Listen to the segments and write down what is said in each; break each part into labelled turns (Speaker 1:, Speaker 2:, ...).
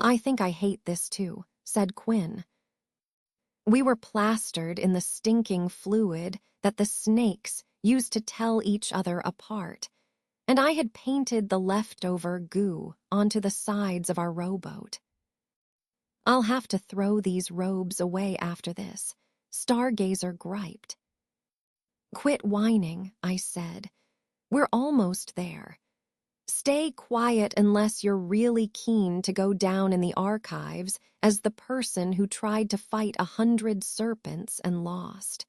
Speaker 1: "I think I hate this too," said Quinn. We were plastered in the stinking fluid that the snakes used to tell each other apart, and I had painted the leftover goo onto the sides of our rowboat. "I'll have to throw these robes away after this," Stargazer griped. "Quit whining," I said. "We're almost there. Stay quiet unless you're really keen to go down in the archives as the person who tried to fight 100 serpents and lost."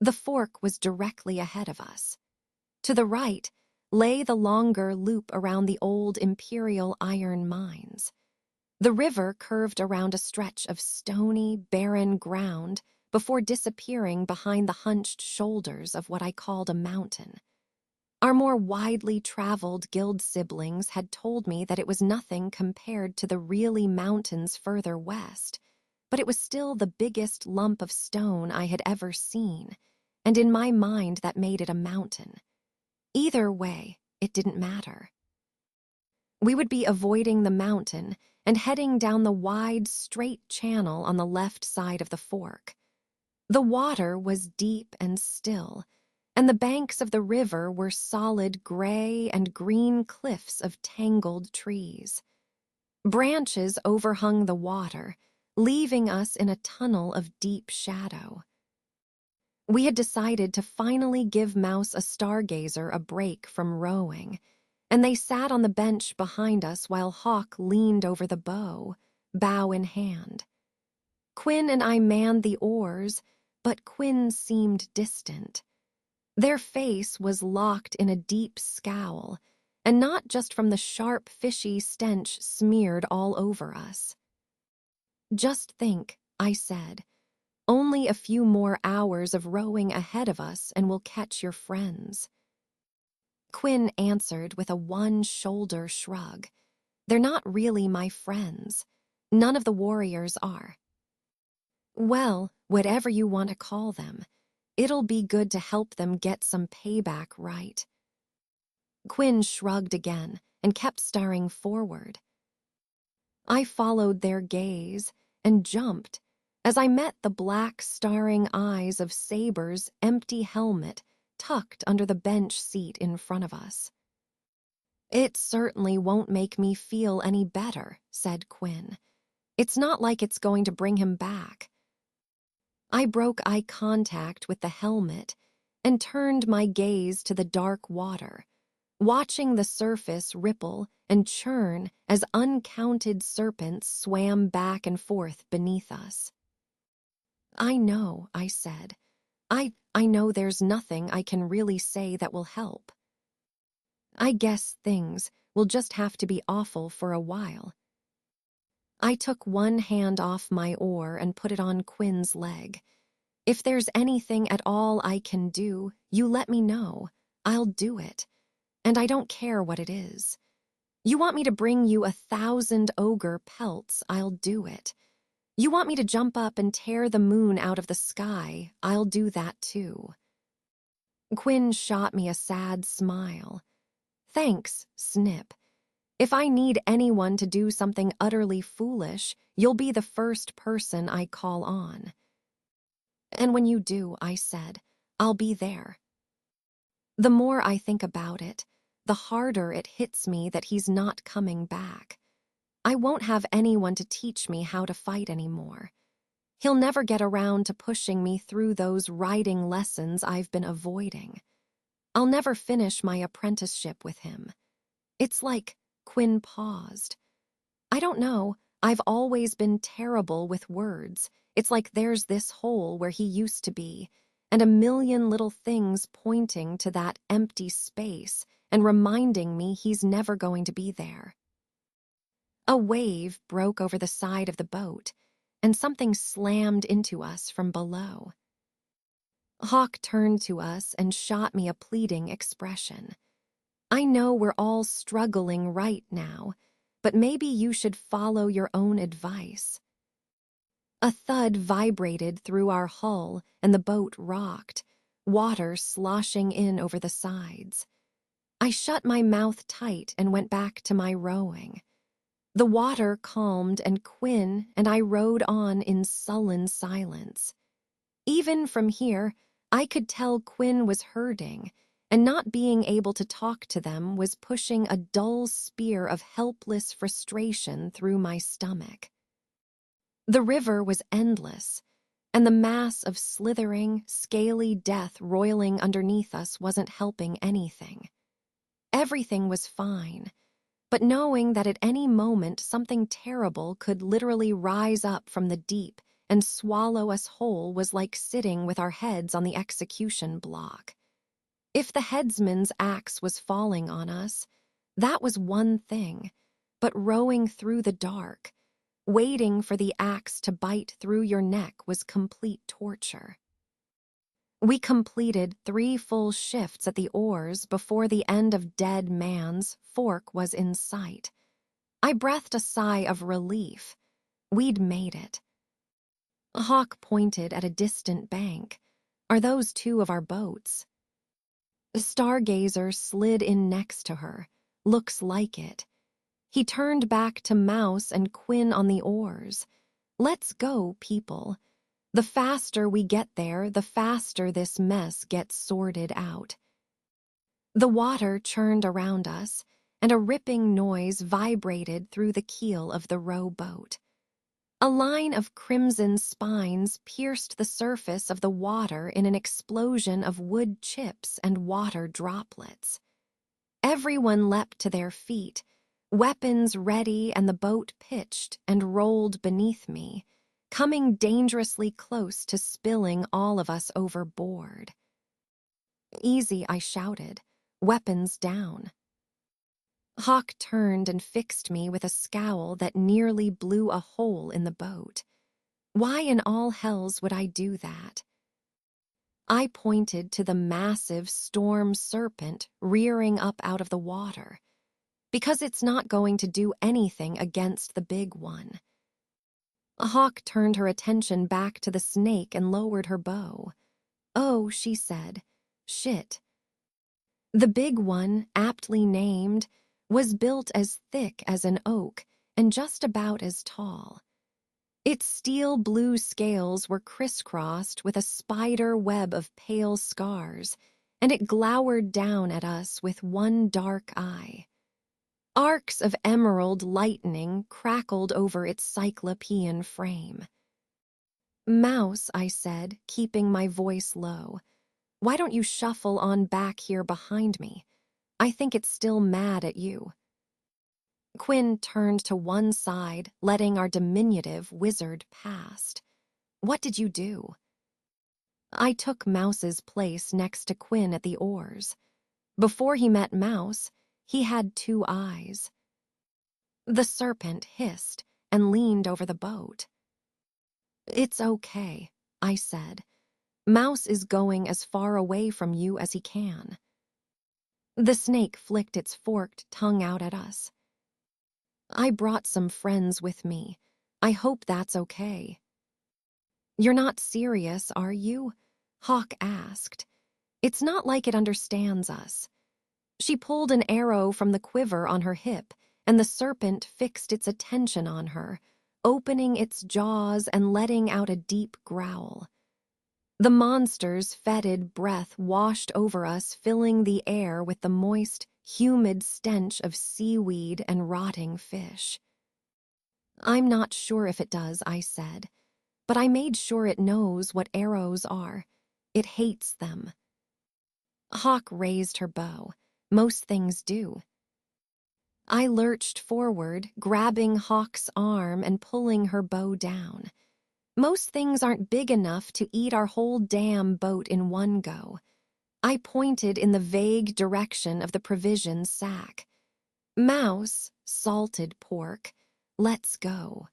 Speaker 1: The fork was directly ahead of us. To the right lay the longer loop around the old Imperial iron mines. The river curved around a stretch of stony, barren ground before disappearing behind the hunched shoulders of what I called a mountain. Our more widely traveled guild siblings had told me that it was nothing compared to the really mountains further west, but it was still the biggest lump of stone I had ever seen, and in my mind that made it a mountain. Either way, it didn't matter. We would be avoiding the mountain and heading down the wide, straight channel on the left side of the fork. The water was deep and still, and the banks of the river were solid gray and green cliffs of tangled trees. Branches overhung the water, leaving us in a tunnel of deep shadow. We had decided to finally give Mouse a Stargazer a break from rowing, and they sat on the bench behind us while Hawk leaned over the bow, bow in hand. Quinn and I manned the oars, but Quinn seemed distant. Their face was locked in a deep scowl, and not just from the sharp, fishy stench smeared all over us. "Just think," I said, "only a few more hours of rowing ahead of us and we'll catch your friends." Quinn answered with a one-shoulder shrug. "They're not really my friends. None of the warriors are." "Well, whatever you want to call them. It'll be good to help them get some payback, right?" Quinn shrugged again and kept staring forward. I followed their gaze and jumped as I met the black, staring eyes of Saber's empty helmet tucked under the bench seat in front of us. "It certainly won't make me feel any better," said Quinn. "It's not like it's going to bring him back." I broke eye contact with the helmet and turned my gaze to the dark water, watching the surface ripple and churn as uncounted serpents swam back and forth beneath us. "I know," I said. I know there's nothing I can really say that will help. I guess things will just have to be awful for a while." I took one hand off my oar and put it on Quinn's leg. "If there's anything at all I can do, you let me know. I'll do it. And I don't care what it is. You want me to bring you 1,000 ogre pelts, I'll do it. You want me to jump up and tear the moon out of the sky, I'll do that too." Quinn shot me a sad smile. "Thanks, Snip. If I need anyone to do something utterly foolish, you'll be the first person I call on." "And when you do," I said, "I'll be there." The more I think about it, the harder it hits me that he's not coming back. I won't have anyone to teach me how to fight anymore. He'll never get around to pushing me through those riding lessons I've been avoiding. I'll never finish my apprenticeship with him. It's like— Quinn paused. "I don't know, I've always been terrible with words. It's like there's this hole where he used to be, and a million little things pointing to that empty space and reminding me he's never going to be there." A wave broke over the side of the boat, and something slammed into us from below. Hawk turned to us and shot me a pleading expression. "I know we're all struggling right now, but maybe you should follow your own advice." A thud vibrated through our hull and the boat rocked, water sloshing in over the sides. I shut my mouth tight and went back to my rowing. The water calmed and Quinn and I rode on in sullen silence. Even from here, I could tell Quinn was hurting, and not being able to talk to them was pushing a dull spear of helpless frustration through my stomach. The river was endless, and the mass of slithering, scaly death roiling underneath us wasn't helping anything. Everything was fine, but knowing that at any moment something terrible could literally rise up from the deep and swallow us whole was like sitting with our heads on the execution block. If the headsman's axe was falling on us, that was one thing, but rowing through the dark, waiting for the axe to bite through your neck was complete torture. We completed 3 full shifts at the oars before the end of Dead Man's Fork was in sight. I breathed a sigh of relief. We'd made it. Hawk pointed at a distant bank. Are those 2 of our boats? The stargazer slid in next to her. Looks like it. He turned back to Mouse and Quinn on the oars. Let's go, people. The faster we get there, the faster this mess gets sorted out. The water churned around us, and a ripping noise vibrated through the keel of the rowboat. A line of crimson spines pierced the surface of the water in an explosion of wood chips and water droplets. Everyone leapt to their feet, weapons ready, and the boat pitched and rolled beneath me, coming dangerously close to spilling all of us overboard. Easy, I shouted, weapons down. Hawk turned and fixed me with a scowl that nearly blew a hole in the boat. Why in all hells would I do that? I pointed to the massive storm serpent rearing up out of the water, because it's not going to do anything against the big one. Hawk turned her attention back to the snake and lowered her bow. Oh, she said, shit. The big one, aptly named, was built as thick as an oak and just about as tall. Its steel blue scales were crisscrossed with a spider web of pale scars, and it glowered down at us with one dark eye. Arcs of emerald lightning crackled over its cyclopean frame. Mouse, I said, keeping my voice low, why don't you shuffle on back here behind me? I think it's still mad at you. Quinn turned to one side, letting our diminutive wizard past. What did you do? I took Mouse's place next to Quinn at the oars. Before he met Mouse, he had 2 eyes. The serpent hissed and leaned over the boat. It's okay, I said. Mouse is going as far away from you as he can. The snake flicked its forked tongue out at us. I brought some friends with me. I hope that's okay. You're not serious, are you? Hawk asked. It's not like it understands us. She pulled an arrow from the quiver on her hip, and the serpent fixed its attention on her, opening its jaws and letting out a deep growl. The monster's fetid breath washed over us, filling the air with the moist, humid stench of seaweed and rotting fish. I'm not sure if it does, I said, but I made sure it knows what arrows are. It hates them. Hawk raised her bow. Most things do. I lurched forward, grabbing Hawk's arm and pulling her bow down. Most things aren't big enough to eat our whole damn boat in one go. I pointed in the vague direction of the provision sack. Mouse, salted pork, let's go.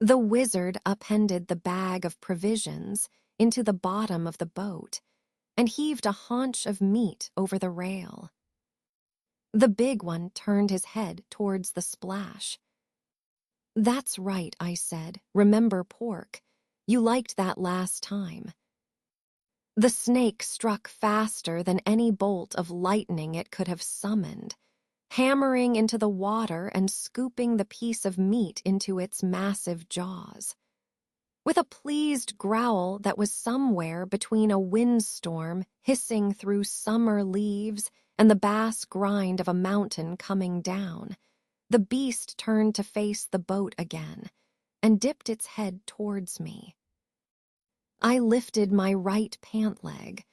Speaker 1: The wizard upended the bag of provisions into the bottom of the boat and heaved a haunch of meat over the rail. The big one turned his head towards the splash. That's right, I said. Remember pork. You liked that last time. The snake struck faster than any bolt of lightning it could have summoned. hammering into the water and scooping the piece of meat into its massive jaws. With a pleased growl that was somewhere between a windstorm hissing through summer leaves and the bass grind of a mountain coming down, the beast turned to face the boat again and dipped its head towards me. I lifted my right pant leg,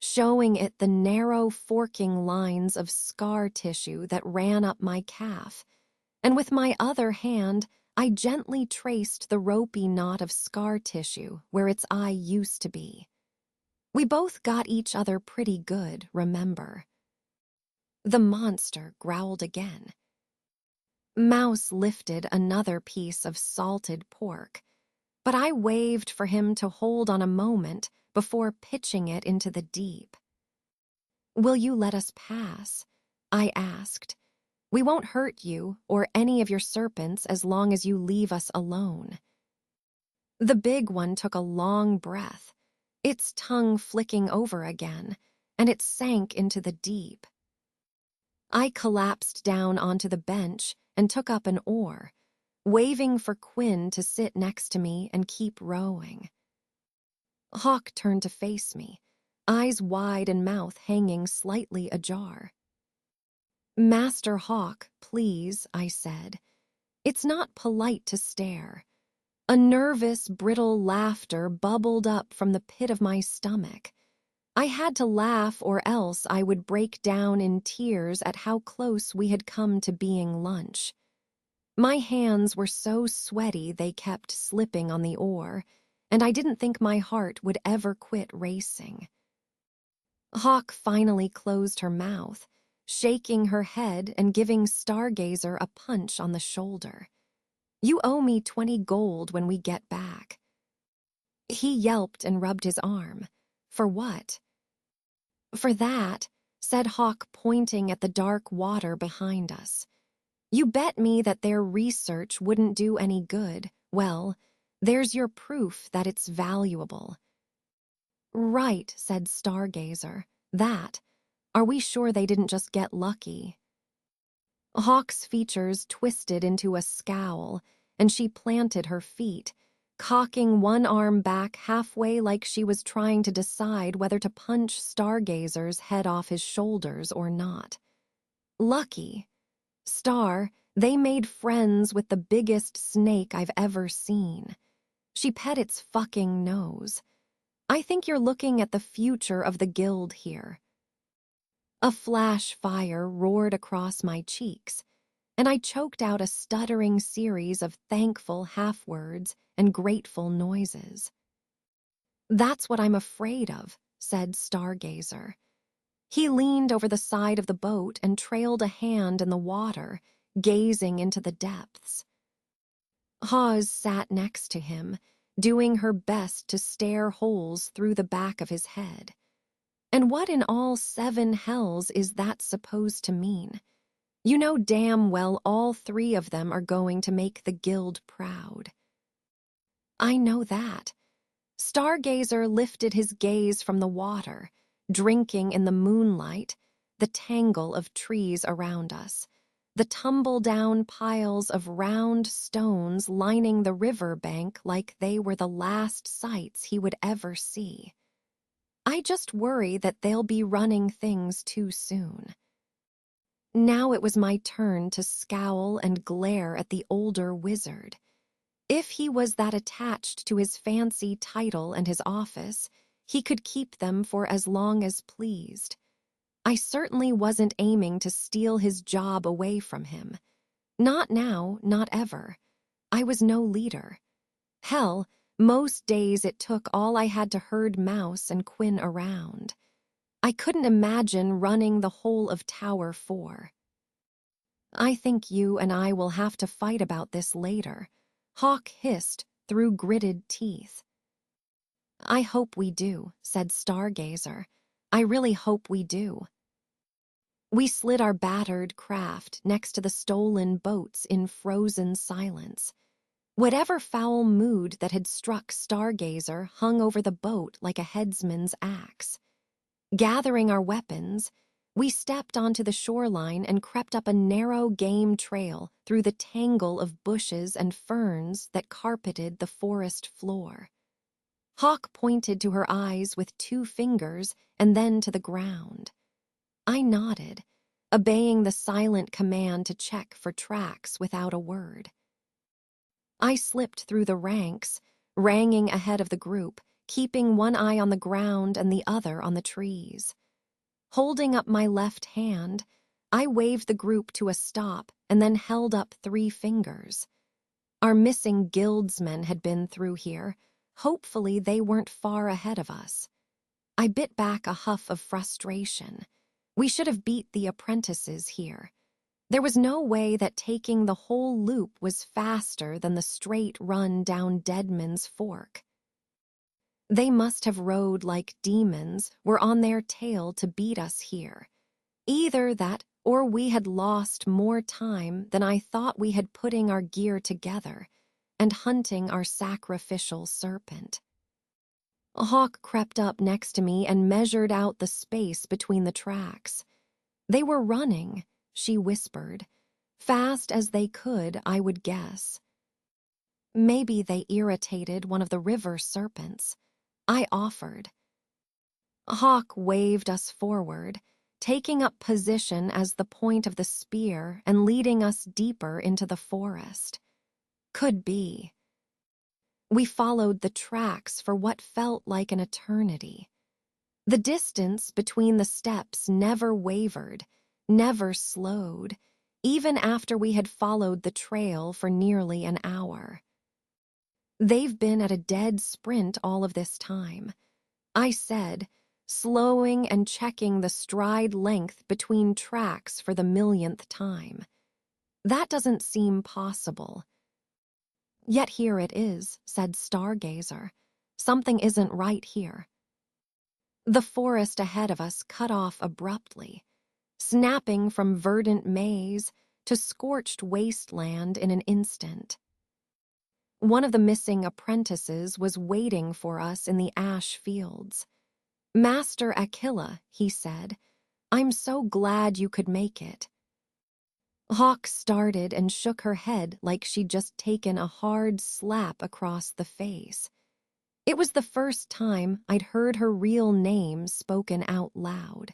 Speaker 1: showing it the narrow forking lines of scar tissue that ran up my calf, and with my other hand, I gently traced the ropey knot of scar tissue where its eye used to be. We both got each other pretty good, remember. The monster growled again. Mouse lifted another piece of salted pork, but I waved for him to hold on a moment before pitching it into the deep. "Will you let us pass?" I asked. "We won't hurt you or any of your serpents as long as you leave us alone." The big one took a long breath, its tongue flicking over again, and it sank into the deep. I collapsed down onto the bench and took up an oar, waving for Quinn to sit next to me and keep rowing. Hawk turned to face me, eyes wide and mouth hanging slightly ajar. "Master Hawk, please," I said. "It's not polite to stare." A nervous, brittle laughter bubbled up from the pit of my stomach. I had to laugh or else I would break down in tears at how close we had come to being lunch. My hands were so sweaty they kept slipping on the oar, and I didn't think my heart would ever quit racing. Hawk finally closed her mouth, shaking her head and giving Stargazer a punch on the shoulder. "You owe me 20 gold when we get back." He yelped and rubbed his arm. "For what?" "For that," said Hawk, pointing at the dark water behind us. "You bet me that their research wouldn't do any good. Well, there's your proof that it's valuable." "Right," said Stargazer. "That. Are we sure they didn't just get lucky?" Hawk's features twisted into a scowl, and she planted her feet, cocking one arm back halfway like she was trying to decide whether to punch Stargazer's head off his shoulders or not. "Lucky. Star, they made friends with the biggest snake I've ever seen." She pet its fucking nose. "I think you're looking at the future of the guild here." A flash fire roared across my cheeks, and I choked out a stuttering series of thankful half-words and grateful noises. "That's what I'm afraid of," said Stargazer. He leaned over the side of the boat and trailed a hand in the water, gazing into the depths. Hawes sat next to him, doing her best to stare holes through the back of his head. And what in all 7 hells is that supposed to mean? You know damn well all 3 of them are going to make the guild proud. "I know that." Stargazer lifted his gaze from the water, drinking in the moonlight, the tangle of trees around us, the tumble-down piles of round stones lining the river bank like they were the last sights he would ever see. "I just worry that they'll be running things too soon." Now it was my turn to scowl and glare at the older wizard. If he was that attached to his fancy title and his office, he could keep them for as long as pleased. I certainly wasn't aiming to steal his job away from him. Not now, not ever. I was no leader. Hell, most days it took all I had to herd Mouse and Quinn around. I couldn't imagine running the whole of Tower 4. "I think you and I will have to fight about this later," Hawk hissed through gritted teeth. "I hope we do," said Stargazer. "I really hope we do." We slid our battered craft next to the stolen boats in frozen silence. Whatever foul mood that had struck Stargazer hung over the boat like a headsman's axe. Gathering our weapons, We stepped onto the shoreline and crept up a narrow game trail through the tangle of bushes and ferns that carpeted the forest floor. Hawk pointed to her eyes with 2 fingers and then to the ground. I nodded, obeying the silent command to check for tracks without a word. I slipped through the ranks, ranging ahead of the group, keeping one eye on the ground and the other on the trees. Holding up my left hand, I waved the group to a stop and then held up 3 fingers. Our missing guildsmen had been through here. Hopefully they weren't far ahead of us. I bit back a huff of frustration. We should have beat the apprentices here. There was no way that taking the whole loop was faster than the straight run down Deadman's Fork. They must have rode like demons, were on their tail to beat us here. Either that, or we had lost more time than I thought we had putting our gear together and hunting our sacrificial serpent. A hawk crept up next to me and measured out the space between the tracks. They were running, she whispered. Fast as they could, I would guess. Maybe they irritated one of the river serpents. I offered. Hawk waved us forward, taking up position as the point of the spear and leading us deeper into the forest. Could be. We followed the tracks for what felt like an eternity. The distance between the steps never wavered, never slowed, even after we had followed the trail for nearly an hour. They've been at a dead sprint all of this time, I said, slowing and checking the stride length between tracks for the millionth time. That doesn't seem possible. Yet here it is, said Stargazer. Something isn't right here. The forest ahead of us cut off abruptly, snapping from verdant maze to scorched wasteland in an instant. One of the missing apprentices was waiting for us in the ash fields. Master Aquila, he said, I'm so glad you could make it. Hawk started and shook her head like she'd just taken a hard slap across the face. It was the first time I'd heard her real name spoken out loud.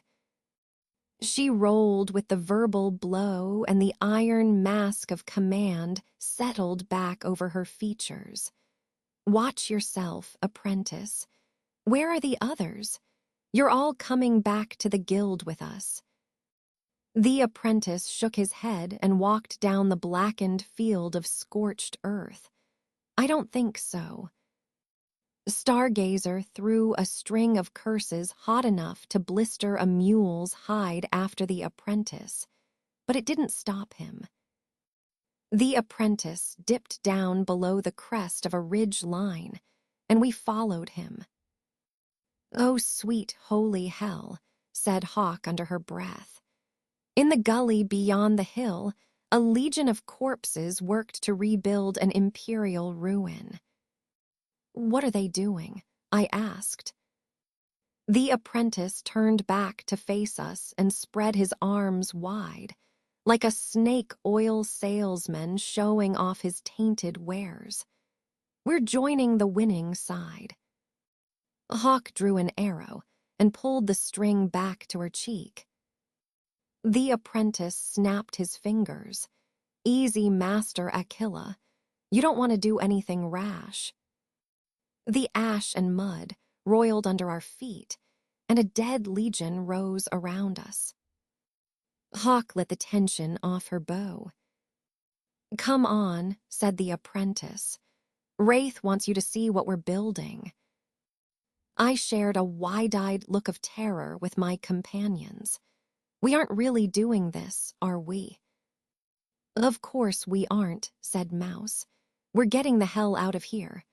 Speaker 1: She rolled with the verbal blow, and the iron mask of command settled back over her features. Watch yourself, apprentice. Where are the others? You're all coming back to the guild with us. The apprentice shook his head and walked down the blackened field of scorched earth. I don't think so. Stargazer threw a string of curses hot enough to blister a mule's hide after the apprentice, but it didn't stop him. The apprentice dipped down below the crest of a ridge line, and we followed him. Oh, sweet holy hell, said Hawk under her breath. In the gully beyond the hill, a legion of corpses worked to rebuild an imperial ruin. What are they doing? I asked. The apprentice turned back to face us and spread his arms wide, like a snake oil salesman showing off his tainted wares. We're joining the winning side. Hawk drew an arrow and pulled the string back to her cheek. The apprentice snapped his fingers. Easy, Master Aquila. You don't want to do anything rash. The ash and mud roiled under our feet, and a dead legion rose around us. Hawk let the tension off her bow. Come on, said the apprentice. Wraith wants you to see what we're building. I shared a wide-eyed look of terror with my companions. We aren't really doing this, are we? Of course we aren't, said Mouse. We're getting the hell out of here.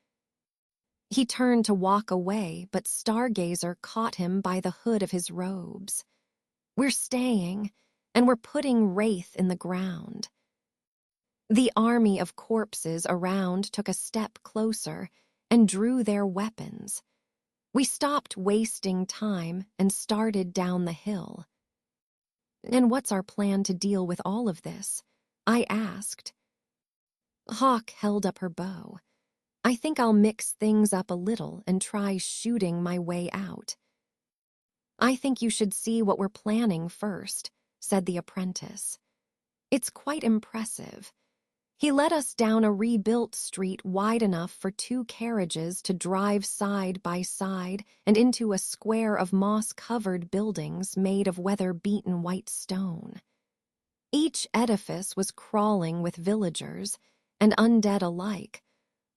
Speaker 1: He turned to walk away, but Stargazer caught him by the hood of his robes. We're staying, and we're putting Wraith in the ground. The army of corpses around took a step closer and drew their weapons. We stopped wasting time and started down the hill. And what's our plan to deal with all of this? I asked. Hawk held up her bow. I think I'll mix things up a little and try shooting my way out. I think you should see what we're planning first, said the apprentice. It's quite impressive. He led us down a rebuilt street wide enough for 2 carriages to drive side by side and into a square of moss-covered buildings made of weather-beaten white stone. Each edifice was crawling with villagers and undead alike,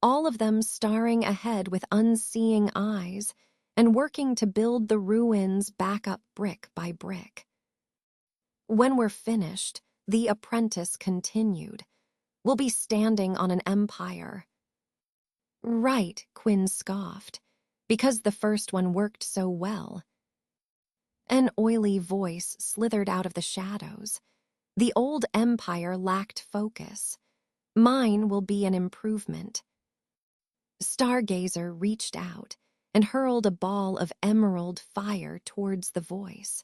Speaker 1: all of them staring ahead with unseeing eyes and working to build the ruins back up brick by brick. When we're finished, the apprentice continued, we'll be standing on an empire. Right, Quinn scoffed, because the first one worked so well. An oily voice slithered out of the shadows. The old empire lacked focus. Mine will be an improvement. Stargazer reached out and hurled a ball of emerald fire towards the voice.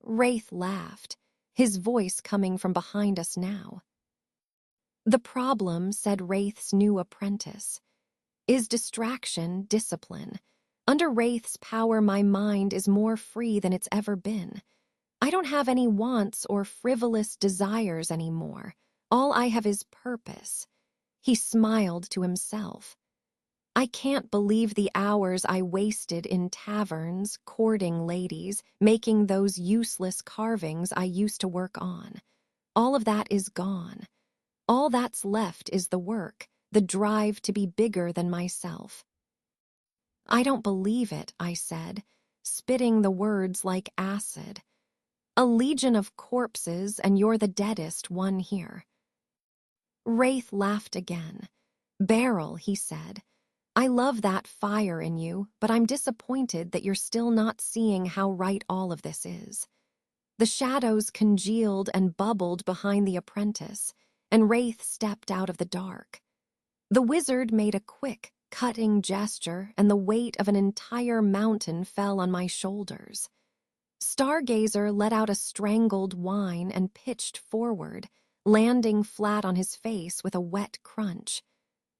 Speaker 1: Wraith laughed, his voice coming from behind us now. The problem, said Wraith's new apprentice, is distraction discipline. Under Wraith's power, my mind is more free than it's ever been. I don't have any wants or frivolous desires anymore. All I have is purpose. He smiled to himself. I can't believe the hours I wasted in taverns, courting ladies, making those useless carvings I used to work on. All of that is gone. All that's left is the work, the drive to be bigger than myself. I don't believe it, I said, spitting the words like acid. A legion of corpses, and you're the deadest one here. Wraith laughed again. Beryl, he said, I love that fire in you, but I'm disappointed that you're still not seeing how right all of this is. The shadows congealed and bubbled behind the apprentice, and Wraith stepped out of the dark. The wizard made a quick, cutting gesture, and the weight of an entire mountain fell on my shoulders. Stargazer let out a strangled whine and pitched forward, landing flat on his face with a wet crunch.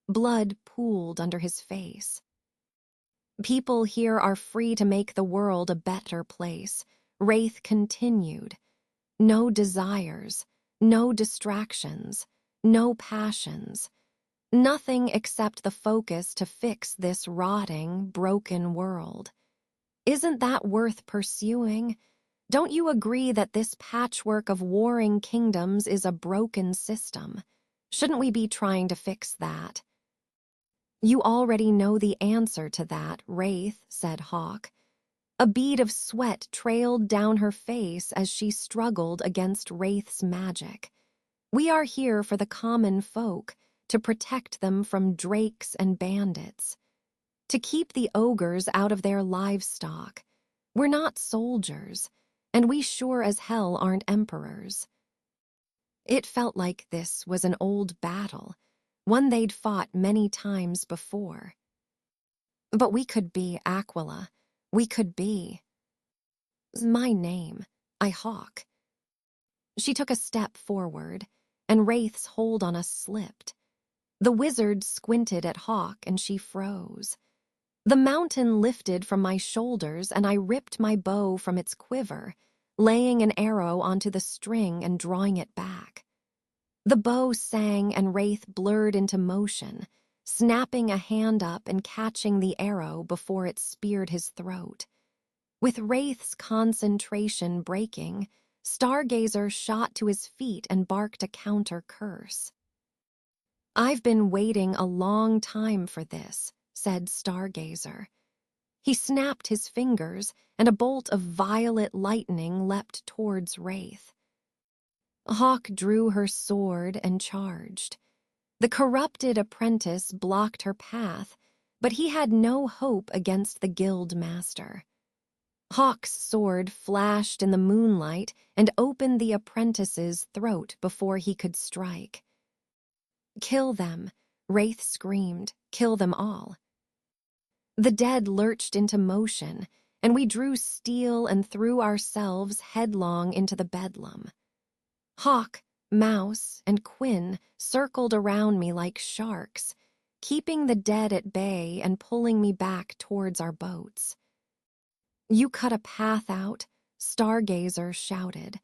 Speaker 1: Blood pooled under his face. People here are free to make the world a better place, Wraith continued. No desires, no distractions, no passions. Nothing except the focus to fix this rotting, broken world. Isn't that worth pursuing? Don't you agree that this patchwork of warring kingdoms is a broken system? Shouldn't we be trying to fix that? You already know the answer to that, Wraith, said Hawk. A bead of sweat trailed down her face as she struggled against Wraith's magic. We are here for the common folk, to protect them from drakes and bandits, to keep the ogres out of their livestock. We're not soldiers, and we sure as hell aren't emperors. It felt like this was an old battle, one they'd fought many times before. But we could be Aquila. We could be. My name, I Hawk. She took a step forward, and Wraith's hold on us slipped. The wizard squinted at Hawk, and she froze. The mountain lifted from my shoulders, and I ripped my bow from its quiver, laying an arrow onto the string and drawing it back. The bow sang, and Wraith blurred into motion, snapping a hand up and catching the arrow before it speared his throat. With Wraith's concentration breaking, Stargazer shot to his feet and barked a counter curse. I've been waiting a long time for this, said Stargazer. He snapped his fingers, and a bolt of violet lightning leapt towards Wraith. Hawk drew her sword and charged. The corrupted apprentice blocked her path, but he had no hope against the guild master. Hawk's sword flashed in the moonlight and opened the apprentice's throat before he could strike. Kill them, Wraith screamed. Kill them all. The dead lurched into motion, and we drew steel and threw ourselves headlong into the bedlam. Hawk, Mouse, and Quinn circled around me like sharks, keeping the dead at bay and pulling me back towards our boats. "You cut a path out," Stargazer shouted.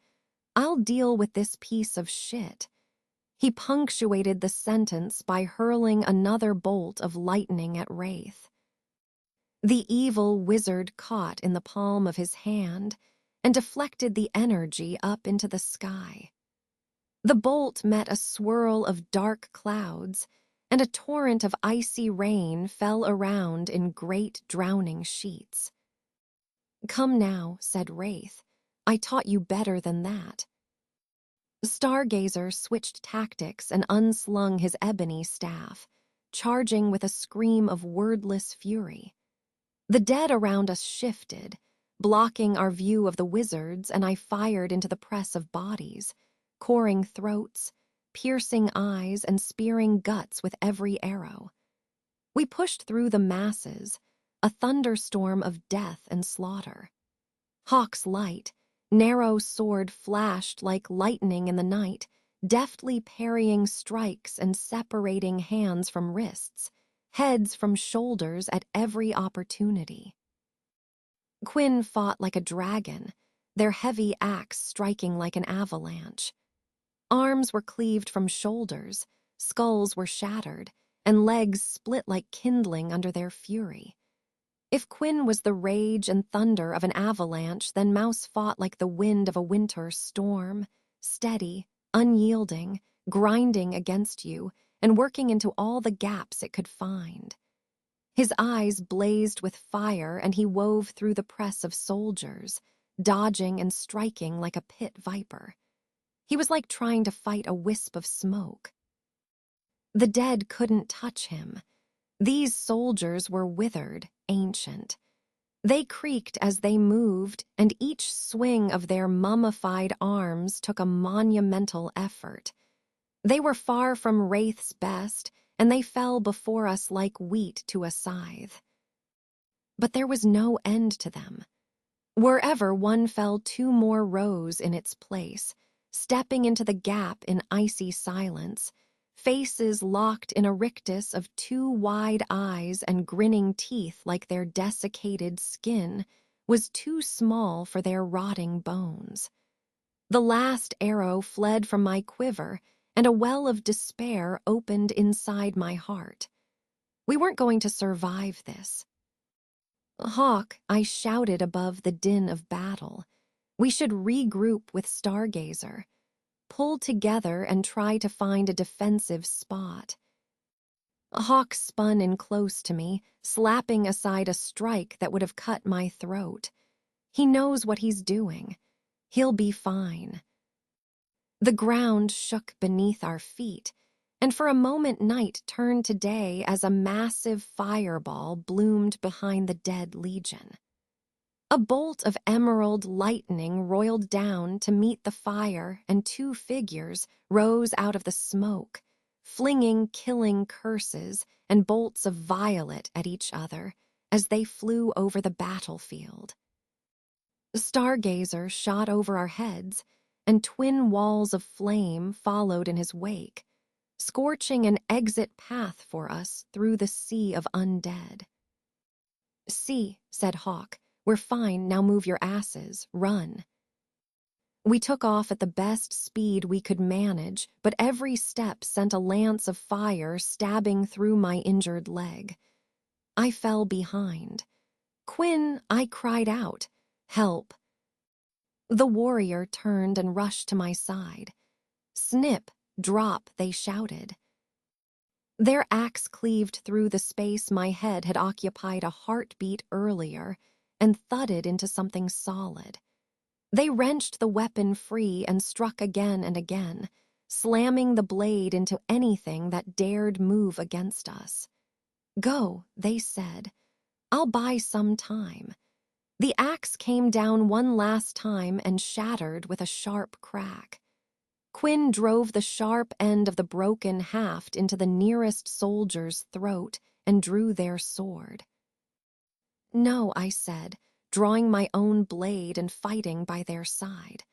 Speaker 1: "I'll deal with this piece of shit." He punctuated the sentence by hurling another bolt of lightning at Wraith. The evil wizard caught in the palm of his hand and deflected the energy up into the sky. The bolt met a swirl of dark clouds, and a torrent of icy rain fell around in great drowning sheets. "Come now," said Wraith. "I taught you better than that." Stargazer switched tactics and unslung his ebony staff, charging with a scream of wordless fury. The dead around us shifted, blocking our view of the wizards, and I fired into the press of bodies, coring throats, piercing eyes, and spearing guts with every arrow. We pushed through the masses, a thunderstorm of death and slaughter. Hawk's light, narrow sword flashed like lightning in the night, deftly parrying strikes and separating hands from wrists, heads from shoulders at every opportunity. Quinn fought like a dragon, their heavy axe striking like an avalanche. Arms were cleaved from shoulders, skulls were shattered, and legs split like kindling under their fury. If Quinn was the rage and thunder of an avalanche, then Mouse fought like the wind of a winter storm, steady, unyielding, grinding against you, and working into all the gaps it could find. His eyes blazed with fire, and he wove through the press of soldiers, dodging and striking like a pit viper. He was like trying to fight a wisp of smoke. The dead couldn't touch him. These soldiers were withered, ancient. They creaked as they moved, and each swing of their mummified arms took a monumental effort. They were far from Wraith's best, and they fell before us like wheat to a scythe. But there was no end to them. Wherever one fell, two more rose in its place, stepping into the gap in icy silence, faces locked in a rictus of two wide eyes and grinning teeth like their desiccated skin was too small for their rotting bones. The last arrow fled from my quiver, and a well of despair opened inside my heart. We weren't going to survive this. "Hawk," I shouted above the din of battle. "We should regroup with Stargazer. Pull together and try to find a defensive spot." Hawk spun in close to me, slapping aside a strike that would have cut my throat. He knows what he's doing. He'll be fine. The ground shook beneath our feet, and for a moment night turned to day as a massive fireball bloomed behind the dead legion. A bolt of emerald lightning roiled down to meet the fire, and two figures rose out of the smoke, flinging killing curses and bolts of violet at each other as they flew over the battlefield. Stargazer shot over our heads, and twin walls of flame followed in his wake, scorching an exit path for us through the sea of undead. "See," said Hawk, "we're fine, now move your asses, run." We took off at the best speed we could manage, but every step sent a lance of fire stabbing through my injured leg. I fell behind. "Quinn," I cried out, "help." The warrior turned and rushed to my side. "Snip, drop," they shouted. Their axe cleaved through the space my head had occupied a heartbeat earlier and thudded into something solid. They wrenched the weapon free and struck again and again, slamming the blade into anything that dared move against us. "Go," they said. "I'll buy some time." The axe came down one last time and shattered with a sharp crack. Quinn drove the sharp end of the broken haft into the nearest soldier's throat and drew their sword. "No," I said, drawing my own blade and fighting by their side.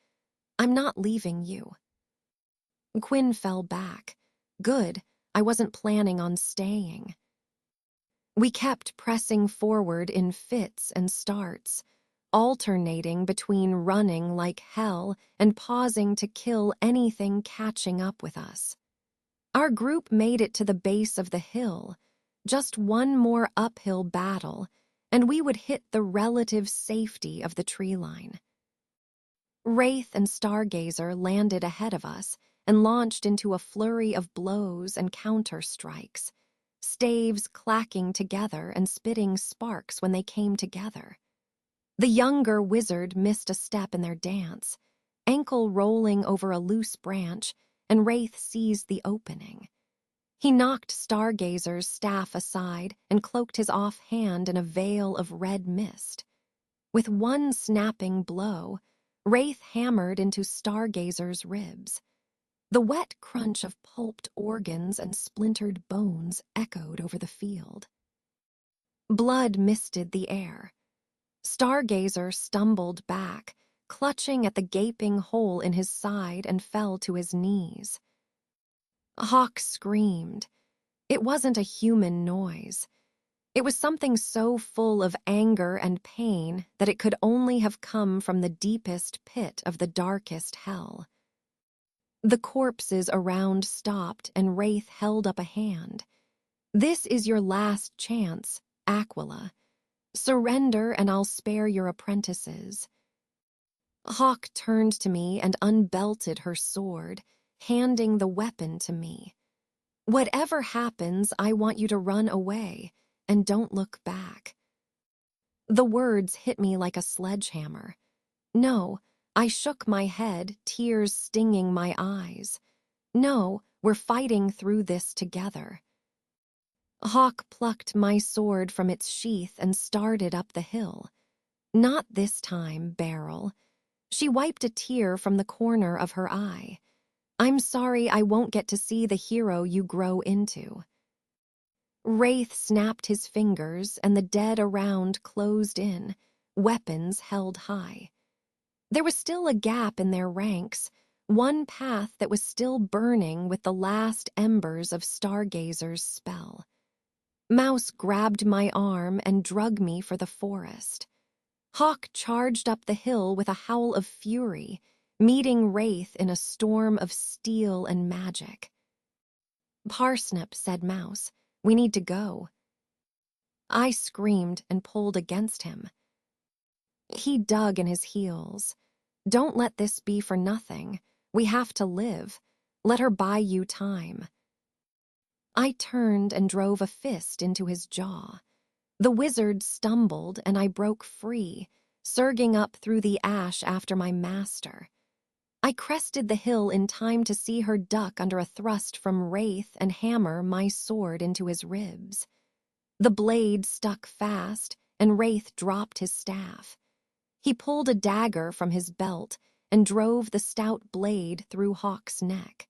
Speaker 1: I'm not leaving you. Quinn fell back. Good, I wasn't planning on staying. We kept pressing forward in fits and starts, alternating between running like hell and pausing to kill anything catching up with us. Our group made it to the base of the hill, just one more uphill battle, and we would hit the relative safety of the tree line. Wraith and Stargazer landed ahead of us and launched into a flurry of blows and counter-strikes, staves clacking together and spitting sparks when they came together. The younger wizard missed a step in their dance, ankle rolling over a loose branch, and Wraith seized the opening. He knocked Stargazer's staff aside and cloaked his offhand in a veil of red mist. With one snapping blow, Wraith hammered into Stargazer's ribs. The wet crunch of pulped organs and splintered bones echoed over the field. Blood misted the air. Stargazer stumbled back, clutching at the gaping hole in his side, and fell to his knees. Hawk screamed. It wasn't a human noise. It was something so full of anger and pain that it could only have come from the deepest pit of the darkest hell. The corpses around stopped, and Wraith held up a hand. "This is your last chance, Aquila. Surrender and I'll spare your apprentices." Hawk turned to me and unbelted her sword, handing the weapon to me. "Whatever happens, I want you to run away, and don't look back." The words hit me like a sledgehammer. No, I shook my head, tears stinging my eyes. No, we're fighting through this together. Hawk plucked my sword from its sheath and started up the hill. "Not this time, Beryl." She wiped a tear from the corner of her eye. "I'm sorry I won't get to see the hero you grow into." Wraith snapped his fingers, and the dead around closed in, weapons held high. There was still a gap in their ranks, one path that was still burning with the last embers of Stargazer's spell. Mouse grabbed my arm and drug me for the forest. Hawk charged up the hill with a howl of fury, meeting Wraith in a storm of steel and magic. "Parsnip," said Mouse, "we need to go." I screamed and pulled against him. He dug in his heels. "Don't let this be for nothing. We have to live. Let her buy you time." I turned and drove a fist into his jaw. The wizard stumbled, and I broke free, surging up through the ash after my master. I crested the hill in time to see her duck under a thrust from Wraith and hammer my sword into his ribs. The blade stuck fast, and Wraith dropped his staff. He pulled a dagger from his belt and drove the stout blade through Hawk's neck.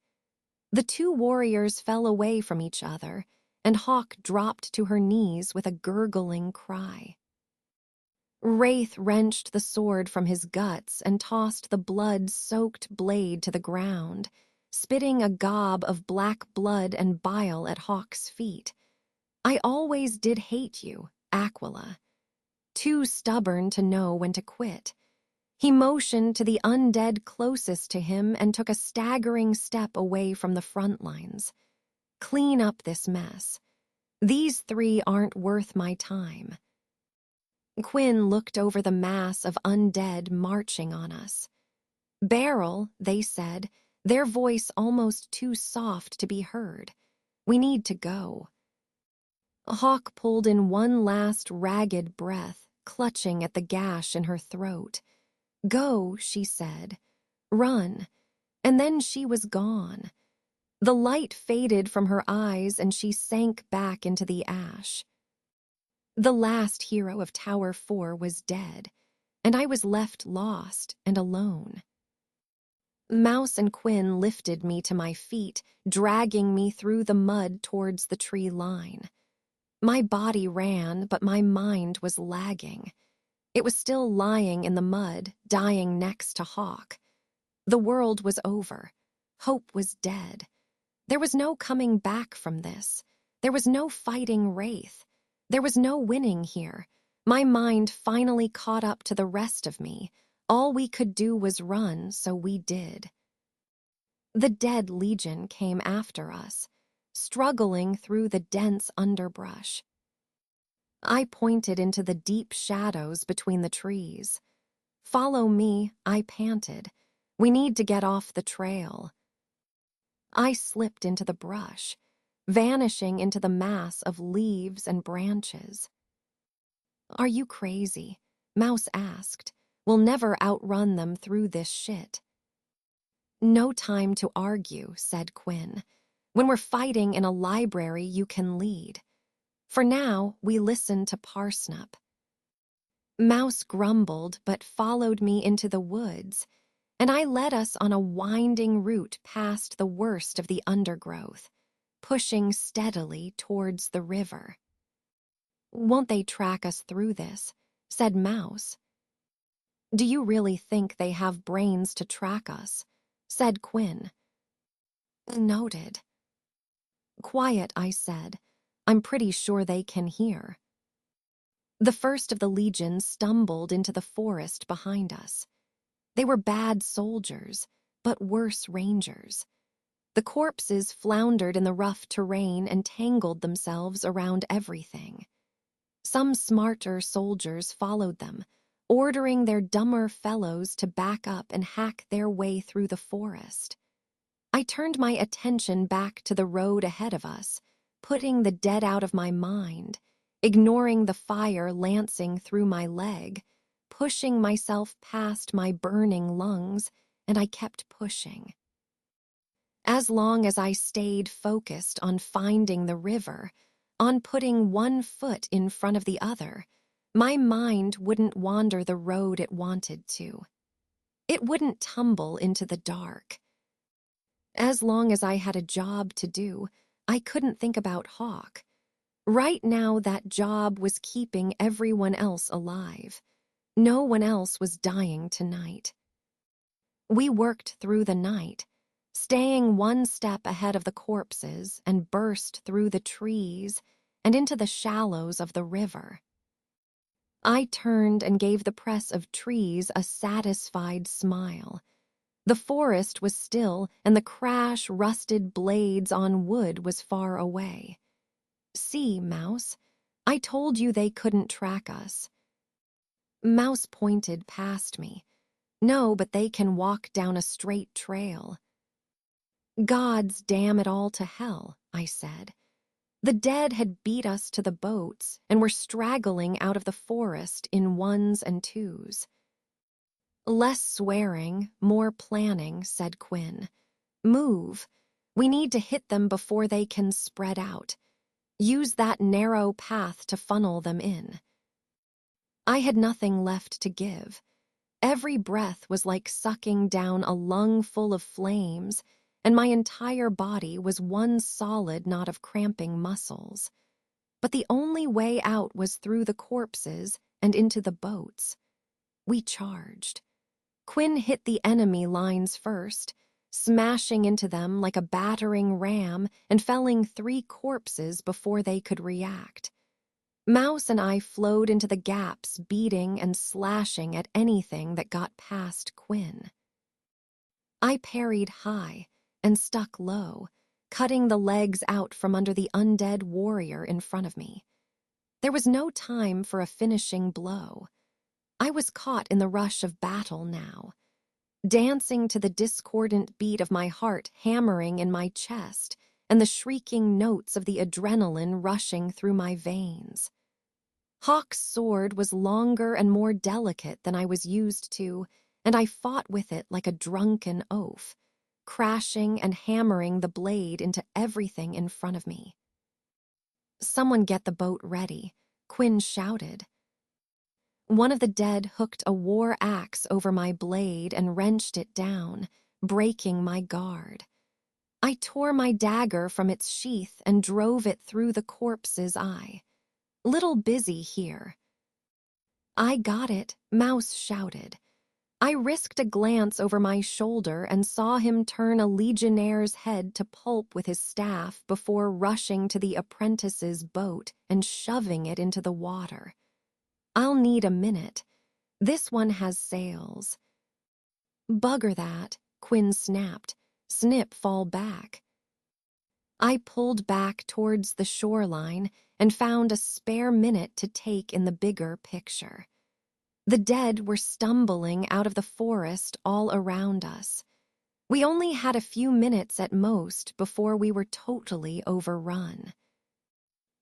Speaker 1: The two warriors fell away from each other, and Hawk dropped to her knees with a gurgling cry. Wraith wrenched the sword from his guts and tossed the blood-soaked blade to the ground, spitting a gob of black blood and bile at Hawk's feet. "I always did hate you, Aquila. Too stubborn to know when to quit." He motioned to the undead closest to him and took a staggering step away from the front lines. "Clean up this mess. These three aren't worth my time." Quinn looked over the mass of undead marching on us. "Beryl," they said, their voice almost too soft to be heard. "We need to go." Hawk pulled in one last ragged breath, clutching at the gash in her throat. "Go," she said. "Run." And then she was gone. The light faded from her eyes and she sank back into the ash. The last hero of Tower 4 was dead, and I was left lost and alone. Mouse and Quinn lifted me to my feet, dragging me through the mud towards the tree line. My body ran, but my mind was lagging. It was still lying in the mud, dying next to Hawk. The world was over. Hope was dead. There was no coming back from this. There was no fighting Wraith. There was no winning here. My mind finally caught up to the rest of me. All we could do was run, so we did. The dead Legion came after us, struggling through the dense underbrush. I pointed into the deep shadows between the trees. "Follow me," I panted. "We need to get off the trail." I slipped into the brush, vanishing into the mass of leaves and branches. "Are you crazy?" Mouse asked. "We'll never outrun them through this shit." "No time to argue," said Quinn. "When we're fighting in a library, you can lead. For now, we listen to Parsnip." Mouse grumbled but followed me into the woods, and I led us on a winding route past the worst of the undergrowth, pushing steadily towards the river. "Won't they track us through this?" said Mouse. "Do you really think they have brains to track us?" said Quinn. "Noted." "Quiet," I said. "I'm pretty sure they can hear." The first of the Legion stumbled into the forest behind us. They were bad soldiers, but worse rangers. The corpses floundered in the rough terrain and tangled themselves around everything. Some smarter soldiers followed them, ordering their dumber fellows to back up and hack their way through the forest. I turned my attention back to the road ahead of us, putting the dead out of my mind, ignoring the fire lancing through my leg, pushing myself past my burning lungs, and I kept pushing. As long as I stayed focused on finding the river, on putting one foot in front of the other, my mind wouldn't wander the road it wanted to. It wouldn't tumble into the dark. As long as I had a job to do, I couldn't think about Hawk. Right now, that job was keeping everyone else alive. No one else was dying tonight. We worked through the night, staying one step ahead of the corpses, and burst through the trees and into the shallows of the river. I turned and gave the press of trees a satisfied smile. The forest was still, and the crash rusted blades on wood was far away. "See, Mouse, I told you they couldn't track us." Mouse pointed past me. "No, but they can walk down a straight trail." "Gods damn it all to hell," I said. The dead had beat us to the boats and were straggling out of the forest in ones and twos. "Less swearing, more planning," said Quinn. "Move. We need to hit them before they can spread out. Use that narrow path to funnel them in." I had nothing left to give. Every breath was like sucking down a lung full of flames, and my entire body was one solid knot of cramping muscles. But the only way out was through the corpses and into the boats. We charged. Quinn hit the enemy lines first, smashing into them like a battering ram and felling 3 corpses before they could react. Mouse and I flowed into the gaps, beating and slashing at anything that got past Quinn. I parried high and stuck low, cutting the legs out from under the undead warrior in front of me. There was no time for a finishing blow. I was caught in the rush of battle now, dancing to the discordant beat of my heart hammering in my chest and the shrieking notes of the adrenaline rushing through my veins. Hawk's sword was longer and more delicate than I was used to, and I fought with it like a drunken oaf, crashing and hammering the blade into everything in front of me. "Someone get the boat ready," Quinn shouted. One of the dead hooked a war axe over my blade and wrenched it down, breaking my guard. I tore my dagger from its sheath and drove it through the corpse's eye. "Little busy here." "I got it," Mouse shouted. I risked a glance over my shoulder and saw him turn a legionnaire's head to pulp with his staff before rushing to the apprentice's boat and shoving it into the water. "I'll need a minute. This one has sails." "Bugger that," Quinn snapped. "Snip, fall back." I pulled back towards the shoreline and found a spare minute to take in the bigger picture. The dead were stumbling out of the forest all around us. We only had a few minutes at most before we were totally overrun.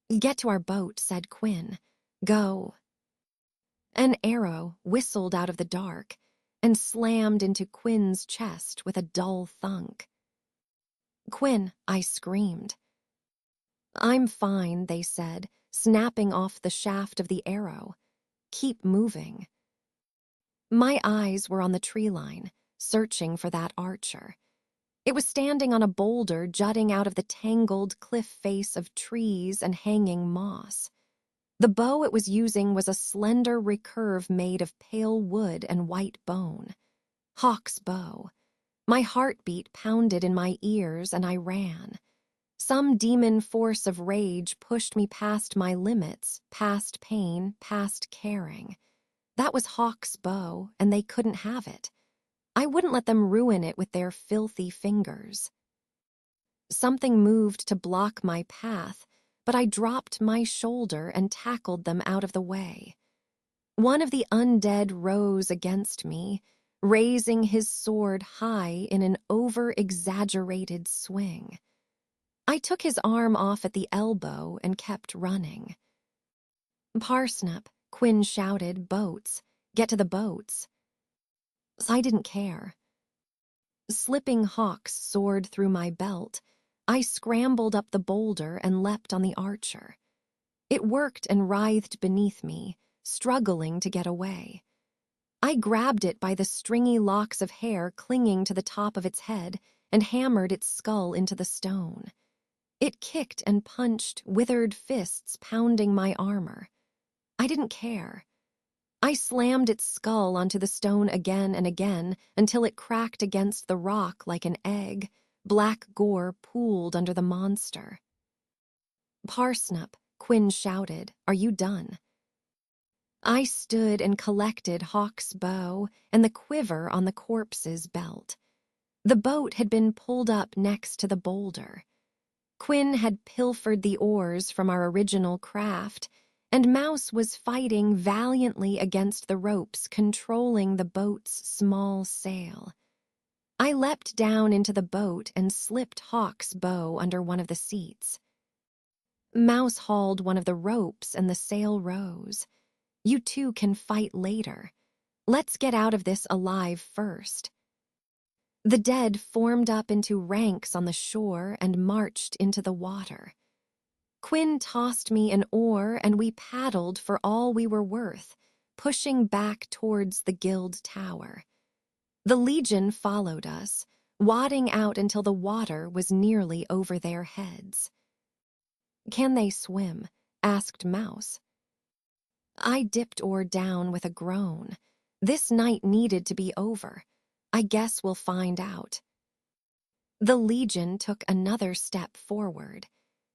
Speaker 1: "Get to our boat," said Quinn. "Go." An arrow whistled out of the dark and slammed into Quinn's chest with a dull thunk. "Quinn," I screamed. "I'm fine," they said, snapping off the shaft of the arrow. "Keep moving." My eyes were on the tree line, searching for that archer. It was standing on a boulder jutting out of the tangled cliff face of trees and hanging moss. The bow it was using was a slender recurve made of pale wood and white bone. Hawk's bow. My heartbeat pounded in my ears and I ran. Some demon force of rage pushed me past my limits, past pain, past caring. That was Hawk's bow, and they couldn't have it. I wouldn't let them ruin it with their filthy fingers. Something moved to block my path, but I dropped my shoulder and tackled them out of the way. One of the undead rose against me, raising his sword high in an over-exaggerated swing. I took his arm off at the elbow and kept running. "Parsnip," Quinn shouted, "boats. Get to the boats." I didn't care. Slipping Hawk's sword through my belt, I scrambled up the boulder and leapt on the archer. It worked and writhed beneath me, struggling to get away. I grabbed it by the stringy locks of hair clinging to the top of its head and hammered its skull into the stone. It kicked and punched, withered fists pounding my armor. I didn't care. I slammed its skull onto the stone again and again until it cracked against the rock like an egg. Black gore pooled under the monster. "Parsnip," Quinn shouted, "are you done?" I stood and collected Hawk's bow and the quiver on the corpse's belt. The boat had been pulled up next to the boulder. Quinn had pilfered the oars from our original craft, and Mouse was fighting valiantly against the ropes controlling the boat's small sail. I leapt down into the boat and slipped Hawk's bow under one of the seats. Mouse hauled one of the ropes and the sail rose. "You two can fight later. Let's get out of this alive first." The dead formed up into ranks on the shore and marched into the water. Quinn tossed me an oar and we paddled for all we were worth, pushing back towards the guild tower. The Legion followed us, wading out until the water was nearly over their heads. "Can they swim?" asked Mouse. I dipped oar down with a groan. This night needed to be over. I guess we'll find out. The Legion took another step forward,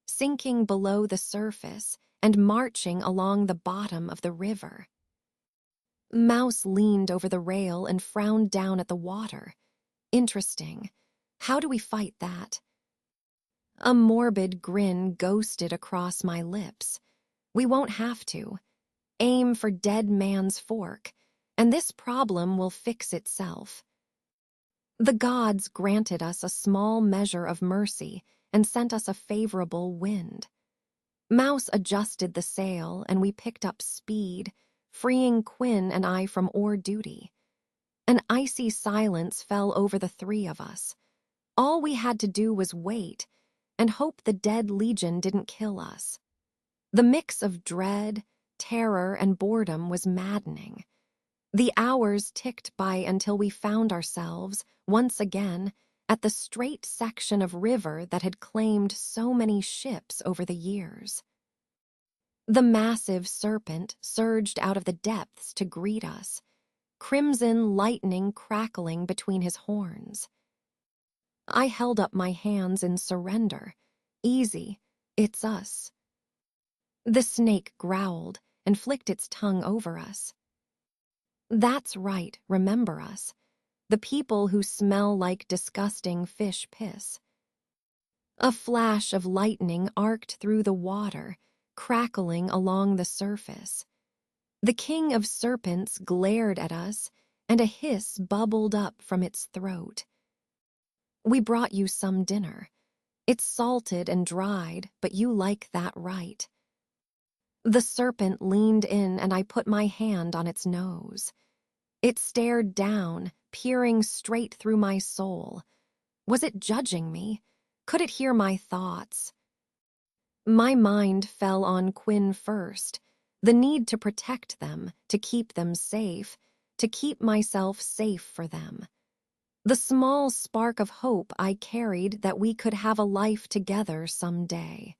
Speaker 1: sinking below the surface and marching along the bottom of the river. Mouse leaned over the rail and frowned down at the water. "Interesting. How do we fight that?" A morbid grin ghosted across my lips. "We won't have to. Aim for Dead Man's Fork, and this problem will fix itself." The gods granted us a small measure of mercy and sent us a favorable wind. Mouse adjusted the sail and we picked up speed, freeing Quinn and I from oar duty. An icy silence fell over the three of us. All we had to do was wait and hope the dead Legion didn't kill us. The mix of dread, terror, and boredom was maddening. The hours ticked by until we found ourselves, once again, at the straight section of river that had claimed so many ships over the years. The massive serpent surged out of the depths to greet us, crimson lightning crackling between his horns. I held up my hands in surrender. Easy, it's us. The snake growled and flicked its tongue over us. That's right, remember us. The people who smell like disgusting fish piss. A flash of lightning arced through the water, crackling along the surface. The king of serpents glared at us, and a hiss bubbled up from its throat. We brought you some dinner. It's salted and dried, but you like that, right? The serpent leaned in and I put my hand on its nose. It stared down, peering straight through my soul. Was it judging me? Could it hear my thoughts? My mind fell on Quinn first, the need to protect them, to keep them safe, to keep myself safe for them. The small spark of hope I carried that we could have a life together someday.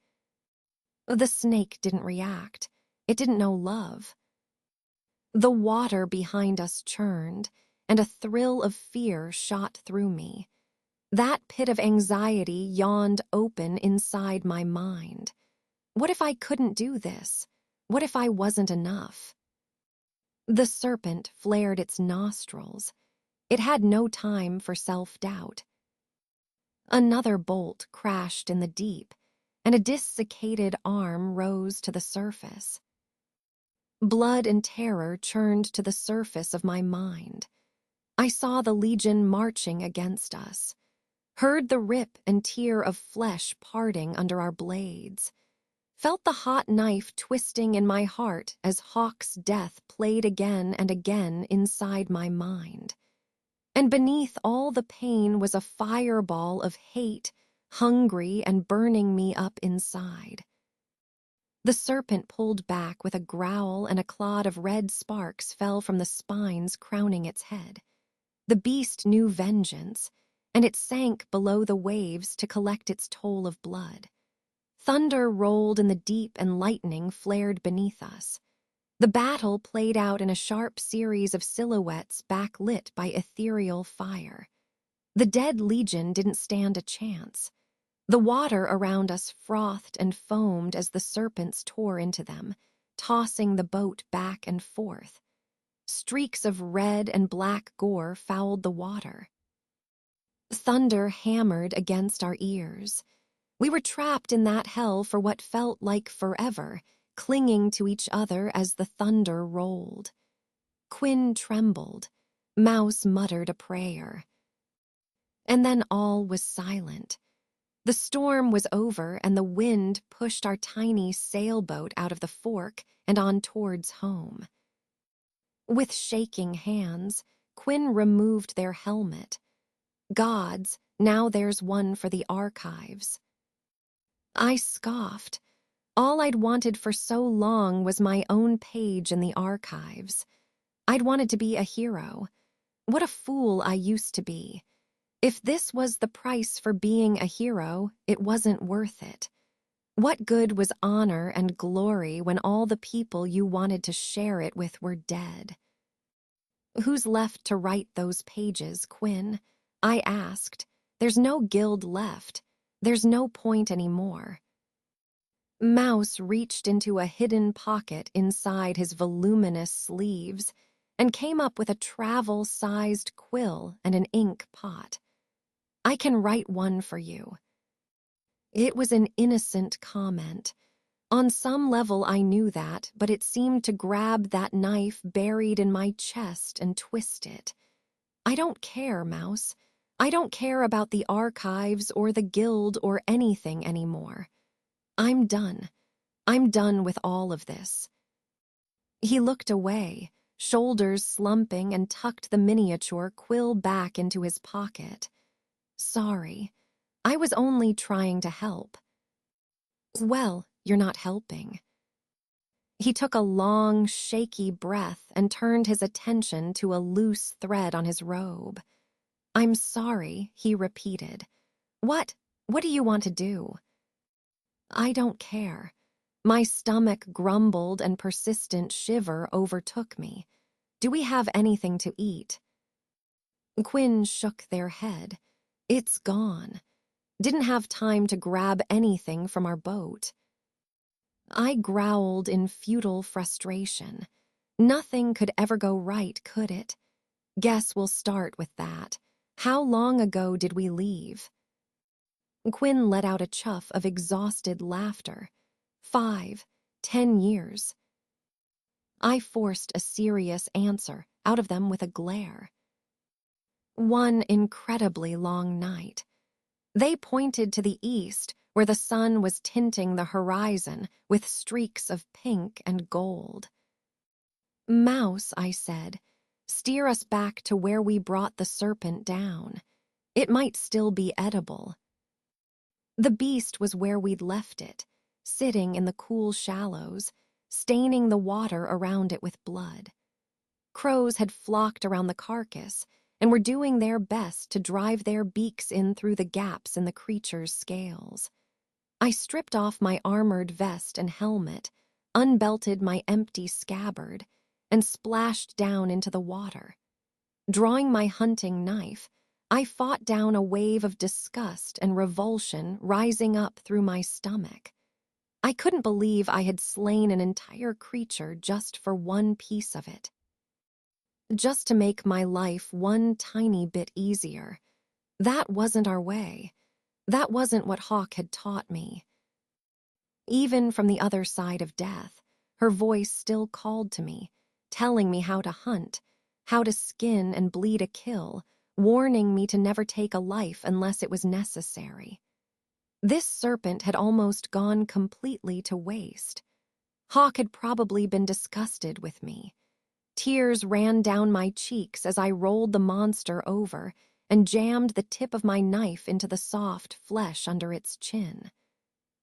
Speaker 1: The snake didn't react. It didn't know love. The water behind us churned, and a thrill of fear shot through me. That pit of anxiety yawned open inside my mind. What if I couldn't do this? What if I wasn't enough? The serpent flared its nostrils. It had no time for self-doubt. Another bolt crashed in the deep, and a desiccated arm rose to the surface. Blood and terror churned to the surface of my mind. I saw the legion marching against us, heard the rip and tear of flesh parting under our blades, felt the hot knife twisting in my heart as Hawk's death played again and again inside my mind. And beneath all the pain was a fireball of hate, hungry and burning me up inside. The serpent pulled back with a growl, and a clod of red sparks fell from the spines crowning its head. The beast knew vengeance, and it sank below the waves to collect its toll of blood. Thunder rolled in the deep and lightning flared beneath us. The battle played out in a sharp series of silhouettes backlit by ethereal fire. The dead legion didn't stand a chance. The water around us frothed and foamed as the serpents tore into them, tossing the boat back and forth. Streaks of red and black gore fouled the water. Thunder hammered against our ears. We were trapped in that hell for what felt like forever, clinging to each other as the thunder rolled. Quinn trembled. Mouse muttered a prayer. And then all was silent. The storm was over, and the wind pushed our tiny sailboat out of the fork and on towards home. With shaking hands, Quinn removed their helmet. Gods, now there's one for the archives. I scoffed. All I'd wanted for so long was my own page in the archives. I'd wanted to be a hero. What a fool I used to be. If this was the price for being a hero, it wasn't worth it. What good was honor and glory when all the people you wanted to share it with were dead? Who's left to write those pages, Quinn? I asked. There's no guild left. There's no point anymore. Mouse reached into a hidden pocket inside his voluminous sleeves and came up with a travel-sized quill and an ink pot. I can write one for you. It was an innocent comment. On some level I knew that, but it seemed to grab that knife buried in my chest and twist it. I don't care, Mouse. I don't care about the archives or the guild or anything anymore. I'm done. I'm done with all of this. He looked away, shoulders slumping, and tucked the miniature quill back into his pocket. Sorry. I was only trying to help. Well, you're not helping. He took a long, shaky breath and turned his attention to a loose thread on his robe. I'm sorry, he repeated. What do you want to do? I don't care. My stomach grumbled and persistent shiver overtook me. "Do we have anything to eat?" Quinn shook their head. "It's gone. Didn't have time to grab anything from our boat." I growled in futile frustration. Nothing could ever go right, could it? Guess we'll start with that. How long ago did we leave? Quinn let out a chuff of exhausted laughter. 5, 10 years. I forced a serious answer out of them with a glare. One incredibly long night. They pointed to the east, where the sun was tinting the horizon with streaks of pink and gold. "Mouse," I said, "steer us back to where we brought the serpent down. It might still be edible." The beast was where we'd left it, sitting in the cool shallows, staining the water around it with blood. Crows had flocked around the carcass and were doing their best to drive their beaks in through the gaps in the creature's scales. I stripped off my armored vest and helmet, unbelted my empty scabbard, and splashed down into the water. Drawing my hunting knife, I fought down a wave of disgust and revulsion rising up through my stomach. I couldn't believe I had slain an entire creature just for one piece of it. Just to make my life one tiny bit easier. That wasn't our way. That wasn't what Hawk had taught me. Even from the other side of death, her voice still called to me, telling me how to hunt, how to skin and bleed a kill, warning me to never take a life unless it was necessary. This serpent had almost gone completely to waste. Hawk had probably been disgusted with me. Tears ran down my cheeks as I rolled the monster over and jammed the tip of my knife into the soft flesh under its chin.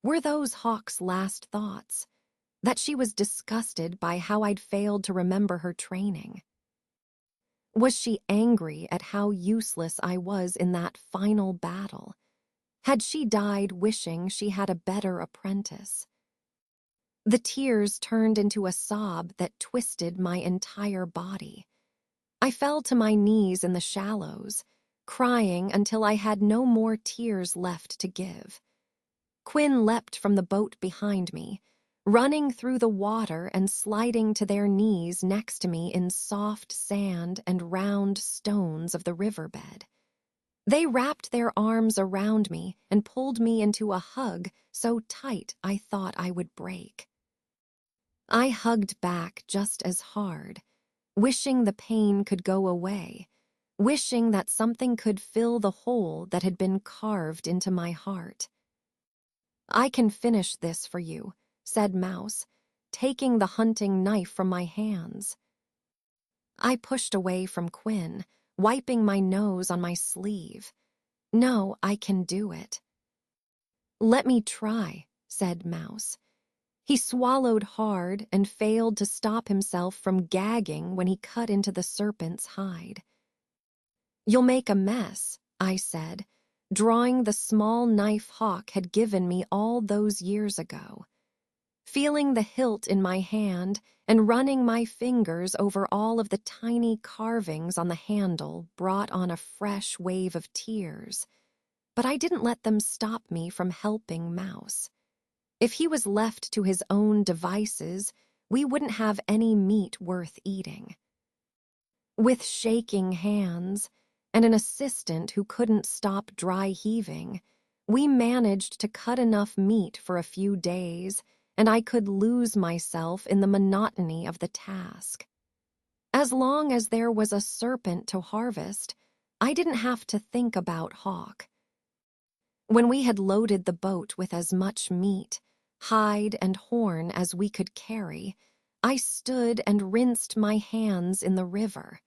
Speaker 1: Were those Hawk's last thoughts? That she was disgusted by how I'd failed to remember her training? Was she angry at how useless I was in that final battle? Had she died wishing she had a better apprentice? The tears turned into a sob that twisted my entire body. I fell to my knees in the shallows, crying until I had no more tears left to give. Quinn leapt from the boat behind me, running through the water and sliding to their knees next to me in soft sand and round stones of the riverbed. They wrapped their arms around me and pulled me into a hug so tight I thought I would break. I hugged back just as hard, wishing the pain could go away, wishing that something could fill the hole that had been carved into my heart. "I can finish this for you," said Mouse, taking the hunting knife from my hands. I pushed away from Quinn, wiping my nose on my sleeve. "No, I can do it." "Let me try," said Mouse. He swallowed hard and failed to stop himself from gagging when he cut into the serpent's hide. "You'll make a mess," I said, drawing the small knife Hawk had given me all those years ago. Feeling the hilt in my hand and running my fingers over all of the tiny carvings on the handle brought on a fresh wave of tears. But I didn't let them stop me from helping Mouse. If he was left to his own devices, we wouldn't have any meat worth eating. With shaking hands and an assistant who couldn't stop dry heaving, we managed to cut enough meat for a few days, and I could lose myself in the monotony of the task. As long as there was a serpent to harvest, I didn't have to think about Hawk. When we had loaded the boat with as much meat, hide and horn as we could carry, I stood and rinsed my hands in the river.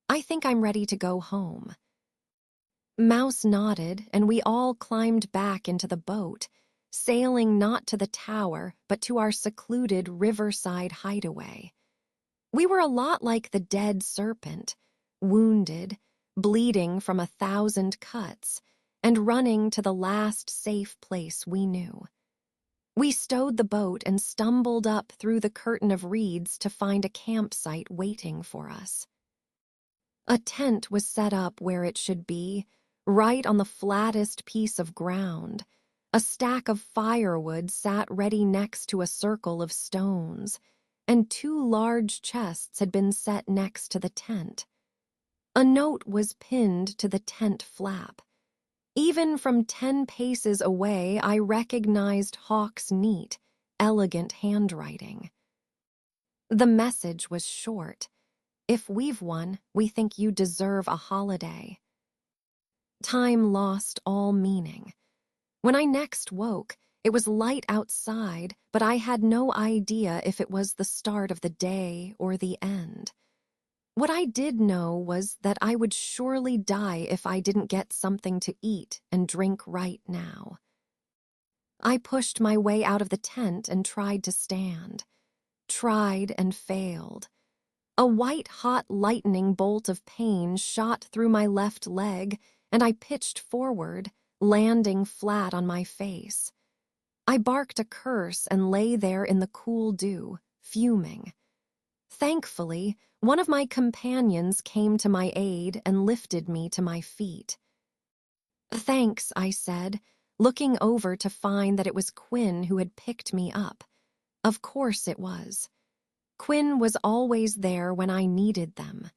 Speaker 1: "I think I'm ready to go home." Mouse nodded, and we all climbed back into the boat, sailing not to the tower, but to our secluded riverside hideaway. We were a lot like the dead serpent, wounded, bleeding from 1,000 cuts, and running to the last safe place we knew. We stowed the boat and stumbled up through the curtain of reeds to find a campsite waiting for us. A tent was set up where it should be, right on the flattest piece of ground. A stack of firewood sat ready next to a circle of stones, and 2 large chests had been set next to the tent. A note was pinned to the tent flap. Even from 10 paces away, I recognized Hawk's neat, elegant handwriting. The message was short. If we've won, we think you deserve a holiday. Time lost all meaning. When I next woke, it was light outside, but I had no idea if it was the start of the day or the end. What I did know was that I would surely die if I didn't get something to eat and drink right now. I pushed my way out of the tent and tried to stand. Tried and failed. A white-hot lightning bolt of pain shot through my left leg, and I pitched forward, landing flat on my face. I barked a curse and lay there in the cool dew, fuming. Thankfully, one of my companions came to my aid and lifted me to my feet. "Thanks," I said, looking over to find that it was Quinn who had picked me up. Of course it was. Quinn was always there when I needed them.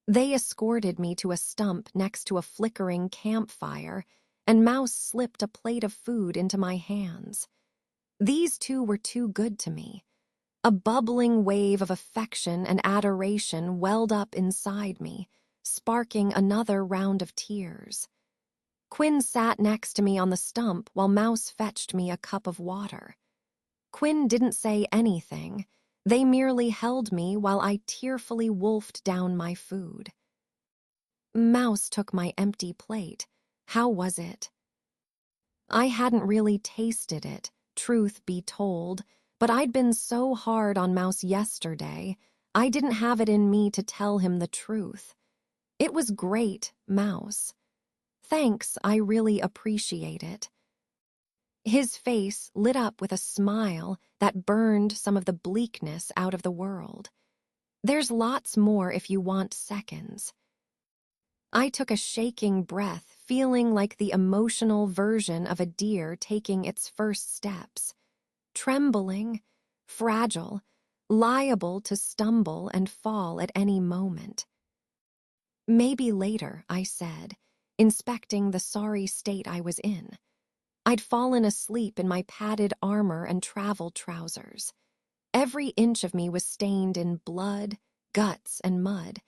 Speaker 1: They escorted me to a stump next to a flickering campfire, and Mouse slipped a plate of food into my hands. These 2 were too good to me. A bubbling wave of affection and adoration welled up inside me, sparking another round of tears. Quinn sat next to me on the stump while Mouse fetched me a cup of water. Quinn didn't say anything. They merely held me while I tearfully wolfed down my food. Mouse took my empty plate. How was it? I hadn't really tasted it, truth be told, but I'd been so hard on Mouse yesterday, I didn't have it in me to tell him the truth. It was great, Mouse. Thanks, I really appreciate it. His face lit up with a smile that burned some of the bleakness out of the world. There's lots more if you want seconds. I took a shaking breath, feeling like the emotional version of a deer taking its first steps. Trembling, fragile, liable to stumble and fall at any moment. "Maybe later," I said, inspecting the sorry state I was in. I'd fallen asleep in my padded armor and travel trousers. Every inch of me was stained in blood, guts, and mud,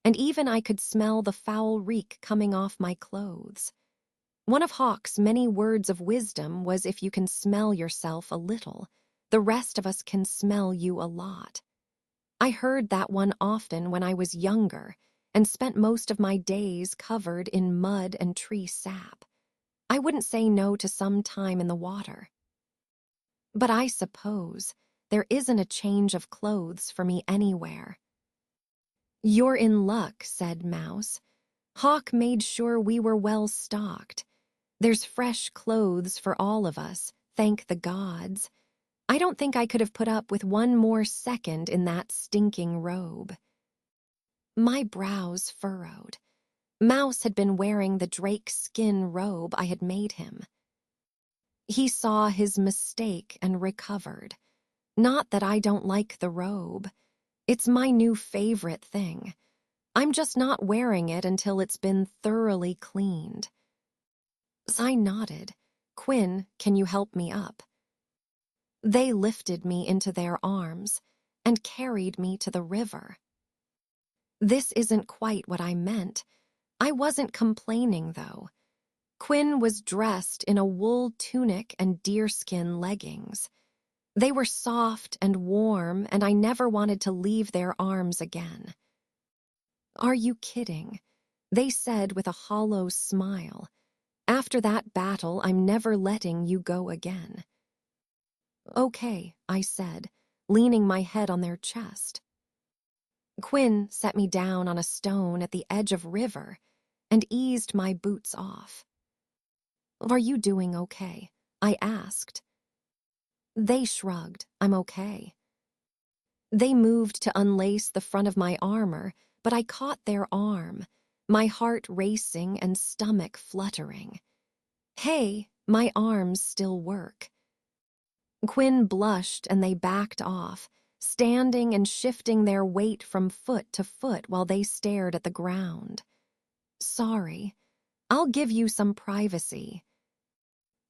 Speaker 1: and even I could smell the foul reek coming off my clothes. One of Hawk's many words of wisdom was, if you can smell yourself a little, the rest of us can smell you a lot. I heard that one often when I was younger and spent most of my days covered in mud and tree sap. I wouldn't say no to some time in the water. But I suppose there isn't a change of clothes for me anywhere. "You're in luck," said Mouse. "Hawk made sure we were well stocked. There's fresh clothes for all of us, thank the gods. I don't think I could have put up with one more second in that stinking robe." My brows furrowed. Mouse had been wearing the drake skin robe I had made him. He saw his mistake and recovered. Not that I don't like the robe. It's my new favorite thing. I'm just not wearing it until it's been thoroughly cleaned. I nodded. "Quinn, can you help me up?" They lifted me into their arms and carried me to the river. This isn't quite what I meant. I wasn't complaining, though. Quinn was dressed in a wool tunic and deerskin leggings. They were soft and warm, and I never wanted to leave their arms again. "Are you kidding?" they said with a hollow smile. "After that battle, I'm never letting you go again." "Okay," I said, leaning my head on their chest. Quinn set me down on a stone at the edge of river and eased my boots off. "Are you doing okay?" I asked. They shrugged. I'm okay. They moved to unlace the front of my armor, but I caught their arm, my heart racing and stomach fluttering. Hey, my arms still work. Quinn blushed and they backed off, standing and shifting their weight from foot to foot while they stared at the ground. Sorry, I'll give you some privacy.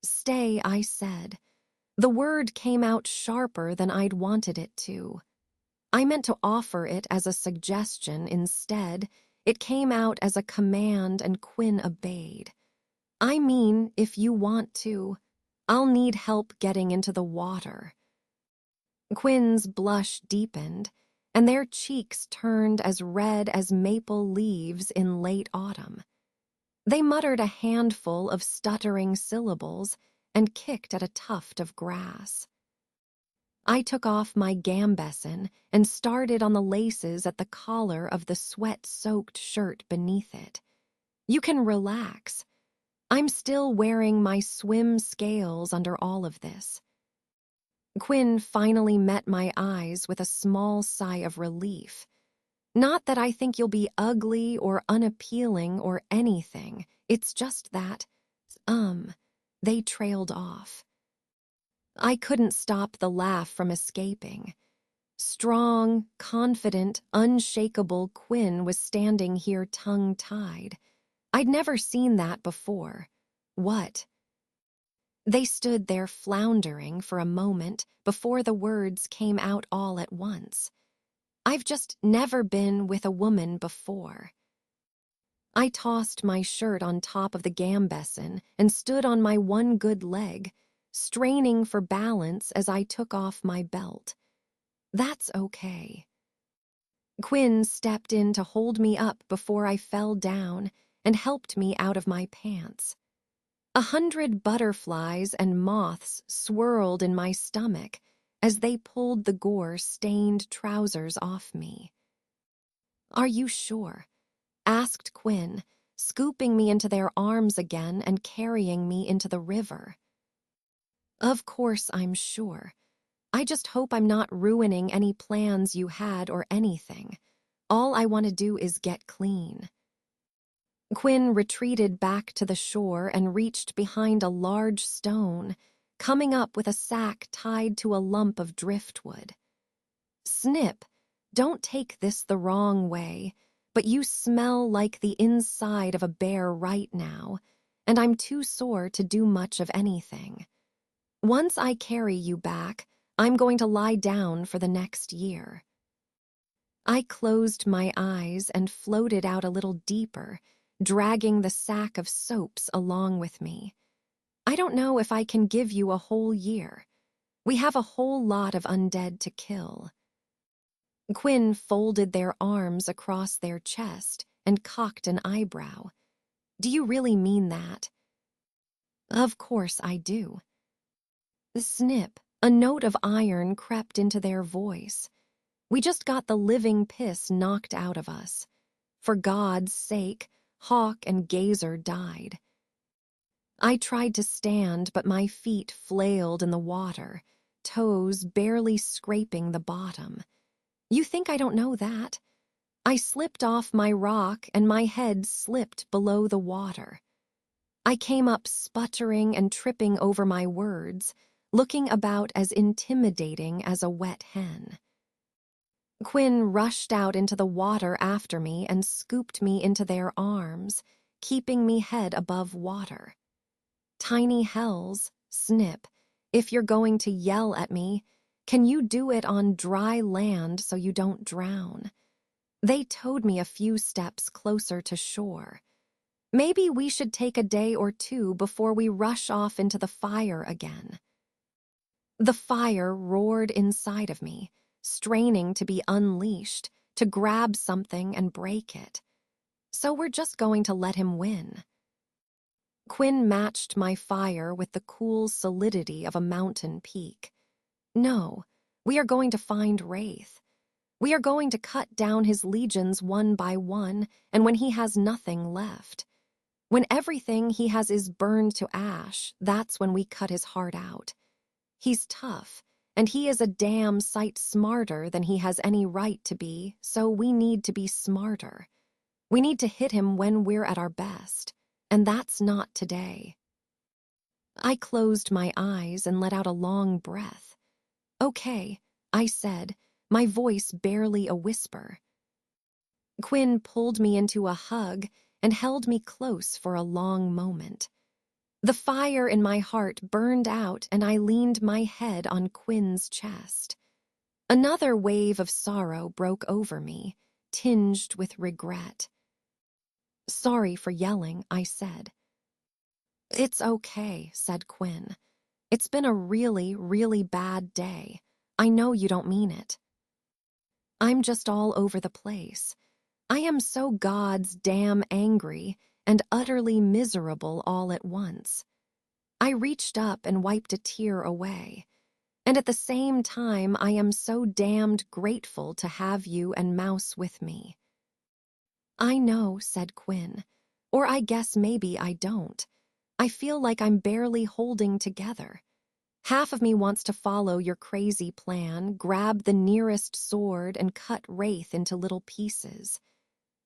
Speaker 1: Stay, I said. The word came out sharper than I'd wanted it to. I meant to offer it as a suggestion instead. It came out as a command and Quinn obeyed. I mean, if you want to, I'll need help getting into the water. Quinn's blush deepened, and their cheeks turned as red as maple leaves in late autumn. They muttered a handful of stuttering syllables and kicked at a tuft of grass. I took off my gambeson and started on the laces at the collar of the sweat-soaked shirt beneath it. You can relax. I'm still wearing my swim scales under all of this. Quinn finally met my eyes with a small sigh of relief. Not that I think you'll be ugly or unappealing or anything. It's just that, they trailed off. I couldn't stop the laugh from escaping. Strong, confident, unshakable Quinn was standing here tongue-tied. I'd never seen that before. What? They stood there floundering for a moment before the words came out all at once. I've just never been with a woman before. I tossed my shirt on top of the gambeson and stood on my one good leg, straining for balance as I took off my belt. That's okay. Quinn stepped in to hold me up before I fell down and helped me out of my pants. 100 butterflies and moths swirled in my stomach as they pulled the gore-stained trousers off me. Are you sure? Asked Quinn, scooping me into their arms again and carrying me into the river. Of course I'm sure. I just hope I'm not ruining any plans you had or anything. All I want to do is get clean. Quinn retreated back to the shore and reached behind a large stone, coming up with a sack tied to a lump of driftwood. Snip, don't take this the wrong way, but you smell like the inside of a bear right now, and I'm too sore to do much of anything. Once I carry you back, I'm going to lie down for the next year. I closed my eyes and floated out a little deeper, dragging the sack of soaps along with me. I don't know if I can give you a whole year. We have a whole lot of undead to kill. Quinn folded their arms across their chest and cocked an eyebrow. Do you really mean that? Of course I do. Snip, a note of iron crept into their voice. We just got the living piss knocked out of us. For God's sake, Hawk and Gazer died. I tried to stand, but my feet flailed in the water, toes barely scraping the bottom. You think I don't know that? I slipped off my rock and my head slipped below the water. I came up sputtering and tripping over my words, looking about as intimidating as a wet hen. Quinn rushed out into the water after me and scooped me into their arms, keeping me head above water. Tiny hells, Snip, if you're going to yell at me, can you do it on dry land so you don't drown? They towed me a few steps closer to shore. Maybe we should take a day or two before we rush off into the fire again. The fire roared inside of me, straining to be unleashed, to grab something and break it. So we're just going to let him win. Quinn matched my fire with the cool solidity of a mountain peak. No, we are going to find Wraith. We are going to cut down his legions one by one, and when he has nothing left, when everything he has is burned to ash, that's when we cut his heart out. He's tough, and he is a damn sight smarter than he has any right to be, so we need to be smarter. We need to hit him when we're at our best, and that's not today." I closed my eyes and let out a long breath. "Okay," I said, my voice barely a whisper. Quinn pulled me into a hug and held me close for a long moment. The fire in my heart burned out and I leaned my head on Quinn's chest. Another wave of sorrow broke over me, tinged with regret. "Sorry for yelling," I said. "It's okay," said Quinn. "It's been a really, really bad day. I know you don't mean it. I'm just all over the place. I am so God's damn angry and utterly miserable all at once." I reached up and wiped a tear away. "And at the same time, I am so damned grateful to have you and Mouse with me." "I know," said Quinn. "Or I guess maybe I don't. I feel like I'm barely holding together. Half of me wants to follow your crazy plan, grab the nearest sword and cut Wraith into little pieces.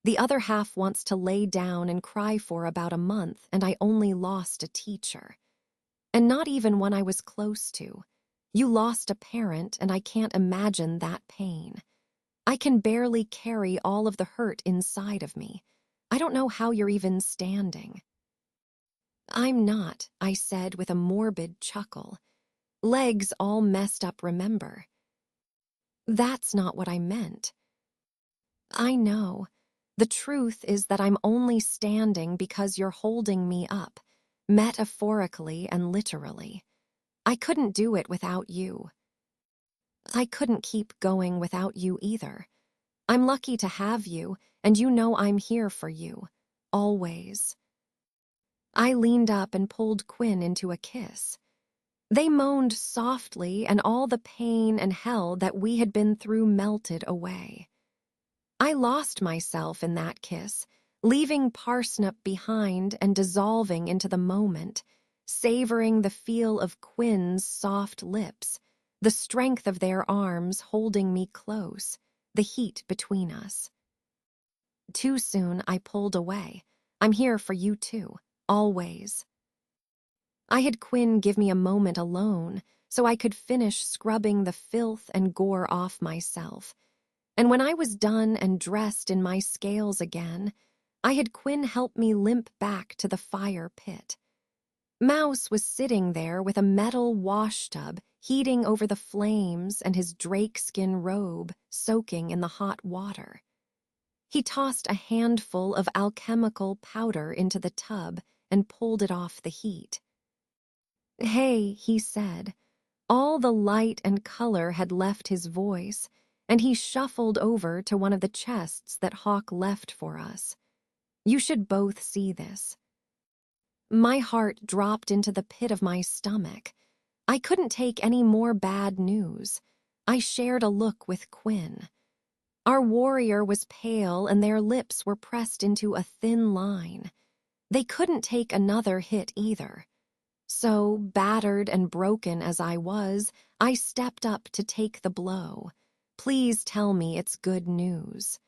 Speaker 1: The other half wants to lay down and cry for about a month, and I only lost a teacher. And not even one I was close to. You lost a parent, and I can't imagine that pain. I can barely carry all of the hurt inside of me. I don't know how you're even standing." "I'm not," I said with a morbid chuckle. "Legs all messed up, remember?" "That's not what I meant." "I know. The truth is that I'm only standing because you're holding me up, metaphorically and literally. I couldn't do it without you. I couldn't keep going without you either. I'm lucky to have you, and you know I'm here for you. Always." I leaned up and pulled Quinn into a kiss. They moaned softly, and all the pain and hell that we had been through melted away. I lost myself in that kiss, leaving Parsnip behind and dissolving into the moment, savoring the feel of Quinn's soft lips, the strength of their arms holding me close, the heat between us. Too soon, I pulled away. "I'm here for you too, always." I had Quinn give me a moment alone so I could finish scrubbing the filth and gore off myself. And when I was done and dressed in my scales again, I had Quinn help me limp back to the fire pit. Mouse was sitting there with a metal wash tub heating over the flames and his drakeskin robe soaking in the hot water. He tossed a handful of alchemical powder into the tub and pulled it off the heat. "Hey," he said. All the light and color had left his voice, and he shuffled over to one of the chests that Hawk left for us. "You should both see this." My heart dropped into the pit of my stomach. I couldn't take any more bad news. I shared a look with Quinn. Our warrior was pale and their lips were pressed into a thin line. They couldn't take another hit either. So, battered and broken as I was, I stepped up to take the blow. "Please tell me it's good news."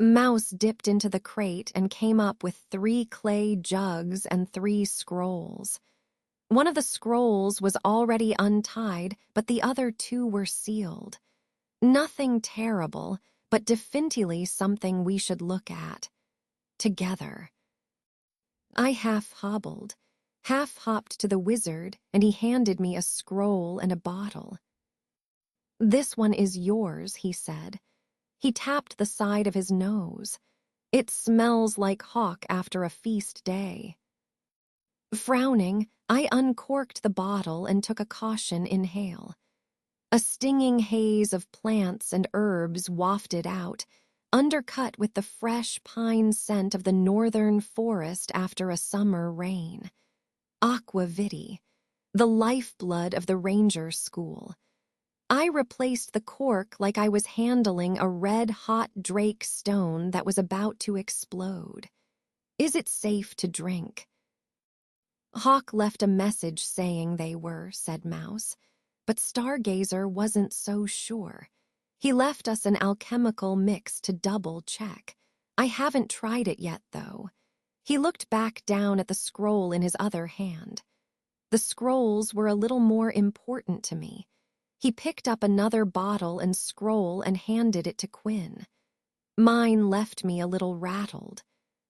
Speaker 1: Mouse dipped into the crate and came up with 3 clay jugs and 3 scrolls. One of the scrolls was already untied, but the other 2 were sealed. Nothing terrible, but definitely something we should look at. Together. I half-hobbled, half-hopped to the wizard, and he handed me a scroll and a bottle. "This one is yours," he said. He tapped the side of his nose. "It smells like Hawk after a feast day." Frowning, I uncorked the bottle and took a caution inhale. A stinging haze of plants and herbs wafted out, undercut with the fresh pine scent of the northern forest after a summer rain. Aqua vitae, the lifeblood of the ranger school. I replaced the cork like I was handling a red-hot drake stone that was about to explode. "Is it safe to drink?" Hawk left a message saying they were, said Mouse, but Stargazer wasn't so sure. He left us an alchemical mix to double-check. I haven't tried it yet, though. He looked back down at the scroll in his other hand. The scrolls were a little more important to me. He picked up another bottle and scroll and handed it to Quinn. Mine left me a little rattled.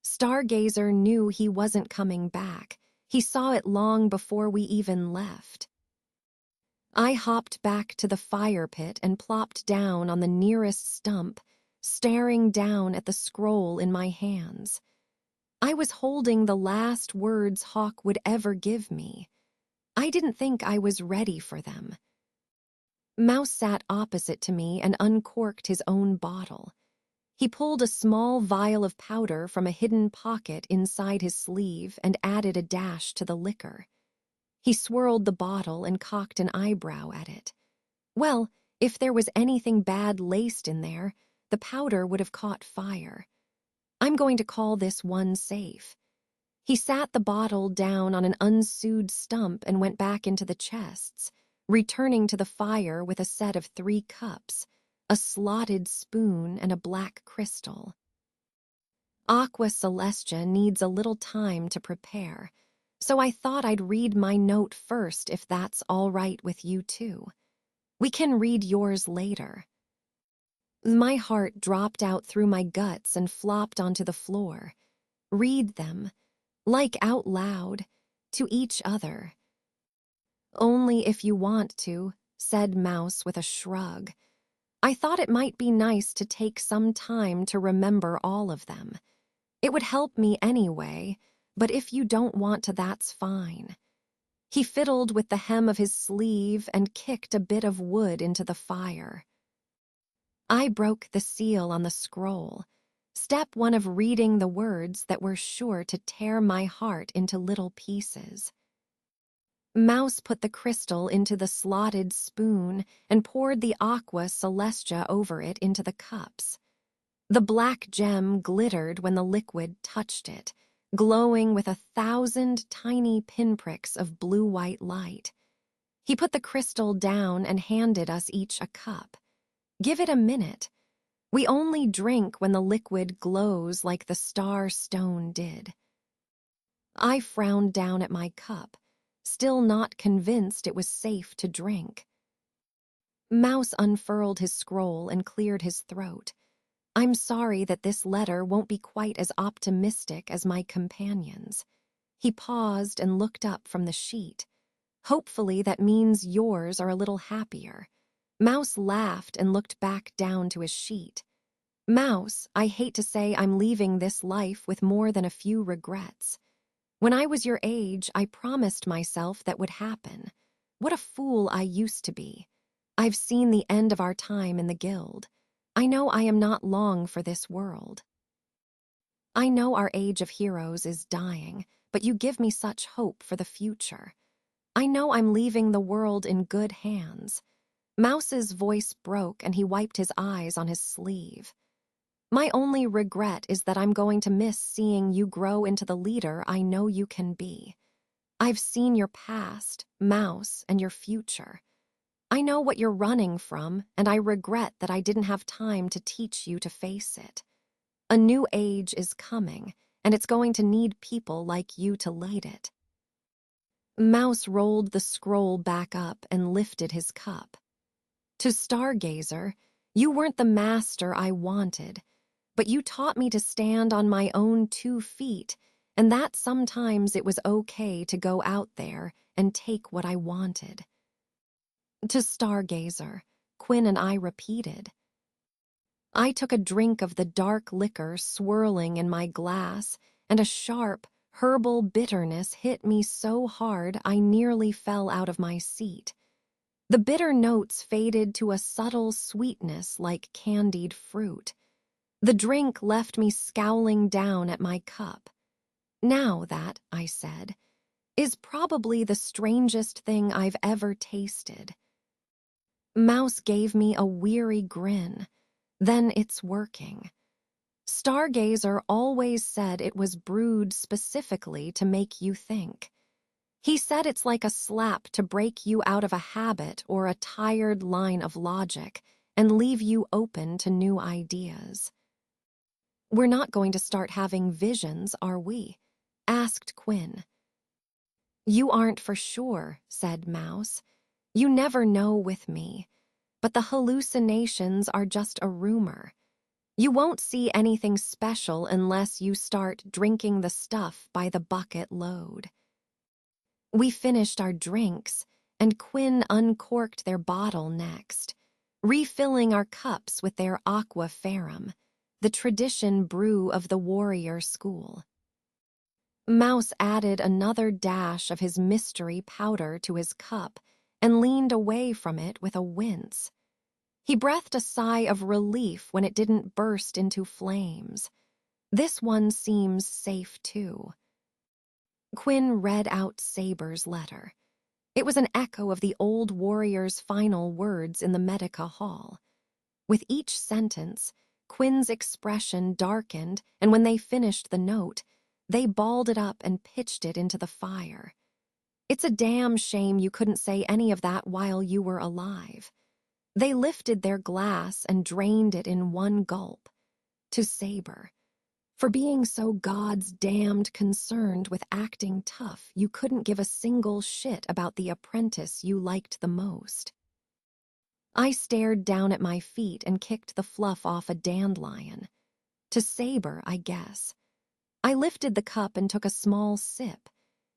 Speaker 1: Stargazer knew he wasn't coming back. He saw it long before we even left. I hopped back to the fire pit and plopped down on the nearest stump, staring down at the scroll in my hands. I was holding the last words Hawk would ever give me. I didn't think I was ready for them. Mouse sat opposite to me and uncorked his own bottle. He pulled a small vial of powder from a hidden pocket inside his sleeve and added a dash to the liquor. He swirled the bottle and cocked an eyebrow at it. Well, if there was anything bad laced in there, the powder would have caught fire. I'm going to call this one safe. He sat the bottle down on an unsewed stump and went back into the chests, returning to the fire with a set of 3 cups, a slotted spoon and a black crystal. Aqua Celestia needs a little time to prepare, so I thought I'd read my note first if that's all right with you too. We can read yours later. My heart dropped out through my guts and flopped onto the floor. Read them, like out loud, to each other. Only if you want to, said Mouse with a shrug. I thought it might be nice to take some time to remember all of them. It would help me anyway, but if you don't want to, that's fine. He fiddled with the hem of his sleeve and kicked a bit of wood into the fire. I broke the seal on the scroll, step 1 of reading the words that were sure to tear my heart into little pieces. Mouse put the crystal into the slotted spoon and poured the Aqua Celestia over it into the cups. The black gem glittered when the liquid touched it, glowing with 1,000 tiny pinpricks of blue-white light. He put the crystal down and handed us each a cup. Give it a minute. We only drink when the liquid glows like the star stone did. I frowned down at my cup, still not convinced it was safe to drink. Mouse unfurled his scroll and cleared his throat. I'm sorry that this letter won't be quite as optimistic as my companions. He paused and looked up from the sheet. Hopefully that means yours are a little happier. Mouse laughed and looked back down to his sheet. Mouse, I hate to say I'm leaving this life with more than a few regrets. When I was your age, I promised myself that would happen. What a fool I used to be. I've seen the end of our time in the guild. I know I am not long for this world. I know our age of heroes is dying, but you give me such hope for the future. I know I'm leaving the world in good hands. Mouse's voice broke and he wiped his eyes on his sleeve. My only regret is that I'm going to miss seeing you grow into the leader I know you can be. I've seen your past, Mouse, and your future. I know what you're running from, and I regret that I didn't have time to teach you to face it. A new age is coming, and it's going to need people like you to lead it. Mouse rolled the scroll back up and lifted his cup. To Stargazer, you weren't the master I wanted, but you taught me to stand on my own 2 feet, and that sometimes it was okay to go out there and take what I wanted. To Stargazer, Quinn and I repeated. I took a drink of the dark liquor swirling in my glass, and a sharp, herbal bitterness hit me so hard I nearly fell out of my seat. The bitter notes faded to a subtle sweetness like candied fruit. The drink left me scowling down at my cup. Now that, I said, is probably the strangest thing I've ever tasted. Mouse gave me a weary grin. Then it's working. Stargazer always said it was brewed specifically to make you think. He said it's like a slap to break you out of a habit or a tired line of logic and leave you open to new ideas. "We're not going to start having visions, are we?" asked Quinn. "You aren't for sure," said Mouse. "You never know with me. But the hallucinations are just a rumor. You won't see anything special unless you start drinking the stuff by the bucket load." We finished our drinks, and Quinn uncorked their bottle next, refilling our cups with their aqua ferrum, the tradition brew of the warrior school. Mouse added another dash of his mystery powder to his cup and leaned away from it with a wince. He breathed a sigh of relief when it didn't burst into flames. This one seems safe, too. Quinn read out Saber's letter. It was an echo of the old warrior's final words in the Medica Hall. With each sentence, Quinn's expression darkened, and when they finished the note, they balled it up and pitched it into the fire. "It's a damn shame you couldn't say any of that while you were alive." They lifted their glass and drained it in one gulp. To Saber. "For being so God's damned concerned with acting tough, you couldn't give a single shit about the apprentice you liked the most." I stared down at my feet and kicked the fluff off a dandelion. To Saber, I guess. I lifted the cup and took a small sip.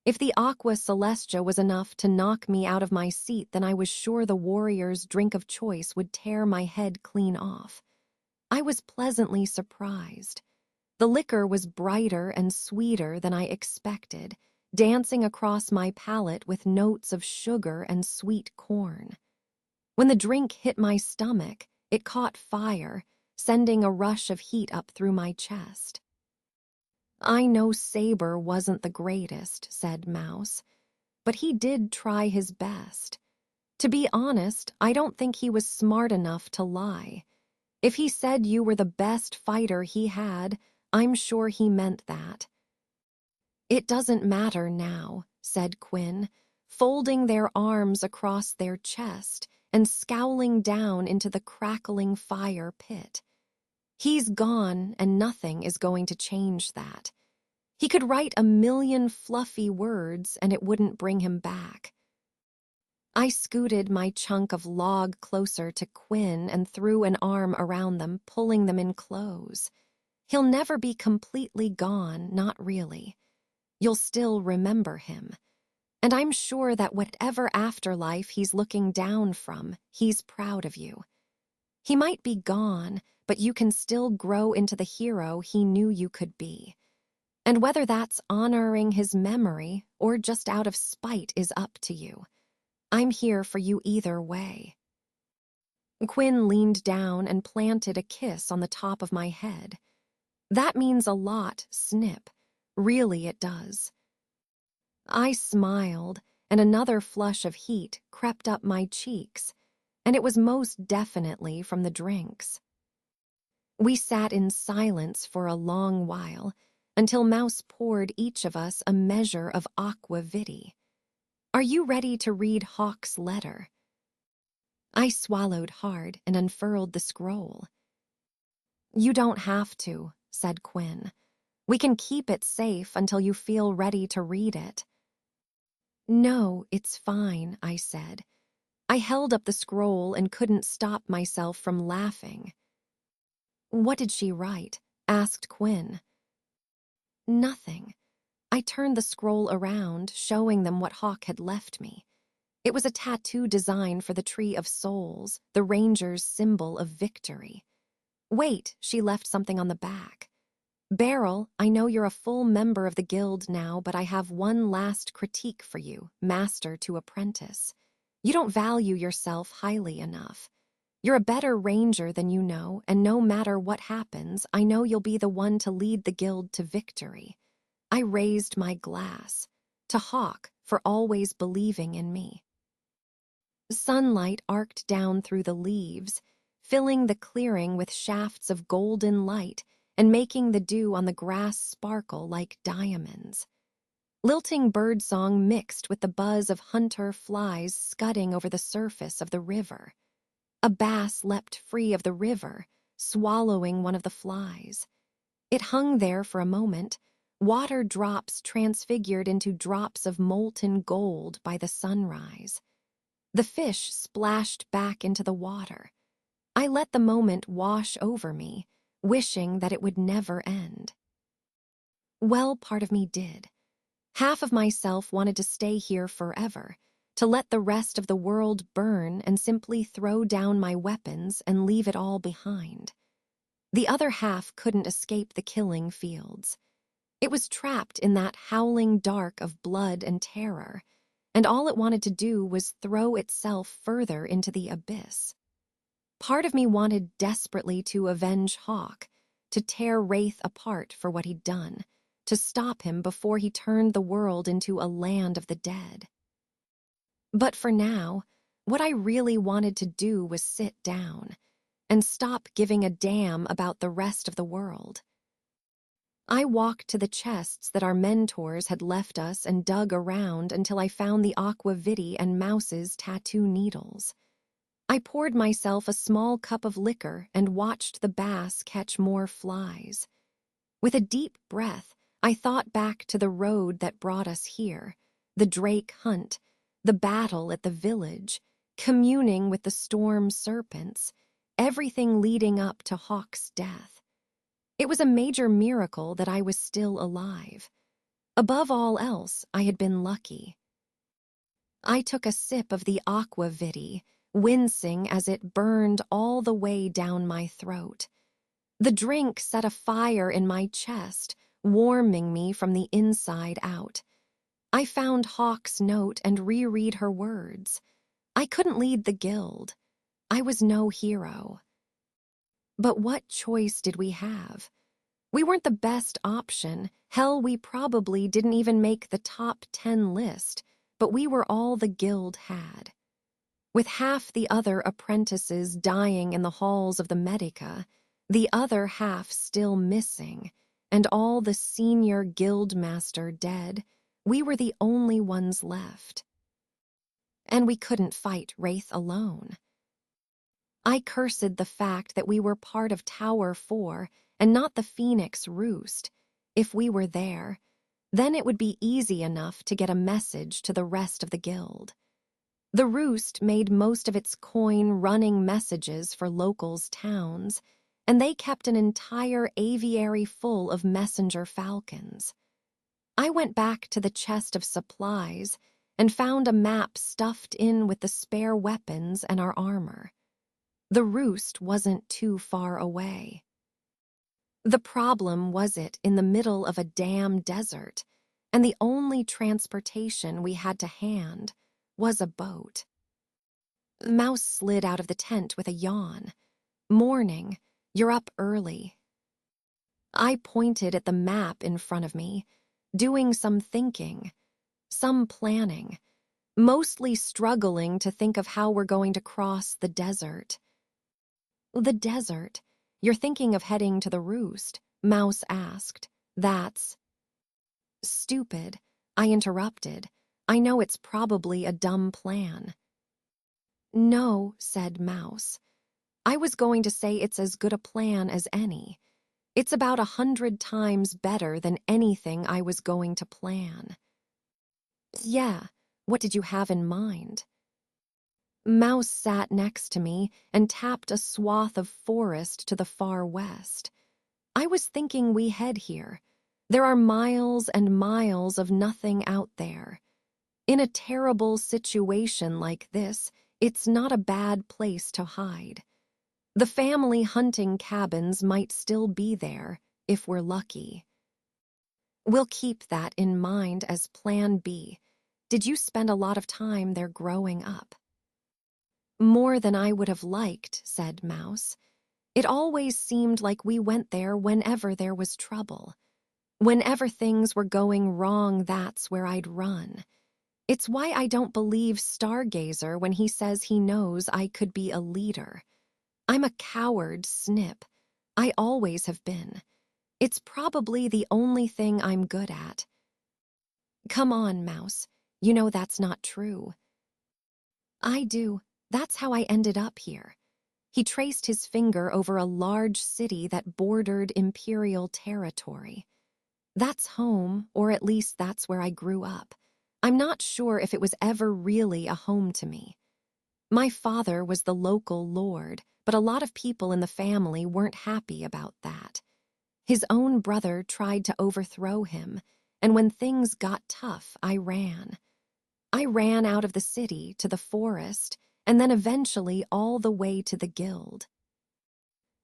Speaker 1: If the aqua celestia was enough to knock me out of my seat, then I was sure the warrior's drink of choice would tear my head clean off. I was pleasantly surprised. The liquor was brighter and sweeter than I expected, dancing across my palate with notes of sugar and sweet corn. When the drink hit my stomach, it caught fire, sending a rush of heat up through my chest. "I know Saber wasn't the greatest," said Mouse, "but he did try his best. To be honest, I don't think he was smart enough to lie. If he said you were the best fighter he had, I'm sure he meant that." "It doesn't matter now," said Quinn, folding their arms across their chest and scowling down into the crackling fire pit. "He's gone, and nothing is going to change that. He could write a million fluffy words, and it wouldn't bring him back." I scooted my chunk of log closer to Quinn and threw an arm around them, pulling them in close. "He'll never be completely gone, not really. You'll still remember him. And I'm sure that whatever afterlife he's looking down from, he's proud of you. He might be gone, but you can still grow into the hero he knew you could be. And whether that's honoring his memory or just out of spite is up to you. I'm here for you either way." Quinn leaned down and planted a kiss on the top of my head. "That means a lot, Snip. Really it does." I smiled, and another flush of heat crept up my cheeks, and it was most definitely from the drinks. We sat in silence for a long while, until Mouse poured each of us a measure of aqua vitae. "Are you ready to read Hawk's letter?" I swallowed hard and unfurled the scroll. "You don't have to," said Quinn. "We can keep it safe until you feel ready to read it." "No, it's fine," I said. I held up the scroll and couldn't stop myself from laughing. "What did she write?" asked Quinn. "Nothing." I turned the scroll around, showing them what Hawk had left me. It was a tattoo design for the Tree of Souls, the Ranger's symbol of victory. "Wait," she left something on the back. "Beryl, I know you're a full member of the guild now, but I have one last critique for you, master to apprentice. You don't value yourself highly enough. You're a better ranger than you know, and no matter what happens, I know you'll be the one to lead the guild to victory." I raised my glass. To Hawk for always believing in me. Sunlight arced down through the leaves, filling the clearing with shafts of golden light and making the dew on the grass sparkle like diamonds. Lilting birdsong mixed with the buzz of hunter flies scudding over the surface of the river. A bass leapt free of the river, swallowing one of the flies. It hung there for a moment, water drops transfigured into drops of molten gold by the sunrise. The fish splashed back into the water. I let the moment wash over me, wishing that it would never end. Well, part of me did. Half of myself wanted to stay here forever, to let the rest of the world burn and simply throw down my weapons and leave it all behind. The other half couldn't escape the killing fields. It was trapped in that howling dark of blood and terror, and all it wanted to do was throw itself further into the abyss. Part of me wanted desperately to avenge Hawk, to tear Wraith apart for what he'd done, to stop him before he turned the world into a land of the dead. But for now, what I really wanted to do was sit down and stop giving a damn about the rest of the world. I walked to the chests that our mentors had left us and dug around until I found the aqua vitae and Mouse's tattoo needles. I poured myself a small cup of liquor and watched the bass catch more flies. With a deep breath, I thought back to the road that brought us here, the Drake hunt, the battle at the village, communing with the storm serpents, everything leading up to Hawk's death. It was a major miracle that I was still alive. Above all else, I had been lucky. I took a sip of the aqua vitae, wincing as it burned all the way down my throat. The drink set a fire in my chest, warming me from the inside out. I found Hawk's note and reread her words. I couldn't lead the guild. I was no hero. But what choice did we have? We weren't the best option. Hell, we probably didn't even make the top 10 list, but we were all the guild had. With half the other apprentices dying in the halls of the Medica, the other half still missing, and all the senior guildmaster dead, we were the only ones left. And we couldn't fight Wraith alone. I cursed the fact that we were part of Tower 4 and not the Phoenix Roost. If we were there, then it would be easy enough to get a message to the rest of the guild. The Roost made most of its coin running messages for locals' towns, and they kept an entire aviary full of messenger falcons. I went back to the chest of supplies and found a map stuffed in with the spare weapons and our armor. The Roost wasn't too far away. The problem was it in the middle of a damn desert, and the only transportation we had to hand was a boat. Mouse slid out of the tent with a yawn. "Morning, you're up early." I pointed at the map in front of me, doing some thinking, some planning, mostly struggling to think of how we're going to cross the desert. "The desert? You're thinking of heading to the Roost?" Mouse asked. "That's stupid," I interrupted. "I know it's probably a dumb plan." "No," said Mouse. "I was going to say it's as good a plan as any. It's about 100 times better than anything I was going to plan." "Yeah, what did you have in mind?" Mouse sat next to me and tapped a swath of forest to the far west. "I was thinking we head here. There are miles and miles of nothing out there. In a terrible situation like this, it's not a bad place to hide. The family hunting cabins might still be there, if we're lucky. We'll keep that in mind as Plan B. Did you spend a lot of time there growing up?" "More than I would have liked," said Mouse. "It always seemed like we went there whenever there was trouble. Whenever things were going wrong, that's where I'd run. It's why I don't believe Stargazer when he says he knows I could be a leader. I'm a coward, Snip. I always have been. It's probably the only thing I'm good at." Come on, Mouse. You know that's not true. I do. That's how I ended up here. He traced his finger over a large city that bordered imperial territory. That's home, or at least that's where I grew up. I'm not sure if it was ever really a home to me. My father was the local lord, but a lot of people in the family weren't happy about that. His own brother tried to overthrow him, and when things got tough, I ran. I ran out of the city to the forest, and then eventually all the way to the guild.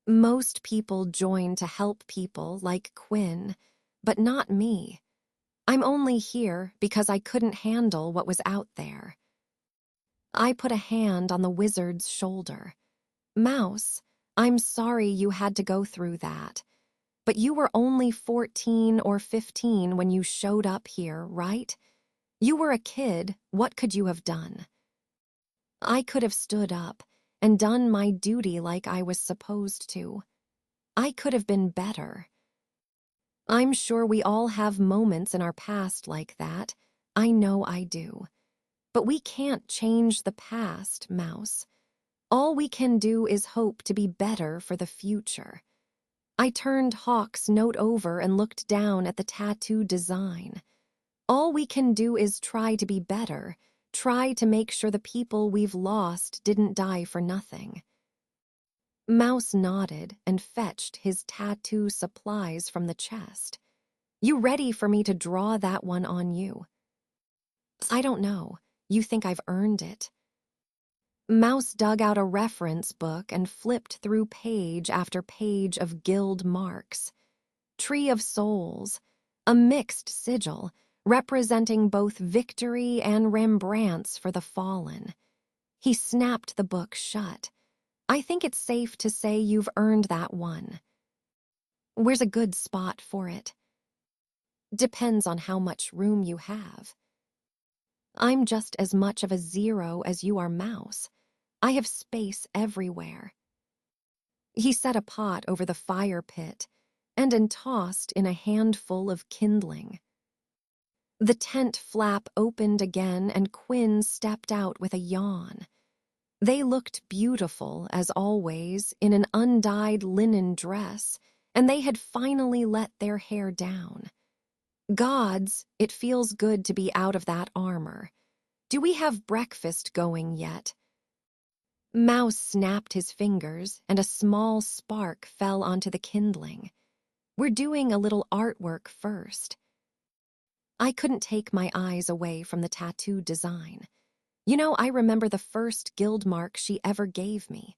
Speaker 1: Most people join to help people like Quinn, but not me. I'm only here because I couldn't handle what was out there. I put a hand on the wizard's shoulder. Mouse, I'm sorry you had to go through that. But you were only 14 or 15 when you showed up here, right? You were a kid. What could you have done? I could have stood up and done my duty like I was supposed to. I could have been better. I'm sure we all have moments in our past like that. I know I do. But we can't change the past, Mouse. All we can do is hope to be better for the future. I turned Hawk's note over and looked down at the tattoo design. All we can do is try to be better, try to make sure the people we've lost didn't die for nothing. Mouse nodded and fetched his tattoo supplies from the chest. You ready for me to draw that one on you? I don't know. You think I've earned it? Mouse dug out a reference book and flipped through page after page of guild marks. Tree of Souls, a mixed sigil, representing both victory and Rembrandts for the fallen. He snapped the book shut. I think it's safe to say you've earned that one. Where's a good spot for it? Depends on how much room you have. I'm just as much of a zero as you are, Mouse. I have space everywhere. He set a pot over the fire pit and tossed in a handful of kindling. The tent flap opened again and Quinn stepped out with a yawn. They looked beautiful, as always, in an undyed linen dress, and they had finally let their hair down. Gods, it feels good to be out of that armor. Do we have breakfast going yet? Mouse snapped his fingers, and a small spark fell onto the kindling. We're doing a little artwork first. I couldn't take my eyes away from the tattoo design. You know, I remember the first guild mark she ever gave me.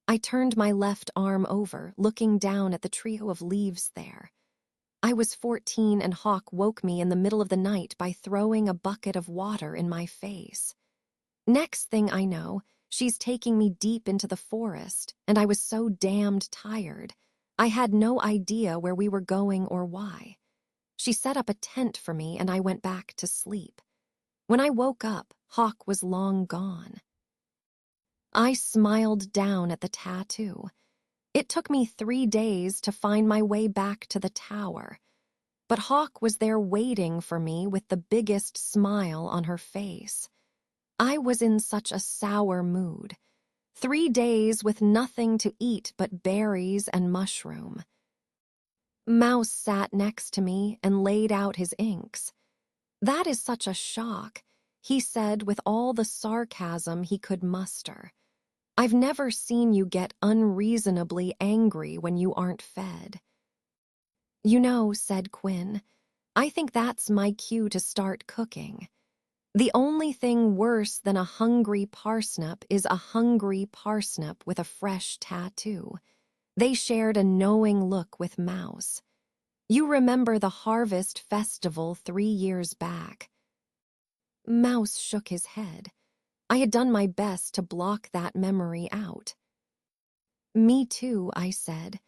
Speaker 1: I turned my left arm over, looking down at the trio of leaves there. I was 14 and Hawk woke me in the middle of the night by throwing a bucket of water in my face. Next thing I know, she's taking me deep into the forest, and I was so damned tired. I had no idea where we were going or why. She set up a tent for me and I went back to sleep. When I woke up, Hawk was long gone. I smiled down at the tattoo. It took me 3 days to find my way back to the tower, but Hawk was there waiting for me with the biggest smile on her face. I was in such a sour mood. 3 days with nothing to eat but berries and mushroom. Mouse sat next to me and laid out his inks. That is such a shock, he said with all the sarcasm he could muster. I've never seen you get unreasonably angry when you aren't fed. You know, said Quinn, I think that's my cue to start cooking. The only thing worse than a hungry parsnip is a hungry parsnip with a fresh tattoo. They shared a knowing look with Mouse. You remember the harvest festival 3 years back. Mouse shook his head. I had done my best to block that memory out. Me too, I said.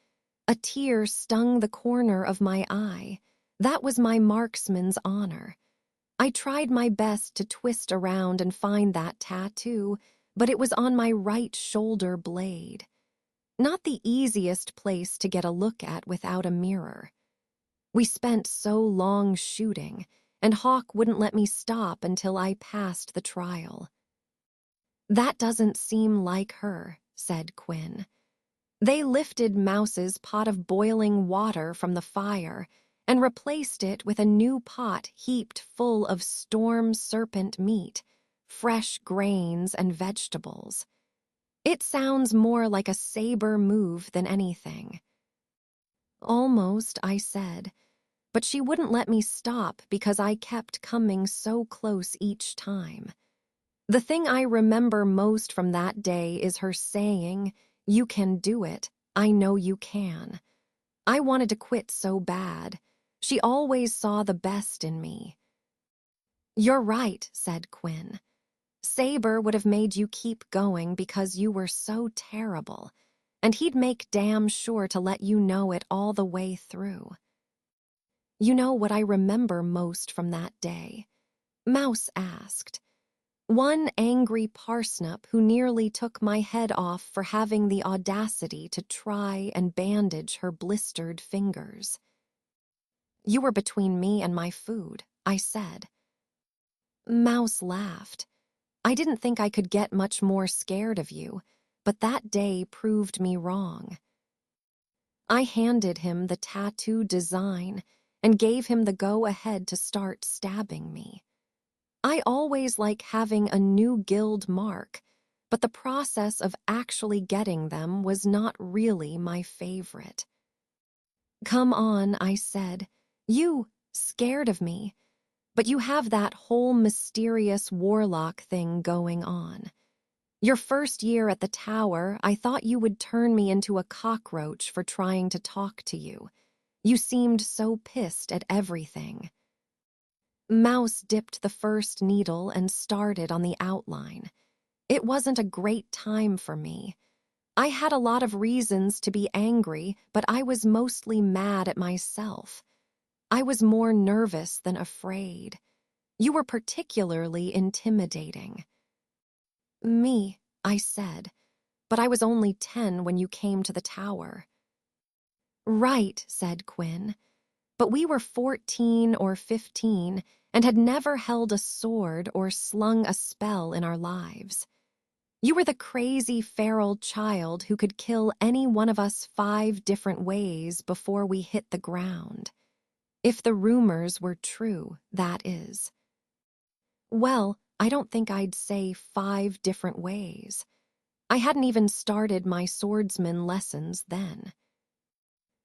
Speaker 1: A tear stung the corner of my eye. That was my marksman's honor. I tried my best to twist around and find that tattoo, but it was on my right shoulder blade. Not the easiest place to get a look at without a mirror. We spent so long shooting, and Hawk wouldn't let me stop until I passed the trial. That doesn't seem like her, said Quinn. They lifted Mouse's pot of boiling water from the fire and replaced it with a new pot heaped full of storm serpent meat, fresh grains, and vegetables. It sounds more like a saber move than anything. Almost, I said, but she wouldn't let me stop because I kept coming so close each time. The thing I remember most from that day is her saying, "You can do it. I know you can." I wanted to quit so bad. She always saw the best in me. You're right, said Quinn. Saber would have made you keep going because you were so terrible, and he'd make damn sure to let you know it all the way through. You know what I remember most from that day? Mouse asked. One angry Parsnip who nearly took my head off for having the audacity to try and bandage her blistered fingers. You were between me and my food, I said. Mouse laughed. I didn't think I could get much more scared of you, but that day proved me wrong. I handed him the tattoo design and gave him the go-ahead to start stabbing me. I always like having a new guild mark, but the process of actually getting them was not really my favorite. Come on, I said. You, scared of me. But you have that whole mysterious warlock thing going on. Your first year at the tower, I thought you would turn me into a cockroach for trying to talk to you. You seemed so pissed at everything. Mouse dipped the first needle and started on the outline. It wasn't a great time for me. I had a lot of reasons to be angry, but I was mostly mad at myself. I was more nervous than afraid. You were particularly intimidating. Me, I said, but I was only 10 when you came to the tower. Right, said Quinn, but we were 14 or 15 and had never held a sword or slung a spell in our lives. You were the crazy feral child who could kill any one of us 5 different ways before we hit the ground. If the rumors were true, that is. Well, I don't think I'd say 5 different ways. I hadn't even started my swordsman lessons then.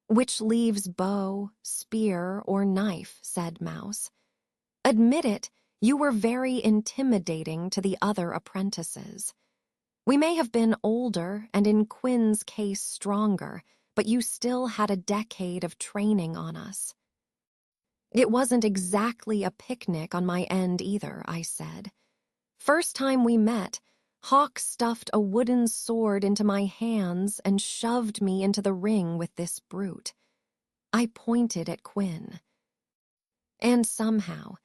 Speaker 1: Which leaves bow, spear, or knife, said Mouse. Admit it, you were very intimidating to the other apprentices. We may have been older and in Quinn's case stronger, but you still had a decade of training on us. It wasn't exactly a picnic on my end either, I said. First time we met, Hawk stuffed a wooden sword into my hands and shoved me into the ring with this brute. I pointed at Quinn. And somehow,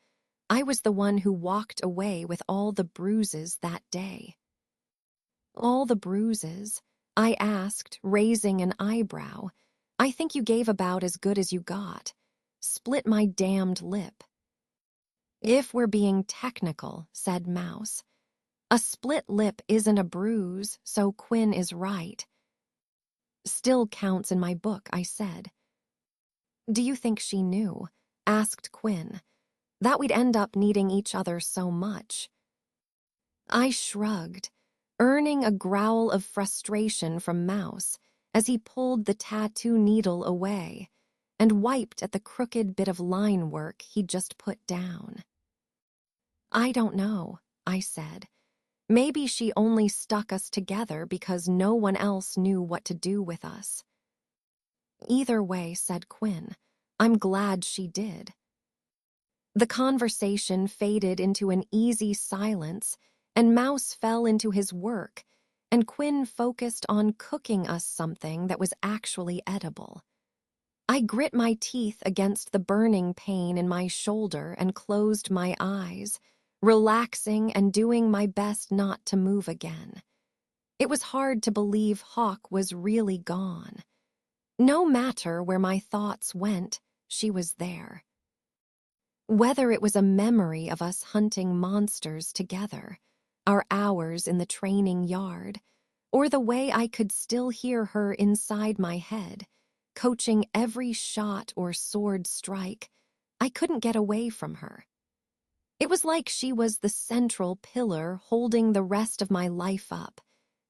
Speaker 1: I was the one who walked away with all the bruises that day. All the bruises? I asked, raising an eyebrow. I think you gave about as good as you got. Split my damned lip. If we're being technical, said Mouse. A split lip isn't a bruise, so Quinn is right. Still counts in my book, I said. Do you think she knew? Asked Quinn. That we'd end up needing each other so much. I shrugged, earning a growl of frustration from Mouse as he pulled the tattoo needle away and wiped at the crooked bit of line work he'd just put down. I don't know, I said. Maybe she only stuck us together because no one else knew what to do with us. Either way, said Quinn, I'm glad she did. The conversation faded into an easy silence, and Mouse fell into his work, and Quinn focused on cooking us something that was actually edible. I grit my teeth against the burning pain in my shoulder and closed my eyes, relaxing and doing my best not to move again. It was hard to believe Hawk was really gone. No matter where my thoughts went, she was there. Whether it was a memory of us hunting monsters together, our hours in the training yard, or the way I could still hear her inside my head, coaching every shot or sword strike, I couldn't get away from her. It was like she was the central pillar holding the rest of my life up,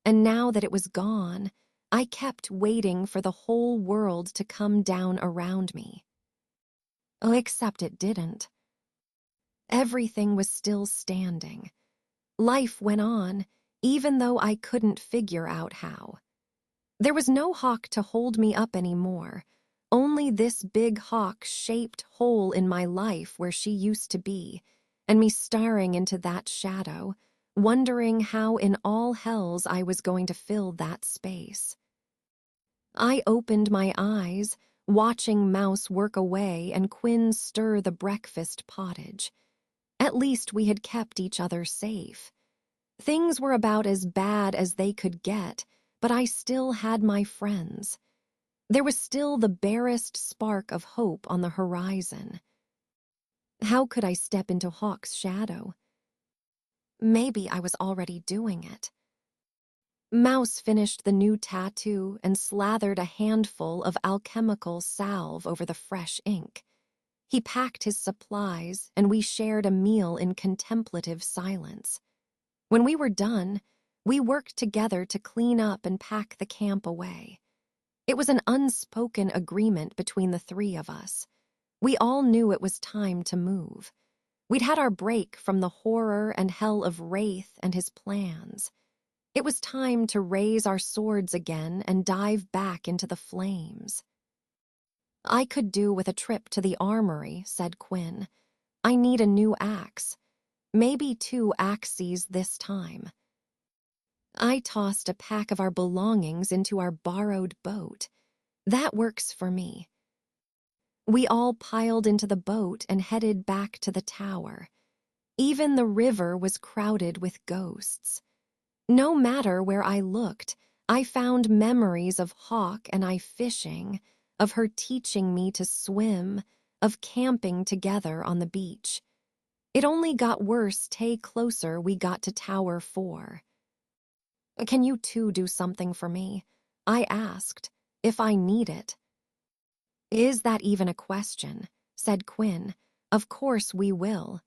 Speaker 1: and now that it was gone, I kept waiting for the whole world to come down around me. Except it didn't. Everything was still standing. Life went on, even though I couldn't figure out how. There was no hawk to hold me up anymore, only this big hawk-shaped hole in my life where she used to be, and me staring into that shadow, wondering how in all hells I was going to fill that space. I opened my eyes, watching Mouse work away and Quinn stir the breakfast pottage. At least we had kept each other safe. Things were about as bad as they could get, but I still had my friends. There was still the barest spark of hope on the horizon. How could I step into Hawk's shadow? Maybe I was already doing it. Mouse finished the new tattoo and slathered a handful of alchemical salve over the fresh ink. He packed his supplies, and we shared a meal in contemplative silence. When we were done, we worked together to clean up and pack the camp away. It was an unspoken agreement between the three of us. We all knew it was time to move. We'd had our break from the horror and hell of Wraith and his plans. It was time to raise our swords again and dive back into the flames. I could do with a trip to the armory, said Quinn. I need a new axe. Maybe 2 axes this time. I tossed a pack of our belongings into our borrowed boat. That works for me. We all piled into the boat and headed back to the tower. Even the river was crowded with ghosts. No matter where I looked, I found memories of Hawk and I fishing, of her teaching me to swim, of camping together on the beach. It only got worse the closer we got to Tower 4. Can you two do something for me? I asked, if I need it. Is that even a question? Said Quinn. Of course we will.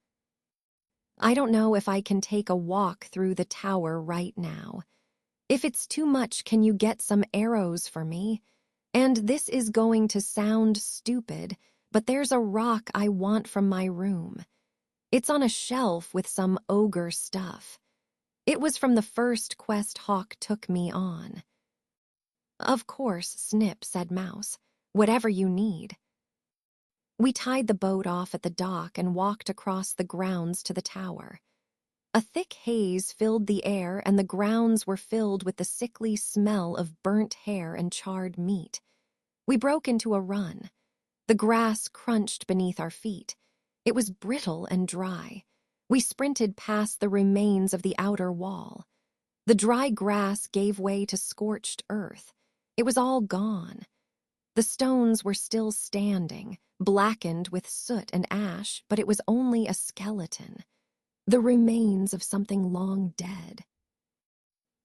Speaker 1: I don't know if I can take a walk through the tower right now. If it's too much, can you get some arrows for me? And this is going to sound stupid, but there's a rock I want from my room. It's on a shelf with some ogre stuff. It was from the first quest Hawk took me on. Of course, Snip, said Mouse. Whatever you need. We tied the boat off at the dock and walked across the grounds to the tower. A thick haze filled the air and the grounds were filled with the sickly smell of burnt hair and charred meat. We broke into a run. The grass crunched beneath our feet. It was brittle and dry. We sprinted past the remains of the outer wall. The dry grass gave way to scorched earth. It was all gone. The stones were still standing, blackened with soot and ash, but it was only a skeleton. The remains of something long dead.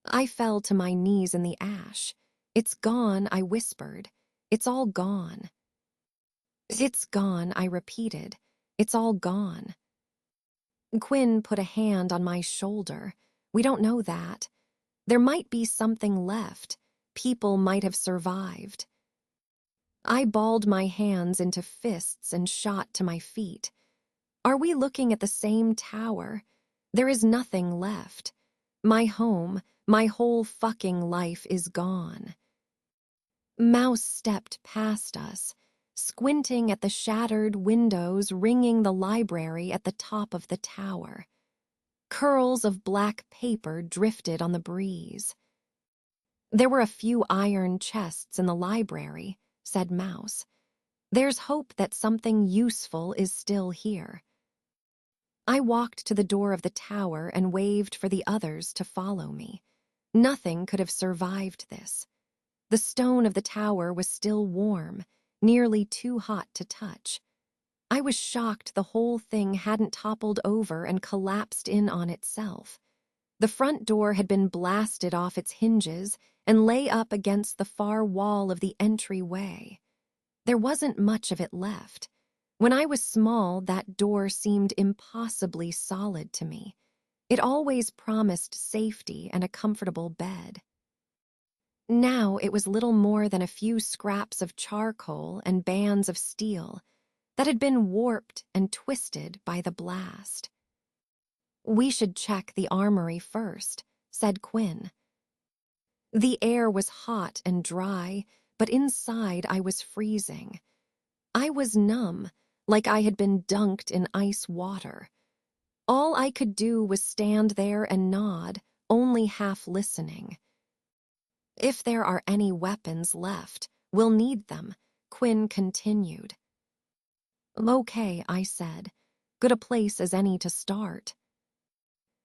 Speaker 1: I fell to my knees in the ash. It's gone, I whispered. It's all gone. It's gone, I repeated. It's all gone. Quinn put a hand on my shoulder. We don't know that. There might be something left. People might have survived. I balled my hands into fists and shot to my feet. Are we looking at the same tower? There is nothing left. My home, my whole fucking life is gone. Mouse stepped past us, squinting at the shattered windows ringing the library at the top of the tower. Curls of black paper drifted on the breeze. There were a few iron chests in the library, said Mouse. There's hope that something useful is still here. I walked to the door of the tower and waved for the others to follow me. Nothing could have survived this. The stone of the tower was still warm, nearly too hot to touch. I was shocked the whole thing hadn't toppled over and collapsed in on itself. The front door had been blasted off its hinges and lay up against the far wall of the entryway. There wasn't much of it left. When I was small, that door seemed impossibly solid to me. It always promised safety and a comfortable bed. Now it was little more than a few scraps of charcoal and bands of steel that had been warped and twisted by the blast. "We should check the armory first," said Quinn. The air was hot and dry, but inside I was freezing. I was numb, like I had been dunked in ice water. All I could do was stand there and nod, only half listening. "If there are any weapons left, we'll need them," Quinn continued. "Okay," I said. "Good a place as any to start."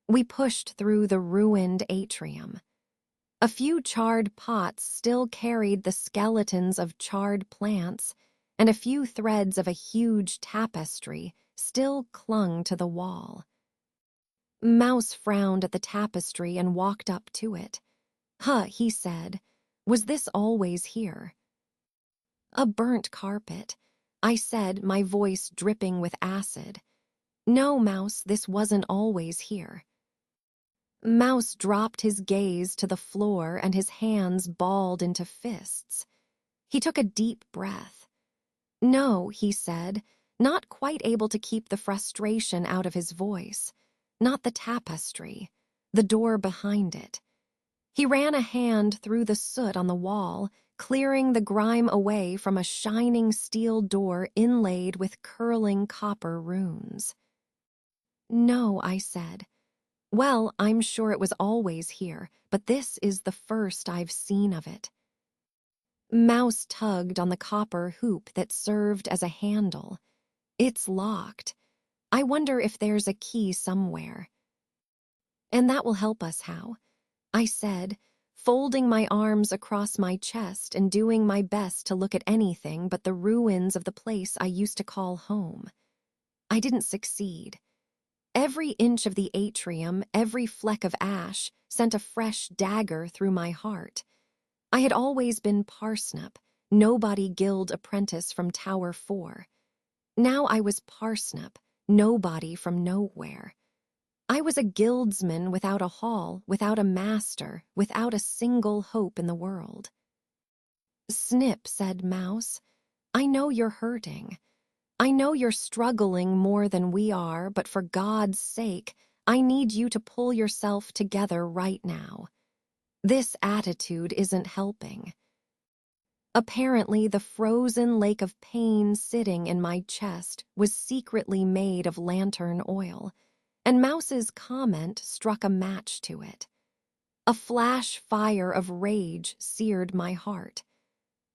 Speaker 1: We pushed through the ruined atrium. A few charred pots still carried the skeletons of charred plants, and a few threads of a huge tapestry still clung to the wall. Mouse frowned at the tapestry and walked up to it. "Huh," he said. "Was this always here?" "A burnt carpet," I said, my voice dripping with acid. "No, Mouse, this wasn't always here." Mouse dropped his gaze to the floor and his hands balled into fists. He took a deep breath. "No," he said, not quite able to keep the frustration out of his voice. "Not the tapestry. The door behind it." He ran a hand through the soot on the wall, clearing the grime away from a shining steel door inlaid with curling copper runes. "No," I said. "Well, I'm sure it was always here, but this is the first I've seen of it." Mouse tugged on the copper hoop that served as a handle. "It's locked. I wonder if there's a key somewhere." "And that will help us how?" I said, folding my arms across my chest and doing my best to look at anything but the ruins of the place I used to call home. I didn't succeed. Every inch of the atrium, every fleck of ash, sent a fresh dagger through my heart. I had always been Parsnip, nobody guild apprentice from Tower 4. Now I was Parsnip, nobody from nowhere. I was a guildsman without a hall, without a master, without a single hope in the world. "Snip," said Mouse, "I know you're hurting. I know you're struggling more than we are, but for God's sake, I need you to pull yourself together right now. This attitude isn't helping." Apparently, the frozen lake of pain sitting in my chest was secretly made of lantern oil, and Mouse's comment struck a match to it. A flash fire of rage seared my heart.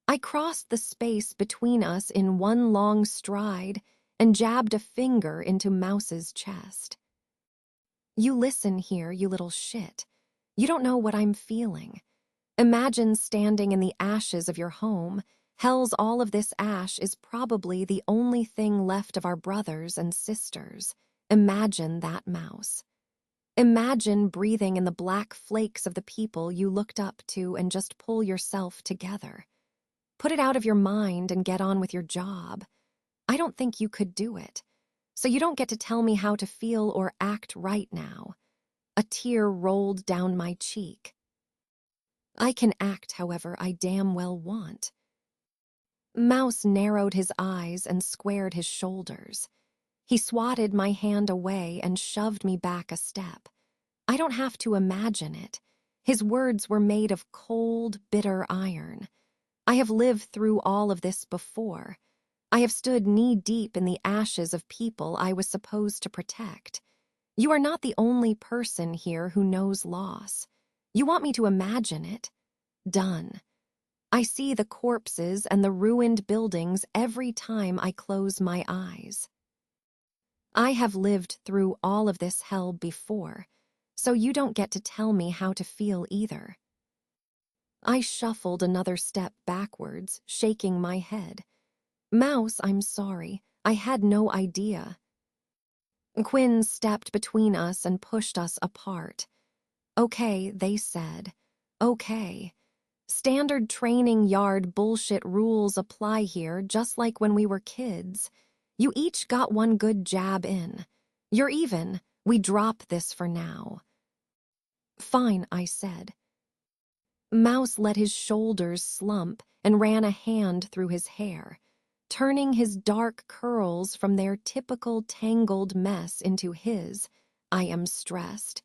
Speaker 1: I crossed the space between us in one long stride and jabbed a finger into Mouse's chest. "You listen here, you little shit. You don't know what I'm feeling. Imagine standing in the ashes of your home. Hell's all of this ash is probably the only thing left of our brothers and sisters. Imagine that, Mouse. Imagine breathing in the black flakes of the people you looked up to and just pull yourself together. Put it out of your mind and get on with your job. I don't think you could do it. So you don't get to tell me how to feel or act right now." A tear rolled down my cheek. "I can act however I damn well want." Mouse narrowed his eyes and squared his shoulders. He swatted my hand away and shoved me back a step. "I don't have to imagine it." His words were made of cold, bitter iron. "I have lived through all of this before. I have stood knee-deep in the ashes of people I was supposed to protect. You are not the only person here who knows loss. You want me to imagine it? Done. I see the corpses and the ruined buildings every time I close my eyes. I have lived through all of this hell before, so you don't get to tell me how to feel either." I shuffled another step backwards, shaking my head. "Mouse, I'm sorry. I had no idea. Quinn stepped between us and pushed us apart. Okay, they said. Okay. Standard training yard bullshit rules apply here, just like when we were kids. You each got one good jab in. You're even. We drop this for now. Fine, I said. Mouse let his shoulders slump and ran a hand through his hair, turning his dark curls from their typical tangled mess into his. I am stressed.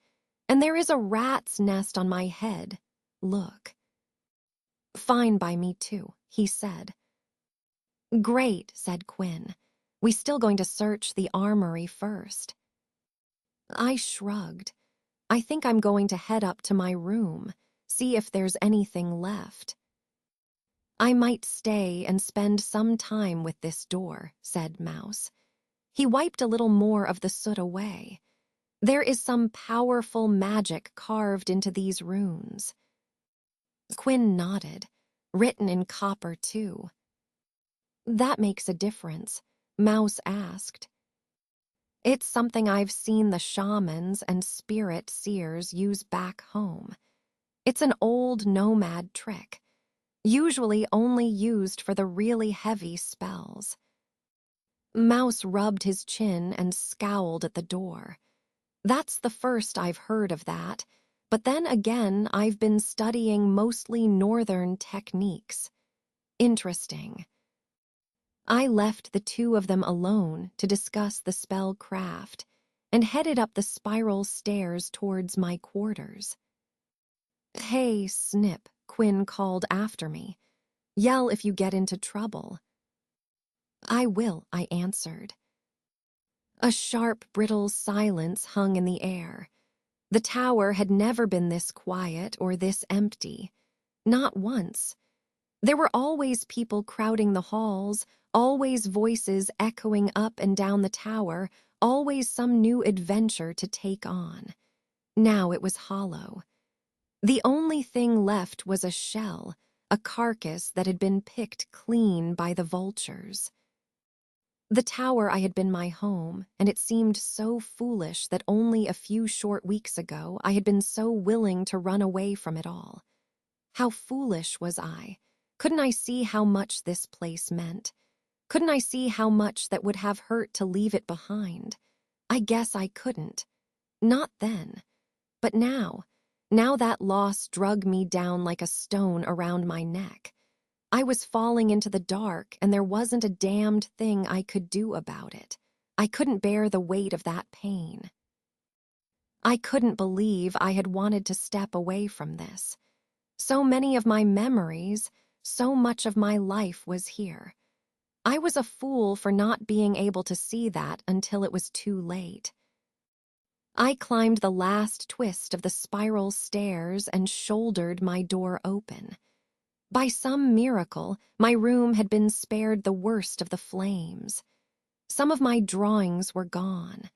Speaker 1: And there is a rat's nest on my head. Look. Fine by me too, he said. Great, said Quinn. We still going to search the armory first. I shrugged. I think I'm going to head up to my room, see if there's anything left. I might stay and spend some time with this door, said Mouse. He wiped a little more of the soot away. There is some powerful magic carved into these runes. Quinn nodded. Written in copper, too. That makes a difference, Mouse asked. It's something I've seen the shamans and spirit seers use back home. It's an old nomad trick, usually only used for the really heavy spells. Mouse rubbed his chin and scowled at the door. That's the first I've heard of that, but then again I've been studying mostly northern techniques. Interesting. I left the two of them alone to discuss the spell craft and headed up the spiral stairs towards my quarters. Hey, Snip, Quinn called after me. Yell if you get into trouble. I will, I answered. A sharp, brittle silence hung in the air. The tower had never been this quiet or this empty. Not once. There were always people crowding the halls, always voices echoing up and down the tower, always some new adventure to take on. Now it was hollow. The only thing left was a shell, a carcass that had been picked clean by the vultures. The tower I had been my home, and it seemed so foolish that only a few short weeks ago I had been so willing to run away from it all. How foolish was I? Couldn't I see how much this place meant? Couldn't I see how much that would have hurt to leave it behind? I guess I couldn't. Not then. But now that loss drug me down like a stone around my neck. I was falling into the dark, and there wasn't a damned thing I could do about it. I couldn't bear the weight of that pain. I couldn't believe I had wanted to step away from this. So many of my memories, so much of my life was here. I was a fool for not being able to see that until it was too late. I climbed the last twist of the spiral stairs and shouldered my door open. By some miracle, my room had been spared the worst of the flames. Some of my drawings were gone.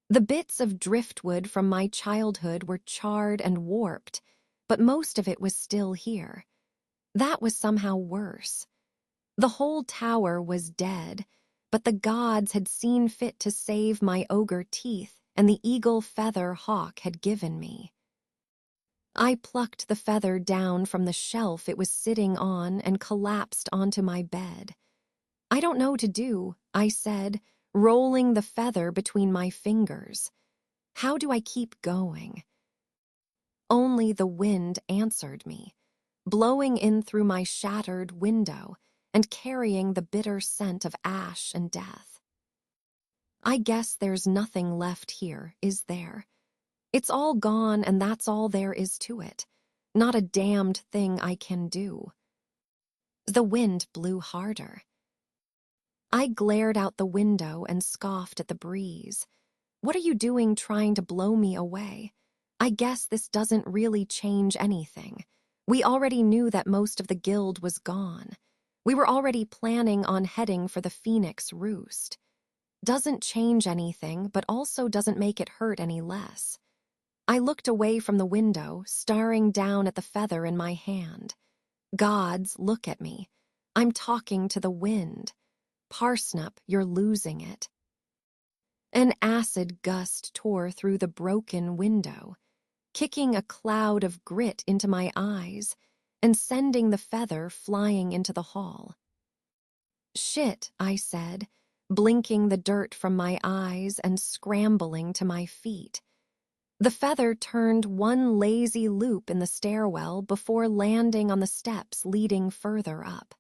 Speaker 1: The bits of driftwood from my childhood were charred and warped, but most of it was still here. That was somehow worse. The whole tower was dead, but the gods had seen fit to save my ogre teeth and the eagle feather Hawk had given me. I plucked the feather down from the shelf it was sitting on and collapsed onto my bed. I don't know what to do, I said, rolling the feather between my fingers. How do I keep going? Only the wind answered me, blowing in through my shattered window and carrying the bitter scent of ash and death. I guess there's nothing left here, is there? It's all gone, and that's all there is to it. Not a damned thing I can do. The wind blew harder. I glared out the window and scoffed at the breeze. What are you doing trying to blow me away? I guess this doesn't really change anything. We already knew that most of the guild was gone. We were already planning on heading for the Phoenix Roost. Doesn't change anything, but also doesn't make it hurt any less. I looked away from the window, staring down at the feather in my hand. Gods, look at me. I'm talking to the wind. Parsnip, you're losing it." An acid gust tore through the broken window, kicking a cloud of grit into my eyes and sending the feather flying into the hall. "Shit," I said, blinking the dirt from my eyes and scrambling to my feet. The feather turned one lazy loop in the stairwell before landing on the steps leading further up.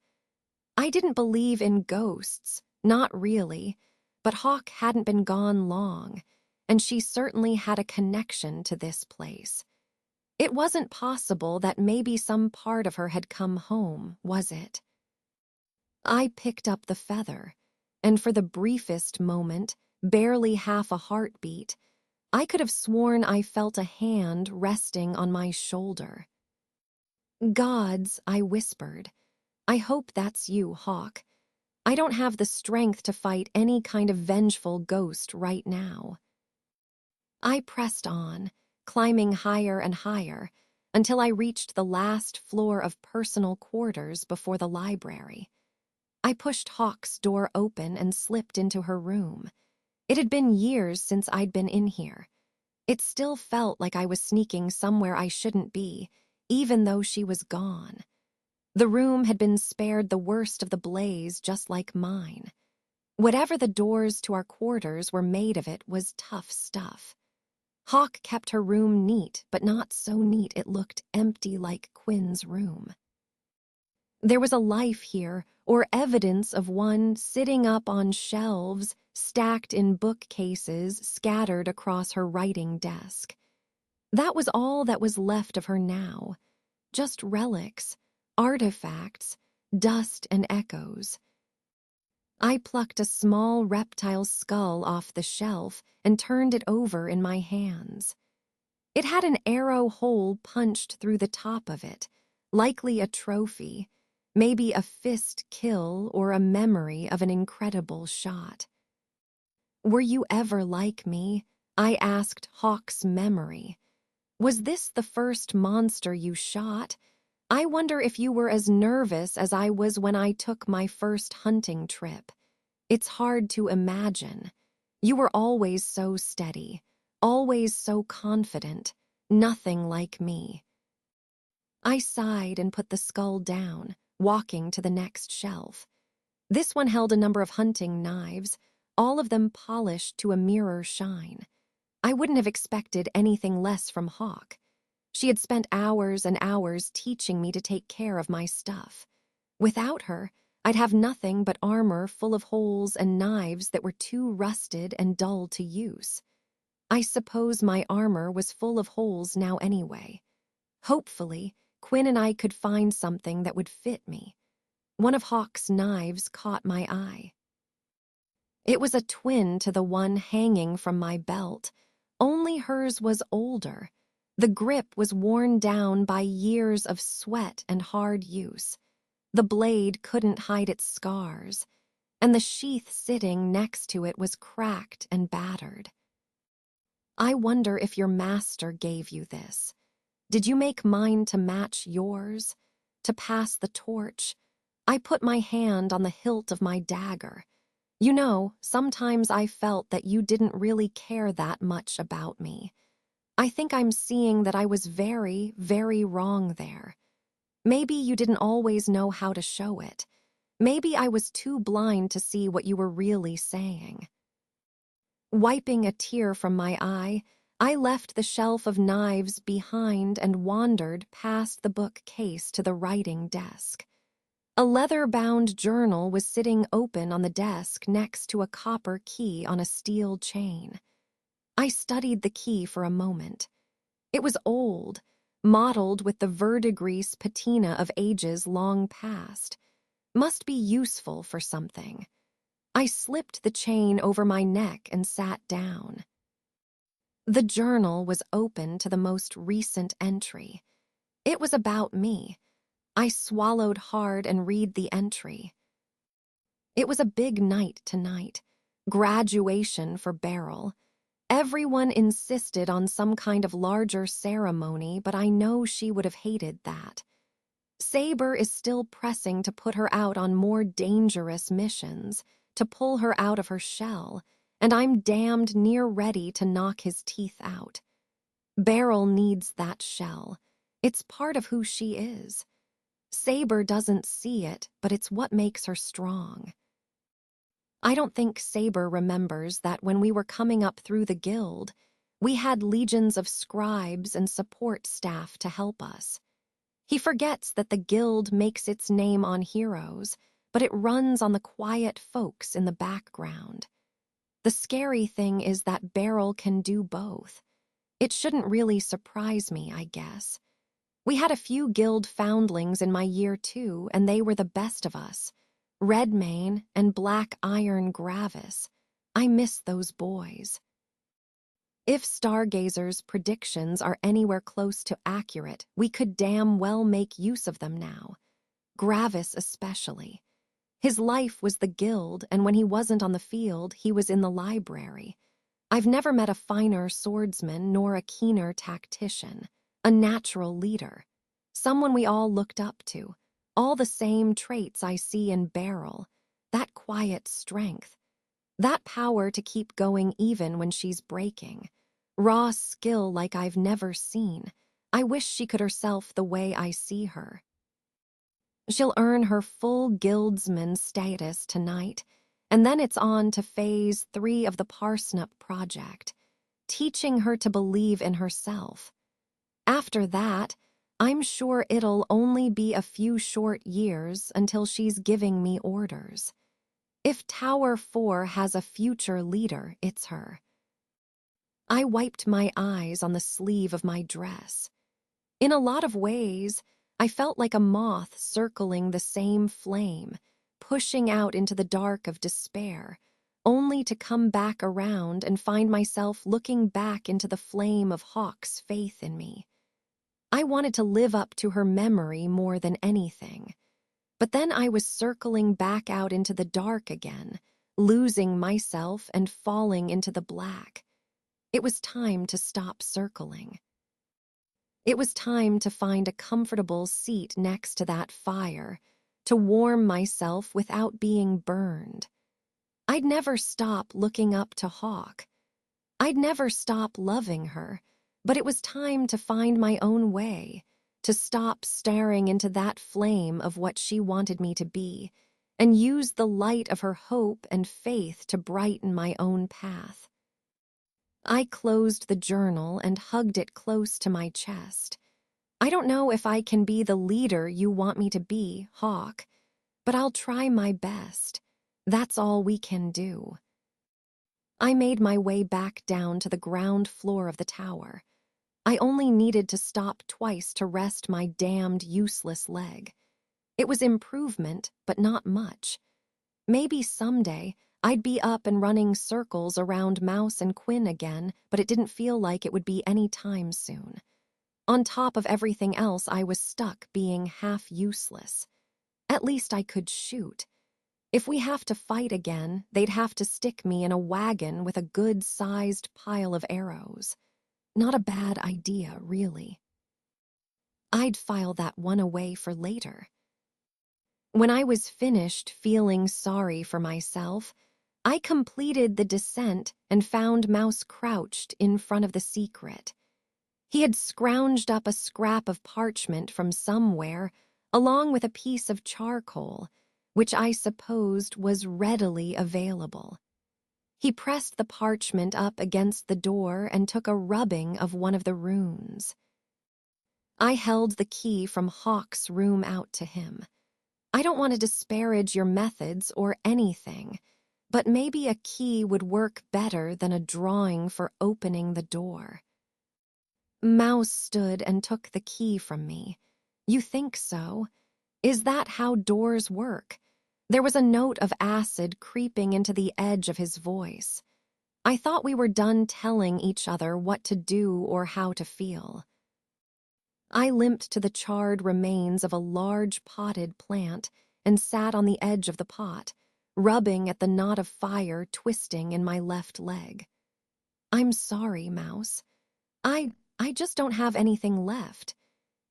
Speaker 1: I didn't believe in ghosts, not really, but Hawk hadn't been gone long, and she certainly had a connection to this place. It wasn't possible that maybe some part of her had come home, was it? I picked up the feather, and for the briefest moment, barely half a heartbeat, I could have sworn I felt a hand resting on my shoulder. "Gods," I whispered. "I hope that's you, Hawk. I don't have the strength to fight any kind of vengeful ghost right now." I pressed on, climbing higher and higher, until I reached the last floor of personal quarters before the library. I pushed Hawk's door open and slipped into her room. It had been years since I'd been in here. It still felt like I was sneaking somewhere I shouldn't be, even though she was gone. The room had been spared the worst of the blaze, just like mine. Whatever the doors to our quarters were made of, it was tough stuff. Hawk kept her room neat, but not so neat it looked empty like Quinn's room. There was a life here, or evidence of one, sitting up on shelves, stacked in bookcases scattered across her writing desk. That was all that was left of her now. Just relics, artifacts, dust and echoes. I plucked a small reptile skull off the shelf and turned it over in my hands. It had an arrow hole punched through the top of it, likely a trophy, maybe a fist kill or a memory of an incredible shot. "Were you ever like me?" I asked Hawk's memory. "Was this the first monster you shot? I wonder if you were as nervous as I was when I took my first hunting trip. It's hard to imagine. You were always so steady, always so confident, nothing like me." I sighed and put the skull down, walking to the next shelf. This one held a number of hunting knives, all of them polished to a mirror shine. I wouldn't have expected anything less from Hawk. She had spent hours and hours teaching me to take care of my stuff. Without her, I'd have nothing but armor full of holes and knives that were too rusted and dull to use. I suppose my armor was full of holes now anyway. Hopefully, Quinn and I could find something that would fit me. One of Hawk's knives caught my eye. It was a twin to the one hanging from my belt, only hers was older. The grip was worn down by years of sweat and hard use. The blade couldn't hide its scars, and the sheath sitting next to it was cracked and battered. "I wonder if your master gave you this. Did you make mine to match yours? To pass the torch?" I put my hand on the hilt of my dagger. "You know, sometimes I felt that you didn't really care that much about me. I think I'm seeing that I was very, very wrong there. Maybe you didn't always know how to show it. Maybe I was too blind to see what you were really saying." Wiping a tear from my eye, I left the shelf of knives behind and wandered past the bookcase to the writing desk. A leather-bound journal was sitting open on the desk next to a copper key on a steel chain. I studied the key for a moment. It was old, mottled with the verdigris patina of ages long past. Must be useful for something. I slipped the chain over my neck and sat down. The journal was open to the most recent entry. It was about me. I swallowed hard and read the entry. It was a big night tonight. Graduation for Beryl. Everyone insisted on some kind of larger ceremony, but I know she would have hated that. Saber is still pressing to put her out on more dangerous missions, to pull her out of her shell, and I'm damned near ready to knock his teeth out. Beryl needs that shell. It's part of who she is. Saber doesn't see it, but it's what makes her strong. I don't think Saber remembers that when we were coming up through the guild, we had legions of scribes and support staff to help us. He forgets that the guild makes its name on heroes, but it runs on the quiet folks in the background. The scary thing is that Beryl can do both. It shouldn't really surprise me, I guess. We had a few guild foundlings in my year too, and they were the best of us. Redmane and Black Iron Gravis. I miss those boys. If Stargazer's predictions are anywhere close to accurate, we could damn well make use of them now. Gravis especially. His life was the guild, and when he wasn't on the field, he was in the library. I've never met a finer swordsman nor a keener tactician, a natural leader, someone we all looked up to. All the same traits I see in Beryl, that quiet strength, that power to keep going even when she's breaking, raw skill like I've never seen. I wish she could herself the way I see her. She'll earn her full guildsman status tonight, and then it's on to phase 3 of the Parsnip project, teaching her to believe in herself. After that, I'm sure it'll only be a few short years until she's giving me orders. If Tower 4 has a future leader, it's her. I wiped my eyes on the sleeve of my dress. In a lot of ways, I felt like a moth circling the same flame, pushing out into the dark of despair, only to come back around and find myself looking back into the flame of Hawk's faith in me. I wanted to live up to her memory more than anything. But then I was circling back out into the dark again, losing myself and falling into the black. It was time to stop circling. It was time to find a comfortable seat next to that fire, to warm myself without being burned. I'd never stop looking up to Hawk. I'd never stop loving her, but it was time to find my own way, to stop staring into that flame of what she wanted me to be, and use the light of her hope and faith to brighten my own path. I closed the journal and hugged it close to my chest. I don't know if I can be the leader you want me to be, Hawk, but I'll try my best. That's all we can do. I made my way back down to the ground floor of the tower. I only needed to stop twice to rest my damned useless leg. It was improvement, but not much. Maybe someday I'd be up and running circles around Mouse and Quinn again, but it didn't feel like it would be any time soon. On top of everything else, I was stuck being half useless. At least I could shoot. If we have to fight again, they'd have to stick me in a wagon with a good-sized pile of arrows. Not a bad idea, really. I'd file that one away for later. When I was finished feeling sorry for myself, I completed the descent and found Mouse crouched in front of the secret. He had scrounged up a scrap of parchment from somewhere, along with a piece of charcoal, which I supposed was readily available. He pressed the parchment up against the door and took a rubbing of one of the runes. I held the key from Hawk's room out to him. I don't want to disparage your methods or anything, but maybe a key would work better than a drawing for opening the door. Mouse stood and took the key from me. You think so? Is that how doors work? There was a note of acid creeping into the edge of his voice. I thought we were done telling each other what to do or how to feel. I limped to the charred remains of a large potted plant and sat on the edge of the pot, rubbing at the knot of fire twisting in my left leg. I'm sorry, Mouse. I just don't have anything left.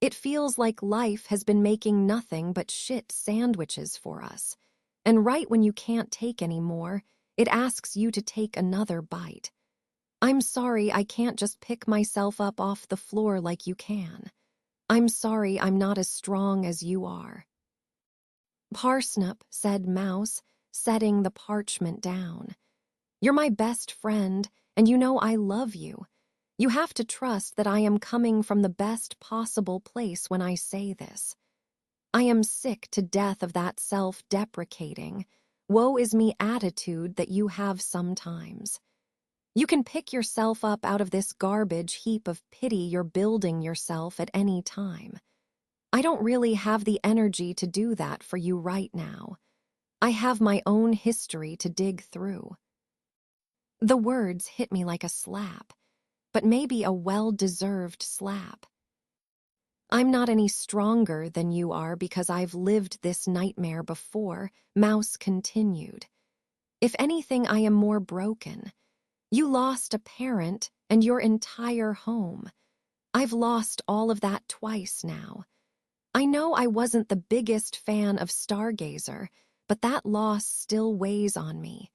Speaker 1: It feels like life has been making nothing but shit sandwiches for us. And right when you can't take any more, it asks you to take another bite. I'm sorry I can't just pick myself up off the floor like you can. I'm sorry I'm not as strong as you are. Parsnip, said Mouse, setting the parchment down. You're my best friend, and you know I love you. You have to trust that I am coming from the best possible place when I say this. I am sick to death of that self-deprecating, woe is me attitude that you have sometimes. You can pick yourself up out of this garbage heap of pity you're building yourself at any time. I don't really have the energy to do that for you right now. I have my own history to dig through. The words hit me like a slap, but maybe a well-deserved slap. I'm not any stronger than you are because I've lived this nightmare before, Mouse continued. If anything, I am more broken. You lost a parent and your entire home. I've lost all of that twice now. I know I wasn't the biggest fan of Stargazer, but that loss still weighs on me.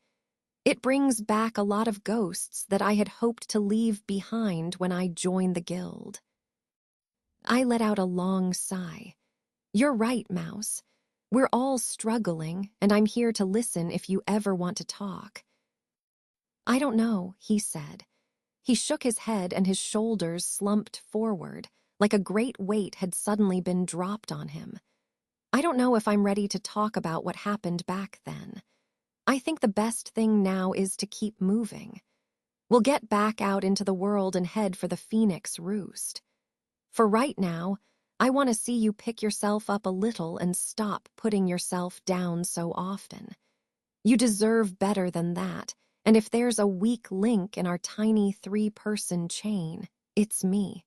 Speaker 1: It brings back a lot of ghosts that I had hoped to leave behind when I joined the guild. I let out a long sigh. You're right, Mouse. We're all struggling, and I'm here to listen if you ever want to talk. I don't know, he said. He shook his head and his shoulders slumped forward, like a great weight had suddenly been dropped on him. I don't know if I'm ready to talk about what happened back then. I think the best thing now is to keep moving. We'll get back out into the world and head for the Phoenix Roost. For right now, I want to see you pick yourself up a little and stop putting yourself down so often. You deserve better than that, and if there's a weak link in our tiny 3-person chain, it's me.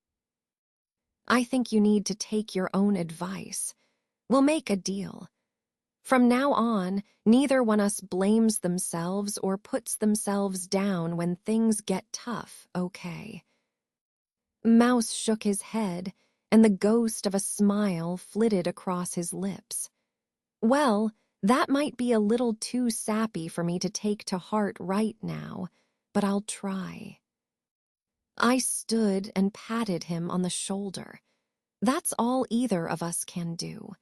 Speaker 1: I think you need to take your own advice. We'll make a deal. From now on, neither one of us blames themselves or puts themselves down when things get tough, okay? Mouse shook his head, and the ghost of a smile flitted across his lips. Well, that might be a little too sappy for me to take to heart right now, but I'll try. I stood and patted him on the shoulder. That's all either of us can do.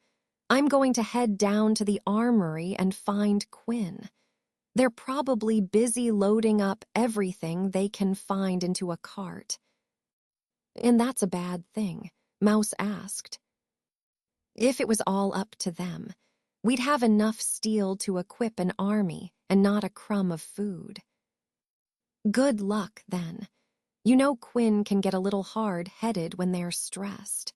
Speaker 1: I'm going to head down to the armory and find Quinn. They're probably busy loading up everything they can find into a cart. And that's a bad thing, Mouse asked. If it was all up to them, we'd have enough steel to equip an army and not a crumb of food. Good luck, then. You know Quinn can get a little hard-headed when they're stressed.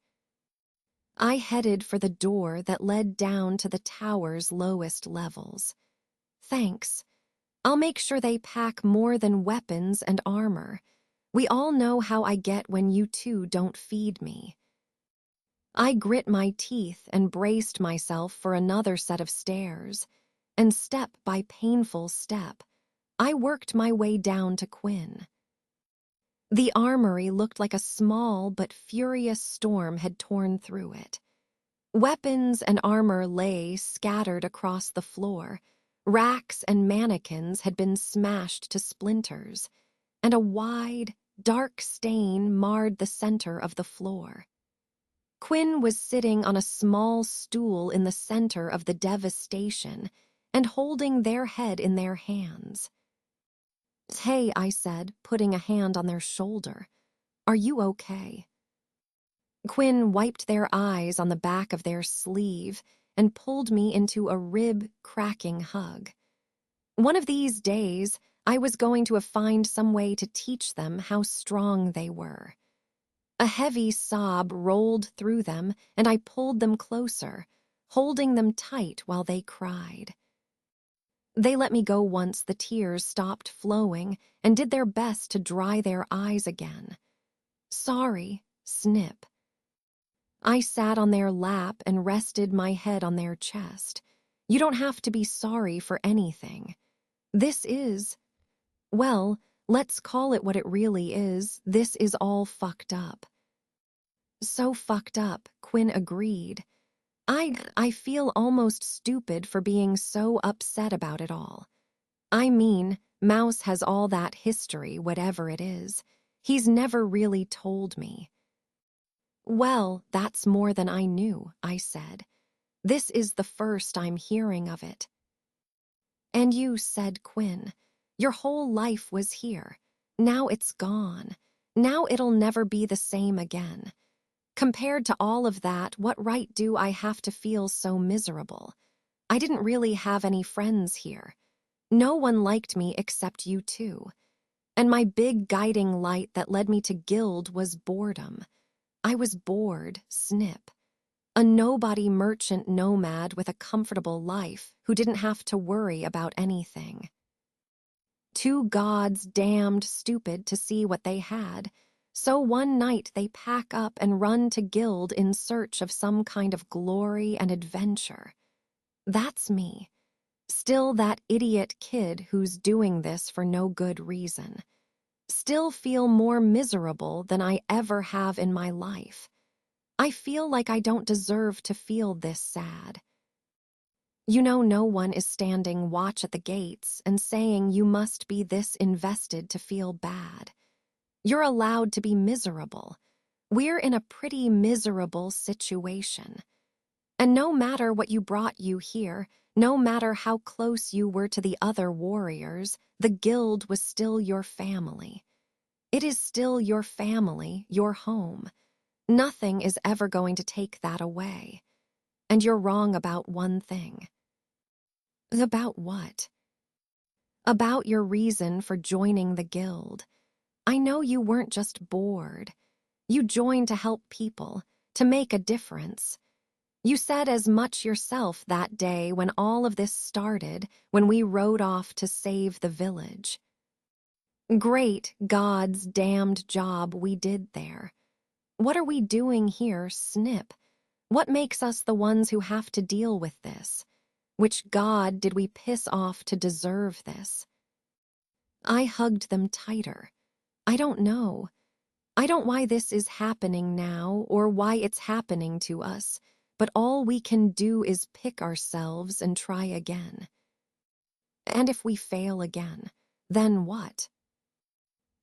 Speaker 1: I headed for the door that led down to the tower's lowest levels. Thanks. I'll make sure they pack more than weapons and armor. We all know how I get when you two don't feed me. I grit my teeth and braced myself for another set of stairs, and step by painful step, I worked my way down to Quinn. The armory looked like a small but furious storm had torn through it. Weapons and armor lay scattered across the floor, racks and mannequins had been smashed to splinters, and a wide, dark stain marred the center of the floor. Quinn was sitting on a small stool in the center of the devastation and holding their head in their hands. Hey, I said, putting a hand on their shoulder. Are you okay? Quinn wiped their eyes on the back of their sleeve and pulled me into a rib-cracking hug. One of these days, I was going to find some way to teach them how strong they were. A heavy sob rolled through them, and I pulled them closer, holding them tight while they cried. They let me go once the tears stopped flowing and did their best to dry their eyes again. Sorry, snip. I sat on their lap and rested my head on their chest. You don't have to be sorry for anything. This is, well, let's call it what it really is. This is all fucked up. So fucked up, Quinn agreed. I feel almost stupid for being so upset about it all. I mean, Mouse has all that history, whatever it is. He's never really told me. Well, that's more than I knew, I said. This is the first I'm hearing of it. And you, said Quinn, your whole life was here. Now it's gone. Now it'll never be the same again. Compared to all of that, what right do I have to feel so miserable? I didn't really have any friends here. No one liked me except you two. And my big guiding light that led me to Guild was boredom. I was bored, Snip. A nobody merchant nomad with a comfortable life who didn't have to worry about anything. Two gods damned stupid to see what they had, so one night they pack up and run to Guild in search of some kind of glory and adventure. That's me. Still that idiot kid who's doing this for no good reason. Still feel more miserable than I ever have in my life. I feel like I don't deserve to feel this sad. You know, no one is standing watch at the gates and saying you must be this invested to feel bad. You're allowed to be miserable. We're in a pretty miserable situation. And no matter what you brought you here, no matter how close you were to the other warriors, the Guild was still your family. It is still your family, your home. Nothing is ever going to take that away. And you're wrong about one thing. About what? About your reason for joining the Guild. I know you weren't just bored. You joined to help people, to make a difference. You said as much yourself that day when all of this started, when we rode off to save the village. Great God's damned job we did there. What are we doing here, Snip? What makes us the ones who have to deal with this? Which God did we piss off to deserve this? I hugged them tighter. I don't know. I don't know why this is happening now or why it's happening to us, but all we can do is pick ourselves and try again. And if we fail again, then what?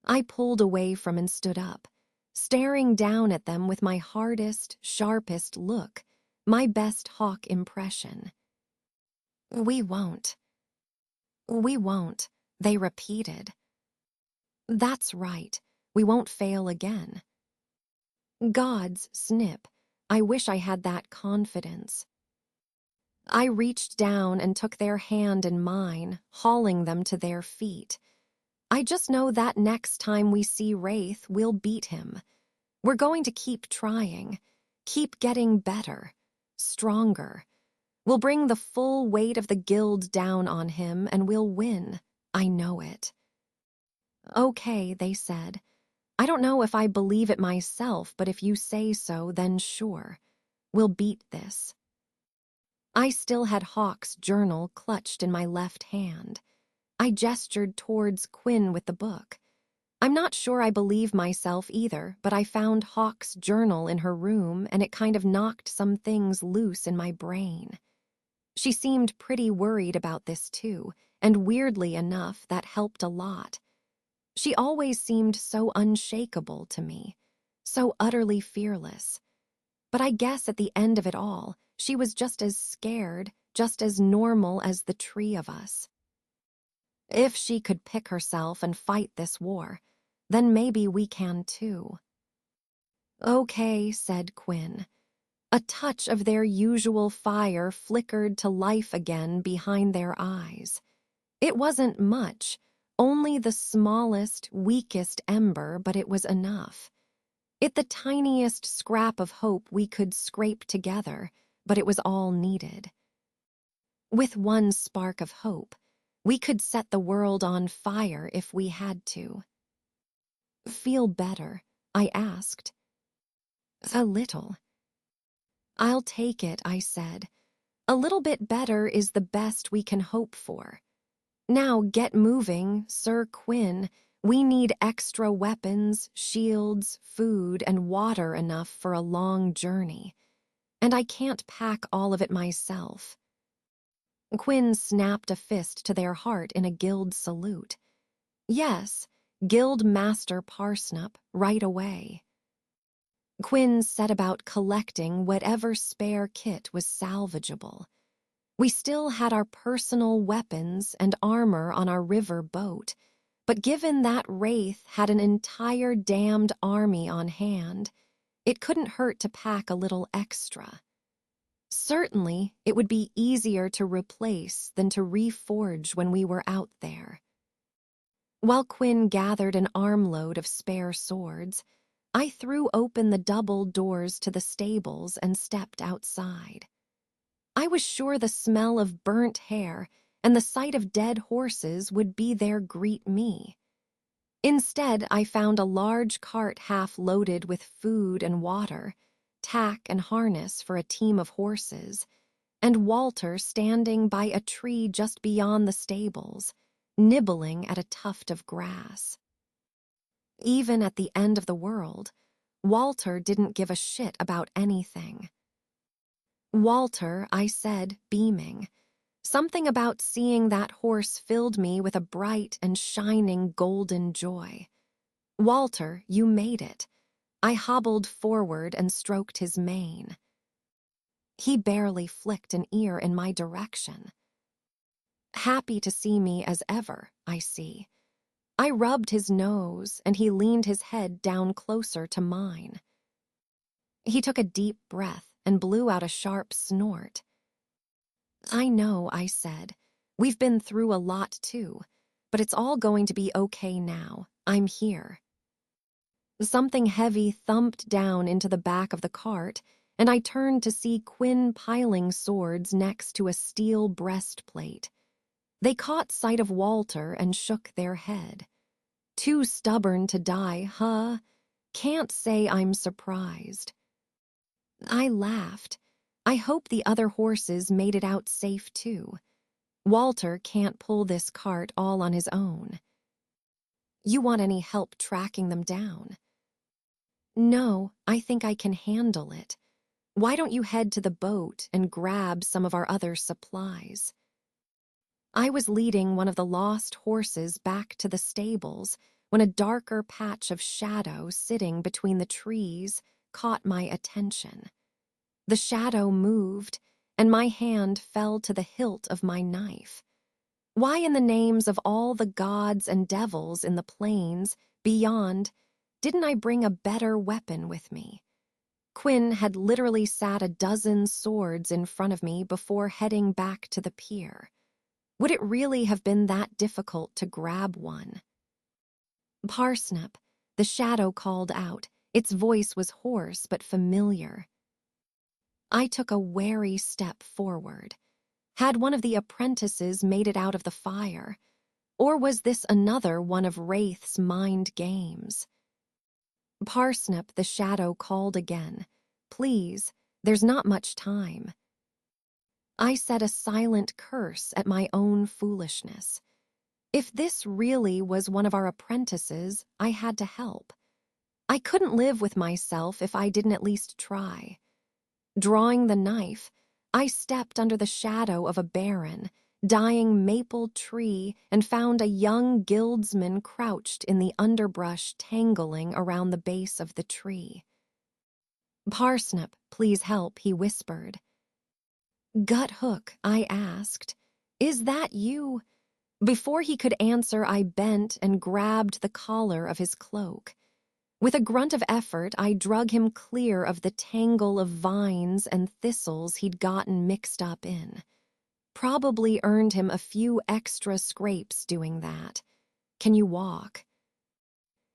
Speaker 1: I pulled away from and stood up, staring down at them with my hardest, sharpest look, my best hawk impression. We won't. We won't, they repeated. That's right, we won't fail again. Gods, Snip, I wish I had that confidence. I reached down and took their hand in mine, hauling them to their feet. I just know that next time we see Wraith, we'll beat him. We're going to keep trying, keep getting better, stronger. We'll bring the full weight of the Guild down on him and we'll win. I know it. Okay, they said. I don't know if I believe it myself, but if you say so, then sure. We'll beat this. I still had Hawk's journal clutched in my left hand. I gestured towards Quinn with the book. I'm not sure I believe myself either, but I found Hawk's journal in her room and it kind of knocked some things loose in my brain. She seemed pretty worried about this too, and weirdly enough, that helped a lot. She always seemed so unshakable to me, so utterly fearless. But I guess at the end of it all, she was just as scared, just as normal as the three of us. If she could pick herself and fight this war, then maybe we can too. Okay, said Quinn. A touch of their usual fire flickered to life again behind their eyes. It wasn't much, only the smallest, weakest ember, but it was enough. It the tiniest scrap of hope we could scrape together, but it was all needed. With one spark of hope, we could set the world on fire if we had to. Feel better? I asked. A little. I'll take it, I said. A little bit better is the best we can hope for. Now get moving, Sir Quinn. We need extra weapons, shields, food, and water enough for a long journey. and I can't pack all of it myself." Quinn snapped a fist to their heart in a guild salute. "Yes, Guild Master Parsnip, right away." Quinn set about collecting whatever spare kit was salvageable. We still had our personal weapons and armor on our river boat, but given that Wraith had an entire damned army on hand, it couldn't hurt to pack a little extra. Certainly, it would be easier to replace than to reforge when we were out there. While Quinn gathered an armload of spare swords, I threw open the double doors to the stables and stepped outside. I was sure the smell of burnt hair and the sight of dead horses would be there greet me. Instead, I found a large cart half loaded with food and water, tack and harness for a team of horses, and Walter standing by a tree just beyond the stables, nibbling at a tuft of grass. Even at the end of the world, Walter didn't give a shit about anything. "Walter," I said, beaming. Something about seeing that horse filled me with a bright and shining golden joy. "Walter, you made it." I hobbled forward and stroked his mane. He barely flicked an ear in my direction. "Happy to see me as ever, I see." I rubbed his nose, and he leaned his head down closer to mine. He took a deep breath and blew out a sharp snort. "I know," I said. "We've been through a lot too, but it's all going to be okay now. I'm here." Something heavy thumped down into the back of the cart, and I turned to see Quinn piling swords next to a steel breastplate. They caught sight of Walter and shook their head. "Too stubborn to die, huh? Can't say I'm surprised." I laughed. I hope the other horses made it out safe too. Walter can't pull this cart all on his own. "You want any help tracking them down?" "No, I think I can handle it. Why don't you head to the boat and grab some of our other supplies?" I was leading one of the lost horses back to the stables when a darker patch of shadow sitting between the trees caught my attention. The shadow moved, and my hand fell to the hilt of my knife. Why in the names of all the gods and devils in the plains beyond didn't I bring a better weapon with me? Quinn had literally sat a dozen swords in front of me before heading back to the pier. Would it really have been that difficult to grab one? "Parsnip," the shadow called out. Its voice was hoarse but familiar. I took a wary step forward. Had one of the apprentices made it out of the fire? Or was this another one of Wraith's mind games? "Parsnip," the shadow called again. "Please, there's not much time." I said a silent curse at my own foolishness. If this really was one of our apprentices, I had to help. I couldn't live with myself if I didn't at least try. Drawing the knife, I stepped under the shadow of a barren, dying maple tree and found a young guildsman crouched in the underbrush tangling around the base of the tree. "Parsnip, please help," he whispered. "Guthook," I asked, "is that you?" Before he could answer, I bent and grabbed the collar of his cloak. With a grunt of effort, I drug him clear of the tangle of vines and thistles he'd gotten mixed up in. Probably earned him a few extra scrapes doing that. "Can you walk?"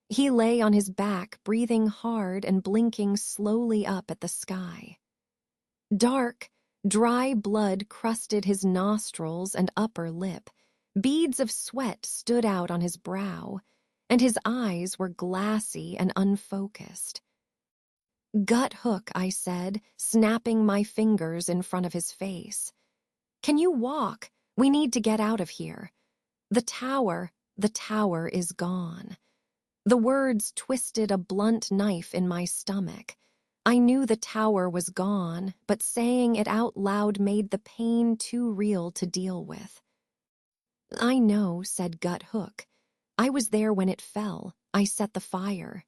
Speaker 1: He lay on his back, breathing hard and blinking slowly up at the sky. Dark, dry blood crusted his nostrils and upper lip. Beads of sweat stood out on his brow, and his eyes were glassy and unfocused. "Guthook," I said, snapping my fingers in front of his face. "Can you walk? We need to get out of here. The tower is gone." The words twisted a blunt knife in my stomach. I knew the tower was gone, but saying it out loud made the pain too real to deal with. I know, said Gut Hook. I was there when it fell. I set the fire.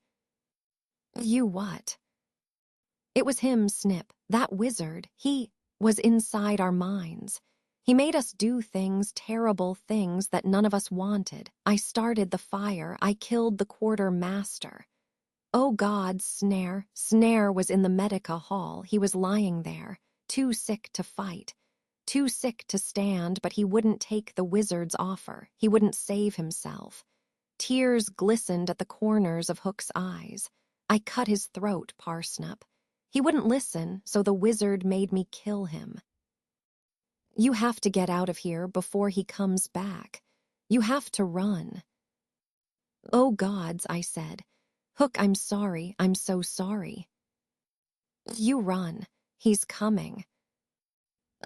Speaker 1: You what? It was him, Snip, that wizard. He was inside our minds. He made us do things, terrible things that none of us wanted. I started the fire. I killed the quartermaster. Oh God, Snare. Snare was in the Medica hall. He was lying there, too sick to fight, too sick to stand, but he wouldn't take the wizard's offer. He wouldn't save himself. Tears glistened at the corners of Hook's eyes. I cut his throat, Parsnip. He wouldn't listen, so the wizard made me kill him. You have to get out of here before he comes back. You have to run. Oh gods, I said. Hook, I'm sorry. I'm so sorry. You run. He's coming.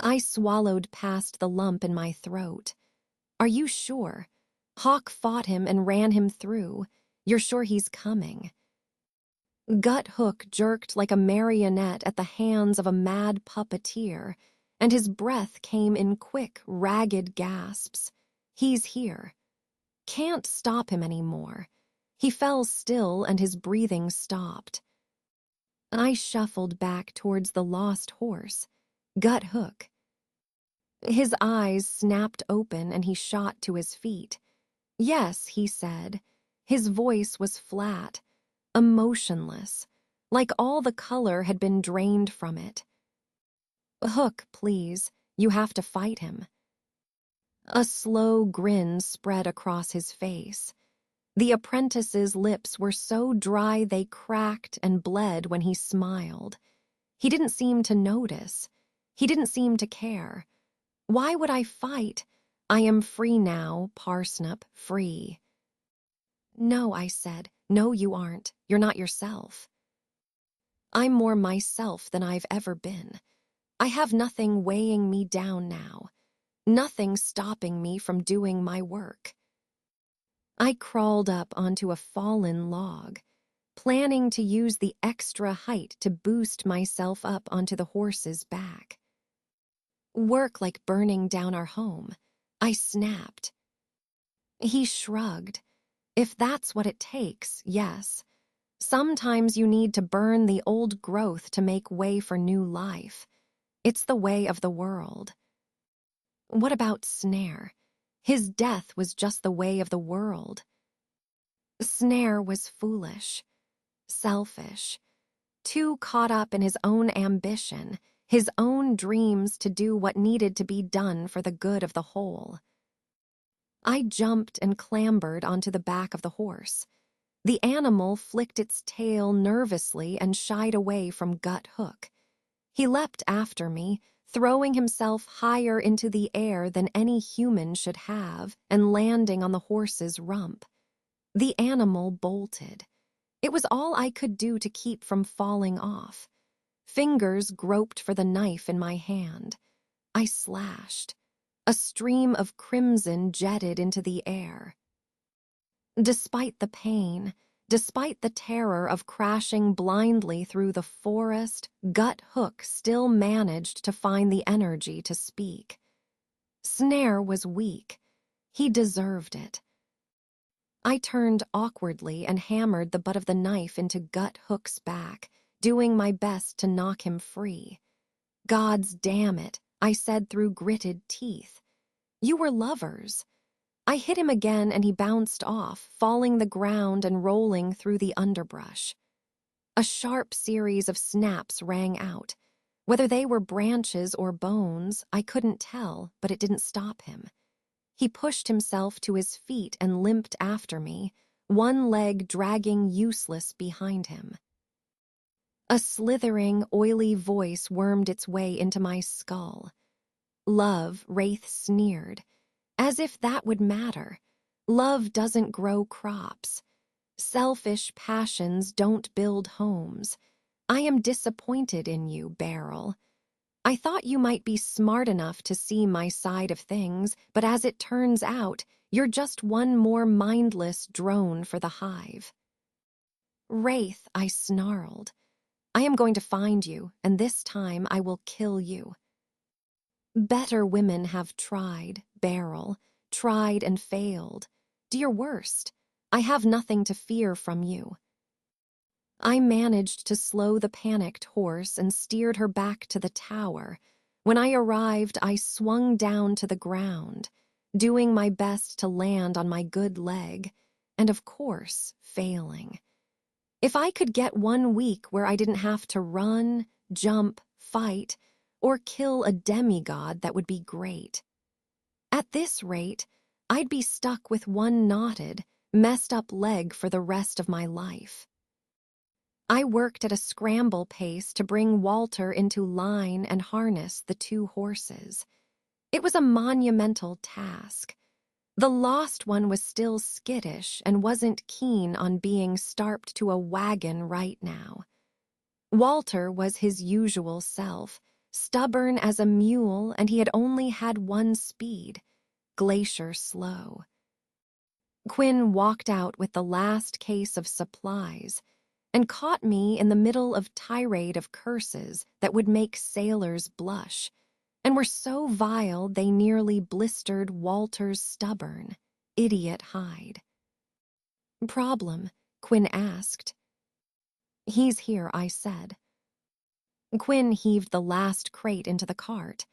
Speaker 1: I swallowed past the lump in my throat. Are you sure? Hawk fought him and ran him through. You're sure he's coming? Gut Hook jerked like a marionette at the hands of a mad puppeteer, and his breath came in quick, ragged gasps. He's here. Can't stop him anymore. He fell still and his breathing stopped. I shuffled back towards the lost horse, Gut Hook. His eyes snapped open and he shot to his feet. Yes, he said. His voice was flat, emotionless, like all the color had been drained from it. Hook, please, you have to fight him. A slow grin spread across his face. The apprentice's lips were so dry they cracked and bled when he smiled. He didn't seem to notice. He didn't seem to care. Why would I fight? I am free now, Parsnip, free. No, I said. No, you aren't. You're not yourself. I'm more myself than I've ever been. I have nothing weighing me down now. Nothing stopping me from doing my work. I crawled up onto a fallen log, planning to use the extra height to boost myself up onto the horse's back. Work like burning down our home, I snapped. He shrugged. If that's what it takes, yes. Sometimes you need to burn the old growth to make way for new life. It's the way of the world. What about Snare? His death was just the way of the world. Snare was foolish, selfish, too caught up in his own ambition, his own dreams to do what needed to be done for the good of the whole. I jumped and clambered onto the back of the horse. The animal flicked its tail nervously and shied away from Gut Hook. He leapt after me, throwing himself higher into the air than any human should have, and landing on the horse's rump. The animal bolted. It was all I could do to keep from falling off. Fingers groped for the knife in my hand. I slashed. A stream of crimson jetted into the air. Despite the pain, despite the terror of crashing blindly through the forest, Gut Hook still managed to find the energy to speak. Snare was weak. He deserved it. I turned awkwardly and hammered the butt of the knife into Gut Hook's back, doing my best to knock him free. Gods damn it, I said through gritted teeth. You were lovers. I hit him again and he bounced off, falling the ground and rolling through the underbrush. A sharp series of snaps rang out. Whether they were branches or bones, I couldn't tell, but it didn't stop him. He pushed himself to his feet and limped after me, one leg dragging useless behind him. A slithering, oily voice wormed its way into my skull. Love, Wraith sneered. As if that would matter. Love doesn't grow crops. Selfish passions don't build homes. I am disappointed in you, Beryl. I thought you might be smart enough to see my side of things, but as it turns out, you're just one more mindless drone for the hive. Wraith, I snarled. I am going to find you, and this time I will kill you. Better women have tried, Beryl, tried and failed. Do your worst. I have nothing to fear from you. I managed to slow the panicked horse and steered her back to the tower. When I arrived, I swung down to the ground, doing my best to land on my good leg, and of course, failing. If I could get 1 week where I didn't have to run, jump, fight, or kill a demigod, that would be great. At this rate, I'd be stuck with one knotted, messed up leg for the rest of my life. I worked at a scramble pace to bring Walter into line and harness the 2 horses. It was a monumental task. The lost one was still skittish and wasn't keen on being starped to a wagon right now. Walter was his usual self, stubborn as a mule, and he had only had 1 speed, glacier slow. Quinn walked out with the last case of supplies and caught me in the middle of tirade of curses that would make sailors blush, and were so vile they nearly blistered Walter's stubborn, idiot hide. "Problem?" Quinn asked. "He's here," I said. Quinn heaved the last crate into the cart.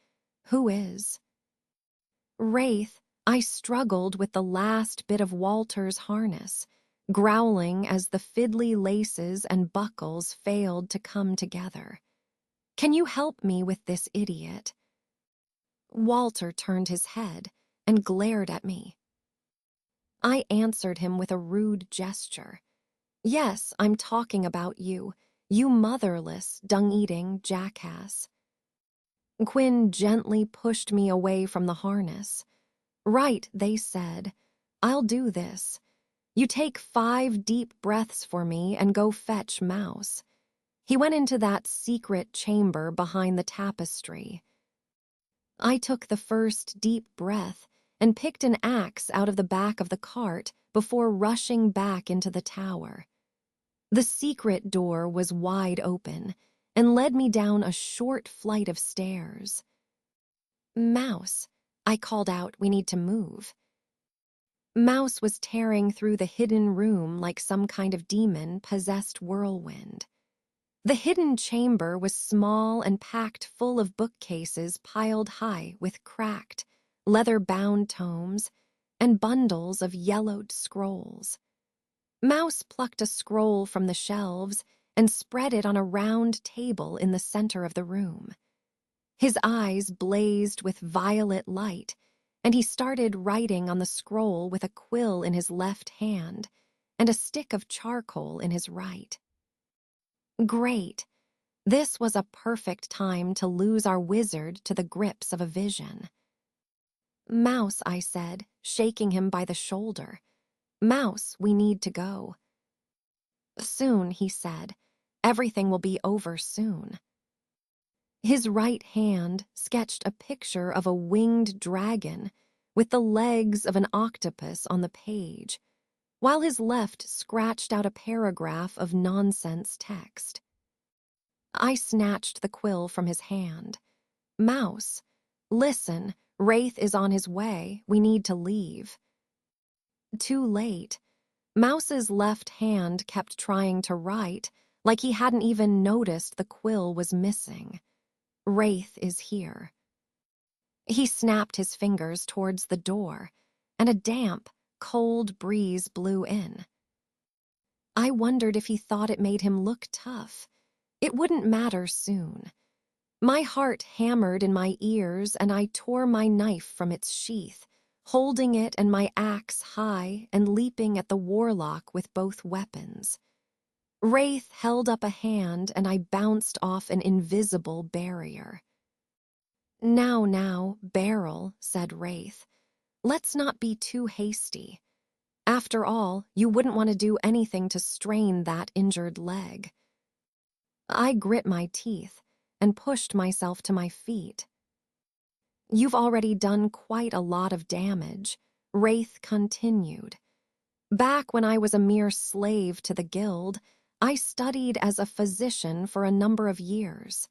Speaker 1: "Who is?" "Wraith." I struggled with the last bit of Walter's harness, growling as the fiddly laces and buckles failed to come together. "Can you help me with this idiot?" Walter turned his head and glared at me. I answered him with a rude gesture. "Yes, I'm talking about you, you motherless, dung-eating jackass." Quinn gently pushed me away from the harness. "Right," they said. "I'll do this. You take 5 deep breaths for me and go fetch Mouse." He went into that secret chamber behind the tapestry. I took the first deep breath and picked an axe out of the back of the cart before rushing back into the tower. The secret door was wide open and led me down a short flight of stairs. "Mouse," I called out, "we need to move." Mouse was tearing through the hidden room like some kind of demon-possessed whirlwind. The hidden chamber was small and packed full of bookcases piled high with cracked, leather-bound tomes and bundles of yellowed scrolls. Mouse plucked a scroll from the shelves and spread it on a round table in the center of the room. His eyes blazed with violet light, and he started writing on the scroll with a quill in his left hand and a stick of charcoal in his right. Great. This was a perfect time to lose our wizard to the grips of a vision. "Mouse," I said, shaking him by the shoulder. "Mouse, we need to go." "Soon," he said. "Everything will be over soon." His right hand sketched a picture of a winged dragon with the legs of an octopus on the page, while his left scratched out a paragraph of nonsense text. I snatched the quill from his hand. "Mouse, listen, Wraith is on his way. We need to leave." Too late. Mouse's left hand kept trying to write, like he hadn't even noticed the quill was missing. "Wraith is here." He snapped his fingers towards the door, and a damp, cold breeze blew in. I wondered if he thought it made him look tough. It wouldn't matter soon. My heart hammered in my ears, and I tore my knife from its sheath, holding it and my axe high and leaping at the warlock with both weapons. Wraith held up a hand, and I bounced off an invisible barrier. Now, Beryl," said Wraith. "Let's not be too hasty. After all, you wouldn't want to do anything to strain that injured leg." I grit my teeth and pushed myself to my feet. "You've already done quite a lot of damage," Wraith continued. "Back when I was a mere slave to the guild, I studied as a physician for a number of years.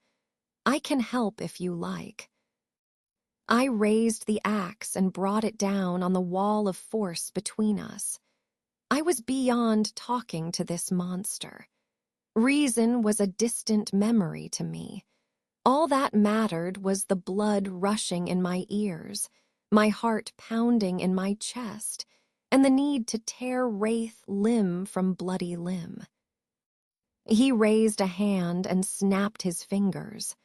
Speaker 1: I can help if you like." I raised the axe and brought it down on the wall of force between us. I was beyond talking to this monster. Reason was a distant memory to me. All that mattered was the blood rushing in my ears, my heart pounding in my chest, and the need to tear Wraith limb from bloody limb. He raised a hand and snapped his fingers.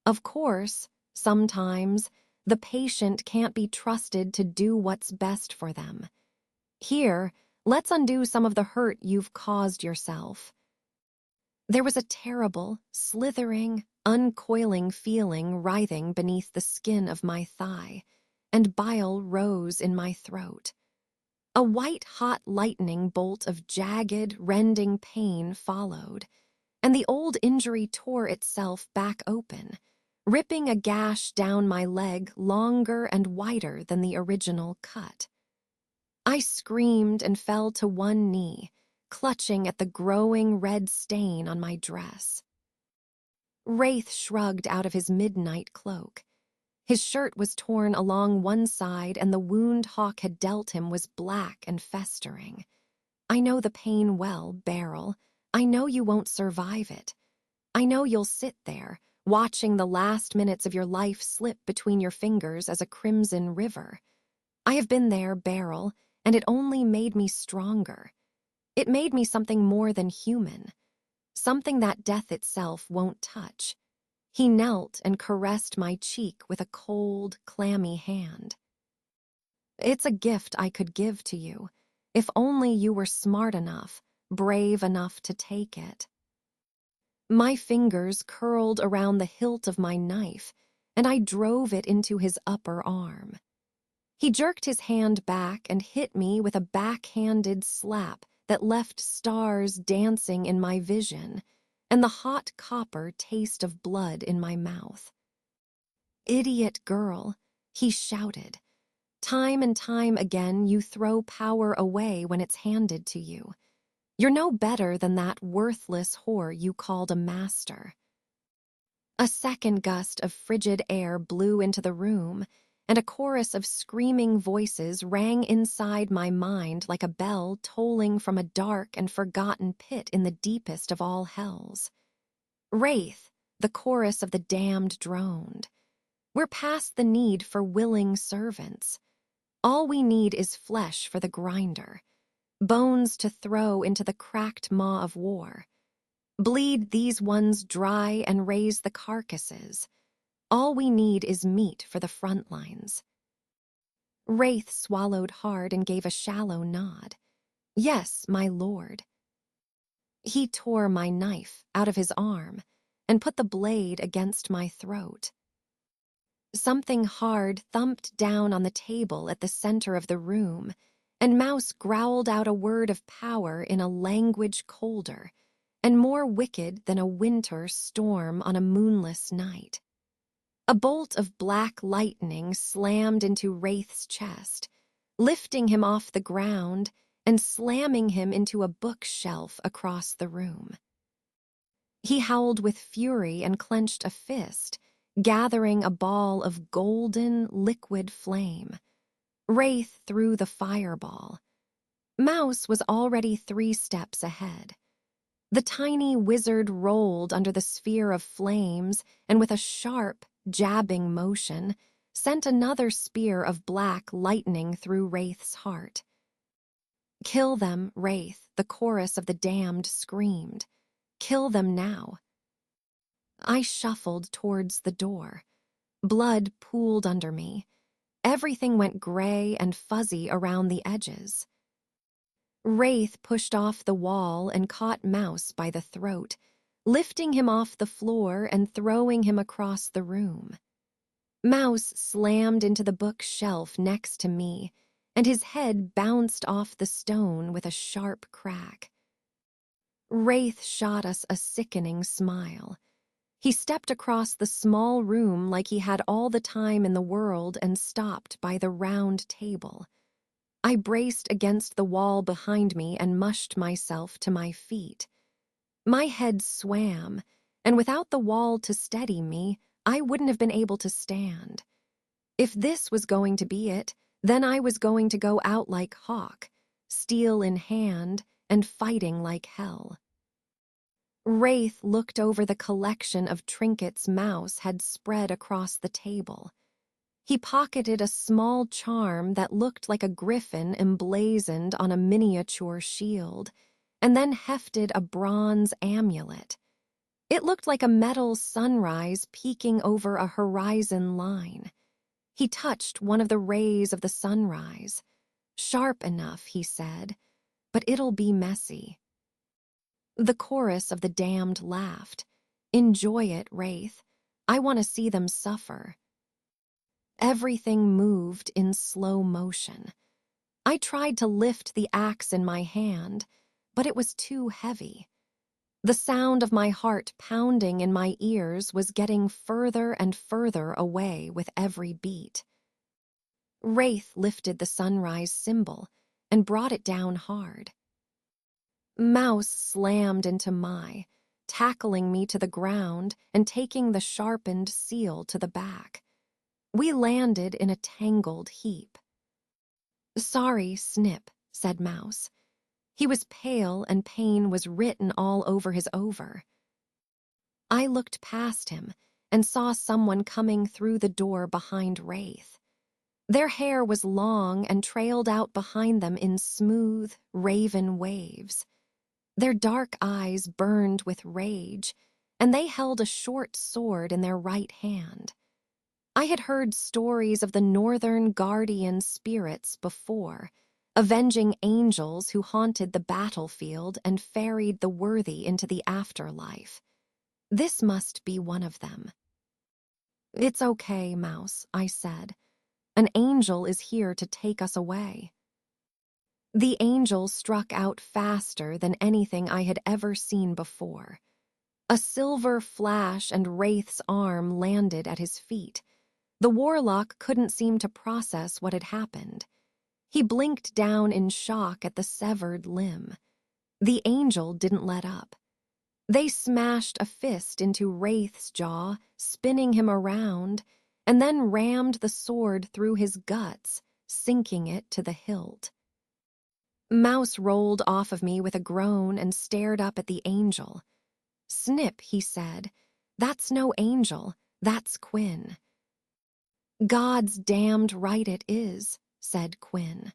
Speaker 1: Of course, sometimes, the patient can't be trusted to do what's best for them. Here, let's undo some of the hurt you've caused yourself. There was a terrible, slithering, uncoiling feeling writhing beneath the skin of my thigh, and bile rose in my throat. A white-hot lightning bolt of jagged, rending pain followed, and the old injury tore itself back open, ripping a gash down my leg longer and wider than the original cut. I screamed and fell to one knee, clutching at the growing red stain on my dress. Wraith shrugged out of his midnight cloak. His shirt was torn along one side, and the wound Hawk had dealt him was black and festering. "I know the pain well, Beryl. I know you won't survive it. I know you'll sit there, watching the last minutes of your life slip between your fingers as a crimson river. I have been there, Beryl, and it only made me stronger. It made me something more than human, something that death itself won't touch." He knelt and caressed my cheek with a cold, clammy hand. "It's a gift I could give to you, if only you were smart enough, brave enough to take it." My fingers curled around the hilt of my knife, and I drove it into his upper arm. He jerked his hand back and hit me with a backhanded slap that left stars dancing in my vision, and the hot copper taste of blood in my mouth. "Idiot girl," he shouted. "Time and time again you throw power away when it's handed to you. You're no better than that worthless whore you called a master." A second gust of frigid air blew into the room, and a chorus of screaming voices rang inside my mind like a bell tolling from a dark and forgotten pit in the deepest of all hells. "Wraith," the chorus of the damned droned. "We're past the need for willing servants. All we need is flesh for the grinder, bones to throw into the cracked maw of war. Bleed these ones dry and raise the carcasses. All we need is meat for the front lines." Wraith swallowed hard and gave a shallow nod. "Yes, my lord." He tore my knife out of his arm and put the blade against my throat. Something hard thumped down on the table at the center of the room, and Mouse growled out a word of power in a language colder and more wicked than a winter storm on a moonless night. A bolt of black lightning slammed into Wraith's chest, lifting him off the ground and slamming him into a bookshelf across the room. He howled with fury and clenched a fist, gathering a ball of golden, liquid flame. Wraith threw the fireball. Mouse was already 3 steps ahead. The tiny wizard rolled under the sphere of flames and with a sharp, jabbing motion, sent another spear of black lightning through Wraith's heart. "Kill them, Wraith," the chorus of the damned screamed. "Kill them now." I shuffled towards the door. Blood pooled under me. Everything went gray and fuzzy around the edges. Wraith pushed off the wall and caught Mouse by the throat, lifting him off the floor and throwing him across the room. Mouse slammed into the bookshelf next to me, and his head bounced off the stone with a sharp crack. Wraith shot us a sickening smile. He stepped across the small room like he had all the time in the world and stopped by the round table. I braced against the wall behind me and mushed myself to my feet. My head swam, and without the wall to steady me, I wouldn't have been able to stand. If this was going to be it, then I was going to go out like Hawk, steel in hand and fighting like hell. Wraith looked over the collection of trinkets Mouse had spread across the table. He pocketed a small charm that looked like a griffin emblazoned on a miniature shield, and then hefted a bronze amulet. It looked like a metal sunrise peeking over a horizon line. He touched one of the rays of the sunrise. Sharp enough, he said, but it'll be messy. The chorus of the damned laughed. Enjoy it, Wraith. I want to see them suffer. Everything moved in slow motion. I tried to lift the axe in my hand, but it was too heavy. The sound of my heart pounding in my ears was getting further and further away with every beat. Wraith lifted the sunrise symbol and brought it down hard. Mouse slammed into my, tackling me to the ground and taking the sharpened seal to the back. We landed in a tangled heap. Sorry, Snip, said Mouse. He was pale and pain was written all over his over. I looked past him and saw someone coming through the door behind Wraith. Their hair was long and trailed out behind them in smooth, raven waves. Their dark eyes burned with rage, and they held a short sword in their right hand. I had heard stories of the northern guardian spirits before, avenging angels who haunted the battlefield and ferried the worthy into the afterlife. This must be one of them. It's okay, Mouse, I said. An angel is here to take us away. The angel struck out faster than anything I had ever seen before. A silver flash and Wraith's arm landed at his feet. The warlock couldn't seem to process what had happened. He blinked down in shock at the severed limb. The angel didn't let up. They smashed a fist into Wraith's jaw, spinning him around, and then rammed the sword through his guts, sinking it to the hilt. Mouse rolled off of me with a groan and stared up at the angel. Snip, he said. That's no angel, that's Quinn. God's damned right it is, said Quinn.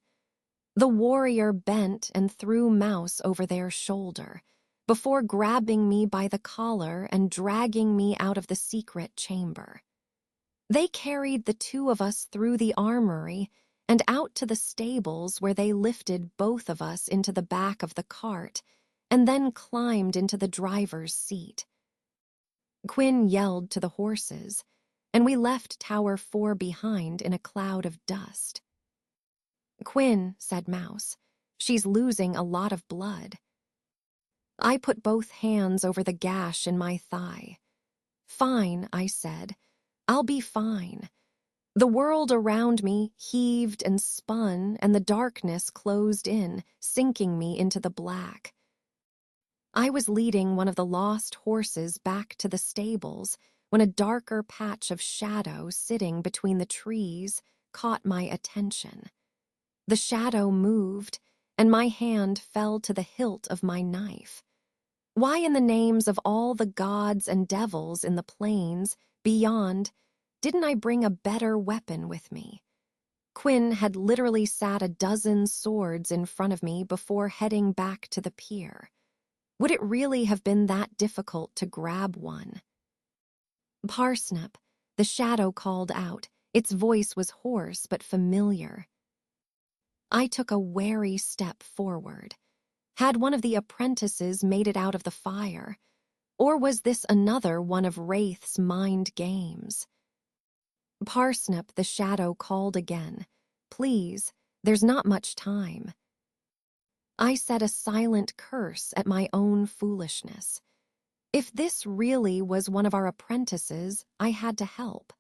Speaker 1: The warrior bent and threw Mouse over their shoulder, before grabbing me by the collar and dragging me out of the secret chamber. They carried the two of us through the armory and out to the stables where they lifted both of us into the back of the cart and then climbed into the driver's seat. Quinn yelled to the horses, and we left Tower 4 behind in a cloud of dust. Quinn, said Mouse, she's losing a lot of blood. I put both hands over the gash in my thigh. Fine, I said. I'll be fine. The world around me heaved and spun, and the darkness closed in, sinking me into the black. I was leading one of the lost horses back to the stables when a darker patch of shadow sitting between the trees caught my attention. The shadow moved, and my hand fell to the hilt of my knife. Why in the names of all the gods and devils in the plains beyond didn't I bring a better weapon with me? Quinn had literally sat a dozen swords in front of me before heading back to the pier. Would it really have been that difficult to grab one? Parsnip, the shadow called out. Its voice was hoarse but familiar. I took a wary step forward. Had one of the apprentices made it out of the fire? Or was this another one of Wraith's mind games? Parsnip, the shadow called again. Please, there's not much time. I said a silent curse at my own foolishness. If this really was one of our apprentices, I had to help.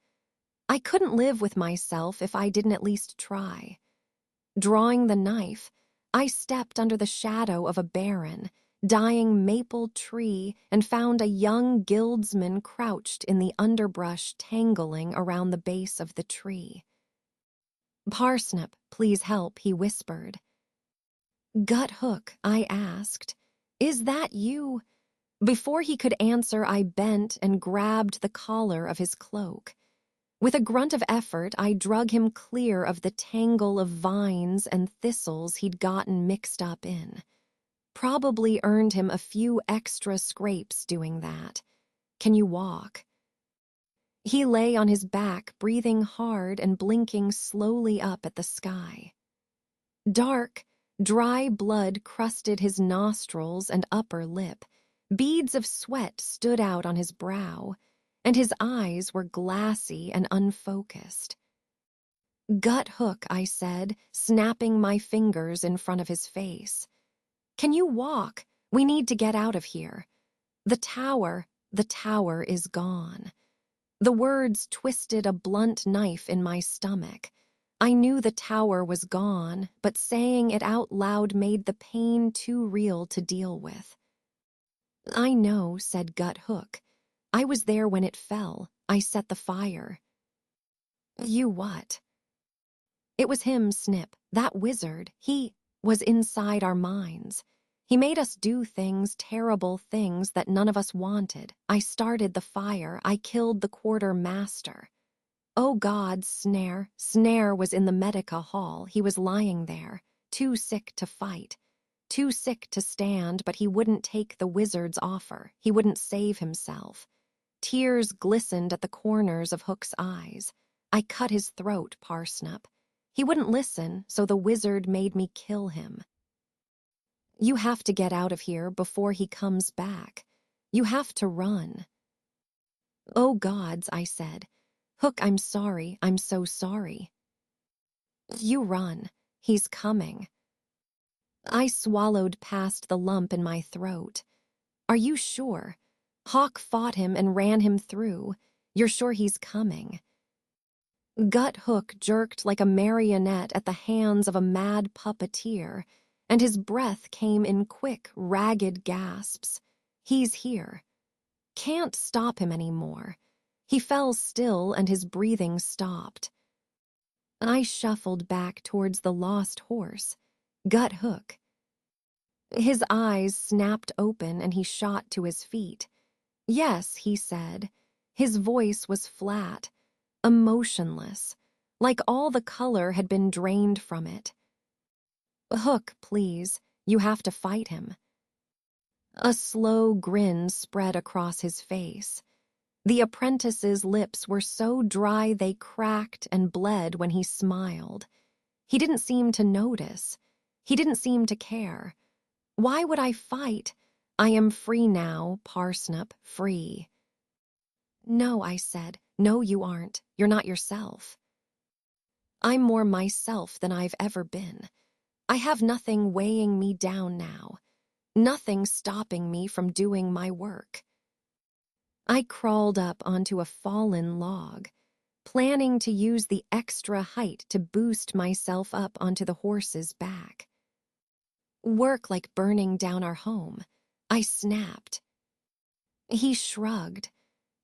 Speaker 1: I couldn't live with myself if I didn't at least try. Drawing the knife, I stepped under the shadow of a baron, dying maple tree, and found a young guildsman crouched in the underbrush tangling around the base of the tree. "Parsnip, please help," he whispered. "Guthook," I asked, "is that you?" Before he could answer, I bent and grabbed the collar of his cloak. With a grunt of effort, I drug him clear of the tangle of vines and thistles he'd gotten mixed up in. Probably earned him a few extra scrapes doing that. "Can you walk?" He lay on his back, breathing hard and blinking slowly up at the sky. Dark, dry blood crusted his nostrils and upper lip. Beads of sweat stood out on his brow, and his eyes were glassy and unfocused. "Guthook," I said, snapping my fingers in front of his face. "Can you walk? We need to get out of here. The tower is gone." The words twisted a blunt knife in my stomach. I knew the tower was gone, but saying it out loud made the pain too real to deal with. "I know," said Guthook. "I was there when it fell. I set the fire." "You what?" It was him, Snip, that wizard. He was inside our minds. He made us do things, terrible things that none of us wanted. I started the fire. I killed the quartermaster. Oh God, Snare. Snare was in the Medica hall. He was lying there, too sick to fight, too sick to stand, but he wouldn't take the wizard's offer. He wouldn't save himself. Tears glistened at the corners of Hook's eyes. I cut his throat, Parsnip. He wouldn't listen, so the wizard made me kill him. "You have to get out of here before he comes back. You have to run." "Oh gods," I said. "Hook, I'm sorry. I'm so sorry." "You run. He's coming." I swallowed past the lump in my throat. "Are you sure? Hawk fought him and ran him through. You're sure he's coming?" Guthook jerked like a marionette at the hands of a mad puppeteer, and his breath came in quick, ragged gasps. "He's here. Can't stop him anymore." He fell still and his breathing stopped. I shuffled back towards the lost horse, Guthook. His eyes snapped open and he shot to his feet. "Yes," he said. His voice was flat, emotionless, like all the color had been drained from it. "Hook, please. You have to fight him." A slow grin spread across his face. The apprentice's lips were so dry they cracked and bled when he smiled. He didn't seem to notice. He didn't seem to care. "Why would I fight? I am free now, Parsnip, free." "No," I said. "No, you aren't. You're not yourself." "I'm more myself than I've ever been. I have nothing weighing me down now. Nothing stopping me from doing my work." I crawled up onto a fallen log, planning to use the extra height to boost myself up onto the horse's back. "Work like burning down our home," I snapped. He shrugged.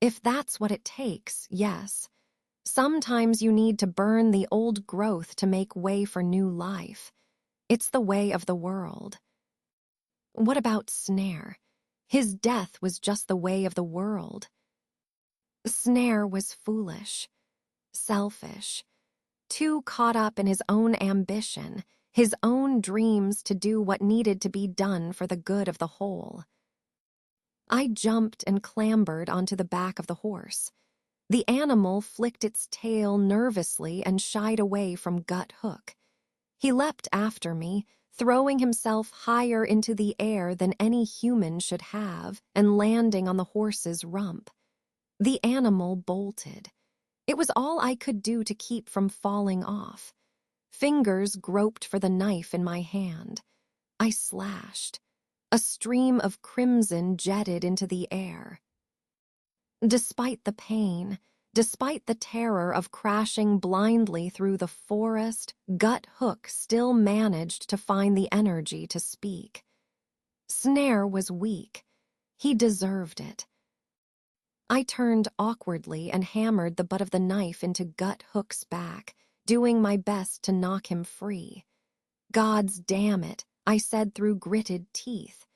Speaker 1: "If that's what it takes, yes. Sometimes you need to burn the old growth to make way for new life. It's the way of the world." "What about Snare? His death was just the way of the world." Snare was foolish, selfish, too caught up in his own ambition, his own dreams to do what needed to be done for the good of the whole. I jumped and clambered onto the back of the horse. The animal flicked its tail nervously and shied away from Guthook. He leapt after me, throwing himself higher into the air than any human should have, and landing on the horse's rump. The animal bolted. It was all I could do to keep from falling off. Fingers groped for the knife in my hand. I slashed. A stream of crimson jetted into the air. Despite the pain, despite the terror of crashing blindly through the forest, Guthook still managed to find the energy to speak. Snare was weak. He deserved it. I turned awkwardly and hammered the butt of the knife into Gut Hook's back, doing my best to knock him free. "Gods damn it," I said through gritted teeth.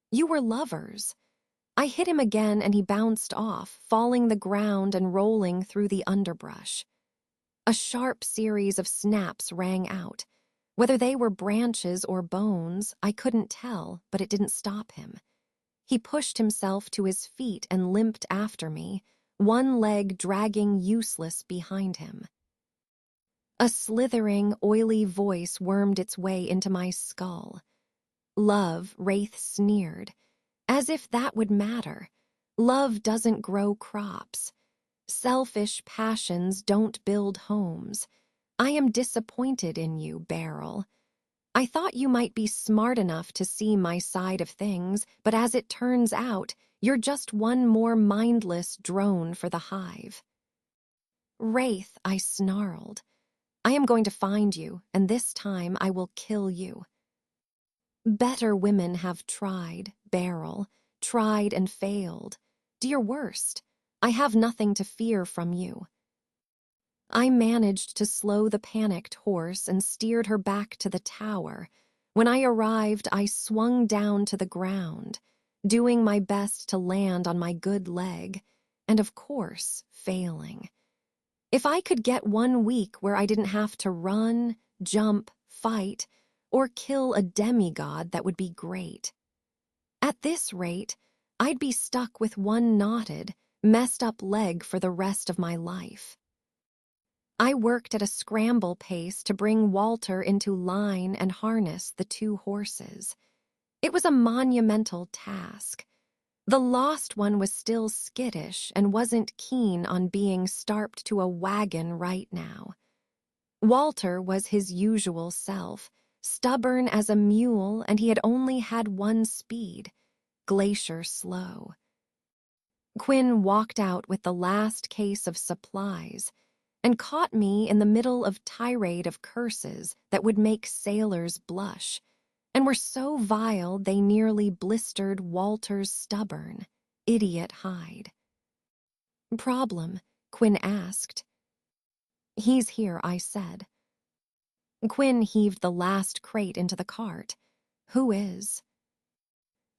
Speaker 1: "You were lovers." I hit him again and he bounced off, falling the ground and rolling through the underbrush. A sharp series of snaps rang out. Whether they were branches or bones, I couldn't tell, but it didn't stop him. He pushed himself to his feet and limped after me, one leg dragging useless behind him. A slithering, oily voice wormed its way into my skull. "Love," Wraith sneered. "As if that would matter. Love doesn't grow crops. Selfish passions don't build homes. I am disappointed in you, Beryl. I thought you might be smart enough to see my side of things, but as it turns out, you're just one more mindless drone for the hive." "Wraith," I snarled. "I am going to find you, and this time I will kill you." "Better women have tried, Beryl, tried and failed. Do your worst. I have nothing to fear from you." I managed to slow the panicked horse and steered her back to the tower. When I arrived, I swung down to the ground, doing my best to land on my good leg, and of course, failing. If I could get 1 week where I didn't have to run, jump, fight, or kill a demigod, that would be great. At this rate, I'd be stuck with one knotted, messed up leg for the rest of my life. I worked at a scramble pace to bring Walter into line and harness the 2 horses. It was a monumental task. The lost one was still skittish and wasn't keen on being starped to a wagon right now. Walter was his usual self, stubborn as a mule, and he had only had one speed, glacier slow. Quinn walked out with the last case of supplies and caught me in the middle of tirade of curses that would make sailors blush, and were so vile they nearly blistered Walter's stubborn, idiot hide. "Problem?" Quinn asked. "He's here," I said. Quinn heaved the last crate into the cart. "Who is?"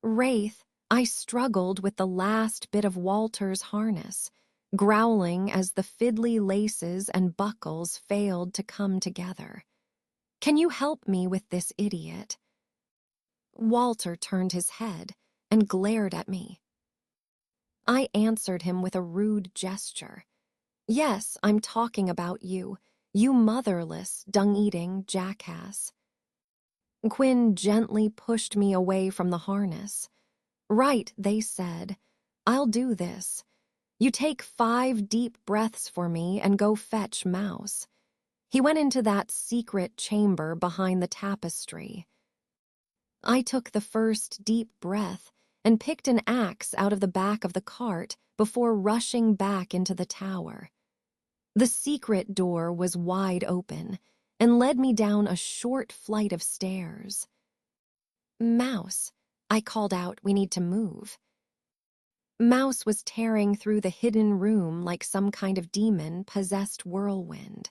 Speaker 1: "Wraith." I struggled with the last bit of Walter's harness, growling as the fiddly laces and buckles failed to come together. "Can you help me with this idiot?" Walter turned his head and glared at me. I answered him with a rude gesture. "Yes, I'm talking about you, you motherless, dung-eating jackass." Quinn gently pushed me away from the harness. "Right," they said. "I'll do this. You take 5 deep breaths for me and go fetch Mouse." He went into that secret chamber behind the tapestry. I took the first deep breath and picked an axe out of the back of the cart before rushing back into the tower. The secret door was wide open and led me down a short flight of stairs. "Mouse," I called out, "we need to move." Mouse was tearing through the hidden room like some kind of demon-possessed whirlwind.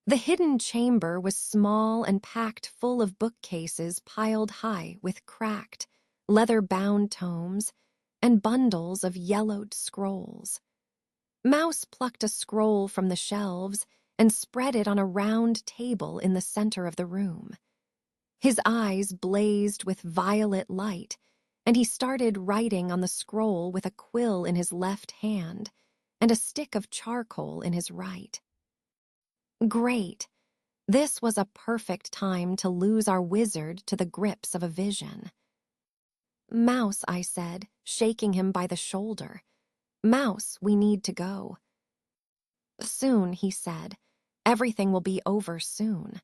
Speaker 1: The hidden chamber was small and packed full of bookcases piled high with cracked, leather-bound tomes and bundles of yellowed scrolls. Mouse plucked a scroll from the shelves and spread it on a round table in the center of the room. His eyes blazed with violet light, and he started writing on the scroll with a quill in his left hand and a stick of charcoal in his right. Great. This was a perfect time to lose our wizard to the grips of a vision. "Mouse," I said, shaking him by the shoulder. "Mouse, we need to go." "Soon," he said. "Everything will be over soon."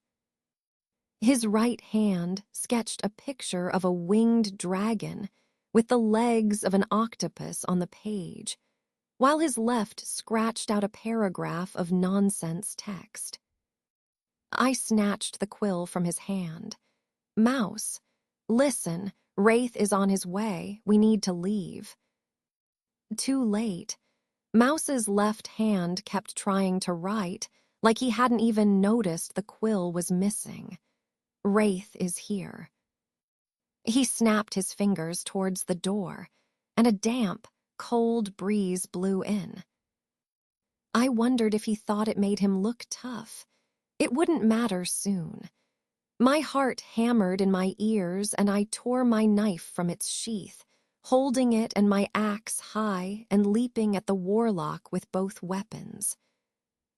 Speaker 1: His right hand sketched a picture of a winged dragon with the legs of an octopus on the page, while his left scratched out a paragraph of nonsense text. I snatched the quill from his hand. "Mouse, listen, Wraith is on his way. We need to leave. Too late. Mouse's left hand kept trying to write, like he hadn't even noticed the quill was missing. Wraith is here. He snapped his fingers towards the door, and a damp, cold breeze blew in. I wondered if he thought it made him look tough. It wouldn't matter soon. My heart hammered in my ears, and I tore my knife from its sheath, holding it and my axe high and leaping at the warlock with both weapons.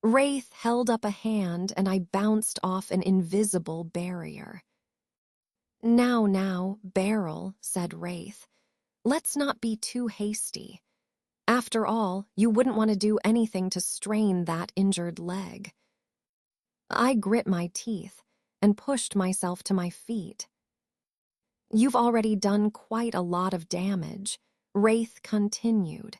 Speaker 1: Wraith held up a hand, and I bounced off an invisible barrier. Now, Beryl, said Wraith. Let's not be too hasty. After all, you wouldn't want to do anything to strain that injured leg. I grit my teeth and pushed myself to my feet. You've already done quite a lot of damage, Wraith continued.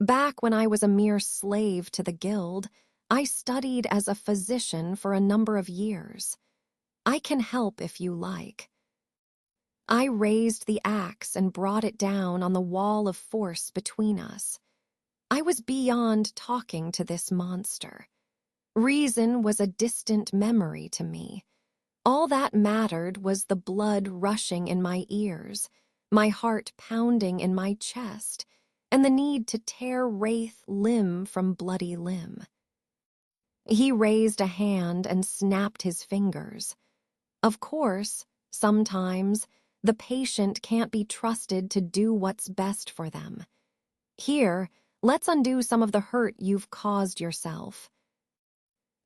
Speaker 1: Back when I was a mere slave to the guild, I studied as a physician for a number of years. I can help if you like. I raised the axe and brought it down on the wall of force between us. I was beyond talking to this monster. Reason was a distant memory to me. All that mattered was the blood rushing in my ears, my heart pounding in my chest, and the need to tear Wraith limb from bloody limb. He raised a hand and snapped his fingers. Of course, sometimes, the patient can't be trusted to do what's best for them. Here, let's undo some of the hurt you've caused yourself.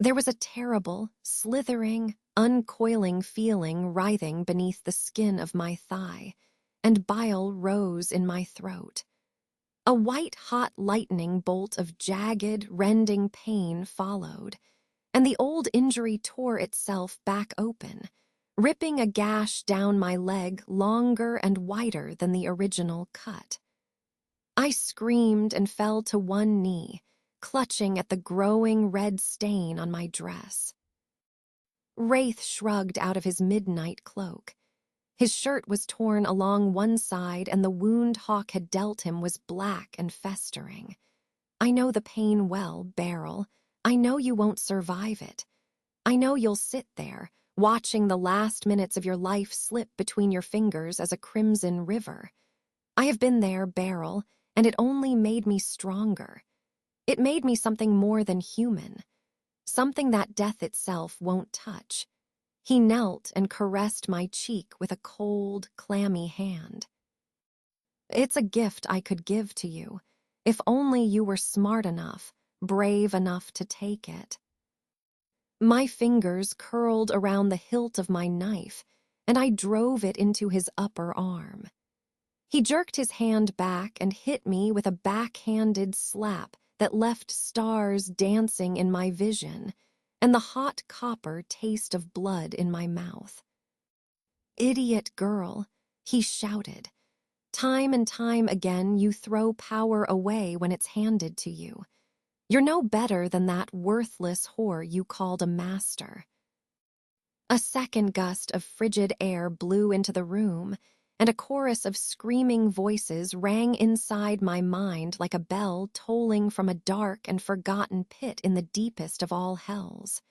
Speaker 1: There was a terrible, slithering, uncoiling feeling writhing beneath the skin of my thigh, and bile rose in my throat. A white-hot lightning bolt of jagged, rending pain followed, and the old injury tore itself back open, ripping a gash down my leg longer and wider than the original cut. I screamed and fell to one knee, clutching at the growing red stain on my dress. Wraith shrugged out of his midnight cloak. His shirt was torn along one side, and the wound Hawk had dealt him was black and festering. I know the pain well, Beryl. I know you won't survive it. I know you'll sit there, watching the last minutes of your life slip between your fingers as a crimson river. I have been there, Beryl, and it only made me stronger. It made me something more than human, something that death itself won't touch. He knelt and caressed my cheek with a cold, clammy hand. It's a gift I could give to you, if only you were smart enough, brave enough to take it. My fingers curled around the hilt of my knife, and I drove it into his upper arm. He jerked his hand back and hit me with a backhanded slap that left stars dancing in my vision, and the hot copper taste of blood in my mouth. "Idiot girl," he shouted. "Time and time again you throw power away when it's handed to you. You're no better than that worthless whore you called a master." A second gust of frigid air blew into the room, and a chorus of screaming voices rang inside my mind like a bell tolling from a dark and forgotten pit in the deepest of all hells.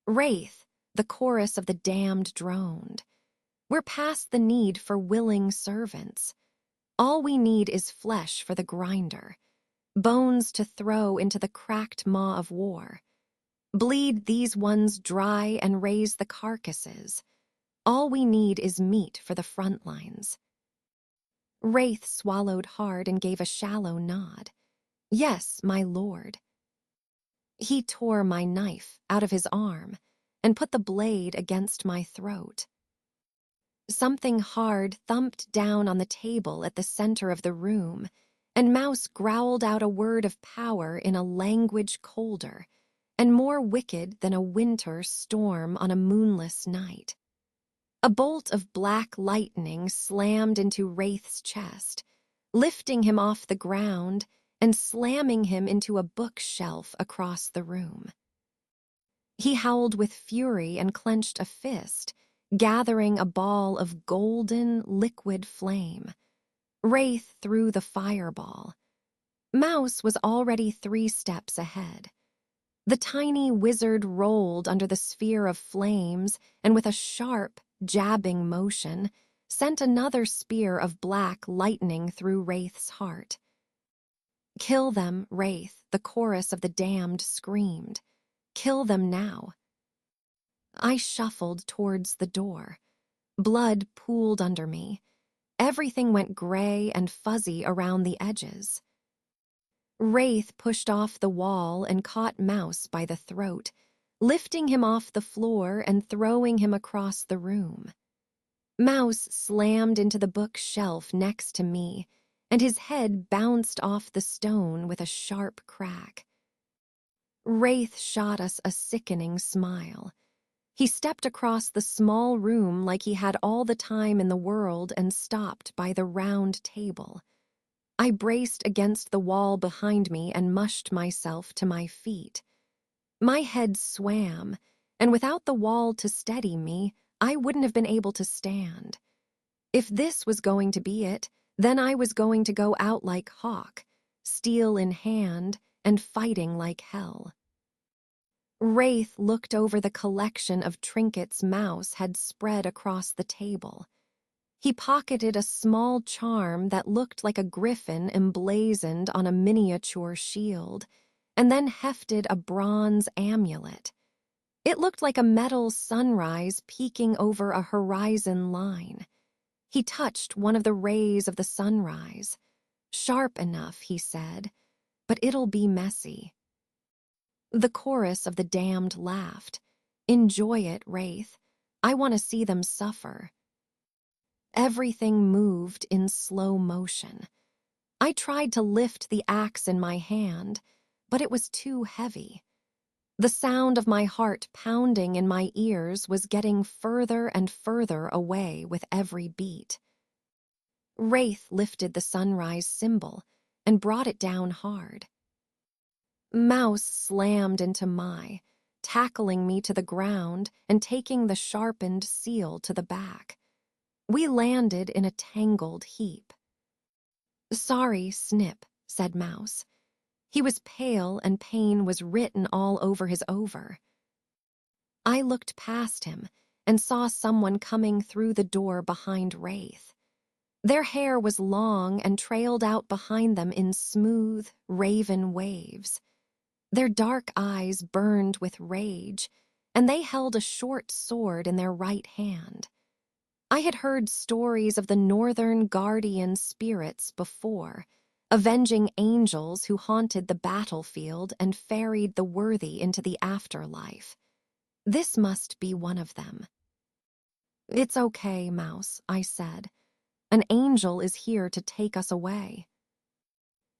Speaker 1: "Wraith," the chorus of the damned droned. "We're past the need for willing servants. All we need is flesh for the grinder, bones to throw into the cracked maw of war. Bleed these ones dry and raise the carcasses. All we need is meat for the front lines." Wraith swallowed hard and gave a shallow nod. "Yes, my lord." He tore my knife out of his arm and put the blade against my throat. Something hard thumped down on the table at the center of the room, and Mouse growled out a word of power in a language colder and more wicked than a winter storm on a moonless night. A bolt of black lightning slammed into Wraith's chest, lifting him off the ground and slamming him into a bookshelf across the room. He howled with fury and clenched a fist, gathering a ball of golden, liquid flame. Wraith threw the fireball. Mouse was already 3 steps ahead. The tiny wizard rolled under the sphere of flames and with a sharp, jabbing motion, sent another spear of black lightning through Wraith's heart. "Kill them, Wraith," the chorus of the damned screamed. "Kill them now." I shuffled towards the door. Blood pooled under me. Everything went gray and fuzzy around the edges. Wraith pushed off the wall and caught Mouse by the throat, lifting him off the floor and throwing him across the room. Mouse slammed into the bookshelf next to me, and his head bounced off the stone with a sharp crack. Wraith shot us a sickening smile. He stepped across the small room like he had all the time in the world and stopped by the round table. I braced against the wall behind me and mushed myself to my feet. My head swam, and without the wall to steady me, I wouldn't have been able to stand. If this was going to be it, then I was going to go out like Hawk, steel in hand and fighting like hell. Wraith looked over the collection of trinkets Mouse had spread across the table. He pocketed a small charm that looked like a griffin emblazoned on a miniature shield, and then hefted a bronze amulet. It looked like a metal sunrise peeking over a horizon line. He touched one of the rays of the sunrise. "Sharp enough," he said, "but it'll be messy." The chorus of the damned laughed. "Enjoy it, Wraith. I want to see them suffer." Everything moved in slow motion. I tried to lift the axe in my hand, but it was too heavy. The sound of my heart pounding in my ears was getting further and further away with every beat. Wraith lifted the sunrise symbol and brought it down hard. Mouse slammed into my, tackling me to the ground and taking the sharpened seal to the back. We landed in a tangled heap. "Sorry, Snip," said Mouse. He was pale and pain was written all over his over. I looked past him and saw someone coming through the door behind Wraith. Their hair was long and trailed out behind them in smooth, raven waves. Their dark eyes burned with rage, and they held a short sword in their right hand. I had heard stories of the northern guardian spirits before, avenging angels who haunted the battlefield and ferried the worthy into the afterlife. This must be one of them. "It's okay, Mouse," I said. "An angel is here to take us away."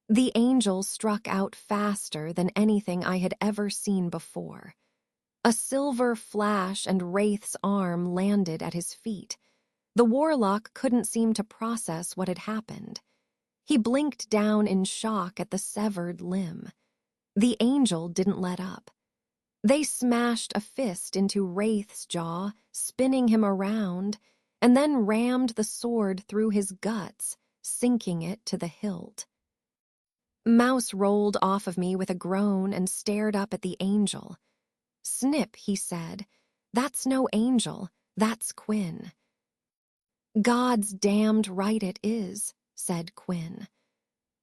Speaker 1: The angel struck out faster than anything I had ever seen before. A silver flash and Wraith's arm landed at his feet. The warlock couldn't seem to process what had happened. He blinked down in shock at the severed limb. The angel didn't let up. They smashed a fist into Wraith's jaw, spinning him around, and then rammed the sword through his guts, sinking it to the hilt. Mouse rolled off of me with a groan and stared up at the angel. "Snip," he said, "that's no angel, that's Quinn." "God's damned right it is," said Quinn.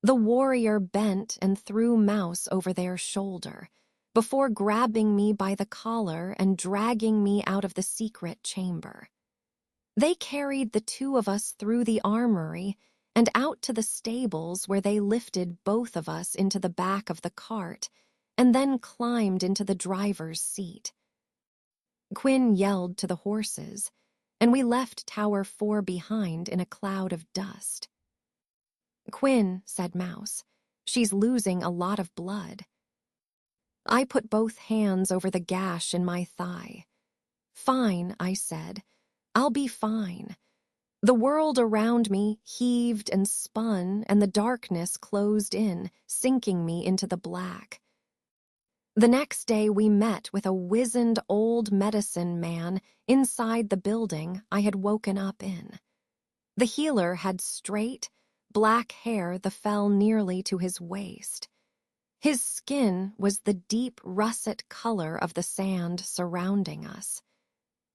Speaker 1: The warrior bent and threw Mouse over their shoulder, before grabbing me by the collar and dragging me out of the secret chamber. They carried the 2 of us through the armory and out to the stables where they lifted both of us into the back of the cart and then climbed into the driver's seat. Quinn yelled to the horses, and we left Tower 4 behind in a cloud of dust. "Quinn," said Mouse, "she's losing a lot of blood." I put both hands over the gash in my thigh. "Fine," I said. "I'll be fine." The world around me heaved and spun, and the darkness closed in, sinking me into the black. The next day we met with a wizened old medicine man inside the building I had woken up in. The healer had straight, black hair that fell nearly to his waist. His skin was the deep russet color of the sand surrounding us.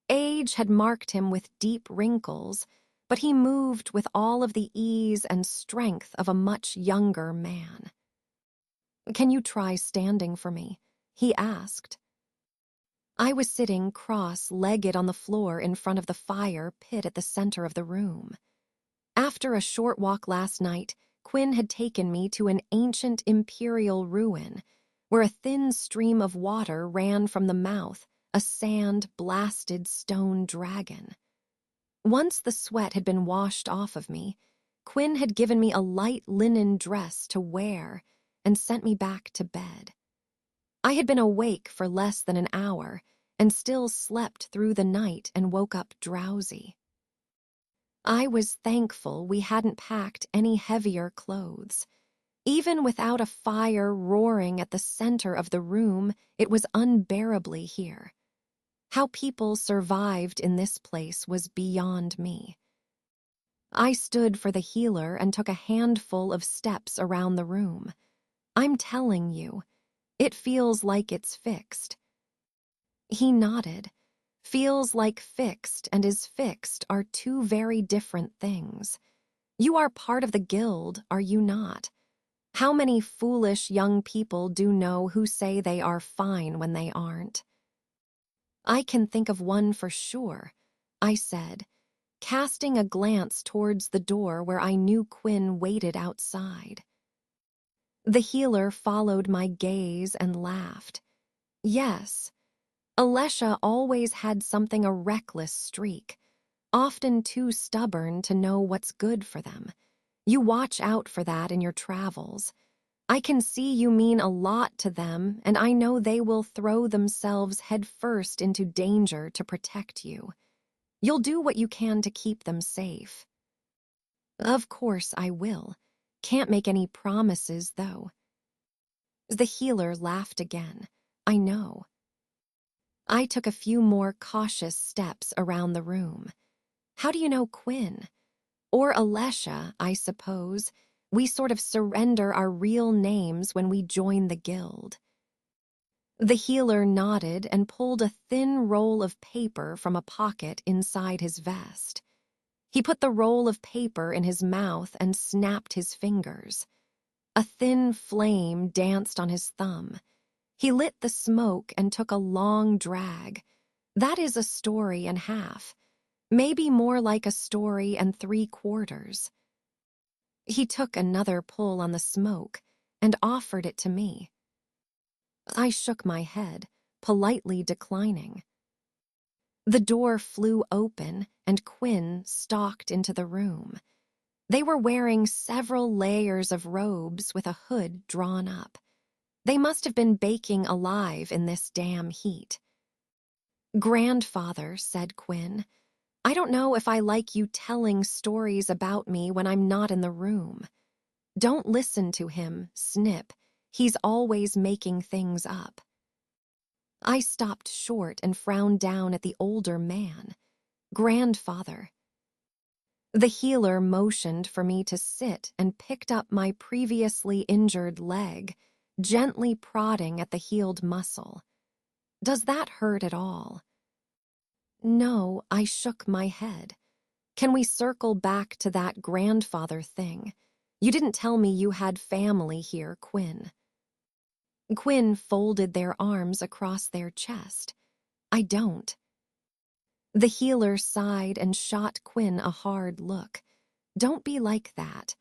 Speaker 1: Age had marked him with deep wrinkles, but he moved with all of the ease and strength of a much younger man. "Can you try standing for me?" he asked. I was sitting cross-legged on the floor in front of the fire pit at the center of the room. After a short walk last night, Quinn had taken me to an ancient imperial ruin where a thin stream of water ran from the mouth, a sand-blasted stone dragon. Once the sweat had been washed off of me, Quinn had given me a light linen dress to wear and sent me back to bed. I had been awake for less than an hour and still slept through the night and woke up drowsy. I was thankful we hadn't packed any heavier clothes. Even without a fire roaring at the center of the room, it was unbearably here. How people survived in this place was beyond me. I stood for the healer and took a handful of steps around the room. "I'm telling you, it feels like it's fixed." He nodded. Feels like fixed and is fixed are two very different things. You are part of the guild, are you not? How many foolish young people do know who say they are fine when they aren't? "I can think of one for sure," I said, casting a glance towards the door where I knew Quinn waited outside. The healer followed my gaze and laughed. "Yes, Alesha always had something a reckless streak, often too stubborn to know what's good for them. You watch out for that in your travels. I can see you mean a lot to them, and I know they will throw themselves headfirst into danger to protect you. You'll do what you can to keep them safe." "Of course I will. Can't make any promises, though." The healer laughed again. "I know." I took a few more cautious steps around the room. "How do you know Quinn? Or Alesha, I suppose. We sort of surrender our real names when we join the guild." The healer nodded and pulled a thin roll of paper from a pocket inside his vest. He put the roll of paper in his mouth and snapped his fingers. A thin flame danced on his thumb. He lit the smoke and took a long drag. "That is a story and a half. Maybe more like a story and 3/4. He took another pull on the smoke and offered it to me. I shook my head, politely declining. The door flew open and Quinn stalked into the room. They were wearing several layers of robes with a hood drawn up. They must have been baking alive in this damn heat. "Grandfather," said Quinn, "I don't know if I like you telling stories about me when I'm not in the room. Don't listen to him, Snip. He's always making things up." I stopped short and frowned down at the older man. "Grandfather." The healer motioned for me to sit and picked up my previously injured leg, gently prodding at the healed muscle. "Does that hurt at all?" "No," I shook my head. "Can we circle back to that grandfather thing? You didn't tell me you had family here, Quinn." Quinn folded their arms across their chest. "I don't." The healer sighed and shot Quinn a hard look. "Don't be like that.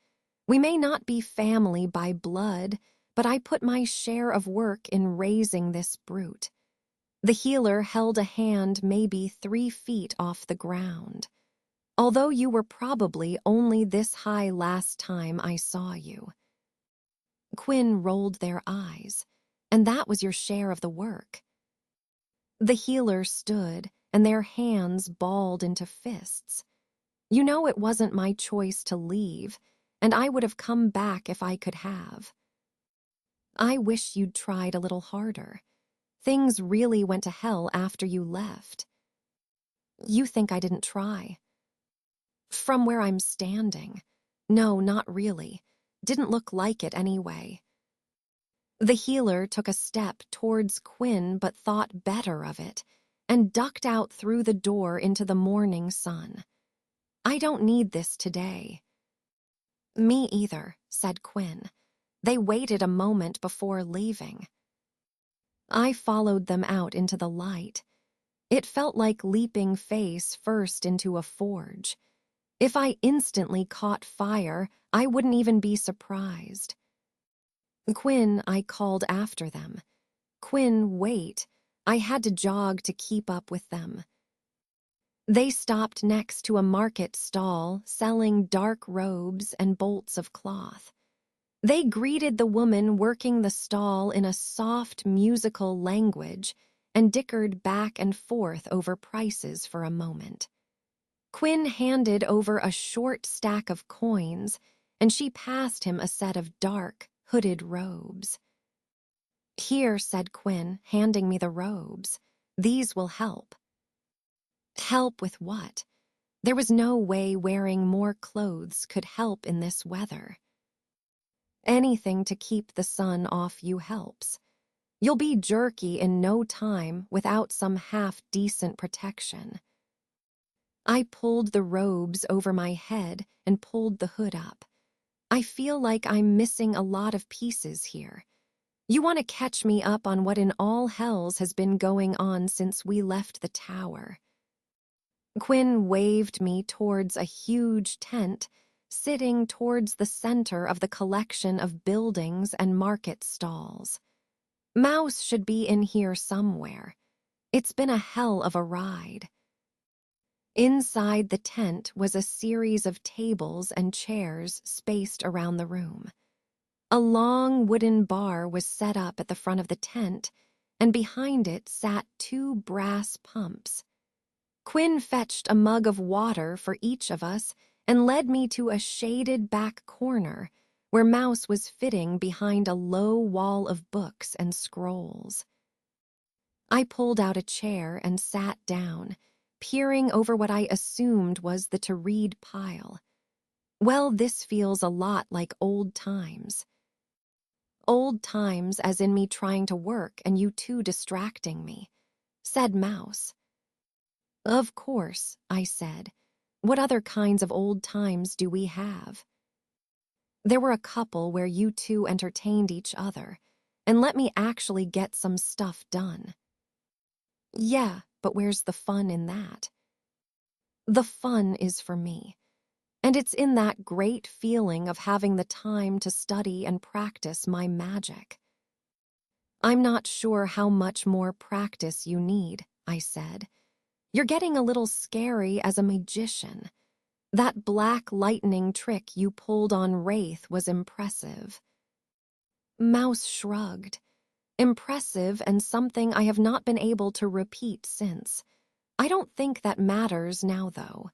Speaker 1: We may not be family by blood, but I put my share of work in raising this brute." The healer held a hand maybe 3 feet off the ground. "Although you were probably only this high last time I saw you." Quinn rolled their eyes. "And that was your share of the work." The healer stood, and their hands balled into fists. "You know it wasn't my choice to leave, and I would have come back if I could have." "I wish you'd tried a little harder. Things really went to hell after you left. You think I didn't try? From where I'm standing. No, not really. Didn't look like it anyway. The healer took a step towards Quinn but thought better of it and ducked out through the door into the morning sun. I don't need this today. Me either, said Quinn. They waited a moment before leaving. I followed them out into the light. It felt like leaping face first into a forge. If I instantly caught fire, I wouldn't even be surprised. Quinn, I called after them. Quinn, wait. I had to jog to keep up with them. They stopped next to a market stall selling dark robes and bolts of cloth. They greeted the woman working the stall in a soft, musical language and dickered back and forth over prices for a moment. Quinn handed over a short stack of coins, and she passed him a set of dark, hooded robes. Here, said Quinn, handing me the robes. These will help. Help with what? There was no way wearing more clothes could help in this weather. Anything to keep the sun off you helps. You'll be jerky in no time without some half-decent protection. I pulled the robes over my head and pulled the hood up. I feel like I'm missing a lot of pieces here. You want to catch me up on what in all hells has been going on since we left the tower. Quinn waved me towards a huge tent sitting towards the center of the collection of buildings and market stalls. Mouse should be in here somewhere. It's been a hell of a ride. Inside the tent was a series of tables and chairs spaced around the room. A long wooden bar was set up at the front of the tent, and behind it sat two brass pumps. Quinn fetched a mug of water for each of us and led me to a shaded back corner where Mouse was fitting behind a low wall of books and scrolls. I pulled out a chair and sat down, peering over what I assumed was the to-read pile. Well, this feels a lot like old times. Old times as in me trying to work and you two distracting me, said Mouse. Of course, I said. What other kinds of old times do we have? There were a couple where you two entertained each other and let me actually get some stuff done. Yeah, but where's the fun in that? The fun is for me, and it's in that great feeling of having the time to study and practice my magic. I'm not sure how much more practice you need, I said. You're getting a little scary as a magician. That black lightning trick you pulled on Wraith was impressive. Mouse shrugged. Impressive and something I have not been able to repeat since. I don't think that matters now, though.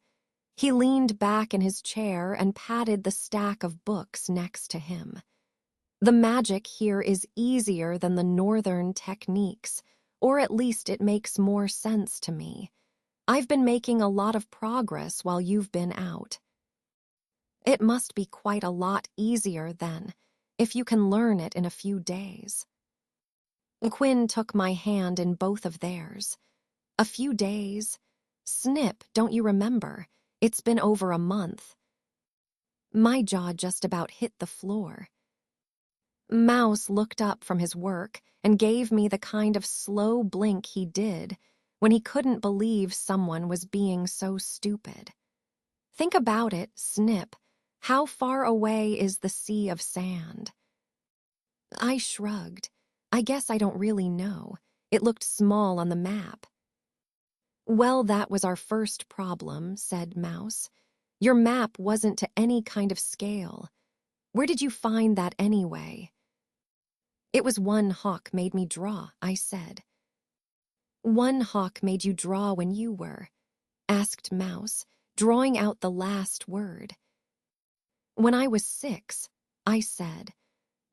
Speaker 1: He leaned back in his chair and patted the stack of books next to him. The magic here is easier than the northern techniques, or at least it makes more sense to me. I've been making a lot of progress while you've been out. It must be quite a lot easier then, if you can learn it in a few days. Quinn took my hand in both of theirs. A few days? Snip, don't you remember? It's been over a month. My jaw just about hit the floor. Mouse looked up from his work and gave me the kind of slow blink he did when he couldn't believe someone was being so stupid. Think about it, Snip. How far away is the sea of sand? I shrugged. I guess I don't really know. It looked small on the map. Well, that was our first problem, said Mouse. Your map wasn't to any kind of scale. Where did you find that anyway? It was one hawk made me draw, I said. One hawk made you draw when you were? Asked Mouse, drawing out the last word. When I was 6, I said.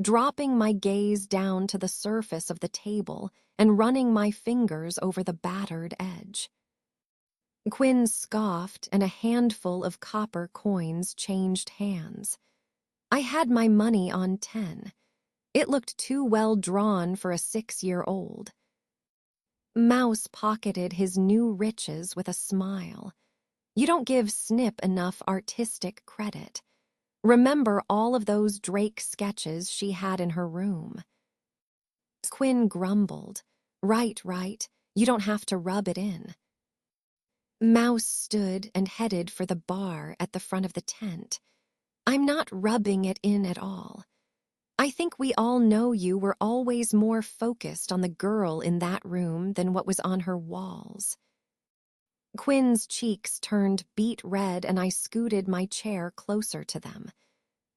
Speaker 1: dropping my gaze down to the surface of the table and running my fingers over the battered edge. Quinn scoffed, and a handful of copper coins changed hands. I had my money on 10. It looked too well drawn for a 6-year-old. Mouse pocketed his new riches with a smile. You don't give Snip enough artistic credit. Remember all of those Drake sketches she had in her room. Quinn grumbled. Right, you don't have to rub it in. Mouse stood and headed for the bar at the front of the tent. I'm not rubbing it in at all. I think we all know you were always more focused on the girl in that room than what was on her walls. Quinn's cheeks turned beet red, and I scooted my chair closer to them.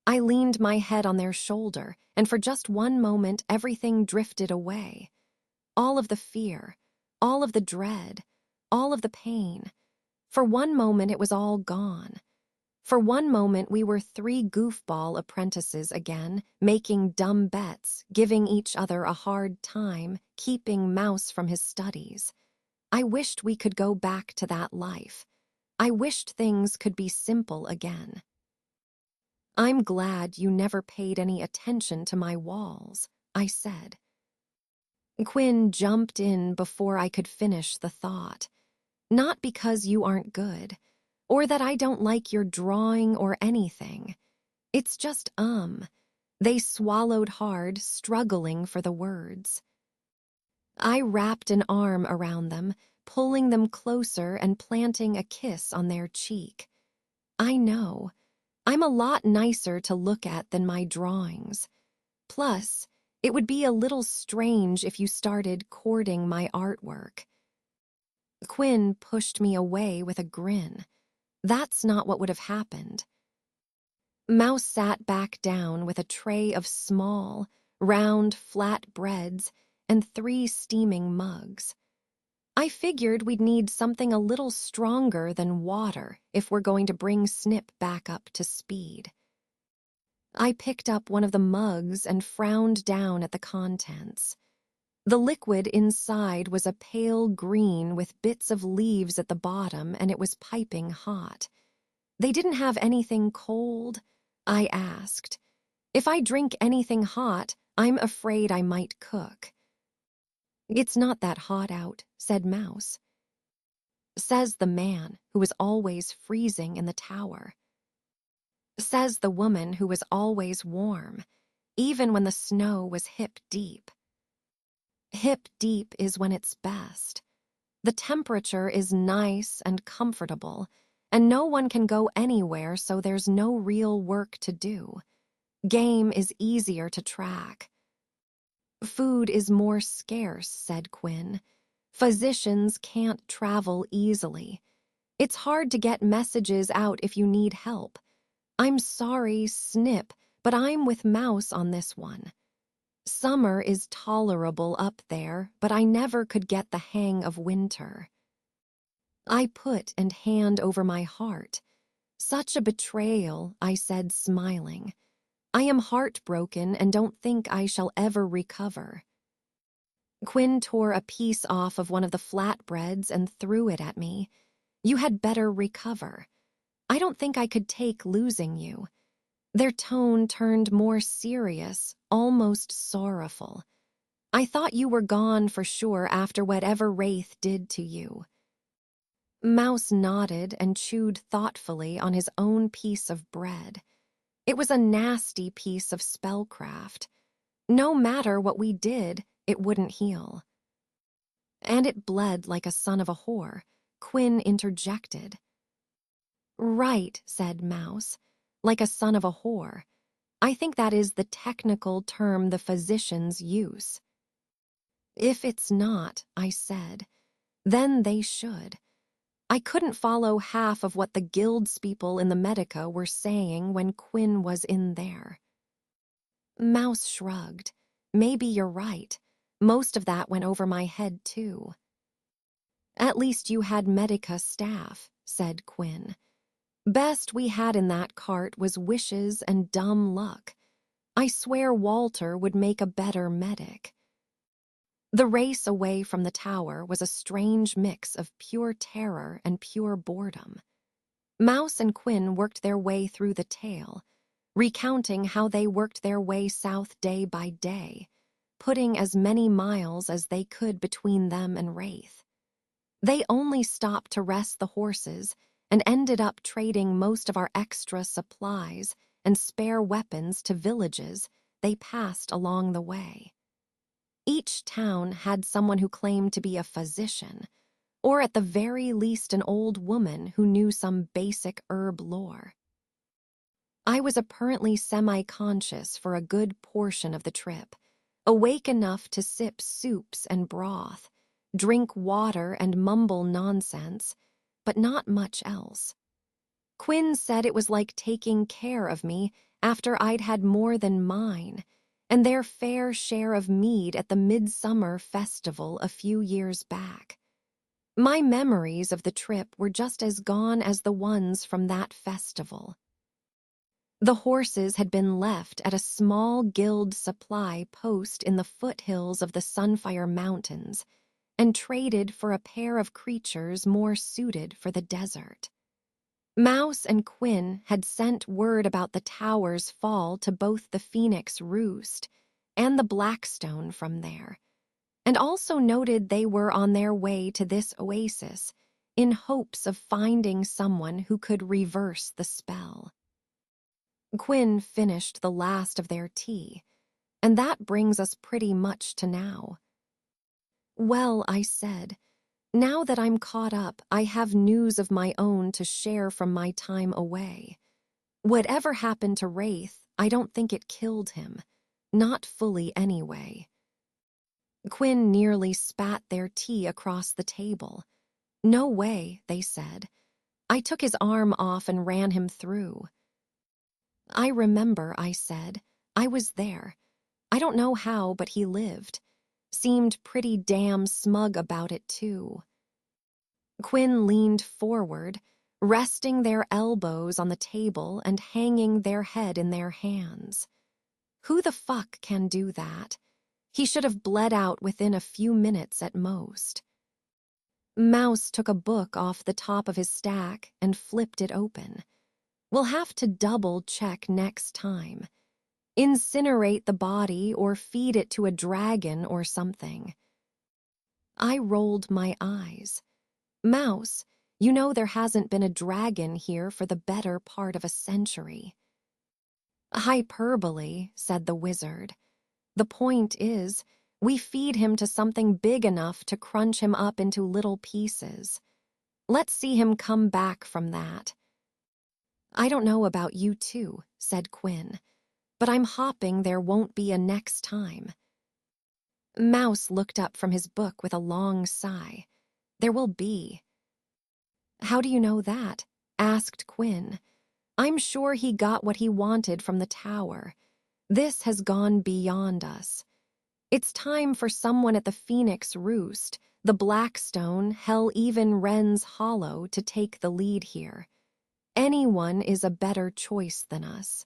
Speaker 1: I leaned my head on their shoulder, and for just one moment everything drifted away. All of the fear, all of the dread, all of the pain. For one moment it was all gone. For one moment we were 3 goofball apprentices again, making dumb bets, giving each other a hard time, keeping Mouse from his studies. I wished we could go back to that life. I wished things could be simple again. I'm glad you never paid any attention to my walls, I said. Quinn jumped in before I could finish the thought. Not because you aren't good, or that I don't like your drawing or anything. It's just, They swallowed hard, struggling for the words. I wrapped an arm around them, pulling them closer and planting a kiss on their cheek. I know. I'm a lot nicer to look at than my drawings. Plus, it would be a little strange if you started courting my artwork. Quinn pushed me away with a grin. That's not what would have happened. Mouse sat back down with a tray of small, round, flat breads and 3 steaming mugs. I figured we'd need something a little stronger than water if we're going to bring Snip back up to speed. I picked up one of the mugs and frowned down at the contents. The liquid inside was a pale green with bits of leaves at the bottom, and it was piping hot. They didn't have anything cold? I asked. If I drink anything hot, I'm afraid I might cook. It's not that hot out, said Mouse. Says the man who was always freezing in the tower. Says the woman who was always warm, even when the snow was hip deep. Hip deep is when it's best. The temperature is nice and comfortable, and no one can go anywhere, so there's no real work to do. Game is easier to track. Food is more scarce, said Quinn. Physicians can't travel easily. It's hard to get messages out if you need help. I'm sorry, Snip, but I'm with Mouse on this one. Summer is tolerable up there, but I never could get the hang of winter. I put a hand over my heart. Such a betrayal, I said, smiling. I am heartbroken and don't think I shall ever recover. Quinn tore a piece off of one of the flatbreads and threw it at me. You had better recover. I don't think I could take losing you. Their tone turned more serious, almost sorrowful. I thought you were gone for sure after whatever Wraith did to you. Mouse nodded and chewed thoughtfully on his own piece of bread. It was a nasty piece of spellcraft. No matter what we did, it wouldn't heal. And it bled like a son of a whore, Quinn interjected. Right, said Mouse, like a son of a whore. I think that is the technical term the physicians use. If it's not, I said, then they should. I couldn't follow half of what the guildspeople in the Medica were saying when Quinn was in there. Mouse shrugged. Maybe you're right. Most of that went over my head, too. At least you had Medica staff, said Quinn. Best we had in that cart was wishes and dumb luck. I swear Walter would make a better medic. The race away from the tower was a strange mix of pure terror and pure boredom. Mouse and Quinn worked their way through the tale, recounting how they worked their way south day by day, putting as many miles as they could between them and Wraith. They only stopped to rest the horses and ended up trading most of our extra supplies and spare weapons to villages they passed along the way. Each town had someone who claimed to be a physician, or at the very least an old woman who knew some basic herb lore. I was apparently semi-conscious for a good portion of the trip, awake enough to sip soups and broth, drink water and mumble nonsense, but not much else. Quinn said it was like taking care of me after I'd had more than mine, and their fair share of mead at the midsummer festival a few years back. My memories of the trip were just as gone as the ones from that festival. The horses had been left at a small guild supply post in the foothills of the Sunfire Mountains and traded for a pair of creatures more suited for the desert. Mouse and Quinn had sent word about the tower's fall to both the Phoenix Roost and the Blackstone from there, and also noted they were on their way to this oasis in hopes of finding someone who could reverse the spell. Quinn finished the last of their tea, and that brings us pretty much to now. Well, I said, now that I'm caught up, I have news of my own to share from my time away. Whatever happened to Wraith, I don't think it killed him. Not fully, anyway. Quinn nearly spat their tea across the table. No way, they said. I took his arm off and ran him through. I remember, I said. I was there. I don't know how, but he lived. Seemed pretty damn smug about it, too. Quinn leaned forward, resting their elbows on the table and hanging their head in their hands. Who the fuck can do that? He should have bled out within a few minutes at most. Mouse took a book off the top of his stack and flipped it open. We'll have to double-check next time. Incinerate the body or feed it to a dragon or something. I rolled my eyes. Mouse, you know there hasn't been a dragon here for the better part of a century. Hyperbole, said the wizard. The point is, we feed him to something big enough to crunch him up into little pieces. Let's see him come back from that. I don't know about you two, said Quinn, but I'm hopping there won't be a next time. Mouse looked up from his book with a long sigh. There will be. How do you know that? Asked Quinn. I'm sure he got what he wanted from the tower. This has gone beyond us. It's time for someone at the Phoenix Roost, the Blackstone, hell, even Wren's Hollow to take the lead here. Anyone is a better choice than us.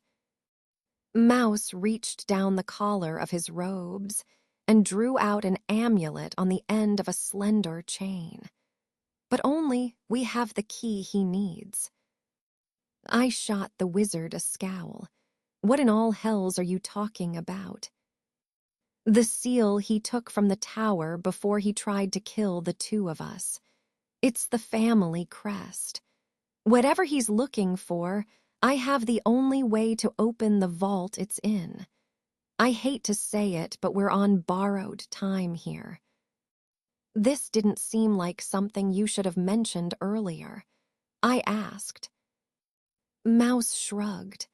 Speaker 1: Mouse reached down the collar of his robes and drew out an amulet on the end of a slender chain. But only we have the key he needs. I shot the wizard a scowl. What in all hells are you talking about? The seal he took from the tower before he tried to kill the two of us. It's the family crest. Whatever he's looking for, I have the only way to open the vault it's in. I hate to say it, but we're on borrowed time here. This didn't seem like something you should have mentioned earlier. I asked. Mouse shrugged.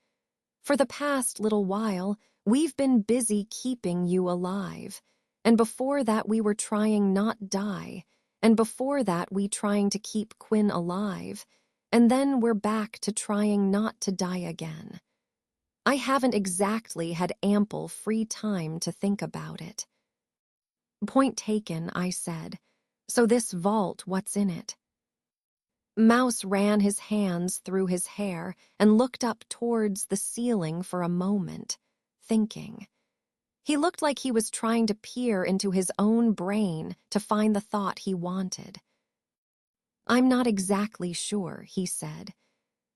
Speaker 1: For the past little while, we've been busy keeping you alive, and before that we were trying not die, and before that we trying to keep Quinn alive, and then we're back to trying not to die again. I haven't exactly had ample free time to think about it. Point taken, I said. So this vault, what's in it? Mouse ran his hands through his hair and looked up towards the ceiling for a moment, thinking. He looked like he was trying to peer into his own brain to find the thought he wanted. "I'm not exactly sure," he said.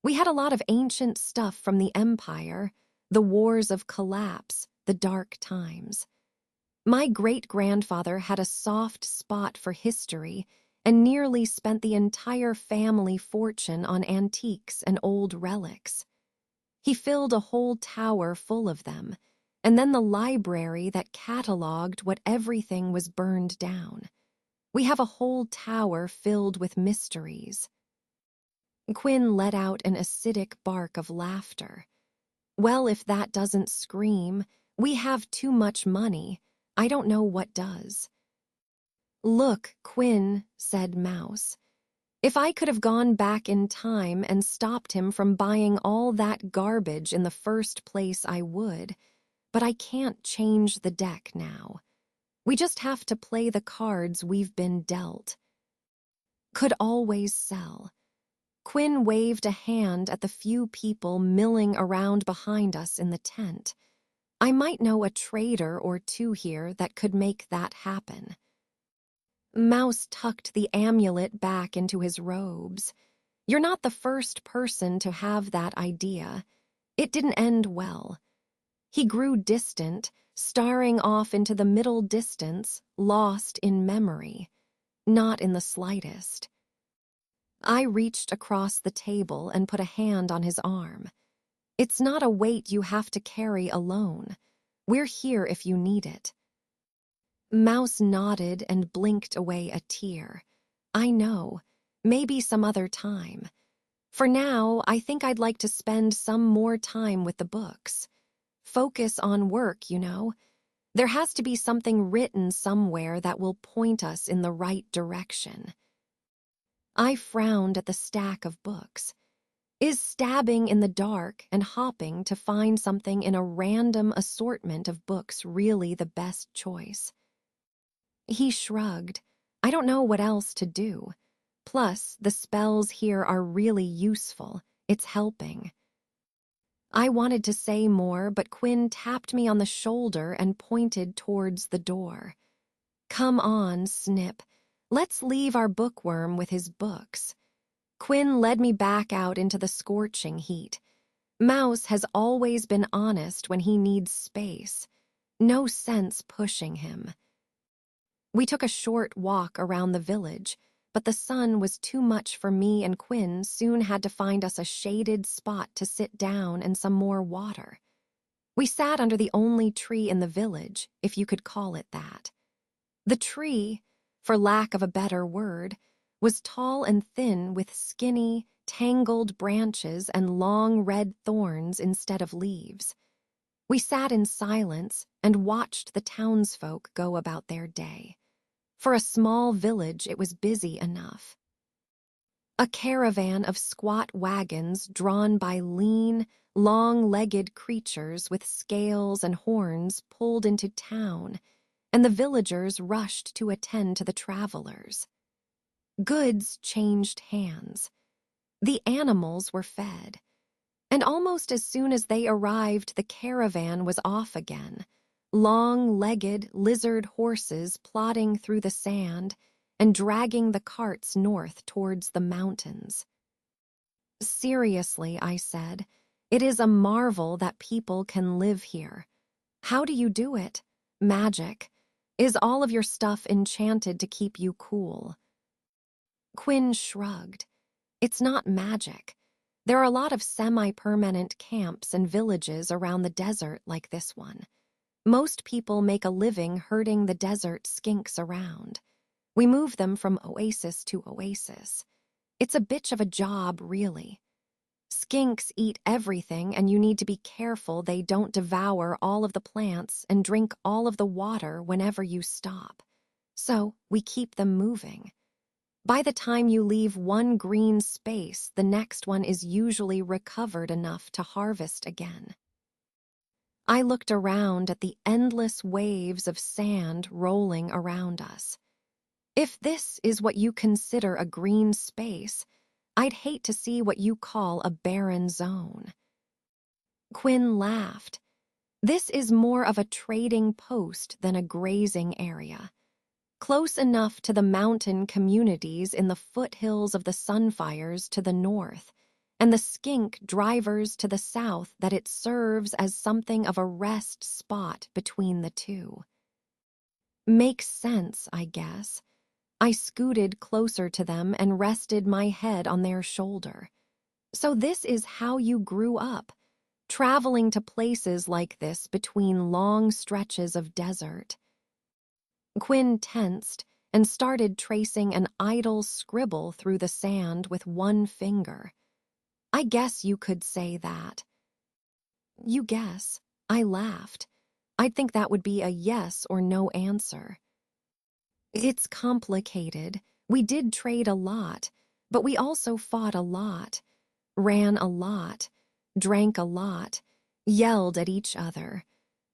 Speaker 1: "We had a lot of ancient stuff from the Empire, the wars of collapse, the dark times. My great-grandfather had a soft spot for history and nearly spent the entire family fortune on antiques and old relics. He filled a whole tower full of them, and then the library that cataloged what everything was burned down. We have a whole tower filled with mysteries." Quinn let out an acidic bark of laughter. "Well, if that doesn't scream, we have too much money. I don't know what does." "Look, Quinn," said Mouse. "If I could have gone back in time and stopped him from buying all that garbage in the first place, I would. But I can't change the deck now. We just have to play the cards we've been dealt. Could always sell." Quinn waved a hand at the few people milling around behind us in the tent. "I might know a trader or two here that could make that happen." Mouse tucked the amulet back into his robes. "You're not the first person to have that idea. It didn't end well." He grew distant, staring off into the middle distance, lost in memory. Not in the slightest. I reached across the table and put a hand on his arm. "It's not a weight you have to carry alone. We're here if you need it." Mouse nodded and blinked away a tear. "I know. Maybe some other time. For now, I think I'd like to spend some more time with the books. Focus on work, you know. There has to be something written somewhere that will point us in the right direction." I frowned at the stack of books. Is stabbing in the dark and hopping to find something in a random assortment of books really the best choice? He shrugged. "I don't know what else to do. Plus, the spells here are really useful. It's helping." I wanted to say more, but Quinn tapped me on the shoulder and pointed towards the door. "Come on, Snip. Let's leave our bookworm with his books." Quinn led me back out into the scorching heat. Mouse has always been honest when he needs space. No sense pushing him. We took a short walk around the village, but the sun was too much for me, and Quinn soon had to find us a shaded spot to sit down and some more water. We sat under the only tree in the village, if you could call it that. The tree, for lack of a better word, was tall and thin with skinny, tangled branches and long red thorns instead of leaves. We sat in silence and watched the townsfolk go about their day. For a small village, it was busy enough. A caravan of squat wagons drawn by lean, long-legged creatures with scales and horns pulled into town, and the villagers rushed to attend to the travelers. Goods changed hands. The animals were fed. And almost as soon as they arrived, the caravan was off again, long-legged lizard horses plodding through the sand and dragging the carts north towards the mountains. "Seriously," I said, "it is a marvel that people can live here. How do you do it? Magic? Is all of your stuff enchanted to keep you cool?" Quinn shrugged. "It's not magic. There are a lot of semi-permanent camps and villages around the desert like this one. Most people make a living herding the desert skinks around. We move them from oasis to oasis. It's a bitch of a job, really. Skinks eat everything, and you need to be careful they don't devour all of the plants and drink all of the water whenever you stop. So we keep them moving. By the time you leave one green space, the next one is usually recovered enough to harvest again." I looked around at the endless waves of sand rolling around us. If this is what you consider a green space, I'd hate to see what you call a barren zone. Quinn laughed. This is more of a trading post than a grazing area, close enough to the mountain communities in the foothills of the Sunfires to the north, and the skink drivers to the south that it serves as something of a rest spot between the two. Makes sense, I guess. I scooted closer to them and rested my head on their shoulder. So this is how you grew up, traveling to places like this between long stretches of desert. Quinn tensed and started tracing an idle scribble through the sand with one finger. I guess you could say that. You guess. I laughed. I'd think that would be a yes or no answer. It's complicated. We did trade a lot, but we also fought a lot, ran a lot, drank a lot, yelled at each other.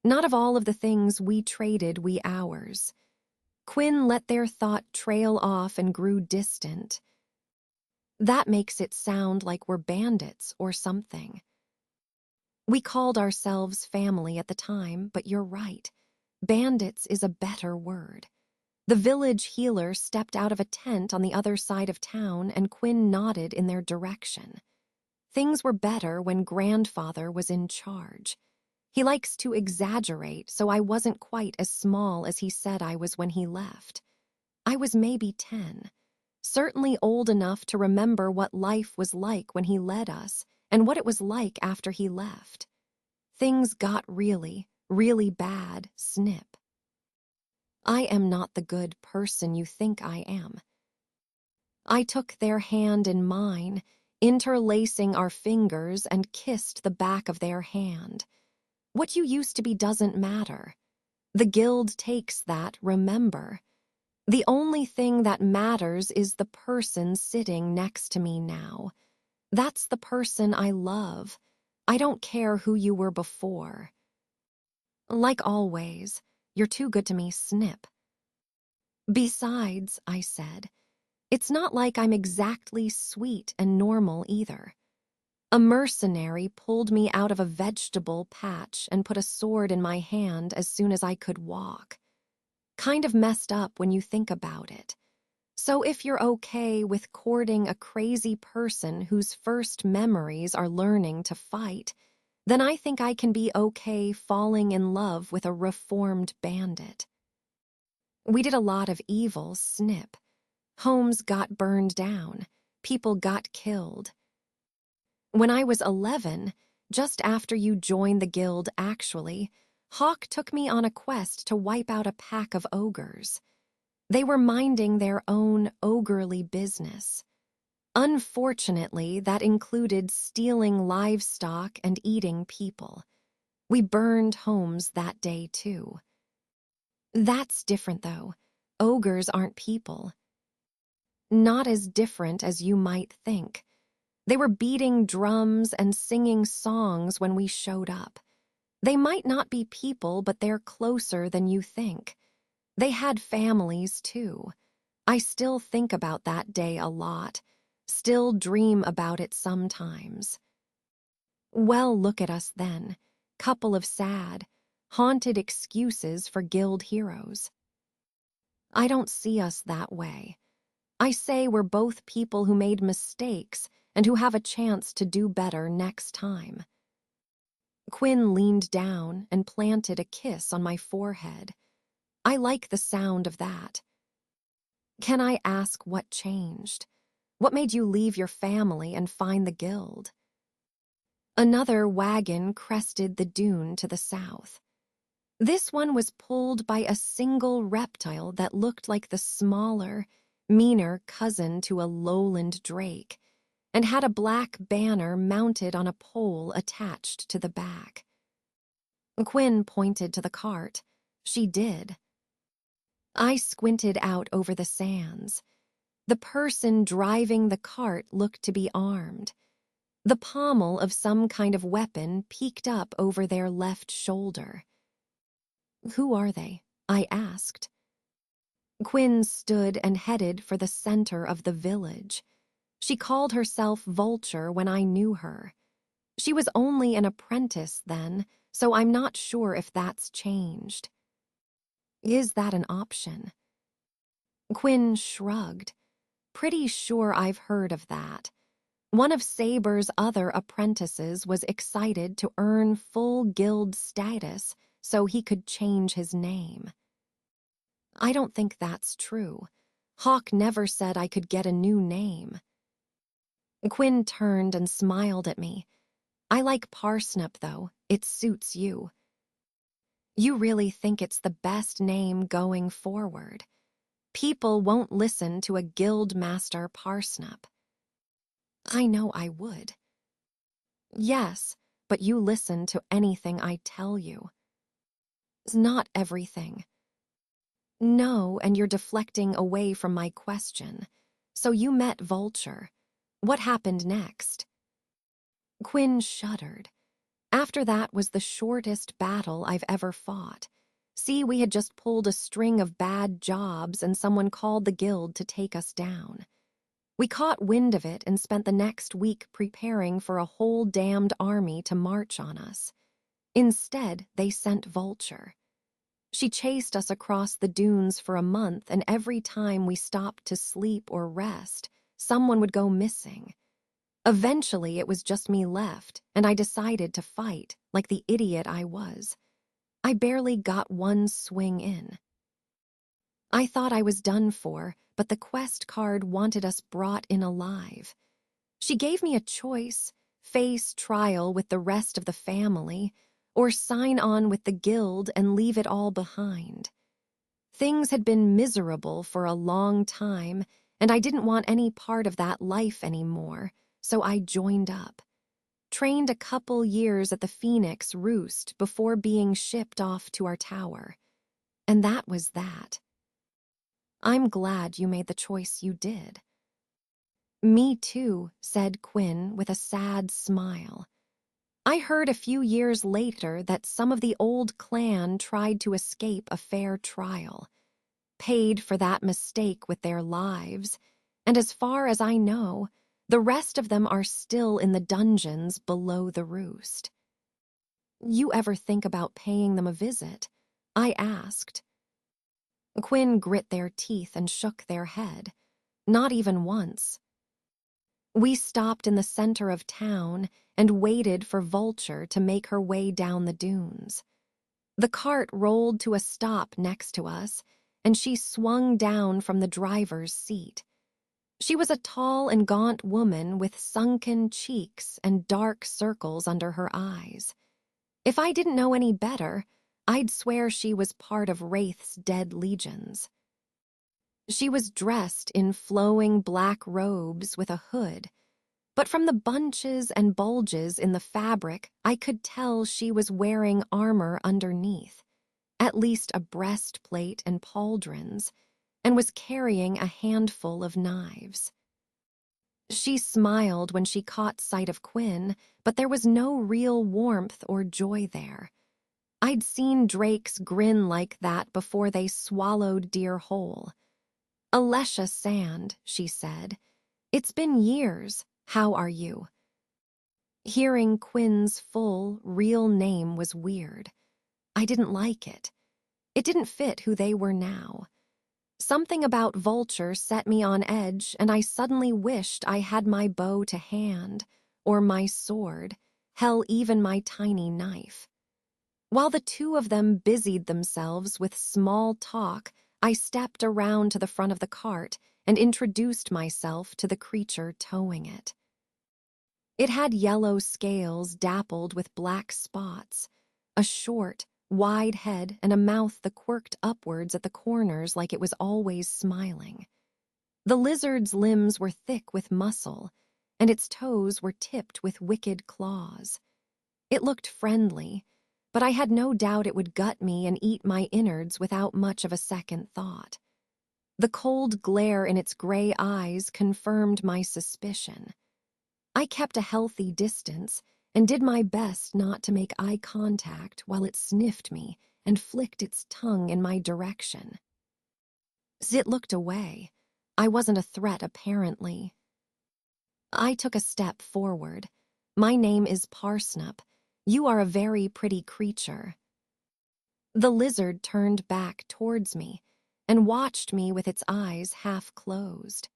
Speaker 1: Not of all of the things we traded we ours. Quinn let their thought trail off and grew distant. That makes it sound like we're bandits or something. We called ourselves family at the time, but you're right. Bandits is a better word. The village healer stepped out of a tent on the other side of town, and Quinn nodded in their direction. Things were better when grandfather was in charge. He likes to exaggerate, so I wasn't quite as small as he said I was when he left. I was maybe 10. Certainly old enough to remember what life was like when he led us, and what it was like after he left. Things got really, really bad, snip. I am not the good person you think I am. I took their hand in mine, interlacing our fingers, and kissed the back of their hand. What you used to be doesn't matter. The guild takes that, remember. The only thing that matters is the person sitting next to me now. That's the person I love. I don't care who you were before. Like always, you're too good to me, snip. Besides, I said, it's not like I'm exactly sweet and normal either. A mercenary pulled me out of a vegetable patch and put a sword in my hand as soon as I could walk. Kind of messed up when you think about it. So if you're okay with courting a crazy person whose first memories are learning to fight, then I think I can be okay falling in love with a reformed bandit. We did a lot of evil, snip. Homes got burned down. People got killed. When I was 11, just after you joined the guild actually, Hawk took me on a quest to wipe out a pack of ogres. They were minding their own ogurely business. Unfortunately, that included stealing livestock and eating people. We burned homes that day, too. That's different, though. Ogres aren't people. Not as different as you might think. They were beating drums and singing songs when we showed up. They might not be people, but they're closer than you think. They had families, too. I still think about that day a lot, still dream about it sometimes. Well, look at us then, couple of sad, haunted excuses for guild heroes. I don't see us that way. I say we're both people who made mistakes and who have a chance to do better next time. Quinn leaned down and planted a kiss on my forehead. I like the sound of that. Can I ask what changed? What made you leave your family and find the guild? Another wagon crested the dune to the south. This one was pulled by a single reptile that looked like the smaller, meaner cousin to a lowland drake, and had a black banner mounted on a pole attached to the back. Quinn pointed to the cart. She did. I squinted out over the sands. The person driving the cart looked to be armed. The pommel of some kind of weapon peeked up over their left shoulder. Who are they? I asked. Quinn stood and headed for the center of the village. She called herself Vulture when I knew her. She was only an apprentice then, so I'm not sure if that's changed. Is that an option? Quinn shrugged. Pretty sure I've heard of that. One of Saber's other apprentices was excited to earn full guild status so he could change his name. I don't think that's true. Hawk never said I could get a new name. Quinn turned and smiled at me. I like Parsnip, though. It suits you. You really think it's the best name going forward. People won't listen to a guild master Parsnip. I know I would. Yes, but you listen to anything I tell you. Not everything. No, and you're deflecting away from my question. So you met Vulture. What happened next? Quinn shuddered. After that was the shortest battle I've ever fought. See, we had just pulled a string of bad jobs and someone called the guild to take us down. We caught wind of it and spent the next week preparing for a whole damned army to march on us. Instead, they sent Vulture. She chased us across the dunes for a month, and every time we stopped to sleep or rest, someone would go missing. Eventually, it was just me left, and I decided to fight, like the idiot I was. I barely got one swing in. I thought I was done for, but the quest card wanted us brought in alive. She gave me a choice: face trial with the rest of the family, or sign on with the guild and leave it all behind. Things had been miserable for a long time, and I didn't want any part of that life anymore, so I joined up. Trained a couple years at the Phoenix Roost before being shipped off to our tower. And that was that. I'm glad you made the choice you did. Me too, said Quinn with a sad smile. I heard a few years later that some of the old clan tried to escape a fair trial, paid for that mistake with their lives, and as far as I know, the rest of them are still in the dungeons below the roost. You ever think about paying them a visit? I asked. Quinn grit their teeth and shook their head. Not even once. We stopped in the center of town and waited for Vulture to make her way down the dunes. The cart rolled to a stop next to us, and she swung down from the driver's seat. She was a tall and gaunt woman with sunken cheeks and dark circles under her eyes. If I didn't know any better, I'd swear she was part of Wraith's dead legions. She was dressed in flowing black robes with a hood, but from the bunches and bulges in the fabric, I could tell she was wearing armor underneath, at least a breastplate and pauldrons, and was carrying a handful of knives. She smiled when she caught sight of Quinn, but there was no real warmth or joy there. I'd seen drakes grin like that before they swallowed Deer whole. Alesha Sand, she said. It's been years. How are you? Hearing Quinn's full, real name was weird. I didn't like it. It didn't fit who they were now. Something about Vulture set me on edge, and I suddenly wished I had my bow to hand, or my sword, hell, even my tiny knife. While the two of them busied themselves with small talk, I stepped around to the front of the cart and introduced myself to the creature towing it. It had yellow scales dappled with black spots, a short, wide head, and a mouth that quirked upwards at the corners like it was always smiling. The lizard's limbs were thick with muscle, and its toes were tipped with wicked claws. It looked friendly, but I had no doubt it would gut me and eat my innards without much of a second thought. The cold glare in its gray eyes confirmed my suspicion. I kept a healthy distance and did my best not to make eye contact while it sniffed me and flicked its tongue in my direction. Zit looked away. I wasn't a threat, apparently. I took a step forward. My name is Parsnip. You are a very pretty creature." The lizard turned back towards me and watched me with its eyes half closed.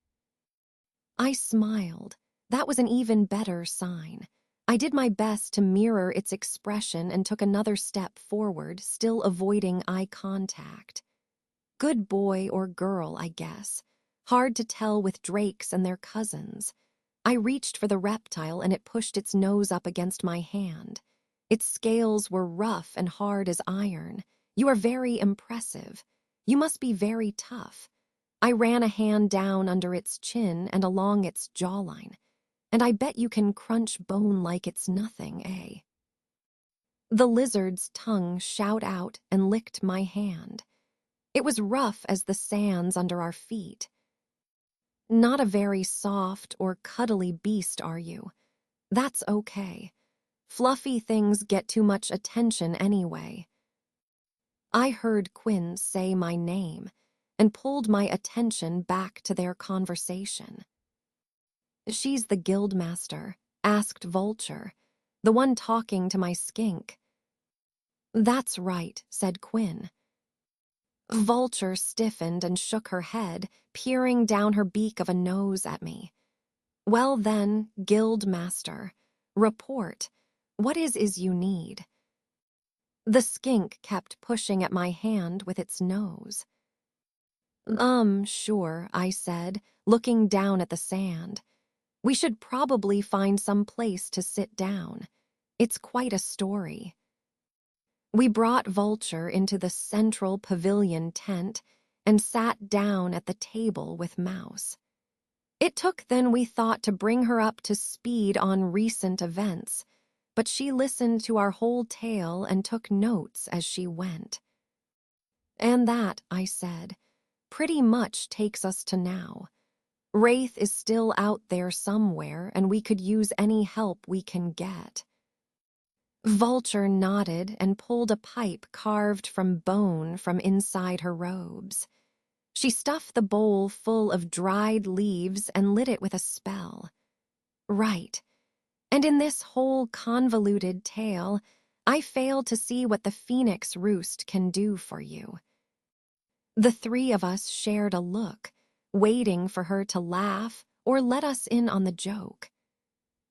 Speaker 1: I smiled. That was an even better sign. I did my best to mirror its expression and took another step forward, still avoiding eye contact. Good boy or girl, I guess. Hard to tell with drakes and their cousins. I reached for the reptile and it pushed its nose up against my hand. Its scales were rough and hard as iron. "You are very impressive. You must be very tough." I ran a hand down under its chin and along its jawline. "And I bet you can crunch bone like it's nothing, eh?" The lizard's tongue shot out and licked my hand. It was rough as the sands under our feet. "Not a very soft or cuddly beast, are you? That's okay. Fluffy things get too much attention anyway." I heard Quinn say my name and pulled my attention back to their conversation. "She's the guildmaster," asked Vulture, "the one talking to my skink." "That's right," said Quinn. Vulture stiffened and shook her head, peering down her beak of a nose at me. "Well then, guildmaster, report. What is you need?" The skink kept pushing at my hand with its nose. Sure," I said, looking down at the sand. "We should probably find some place to sit down. It's quite a story." We brought Vulture into the central pavilion tent and sat down at the table with Mouse. It took then, we thought, to bring her up to speed on recent events, but she listened to our whole tale and took notes as she went. "And that," I said, "pretty much takes us to now. Wraith is still out there somewhere, and we could use any help we can get." Vulture nodded and pulled a pipe carved from bone from inside her robes. She stuffed the bowl full of dried leaves and lit it with a spell. "Right. And in this whole convoluted tale, I fail to see what the phoenix roost can do for you." The three of us shared a look, waiting for her to laugh or let us in on the joke.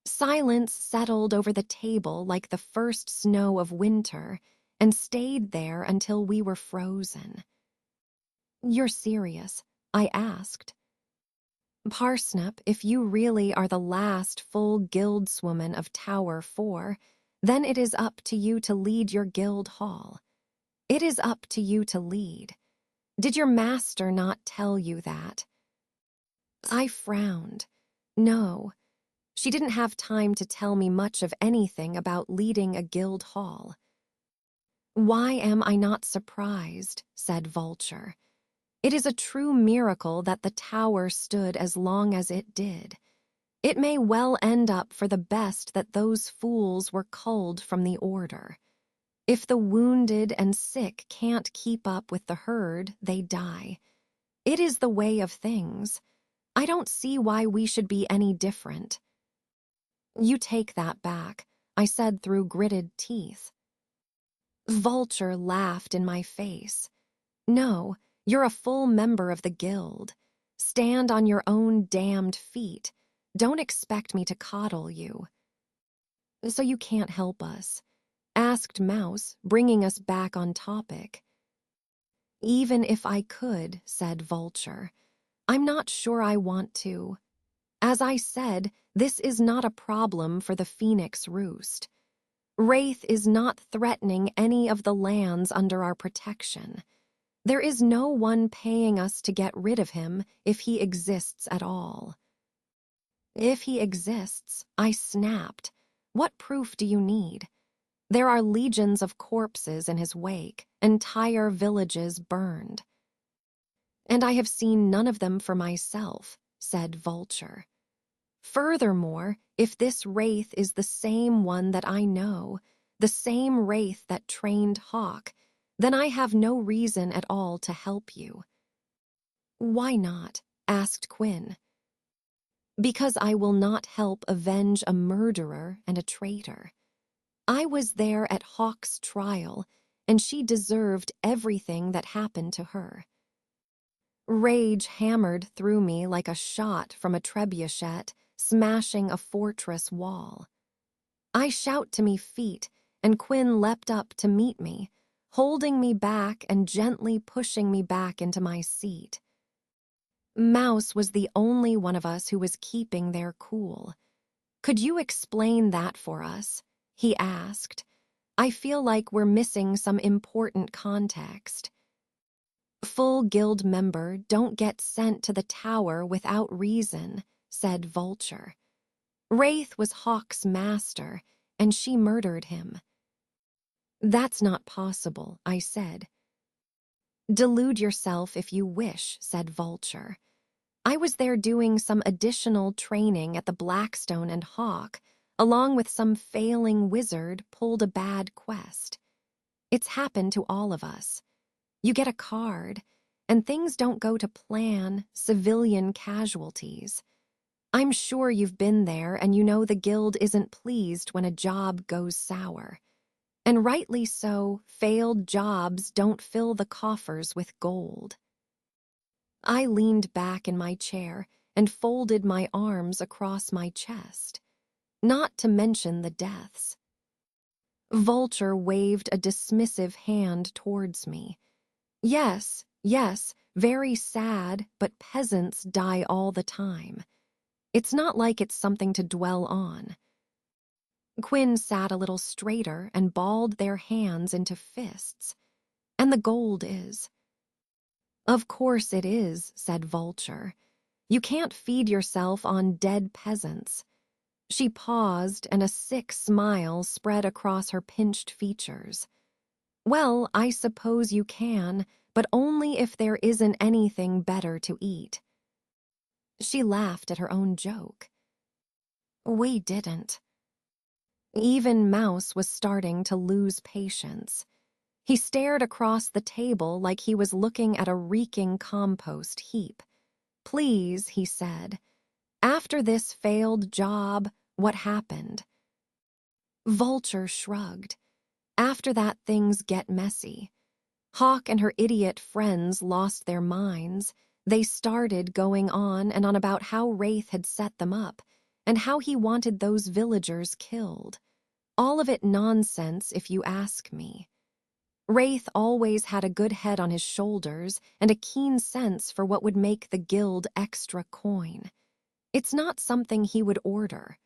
Speaker 1: Silence settled over the table like the first snow of winter and stayed there until we were frozen. "You're serious?" I asked. "Parsnip, if you really are the last full guildswoman of Tower 4, then it is up to you to lead your guild hall. It is up to you to lead. Did your master not tell you that?" I frowned. No. She didn't have time to tell me much of anything about leading a guild hall. "Why am I not surprised?" said Vulture. "It is a true miracle that the tower stood as long as it did. It may well end up for the best that those fools were culled from the order. If the wounded and sick can't keep up with the herd, they die. It is the way of things. I don't see why we should be any different." "You take that back," I said through gritted teeth. Vulture laughed in my face. "No, you're a full member of the guild. Stand on your own damned feet. Don't expect me to coddle you." "So you can't help us?" asked Mouse, bringing us back on topic. "Even if I could," said Vulture, "I'm not sure I want to. As I said, this is not a problem for the phoenix roost. Wraith is not threatening any of the lands under our protection. There is no one paying us to get rid of him if he exists at all." "If he exists," I snapped. "What proof do you need? There are legions of corpses in his wake, entire villages burned." "And I have seen none of them for myself," said Vulture. "Furthermore, if this wraith is the same one that I know, the same wraith that trained Hawk, then I have no reason at all to help you." "Why not?" asked Quinn. "Because I will not help avenge a murderer and a traitor. I was there at Hawk's trial, and she deserved everything that happened to her. Rage hammered through me like a shot from a trebuchet, smashing a fortress wall. I shout to me feet, and Quinn leapt up to meet me, holding me back and gently pushing me back into my seat. Mouse was the only one of us who was keeping their cool. "Could you explain that for us?" he asked. "I feel like we're missing some important context." "Full guild member don't get sent to the tower without reason," said Vulture. "Wraith was Hawk's master, and she murdered him." "That's not possible," I said. "Delude yourself if you wish," said Vulture. "I was there doing some additional training at the Blackstone, and Hawk, along with some failing wizard, pulled a bad quest. It's happened to all of us. You get a card, and things don't go to plan, civilian casualties. I'm sure you've been there and you know the guild isn't pleased when a job goes sour. And rightly so, failed jobs don't fill the coffers with gold." I leaned back in my chair and folded my arms across my chest, not to mention the deaths. Vulture waved a dismissive hand towards me. "Yes, yes, very sad, but peasants die all the time. It's not like it's something to dwell on." Quinn sat a little straighter and balled their hands into fists. "And the gold is." "Of course it is," said Vulture. "You can't feed yourself on dead peasants." She paused, and a sick smile spread across her pinched features. "Well, I suppose you can, but only if there isn't anything better to eat." She laughed at her own joke. We didn't. Even Mouse was starting to lose patience. He stared across the table like he was looking at a reeking compost heap. "Please," he said, "after this failed job, what happened?" Vulture shrugged. "After that, things get messy. Hawk and her idiot friends lost their minds. They started going on and on about how Wraith had set them up, and how he wanted those villagers killed. All of it nonsense, if you ask me. Wraith always had a good head on his shoulders and a keen sense for what would make the guild extra coin. It's not something he would order.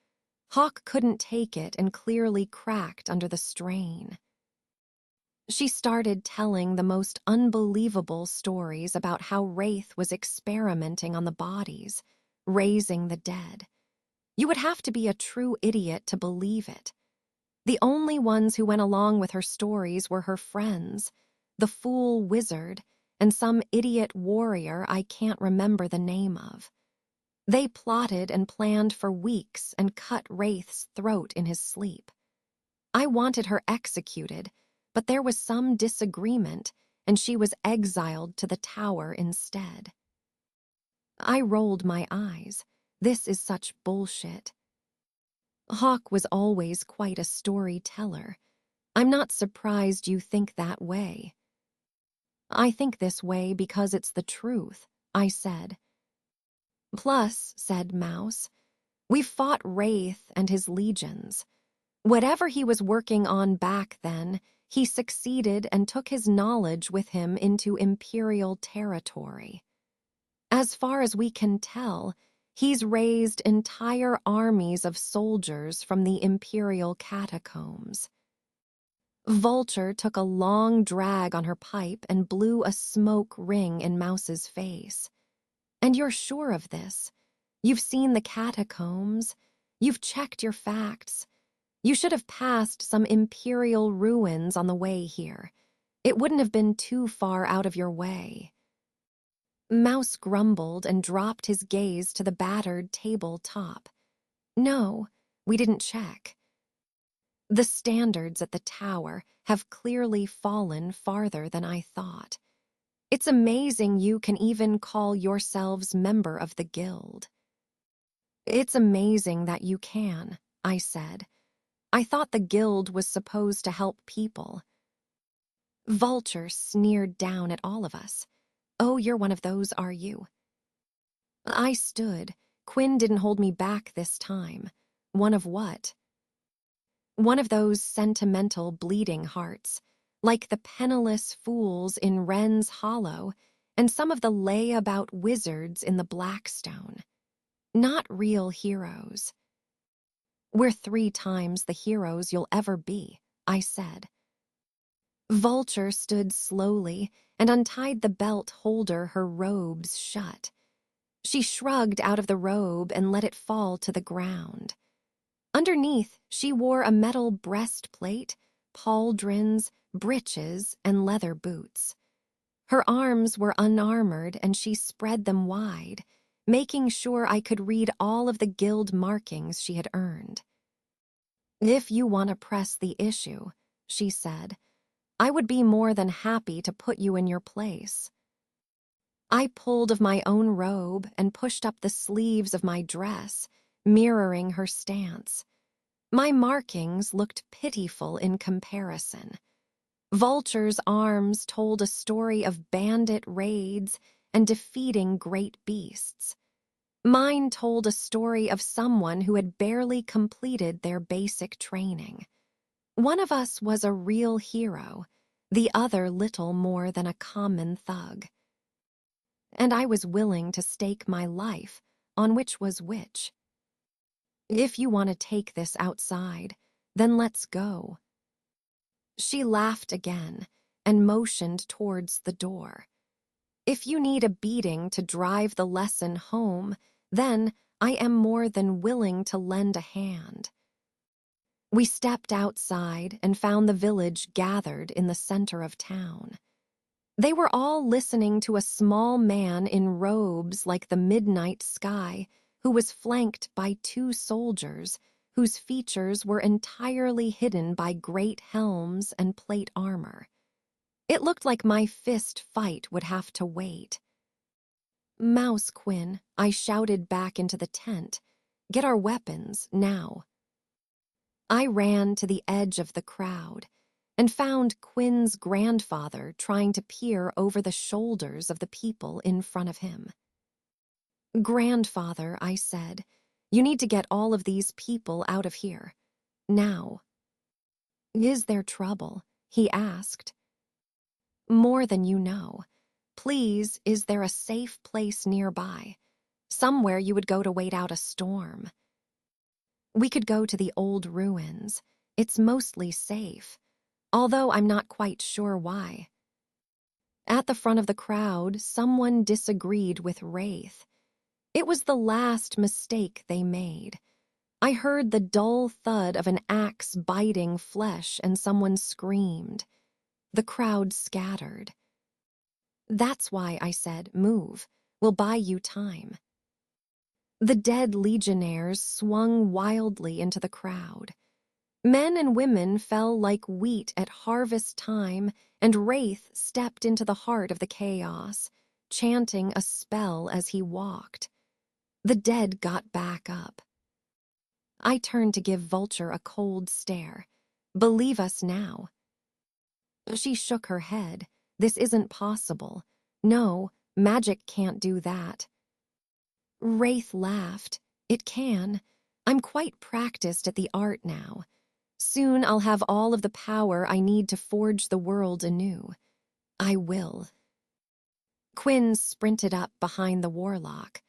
Speaker 1: Hawk couldn't take it and clearly cracked under the strain." She started telling the most unbelievable stories about how Wraith was experimenting on the bodies, raising the dead. You would have to be a true idiot to believe it. The only ones who went along with her stories were her friends, the fool wizard, and some idiot warrior I can't remember the name of. They plotted and planned for weeks and cut Wraith's throat in his sleep. I wanted her executed, but there was some disagreement, and she was exiled to the tower instead. I rolled my eyes. This is such bullshit. Hawk was always quite a storyteller. I'm not surprised you think that way. I think this way because it's the truth, I said. Plus, said Mouse, we've fought Wraith and his legions. Whatever he was working on back then, he succeeded and took his knowledge with him into Imperial territory. As far as we can tell, he's raised entire armies of soldiers from the Imperial catacombs. Vulture took a long drag on her pipe and blew a smoke ring in Mouse's face. And you're sure of this? You've seen the catacombs. You've checked your facts. You should have passed some Imperial ruins on the way here. It wouldn't have been too far out of your way. Mouse grumbled and dropped his gaze to the battered table top. No, we didn't check. The standards at the tower have clearly fallen farther than I thought. It's amazing you can even call yourselves member of the guild. It's amazing that you can, I said. I thought the guild was supposed to help people. Vulture sneered down at all of us. Oh, you're one of those, are you? I stood. Quinn didn't hold me back this time. One of what? One of those sentimental bleeding hearts, like the penniless fools in Wren's Hollow and some of the lay-about wizards in the Blackstone. Not real heroes. We're 3 times the heroes you'll ever be, I said. Vulture stood slowly and untied the belt holder her robes shut. She shrugged out of the robe and let it fall to the ground. Underneath, she wore a metal breastplate, pauldrons, breeches, and leather boots. Her arms were unarmored and she spread them wide, making sure I could read all of the guild markings she had earned. If you want to press the issue, she said, I would be more than happy to put you in your place. I pulled of my own robe and pushed up the sleeves of my dress, mirroring her stance. My markings looked pitiful in comparison. Vulture's arms told a story of bandit raids and defeating great beasts. Mine told a story of someone who had barely completed their basic training. One of us was a real hero, the other little more than a common thug. And I was willing to stake my life on which was which. If you want to take this outside, then let's go. She laughed again and motioned towards the door. If you need a beating to drive the lesson home, then I am more than willing to lend a hand. We stepped outside and found the village gathered in the center of town. They were all listening to a small man in robes like the midnight sky, who was flanked by 2 soldiers whose features were entirely hidden by great helms and plate armor. It looked like my fist fight would have to wait. Mouse Quinn, I shouted back into the tent. Get our weapons, now. I ran to the edge of the crowd and found Quinn's grandfather trying to peer over the shoulders of the people in front of him. Grandfather, I said, you need to get all of these people out of here. Now. Is there trouble? He asked. More than you know. Please, is there a safe place nearby? Somewhere you would go to wait out a storm. We could go to the old ruins. It's mostly safe, although I'm not quite sure why. At the front of the crowd, someone disagreed with Wraith. It was the last mistake they made. I heard the dull thud of an axe biting flesh and someone screamed. The crowd scattered. That's why I said, move. We'll buy you time. The dead legionnaires swung wildly into the crowd. Men and women fell like wheat at harvest time, and Wraith stepped into the heart of the chaos, chanting a spell as he walked. The dead got back up. I turned to give Vulture a cold stare. Believe us now. She shook her head. This isn't possible. No, magic can't do that. Wraith laughed. It can. I'm quite practiced at the art now. Soon I'll have all of the power I need to forge the world anew. I will. Quinn sprinted up behind the warlock,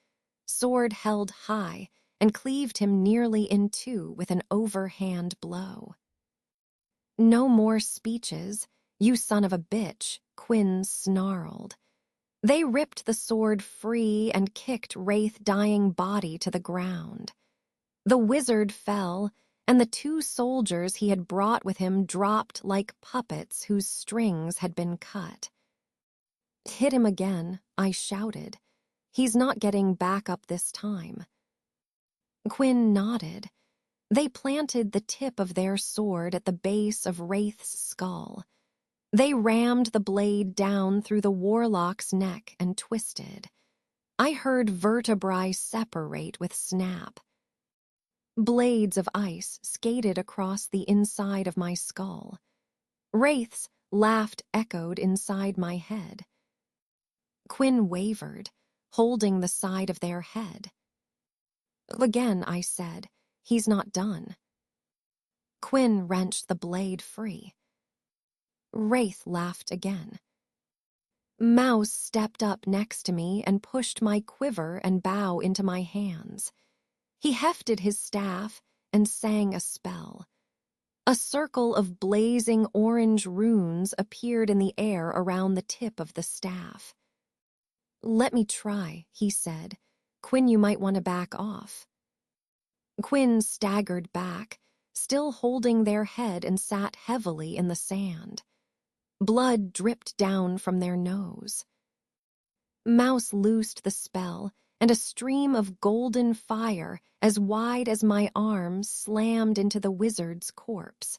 Speaker 1: sword held high, and cleaved him nearly in 2 with an overhand blow. No more speeches, you son of a bitch, Quinn snarled. They ripped the sword free and kicked Wraith's dying body to the ground. The wizard fell, and the 2 soldiers he had brought with him dropped like puppets whose strings had been cut. Hit him again, I shouted. He's not getting back up this time. Quinn nodded. They planted the tip of their sword at the base of Wraith's skull. They rammed the blade down through the warlock's neck and twisted. I heard vertebrae separate with snap. Blades of ice skated across the inside of my skull. Wraiths laughed echoed inside my head. Quinn wavered, holding the side of their head. Again, I said, he's not done. Quinn wrenched the blade free. Wraith laughed again. Mouse stepped up next to me and pushed my quiver and bow into my hands. He hefted his staff and sang a spell. A circle of blazing orange runes appeared in the air around the tip of the staff. "Let me try," he said. "Quinn, you might want to back off." Quinn staggered back, still holding their head, and sat heavily in the sand. Blood dripped down from their nose. Mouse loosed the spell, and a stream of golden fire as wide as my arms slammed into the wizard's corpse.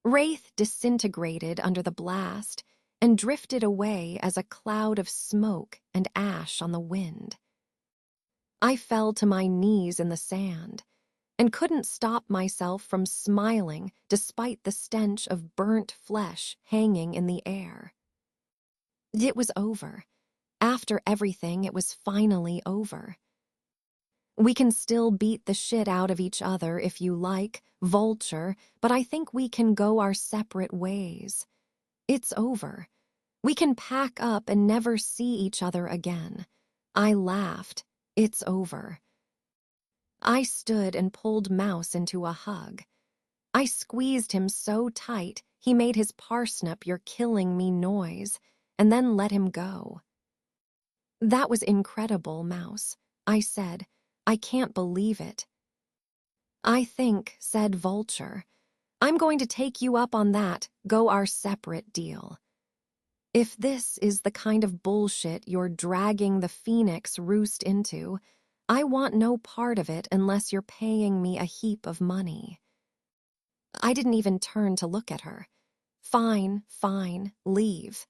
Speaker 1: Wraith disintegrated under the blast and drifted away as a cloud of smoke and ash on the wind. I fell to my knees in the sand and couldn't stop myself from smiling despite the stench of burnt flesh hanging in the air. It was over. After everything, it was finally over. "We can still beat the shit out of each other if you like, Vulture, but I think we can go our separate ways. It's over. We can pack up and never see each other again." I laughed. "It's over." I stood and pulled Mouse into a hug. I squeezed him so tight he made his parsnip "you're killing me" noise, and then let him go. "That was incredible, Mouse," I said. "I can't believe it." "I think," said Vulture, "I'm going to take you up on that, go our separate deal. If this is the kind of bullshit you're dragging the Phoenix Roost into, I want no part of it unless you're paying me a heap of money." I didn't even turn to look at her. "Fine, fine, leave."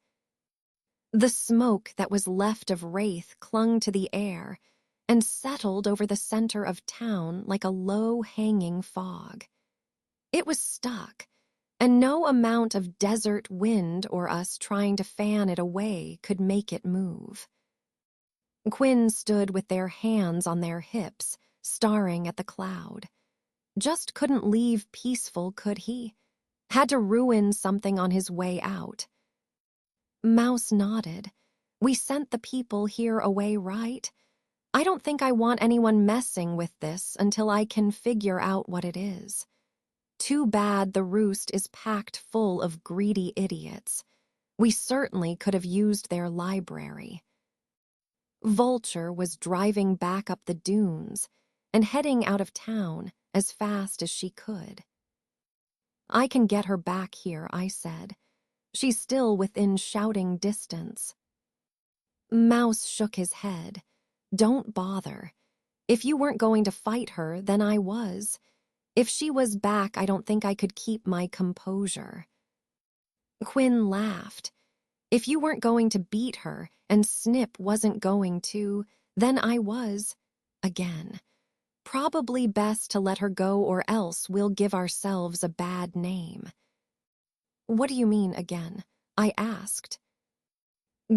Speaker 1: The smoke that was left of Wraith clung to the air and settled over the center of town like a low-hanging fog. It was stuck, and no amount of desert wind or us trying to fan it away could make it move. Quinn stood with their hands on their hips, staring at the cloud. Just couldn't leave peaceful, could he? Had to ruin something on his way out. Mouse nodded. "We sent the people here away, right? I don't think I want anyone messing with this until I can figure out what it is. Too bad the roost is packed full of greedy idiots. We certainly could have used their library." Vulture was driving back up the dunes and heading out of town as fast as she could. "I can get her back here," I said. "She's still within shouting distance." Mouse shook his head. "Don't bother. If you weren't going to fight her, then I was. If she was back, I don't think I could keep my composure." Quinn laughed. "If you weren't going to beat her and Snip wasn't going to, then I was. Again. Probably best to let her go or else we'll give ourselves a bad name." "What do you mean, again?" I asked.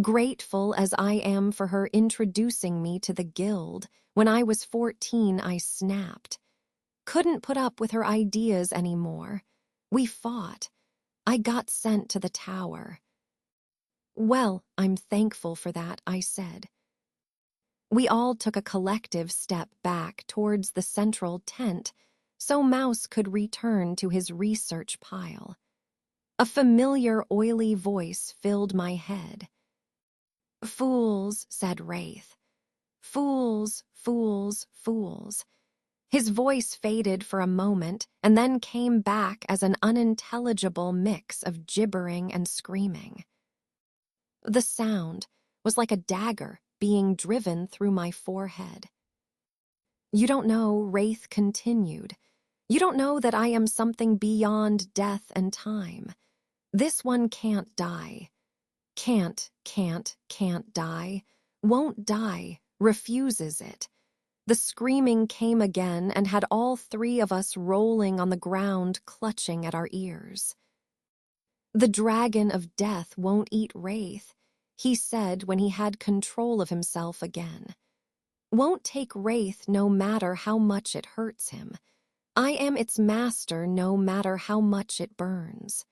Speaker 1: Grateful as I am for her introducing me to the guild, when I was 14 I snapped. Couldn't put up with her ideas anymore. We fought. I got sent to the tower. "Well, I'm thankful for that," I said. We all took a collective step back towards the central tent so Mouse could return to his research pile. A familiar oily voice filled my head. "Fools," said Wraith. "Fools, fools, fools." His voice faded for a moment and then came back as an unintelligible mix of gibbering and screaming. The sound was like a dagger being driven through my forehead. "You don't know," Wraith continued. "You don't know that I am something beyond death and time. This one can't die. Can't die. Won't die. Refuses it. The screaming came again and had all three of us rolling on the ground, clutching at our ears. "The dragon of death won't eat Wraith," he said when he had control of himself again. "Won't take Wraith no matter how much it hurts him. I am its master no matter how much it burns."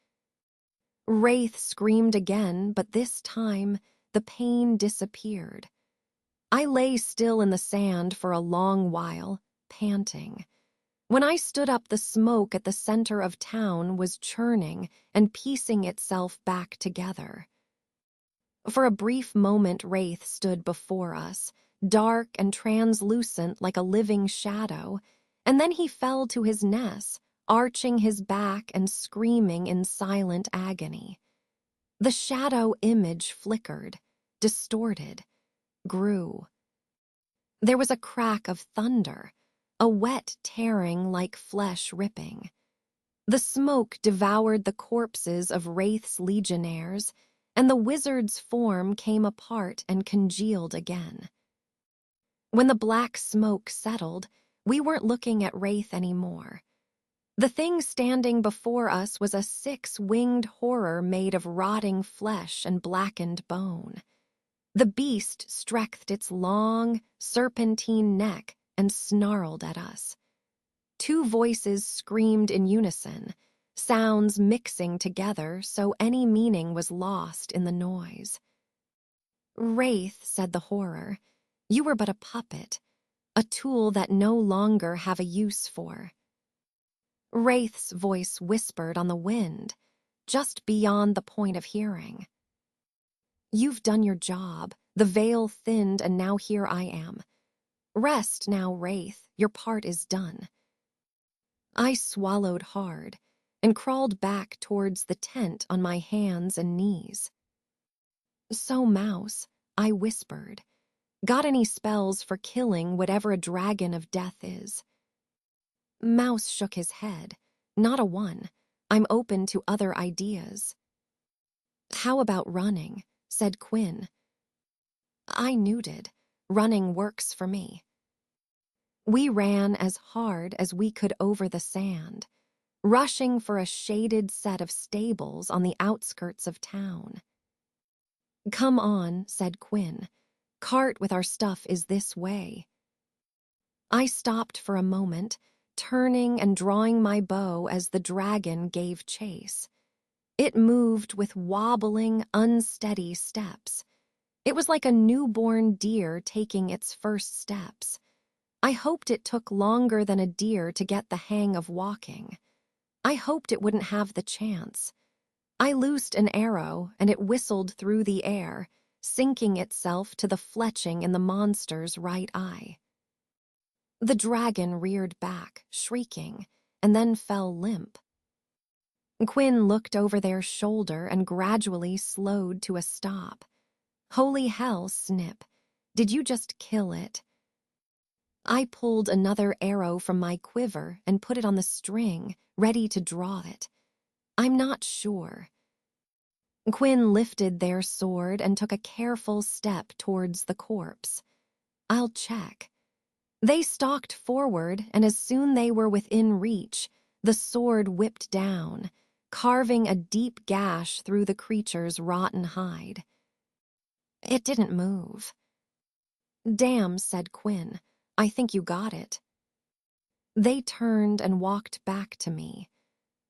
Speaker 1: Wraith screamed again, but this time the pain disappeared. I lay still in the sand for a long while, panting. When I stood up, the smoke at the center of town was churning and piecing itself back together. For a brief moment, Wraith stood before us, dark and translucent like a living shadow, and then he fell to his nest, arching his back and screaming in silent agony. The shadow image flickered, distorted, grew. There was a crack of thunder, a wet tearing like flesh ripping. The smoke devoured the corpses of Wraith's legionnaires, and the wizard's form came apart and congealed again. When the black smoke settled, we weren't looking at Wraith anymore. The thing standing before us was a six-winged horror made of rotting flesh and blackened bone. The beast stretched its long, serpentine neck and snarled at us. Two voices screamed in unison, sounds mixing together so any meaning was lost in the noise. "Wraith," said the horror, "you were but a puppet, a tool that no longer have a use for." Wraith's voice whispered on the wind, just beyond the point of hearing. "You've done your job, the veil thinned, and now here I am. Rest now, Wraith, your part is done." I swallowed hard and crawled back towards the tent on my hands and knees. "So, Mouse," I whispered, "got any spells for killing whatever a dragon of death is?" Mouse shook his head. "Not a one. I'm open to other ideas." "How about running?" said Quinn. I nodded. "Running works for me." We ran as hard as we could over the sand, rushing for a shaded set of stables on the outskirts of town. "Come on," said Quinn. "Cart with our stuff is this way." I stopped for a moment, turning and drawing my bow as the dragon gave chase. It moved with wobbling, unsteady steps. It was like a newborn deer taking its first steps. I hoped it took longer than a deer to get the hang of walking. I hoped it wouldn't have the chance. I loosed an arrow, and it whistled through the air, sinking itself to the fletching in the monster's right eye. The dragon reared back, shrieking, and then fell limp. Quinn looked over their shoulder and gradually slowed to a stop. "Holy hell, Snip. Did you just kill it?" I pulled another arrow from my quiver and put it on the string, ready to draw it. "I'm not sure." Quinn lifted their sword and took a careful step towards the corpse. "I'll check." They stalked forward, and as soon they were within reach, the sword whipped down, carving a deep gash through the creature's rotten hide. It didn't move. "Damn," said Quinn. "I think you got it." They turned and walked back to me.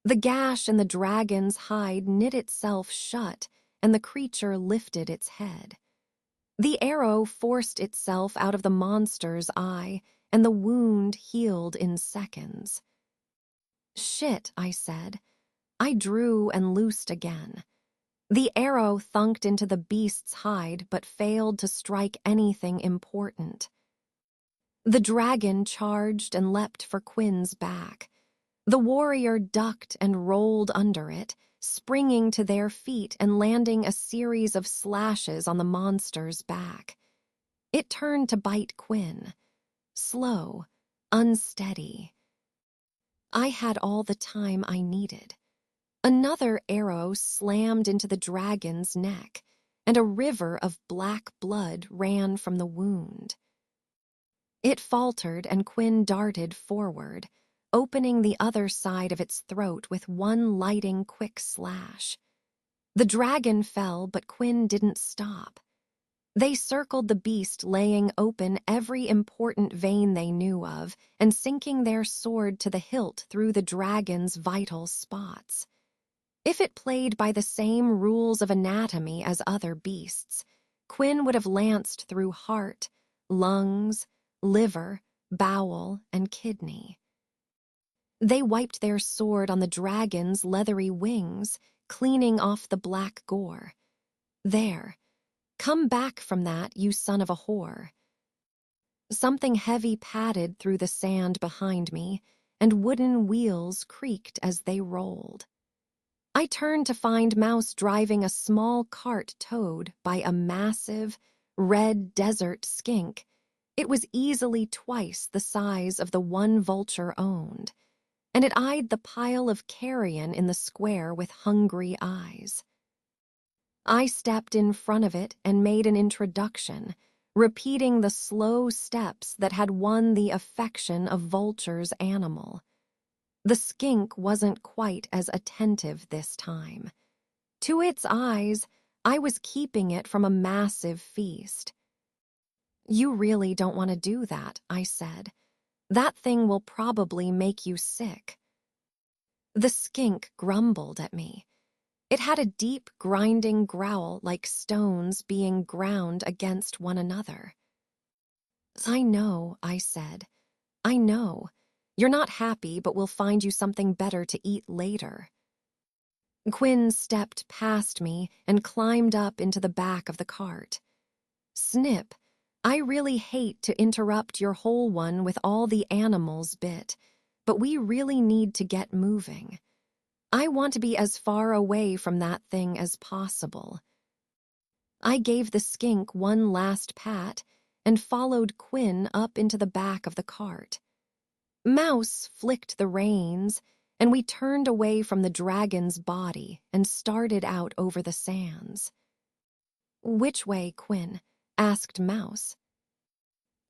Speaker 1: The gash in the dragon's hide knit itself shut, and the creature lifted its head. The arrow forced itself out of the monster's eye, and the wound healed in seconds. "Shit," I said. I drew and loosed again. The arrow thunked into the beast's hide but failed to strike anything important. The dragon charged and leapt for Quinn's back. The warrior ducked and rolled under it, springing to their feet and landing a series of slashes on the monster's back. It turned to bite Quinn. Slow, unsteady. I had all the time I needed. Another arrow slammed into the dragon's neck, and a river of black blood ran from the wound. It faltered and Quinn darted forward, opening the other side of its throat with one lighting quick slash. The dragon fell, but Quinn didn't stop. They circled the beast, laying open every important vein they knew of and sinking their sword to the hilt through the dragon's vital spots. If it played by the same rules of anatomy as other beasts, Quinn would have lanced through heart, lungs, liver, bowel, and kidney. They wiped their sword on the dragon's leathery wings, cleaning off the black gore. There. Come back from that, you son of a whore. Something heavy padded through the sand behind me, and wooden wheels creaked as they rolled. I turned to find Mouse driving a small cart towed by a massive, red desert skink. It was easily twice the size of the one Vulture owned, and it eyed the pile of carrion in the square with hungry eyes. I stepped in front of it and made an introduction, repeating the slow steps that had won the affection of Vulture's animal. The skink wasn't quite as attentive this time. To its eyes, I was keeping it from a massive feast. "You really don't want to do that," I said. "That thing will probably make you sick." The skink grumbled at me. It had a deep, grinding growl like stones being ground against one another. "I know," I said. "I know. You're not happy, but we'll find you something better to eat later." Quinn stepped past me and climbed up into the back of the cart. "Snip, I really hate to interrupt your whole one with all the animals bit, but we really need to get moving. I want to be as far away from that thing as possible." I gave the skink one last pat and followed Quinn up into the back of the cart. Mouse flicked the reins, and we turned away from the dragon's body and started out over the sands. "Which way, Quinn?" asked Mouse.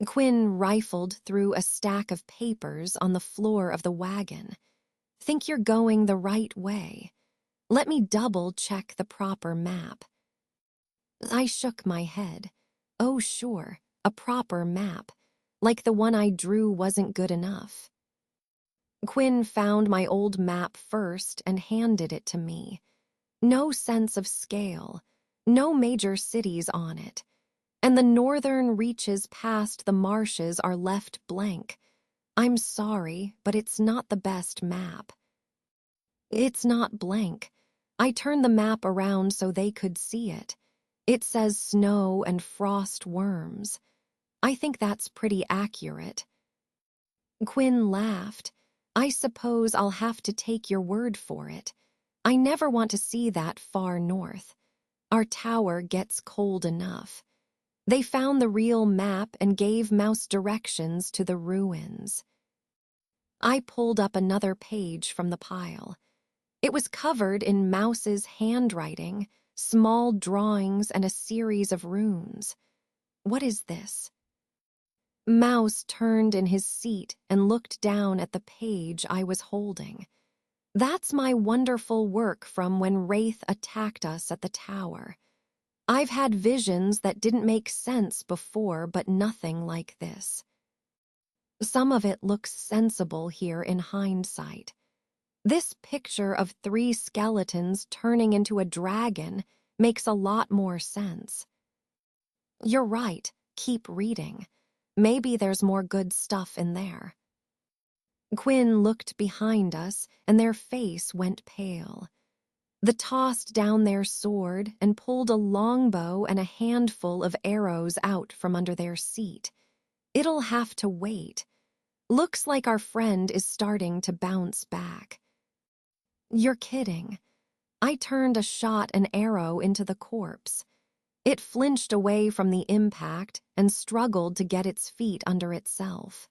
Speaker 1: Quinn rifled through a stack of papers on the floor of the wagon. "Think you're going the right way. Let me double-check the proper map." I shook my head. Oh, sure, a proper map. Like the one I drew wasn't good enough. Quinn found my old map first and handed it to me. No sense of scale, no major cities on it, and the northern reaches past the marshes are left blank. "I'm sorry, but it's not the best map." "It's not blank." I turned the map around so they could see it. "It says snow and frost worms. I think that's pretty accurate." Quinn laughed. "I suppose I'll have to take your word for it. I never want to see that far north. Our tower gets cold enough." They found the real map and gave Mouse directions to the ruins. I pulled up another page from the pile. It was covered in Mouse's handwriting, small drawings, and a series of runes. "What is this?" Mouse turned in his seat and looked down at the page I was holding. "That's my wonderful work from when Wraith attacked us at the tower. I've had visions that didn't make sense before, but nothing like this. Some of it looks sensible here in hindsight. This picture of 3 skeletons turning into a dragon makes a lot more sense." "You're right. Keep reading. Maybe there's more good stuff in there." Quinn looked behind us, and their face went pale. They tossed down their sword and pulled a longbow and a handful of arrows out from under their seat. "It'll have to wait. Looks like our friend is starting to bounce back." "You're kidding." I turned a shot and arrow into the corpse. It flinched away from the impact and struggled to get its feet under itself.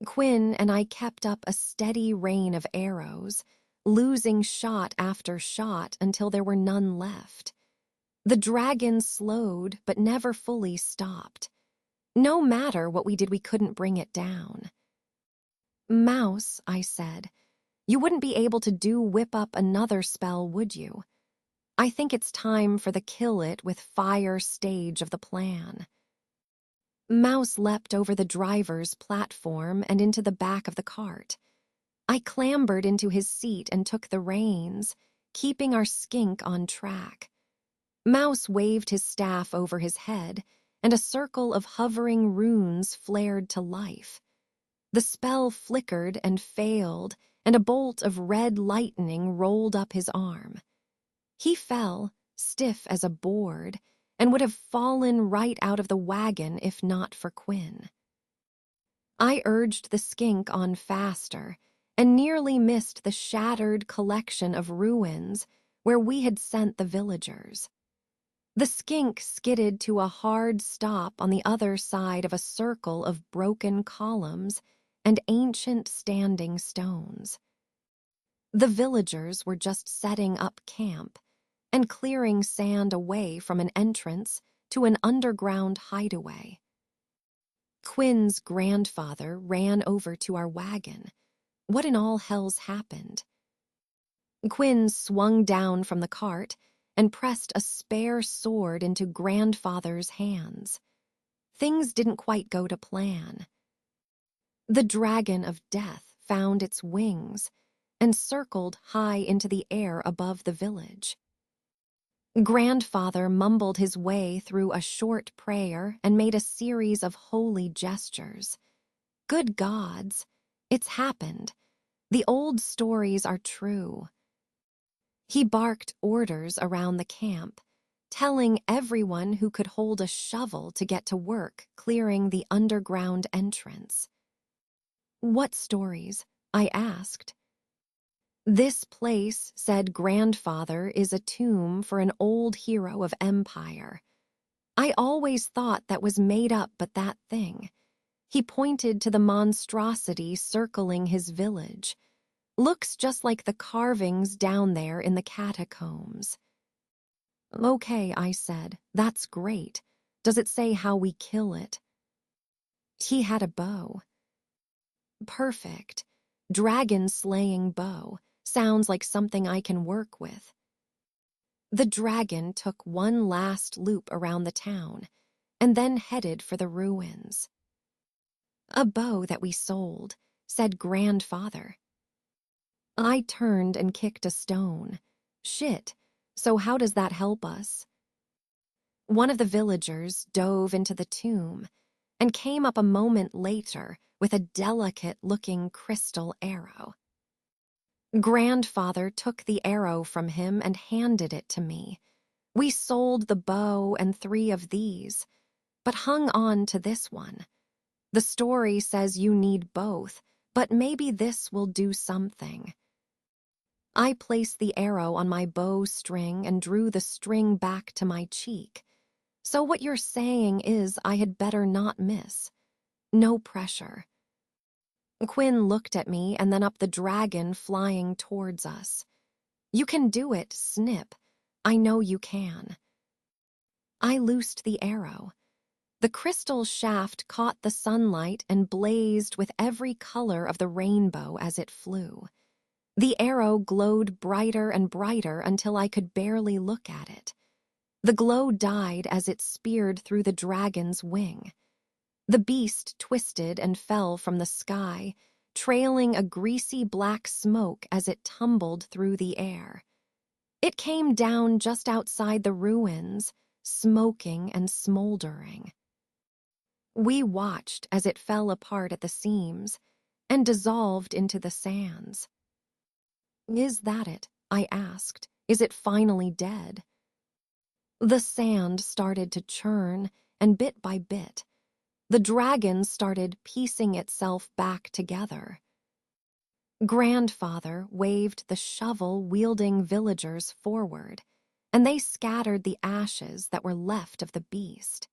Speaker 1: Quinn and I kept up a steady rain of arrows, losing shot after shot until there were none left. The dragon slowed but never fully stopped. No matter what we did, we couldn't bring it down. Mouse, I said, you wouldn't be able to whip up another spell, would you? I think it's time for the kill it with fire stage of the plan. Mouse leapt over the driver's platform and into the back of the cart. I clambered into his seat and took the reins, keeping our skink on track. Mouse waved his staff over his head, and a circle of hovering runes flared to life. The spell flickered and failed, and a bolt of red lightning rolled up his arm. He fell, stiff as a board, and would have fallen right out of the wagon if not for Quinn. I urged the skink on faster, and nearly missed the shattered collection of ruins where we had sent the villagers. The skink skidded to a hard stop on the other side of a circle of broken columns and ancient standing stones. The villagers were just setting up camp and clearing sand away from an entrance to an underground hideaway. Quinn's grandfather ran over to our wagon. What in all hell's happened? Quinn swung down from the cart and pressed a spare sword into grandfather's hands. Things didn't quite go to plan. The dragon of death found its wings and circled high into the air above the village. Grandfather mumbled his way through a short prayer and made a series of holy gestures. Good gods, it's happened. The old stories are true. He barked orders around the camp, telling everyone who could hold a shovel to get to work clearing the underground entrance. What stories? I asked. This place, said grandfather, is a tomb for an old hero of empire. I always thought that was made up, but that thing. He pointed to the monstrosity circling his village. Looks just like the carvings down there in the catacombs. Okay, I said, that's great. Does it say how we kill it? He had a bow. Perfect. Dragon-slaying bow. Sounds like something I can work with. The dragon took one last loop around the town and then headed for the ruins. A bow that we sold, said grandfather. I turned and kicked a stone. Shit, so how does that help us? One of the villagers dove into the tomb and came up a moment later with a delicate-looking crystal arrow. Grandfather took the arrow from him and handed it to me. We sold the bow and 3 of these, but hung on to this one. The story says you need both, but maybe this will do something. I placed the arrow on my bow string and drew the string back to my cheek. So what you're saying is I had better not miss. No pressure. Quinn looked at me and then up the dragon flying towards us. You can do it, Snip. I know you can. I loosed the arrow. The crystal shaft caught the sunlight and blazed with every color of the rainbow as it flew. The arrow glowed brighter and brighter until I could barely look at it. The glow died as it speared through the dragon's wing. The beast twisted and fell from the sky, trailing a greasy black smoke as it tumbled through the air. It came down just outside the ruins, smoking and smoldering. We watched as it fell apart at the seams and dissolved into the sands. Is that it? I asked. Is it finally dead? The sand started to churn, and bit by bit, the dragon started piecing itself back together. Grandfather waved the shovel-wielding villagers forward, and they scattered the ashes that were left of the beast.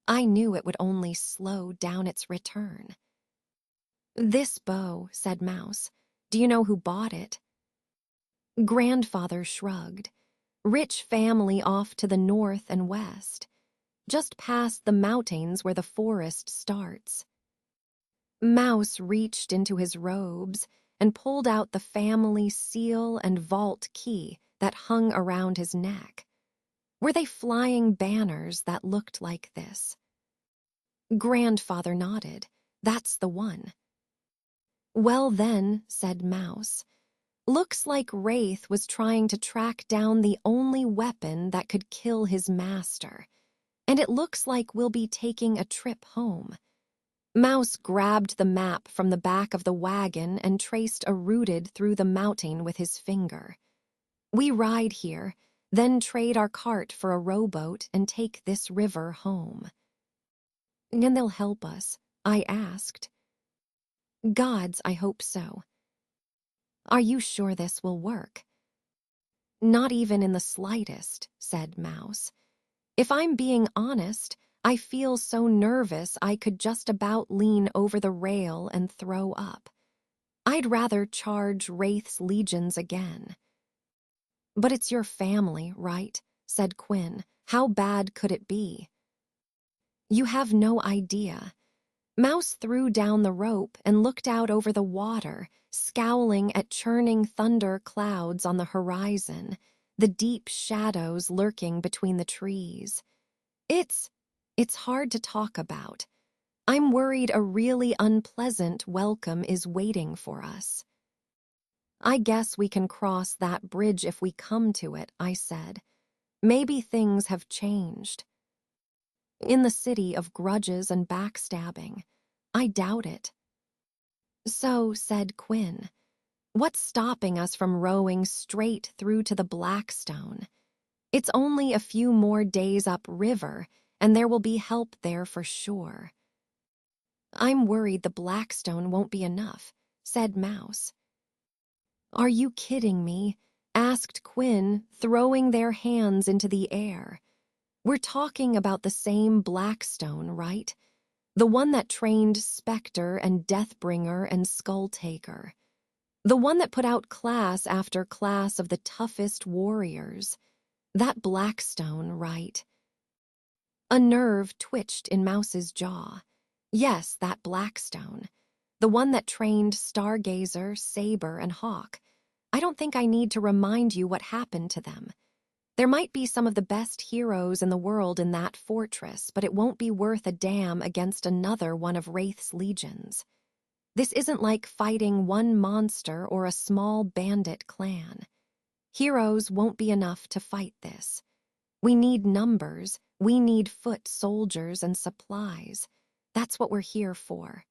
Speaker 1: I knew it would only slow down its return. This bow, said Mouse. Do you know who bought it? Grandfather shrugged. Rich family off to the north and west. just past the mountains where the forest starts. Mouse reached into his robes and pulled out the family seal and vault key that hung around his neck. Were they flying banners that looked like this? Grandfather nodded. That's the one. Well then, said Mouse, looks like Wraith was trying to track down the only weapon that could kill his master, and it looks like we'll be taking a trip home. Mouse grabbed the map from the back of the wagon and traced a routed through the mountain with his finger. We ride here, then trade our cart for a rowboat and take this river home. And they'll help us, I asked. Gods, I hope so. Are you sure this will work? Not even in the slightest, said Mouse. If I'm being honest, I feel so nervous I could just about lean over the rail and throw up. I'd rather charge Wraith's legions again. But it's your family, right? Said Quinn. How bad could it be? You have no idea. Mouse threw down the rope and looked out over the water, scowling at churning thunder clouds on the horizon, the deep shadows lurking between the trees. It's hard to talk about. I'm worried a really unpleasant welcome is waiting for us. I guess we can cross that bridge if we come to it, I said. Maybe things have changed. In the city of grudges and backstabbing, I doubt it. So, said Quinn, what's stopping us from rowing straight through to the Blackstone? It's only a few more days upriver, and there will be help there for sure. I'm worried the Blackstone won't be enough, said Mouse. Are you kidding me? Asked Quinn, throwing their hands into the air. We're talking about the same Blackstone, right? The one that trained Spectre and Deathbringer and Skulltaker. The one that put out class after class of the toughest warriors. That Blackstone, right? A nerve twitched in Mouse's jaw. Yes, that Blackstone. The one that trained Stargazer, Saber, and Hawk. I don't think I need to remind you what happened to them. There might be some of the best heroes in the world in that fortress, but it won't be worth a damn against another one of Wraith's legions. This isn't like fighting one monster or a small bandit clan. Heroes won't be enough to fight this. We need numbers, we need foot soldiers and supplies. That's what we're here for.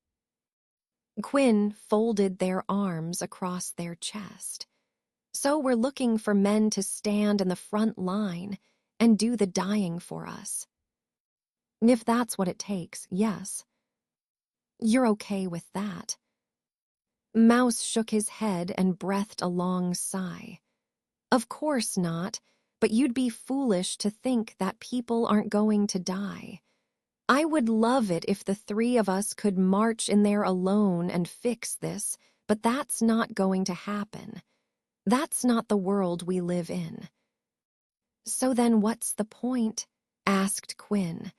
Speaker 1: Quinn folded their arms across their chest. So we're looking for men to stand in the front line and do the dying for us. If that's what it takes, yes. You're okay with that. Mouse shook his head and breathed a long sigh. Of course not, but you'd be foolish to think that people aren't going to die. I would love it if the three of us could march in there alone and fix this, but that's not going to happen. That's not the world we live in. So then what's the point? Asked Quinn.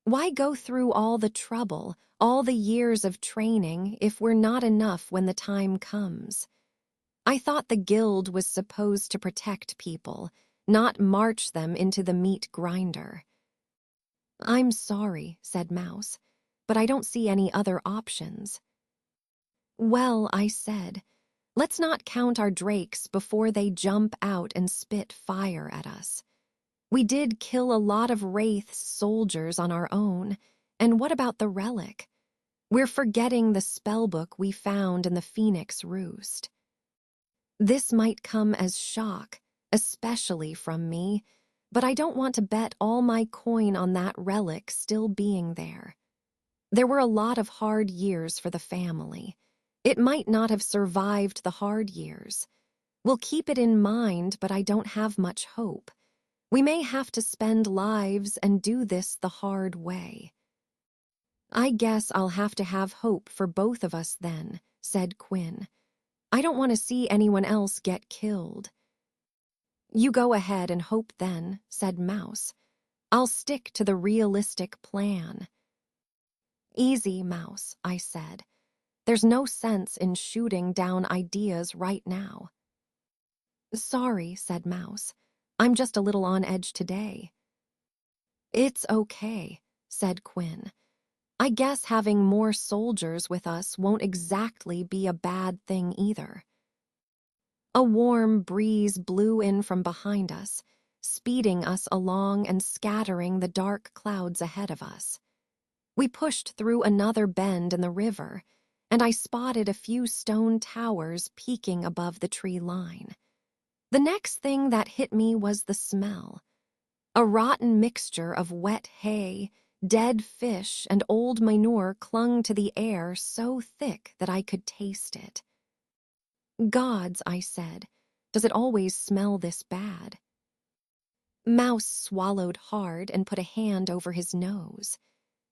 Speaker 1: Why go through all the trouble, all the years of training, if we're not enough when the time comes? I thought the guild was supposed to protect people, not march them into the meat grinder. I'm sorry, said Mouse, but I don't see any other options. Well, I said, let's not count our drakes before they jump out and spit fire at us. We did kill a lot of Wraith's soldiers on our own, and what about the relic? We're forgetting the spellbook we found in the Phoenix Roost. This might come as shock, especially from me, but I don't want to bet all my coin on that relic still being there. There were a lot of hard years for the family. It might not have survived the hard years. We'll keep it in mind, but I don't have much hope. We may have to spend lives and do this the hard way. I guess I'll have to have hope for both of us then, said Quinn. I don't want to see anyone else get killed. You go ahead and hope then, said Mouse. I'll stick to the realistic plan." "Easy, Mouse," I said. "There's no sense in shooting down ideas right now." "Sorry," said Mouse. "I'm just a little on edge today." "It's okay," said Quinn. "I guess having more soldiers with us won't exactly be a bad thing either." A warm breeze blew in from behind us, speeding us along and scattering the dark clouds ahead of us. We pushed through another bend in the river, and I spotted a few stone towers peeking above the tree line. The next thing that hit me was the smell. A rotten mixture of wet hay, dead fish, and old manure clung to the air so thick that I could taste it. "Gods," I said, "does it always smell this bad?" Mouse swallowed hard and put a hand over his nose.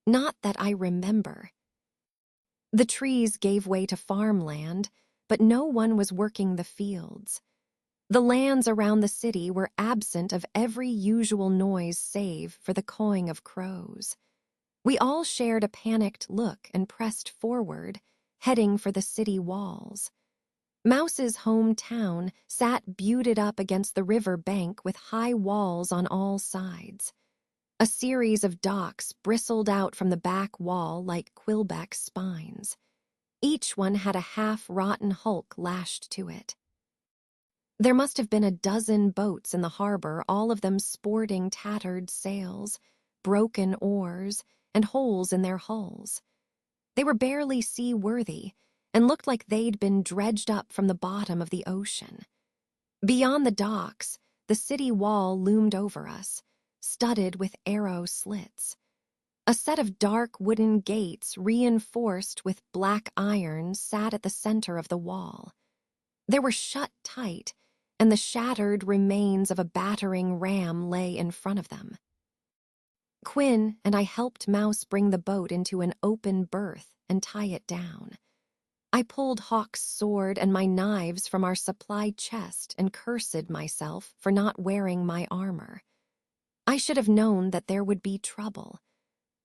Speaker 1: "Not that I remember." The trees gave way to farmland, but no one was working the fields. The lands around the city were absent of every usual noise save for the cawing of crows. We all shared a panicked look and pressed forward, heading for the city walls. Mouse's hometown sat buoyed up against the river bank with high walls on all sides. A series of docks bristled out from the back wall like quillback spines. Each one had a half-rotten hulk lashed to it. There must have been a dozen boats in the harbor, all of them sporting tattered sails, broken oars, and holes in their hulls. They were barely seaworthy and looked like they'd been dredged up from the bottom of the ocean. Beyond the docks, the city wall loomed over us, studded with arrow slits. A set of dark wooden gates reinforced with black iron sat at the center of the wall. They were shut tight, and the shattered remains of a battering ram lay in front of them. Quinn and I helped Mouse bring the boat into an open berth and tie it down. I pulled Hawk's sword and my knives from our supply chest and cursed myself for not wearing my armor. I should have known that there would be trouble.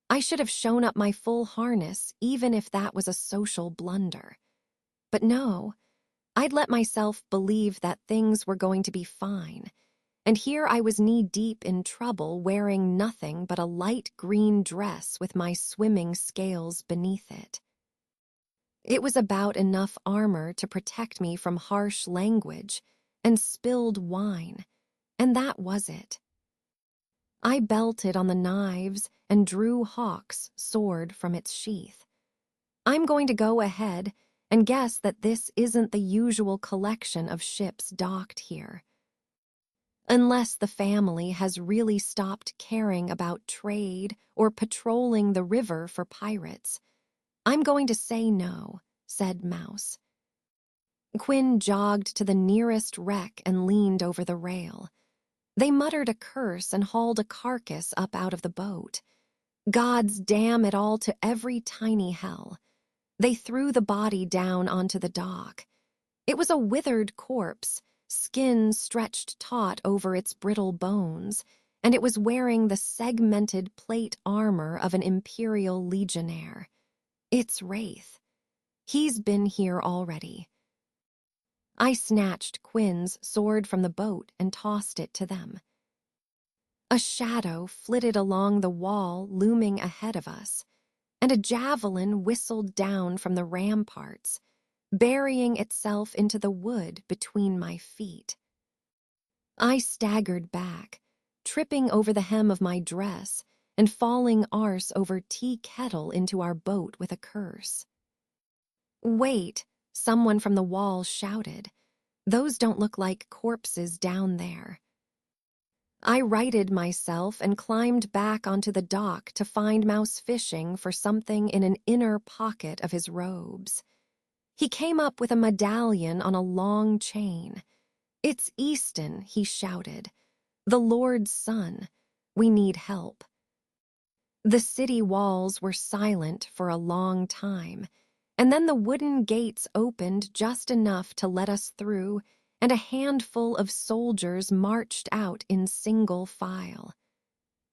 Speaker 1: I should have shown up my full harness, even if that was a social blunder. But no, I'd let myself believe that things were going to be fine, and here I was knee-deep in trouble wearing nothing but a light green dress with my swimming scales beneath it. It was about enough armor to protect me from harsh language and spilled wine, and that was it. I belted on the knives and drew Hawk's sword from its sheath. I'm going to go ahead and guess that this isn't the usual collection of ships docked here. Unless the family has really stopped caring about trade or patrolling the river for pirates. I'm going to say no, said Mouse. Quinn jogged to the nearest wreck and leaned over the rail. They muttered a curse and hauled a carcass up out of the boat. Gods damn it all to every tiny hell. They threw the body down onto the dock. It was a withered corpse, skin stretched taut over its brittle bones, and it was wearing the segmented plate armor of an Imperial legionnaire. It's Wraith. He's been here already. I snatched Quinn's sword from the boat and tossed it to them. A shadow flitted along the wall looming ahead of us, and a javelin whistled down from the ramparts, burying itself into the wood between my feet. I staggered back, tripping over the hem of my dress and falling arse over tea kettle into our boat with a curse. "Wait," someone from the wall shouted. "Those don't look like corpses down there." I righted myself and climbed back onto the dock to find Mouse fishing for something in an inner pocket of his robes. He came up with a medallion on a long chain. "It's Easton," he shouted. "The Lord's son. We need help." The city walls were silent for a long time, and then the wooden gates opened just enough to let us through, and a handful of soldiers marched out in single file.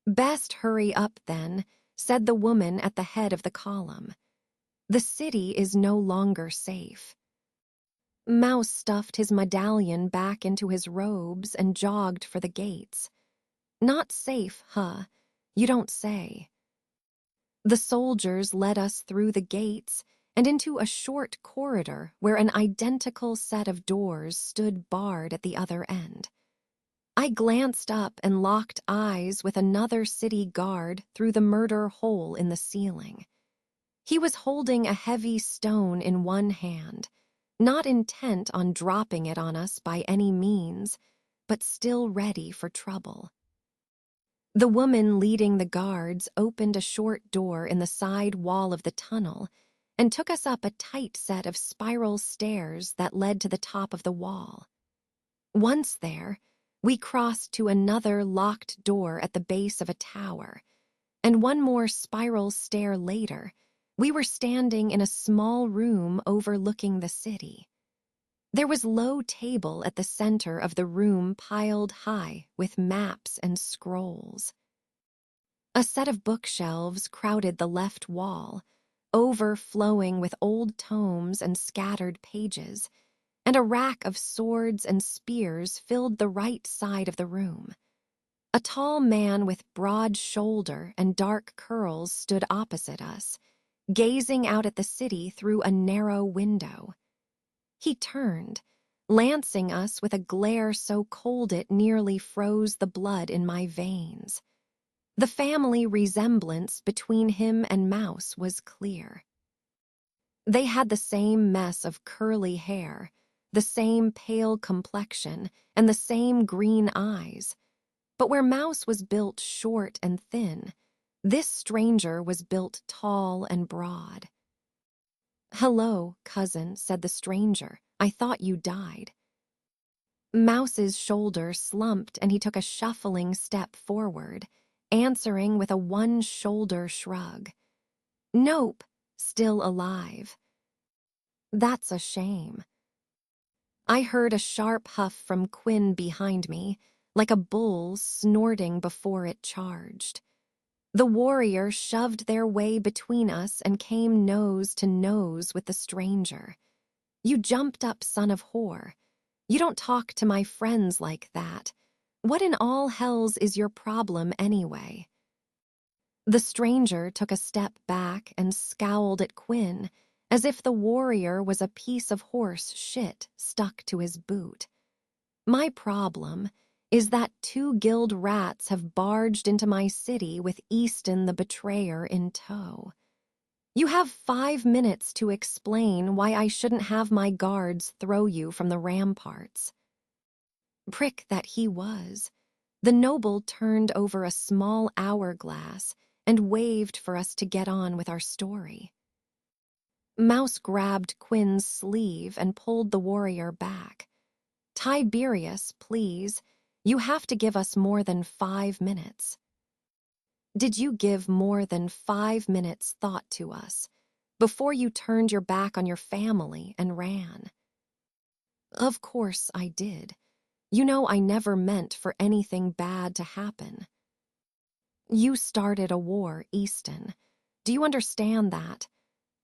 Speaker 1: "Best hurry up, then," said the woman at the head of the column. "The city is no longer safe." Mouse stuffed his medallion back into his robes and jogged for the gates. "Not safe, huh? You don't say." The soldiers led us through the gates and into a short corridor where an identical set of doors stood barred at the other end. I glanced up and locked eyes with another city guard through the murder hole in the ceiling. He was holding a heavy stone in one hand, not intent on dropping it on us by any means, but still ready for trouble. The woman leading the guards opened a short door in the side wall of the tunnel and took us up a tight set of spiral stairs that led to the top of the wall. Once there, we crossed to another locked door at the base of a tower, and one more spiral stair later, we were standing in a small room overlooking the city. There was a low table at the center of the room piled high with maps and scrolls. A set of bookshelves crowded the left wall, overflowing with old tomes and scattered pages, and a rack of swords and spears filled the right side of the room. A tall man with broad shoulder and dark curls stood opposite us, gazing out at the city through a narrow window. He turned, lancing us with a glare so cold it nearly froze the blood in my veins. The family resemblance between him and Mouse was clear. They had the same mess of curly hair, the same pale complexion, and the same green eyes. But where Mouse was built short and thin, this stranger was built tall and broad. "Hello, cousin," said the stranger. "I thought you died." Mouse's shoulder slumped and he took a shuffling step forward, answering with a one-shoulder shrug. "Nope, still alive." "That's a shame." I heard a sharp huff from Quinn behind me, like a bull snorting before it charged. The warrior shoved their way between us and came nose to nose with the stranger. "You jumped up, son of whore. You don't talk to my friends like that. What in all hells is your problem anyway?" The stranger took a step back and scowled at Quinn, as if the warrior was a piece of horse shit stuck to his boot. "My problem is that 2 guild rats have barged into my city with Easton the betrayer in tow. You have 5 minutes to explain why I shouldn't have my guards throw you from the ramparts." Prick that he was. The noble turned over a small hourglass and waved for us to get on with our story. Mouse grabbed Quinn's sleeve and pulled the warrior back. "Tiberius, please. You have to give us more than 5 minutes." "Did you give more than 5 minutes thought to us before you turned your back on your family and ran?" "Of course I did. You know I never meant for anything bad to happen." "You started a war, Easton. Do you understand that?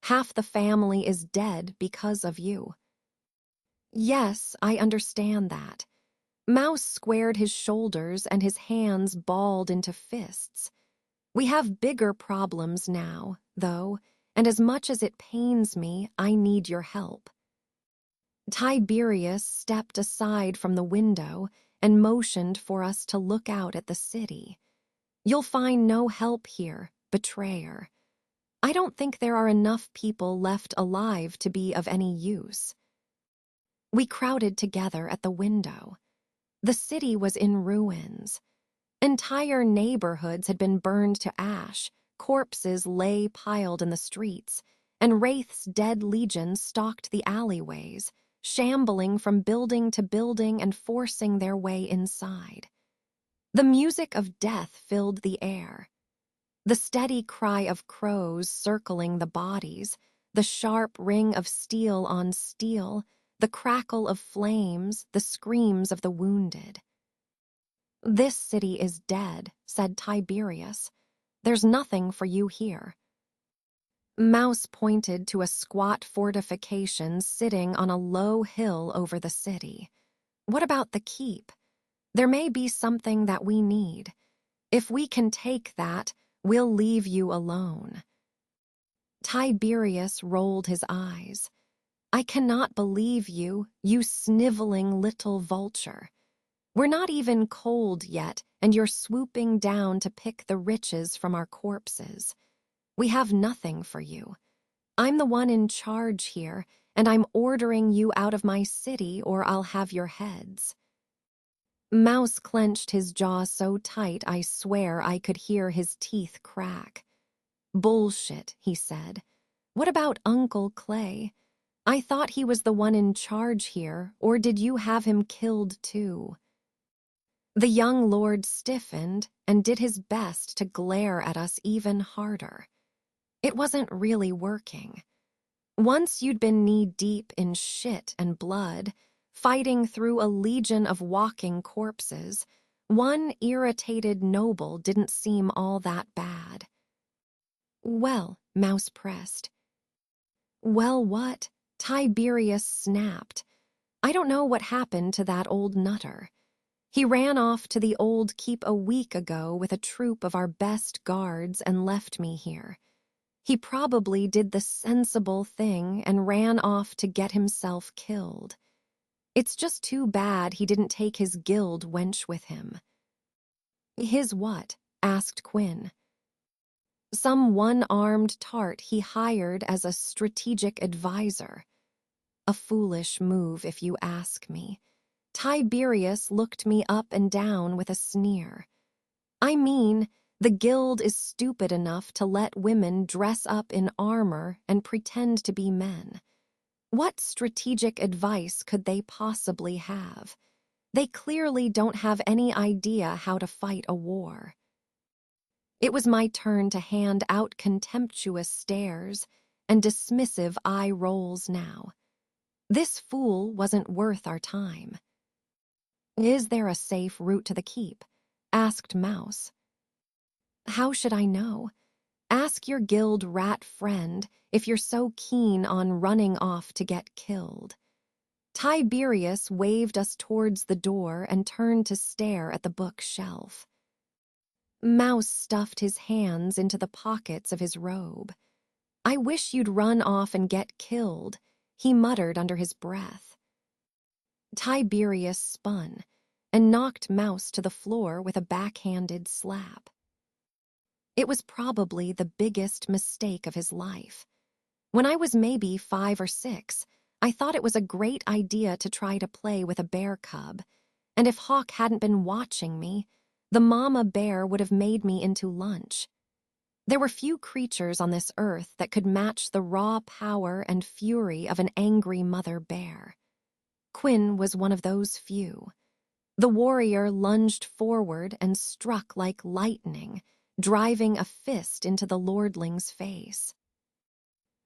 Speaker 1: Half the family is dead because of you." "Yes, I understand that." Mouse squared his shoulders and his hands balled into fists. "We have bigger problems now, though, and as much as it pains me, I need your help." Tiberius stepped aside from the window and motioned for us to look out at the city. "You'll find no help here, betrayer. I don't think there are enough people left alive to be of any use." We crowded together at the window. The city was in ruins. Entire neighborhoods had been burned to ash, corpses lay piled in the streets, and Wraith's dead legion stalked the alleyways, shambling from building to building and forcing their way inside. The music of death filled the air. The steady cry of crows circling the bodies, the sharp ring of steel on steel, the crackle of flames, the screams of the wounded. "This city is dead," said Tiberius. "There's nothing for you here." Mouse pointed to a squat fortification sitting on a low hill over the city. "What about the keep? There may be something that we need. If we can take that, we'll leave you alone." Tiberius rolled his eyes. "I cannot believe you, you sniveling little vulture. We're not even cold yet, and you're swooping down to pick the riches from our corpses. We have nothing for you. I'm the one in charge here, and I'm ordering you out of my city or I'll have your heads." Mouse clenched his jaw so tight I swear I could hear his teeth crack. "Bullshit," he said. "What about Uncle Clay? I thought he was the one in charge here, or did you have him killed too?" The young lord stiffened and did his best to glare at us even harder. It wasn't really working. Once you'd been knee-deep in shit and blood, fighting through a legion of walking corpses, one irritated noble didn't seem all that bad. "Well," Mouse pressed. "Well, what?" Tiberius snapped. "I don't know what happened to that old nutter. He ran off to the old keep a week ago with a troop of our best guards and left me here. He probably did the sensible thing and ran off to get himself killed. It's just too bad he didn't take his guild wench with him." "His what?" asked Quinn. "Some one-armed tart he hired as a strategic advisor. A foolish move, if you ask me." Tiberius looked me up and down with a sneer. "I mean, the guild is stupid enough to let women dress up in armor and pretend to be men. What strategic advice could they possibly have? They clearly don't have any idea how to fight a war." It was my turn to hand out contemptuous stares and dismissive eye rolls now. This fool wasn't worth our time. "Is there a safe route to the keep?" asked Mouse. "How should I know? Ask your guild rat friend if you're so keen on running off to get killed." Tiberius waved us towards the door and turned to stare at the bookshelf. Mouse stuffed his hands into the pockets of his robe. "I wish you'd run off and get killed," he muttered under his breath. Tiberius spun and knocked Mouse to the floor with a backhanded slap. It was probably the biggest mistake of his life. When I was maybe 5 or 6, I thought it was a great idea to try to play with a bear cub, and if Hawk hadn't been watching me, the mama bear would have made me into lunch. There were few creatures on this earth that could match the raw power and fury of an angry mother bear. Quinn was one of those few. The warrior lunged forward and struck like lightning, driving a fist into the lordling's face.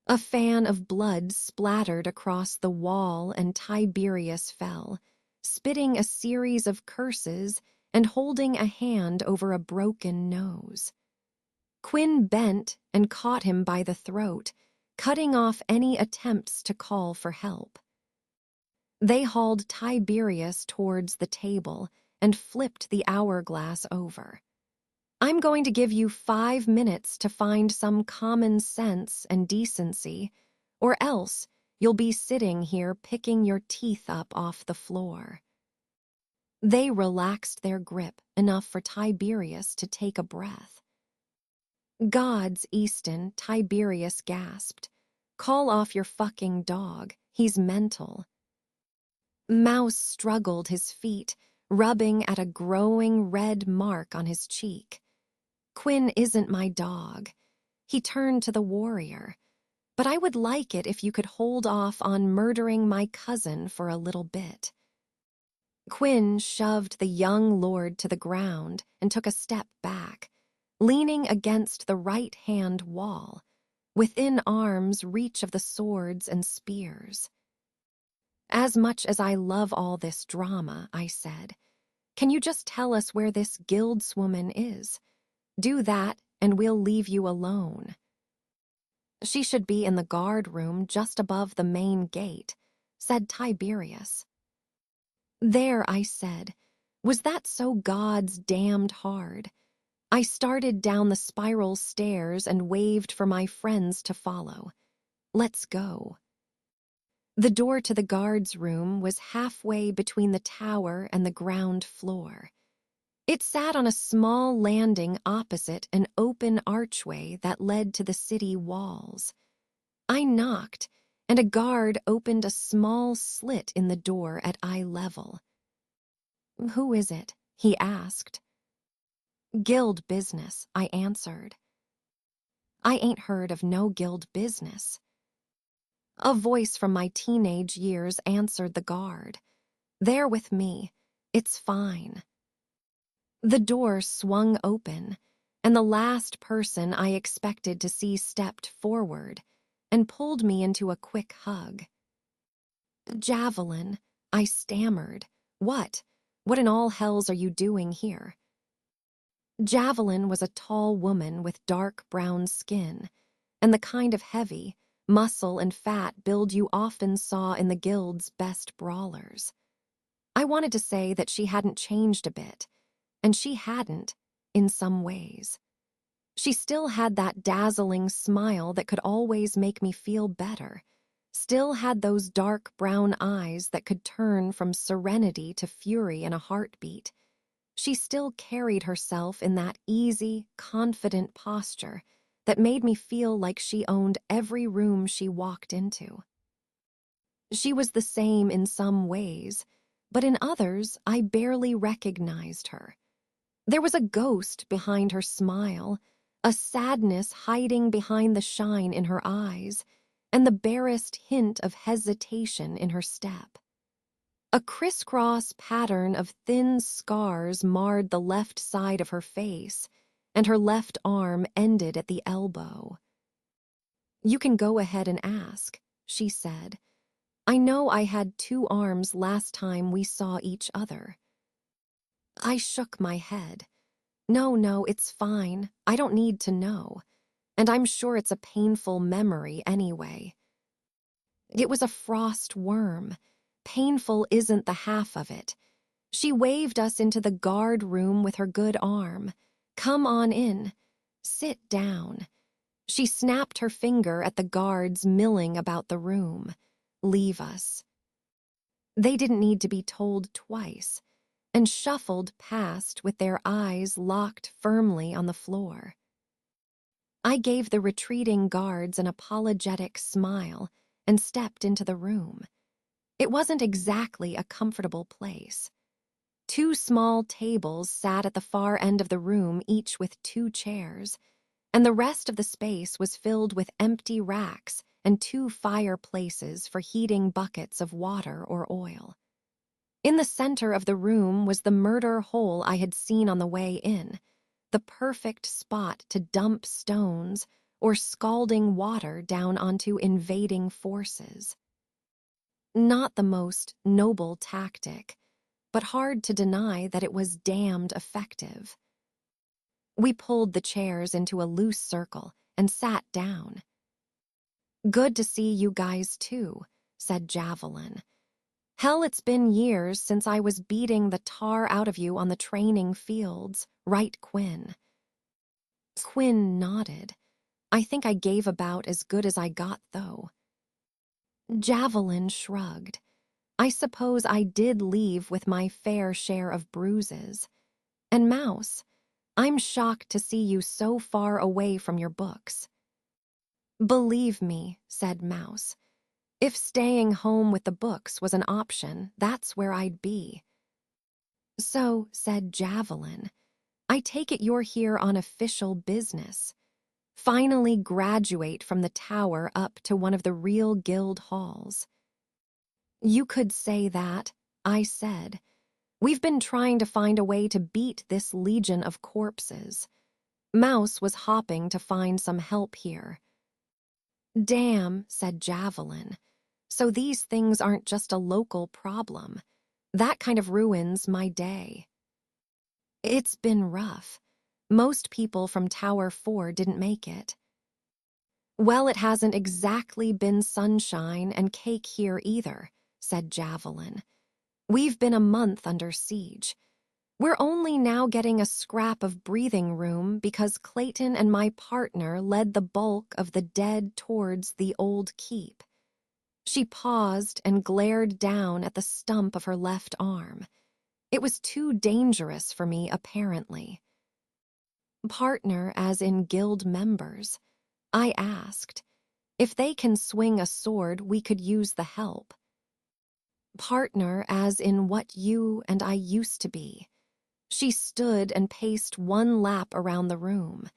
Speaker 1: A fan of blood splattered across the wall and Tiberius fell, spitting a series of curses and holding a hand over a broken nose. Quinn bent and caught him by the throat, cutting off any attempts to call for help. They hauled Tiberius towards the table and flipped the hourglass over. "I'm going to give you 5 minutes to find some common sense and decency, or else you'll be sitting here picking your teeth up off the floor." They relaxed their grip enough for Tiberius to take a breath. "Gods, Easton," Tiberius gasped. "Call off your fucking dog. He's mental." Mouse struggled his feet, rubbing at a growing red mark on his cheek. "Quinn isn't my dog." He turned to the warrior. "But I would like it if you could hold off on murdering my cousin for a little bit." Quinn shoved the young lord to the ground and took a step back, leaning against the right-hand wall, within arm's reach of the swords and spears. "As much as I love all this drama," I said, Can you just tell us where this guildswoman is? Do that, and we'll leave you alone. She should be in the guard room just above the main gate, said Tiberius. There, I said. Was that so God's damned hard? I started down the spiral stairs and waved for my friends to follow. Let's go. The door to the guard's room was halfway between the tower and the ground floor. It sat on a small landing opposite an open archway that led to the city walls. I knocked, and a guard opened a small slit in the door at eye level. "Who is it?" he asked. "Guild business," I answered. "I ain't heard of no guild business." A voice from my teenage years answered the guard. "They're with me. It's fine." The door swung open, and the last person I expected to see stepped forward and pulled me into a quick hug. "Javelin," I stammered. What in all hells are you doing here?" Javelin was a tall woman with dark brown skin, and the kind of heavy, muscle and fat build you often saw in the guild's best brawlers. I wanted to say that she hadn't changed a bit, and she hadn't, in some ways. She still had that dazzling smile that could always make me feel better, still had those dark brown eyes that could turn from serenity to fury in a heartbeat. She still carried herself in that easy, confident posture that made me feel like she owned every room she walked into. She was the same in some ways, but in others I barely recognized her. There was a ghost behind her smile, a sadness hiding behind the shine in her eyes, and the barest hint of hesitation in her step. A crisscross pattern of thin scars marred the left side of her face, and her left arm ended at the elbow. "You can go ahead and ask," she said. "I know I had 2 arms last time we saw each other." I shook my head. No, it's fine. I don't need to know. And I'm sure it's a painful memory anyway." It was a frost worm. Painful isn't the half of it. She waved us into the guard room with her good arm. "Come on in. Sit down." She snapped her finger at the guards milling about the room. "Leave us." They didn't need to be told twice, and shuffled past with their eyes locked firmly on the floor. I gave the retreating guards an apologetic smile and stepped into the room. It wasn't exactly a comfortable place. 2 small tables sat at the far end of the room, each with 2 chairs, and the rest of the space was filled with empty racks and 2 fireplaces for heating buckets of water or oil. In the center of the room was the murder hole I had seen on the way in, the perfect spot to dump stones or scalding water down onto invading forces. Not the most noble tactic, but hard to deny that it was damned effective. We pulled the chairs into a loose circle and sat down. "Good to see you guys too," said Javelin. "Hell, it's been years since I was beating the tar out of you on the training fields, right, Quinn?" Quinn nodded. "I think I gave about as good as I got, though." Javelin shrugged. "I suppose I did leave with my fair share of bruises. And Mouse, I'm shocked to see you so far away from your books." "Believe me," said Mouse, "if staying home with the books was an option, that's where I'd be." "So," said Javelin, "I take it you're here on official business. Finally graduate from the tower up to one of the real guild halls." "You could say that," I said. "We've been trying to find a way to beat this legion of corpses. Mouse was hopping to find some help here." "Damn," said Javelin. "So these things aren't just a local problem. That kind of ruins my day." It's been rough. Most people from Tower 4 didn't make it. Well, it hasn't exactly been sunshine and cake here either, said Javelin. We've been a month under siege. We're only now getting a scrap of breathing room because Clayton and my partner led the bulk of the dead towards the old keep. She paused and glared down at the stump of her left arm. It was too dangerous for me, apparently. Partner as in guild members? I asked. If they can swing a sword, we could use the help. Partner as in what you and I used to be. She stood and paced one lap around the room.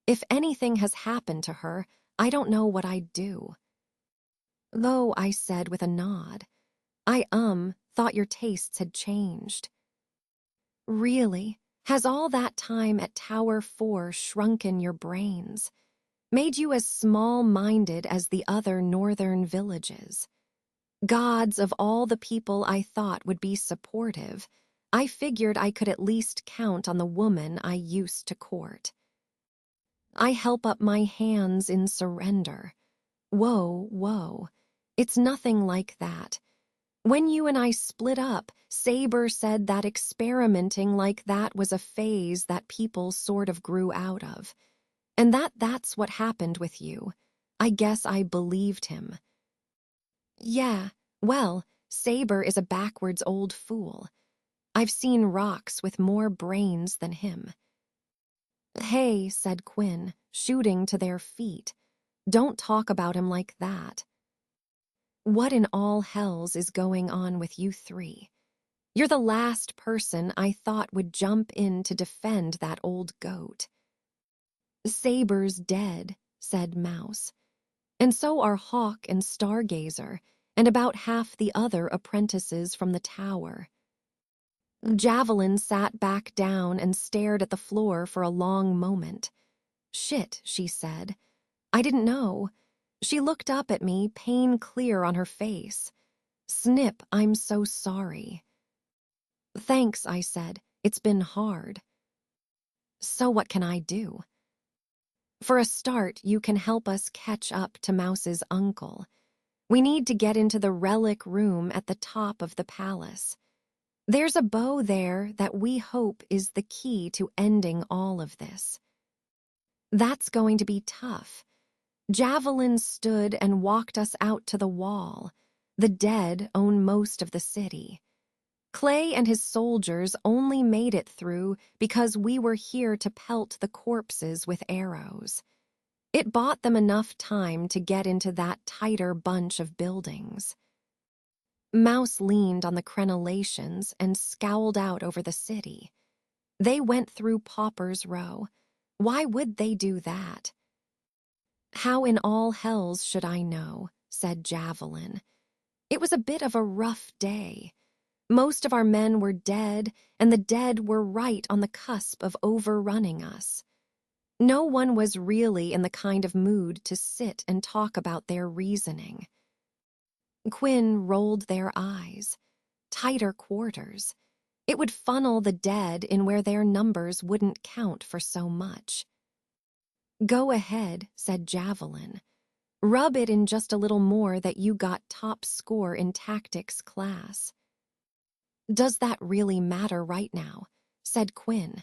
Speaker 1: If anything has happened to her, I don't know what I'd do. Though, I said with a nod, I thought your tastes had changed. Really? Has all that time at Tower 4 shrunken your brains? Made you as small-minded as the other northern villages? Gods of all the people I thought would be supportive, I figured I could at least count on the woman I used to court. I help up my hands in surrender. Whoa. It's nothing like that. When you and I split up, Saber said that experimenting like that was a phase that people sort of grew out of. And that's what happened with you. I guess I believed him. Yeah, well, Saber is a backwards old fool. I've seen rocks with more brains than him. Hey, said Quinn, shooting to their feet. Don't talk about him like that. What in all hells is going on with you three? You're the last person I thought would jump in to defend that old goat. Saber's dead, said Mouse. And so are Hawk and Stargazer, and about half the other apprentices from the tower. Javelin sat back down and stared at the floor for a long moment. Shit, she said. I didn't know. She looked up at me, pain clear on her face. Snip, I'm so sorry. Thanks, I said. It's been hard. So what can I do? For a start, you can help us catch up to Mouse's uncle. We need to get into the relic room at the top of the palace. There's a bow there that we hope is the key to ending all of this. That's going to be tough. Javelin stood and walked us out to the wall. The dead own most of the city. Clay and his soldiers only made it through because we were here to pelt the corpses with arrows. It bought them enough time to get into that tighter bunch of buildings. Mouse leaned on the crenellations and scowled out over the city. They went through Pauper's Row. Why would they do that? How in all hells should I know, said Javelin. It was a bit of a rough day. Most of our men were dead, and the dead were right on the cusp of overrunning us. No one was really in the kind of mood to sit and talk about their reasoning. Quinn rolled their eyes. Tighter quarters. It would funnel the dead in where their numbers wouldn't count for so much. Go ahead, said Javelin. Rub it in just a little more that you got top score in tactics class. Does that really matter right now? Said Quinn.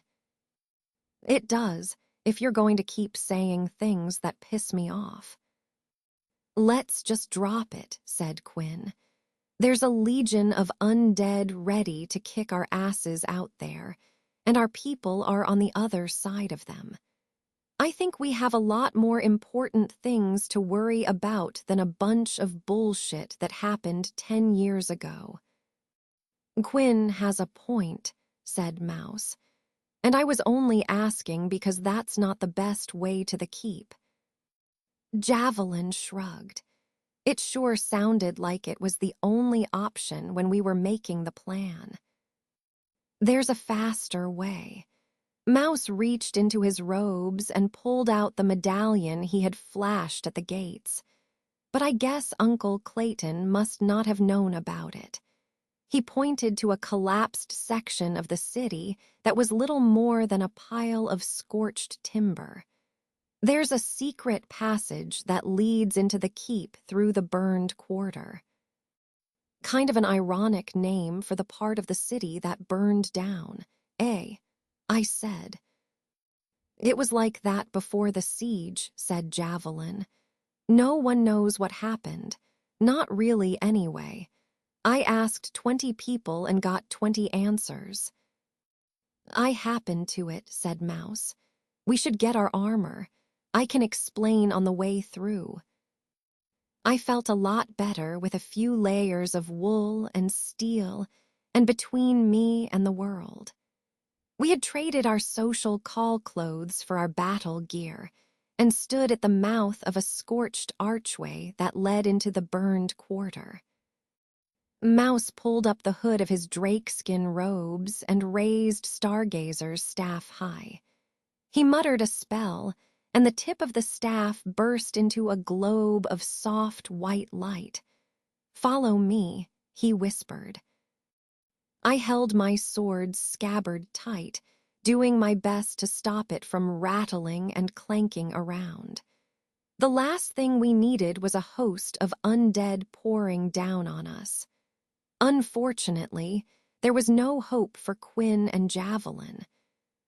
Speaker 1: It does, if you're going to keep saying things that piss me off. Let's just drop it, said Quinn. There's a legion of undead ready to kick our asses out there, and our people are on the other side of them. I think we have a lot more important things to worry about than a bunch of bullshit that happened 10 years ago. Quinn has a point, said Mouse, and I was only asking because that's not the best way to the keep. Javelin shrugged. It sure sounded like it was the only option when we were making the plan. There's a faster way. Mouse reached into his robes and pulled out the medallion he had flashed at the gates. But I guess Uncle Clayton must not have known about it. He pointed to a collapsed section of the city that was little more than a pile of scorched timber. There's a secret passage that leads into the keep through the burned quarter. Kind of an ironic name for the part of the city that burned down, eh? I said. It was like that before the siege, said Javelin. No one knows what happened. Not really, anyway. I asked 20 people and got 20 answers. I happened to it, said Mouse. We should get our armor. I can explain on the way through. I felt a lot better with a few layers of wool and steel and between me and the world. We had traded our social call clothes for our battle gear and stood at the mouth of a scorched archway that led into the burned quarter. Mouse pulled up the hood of his drakeskin robes and raised Stargazer's staff high. He muttered a spell, and the tip of the staff burst into a globe of soft white light. "Follow me," he whispered. I held my sword's scabbard tight, doing my best to stop it from rattling and clanking around. The last thing we needed was a host of undead pouring down on us. Unfortunately, there was no hope for Quinn and Javelin.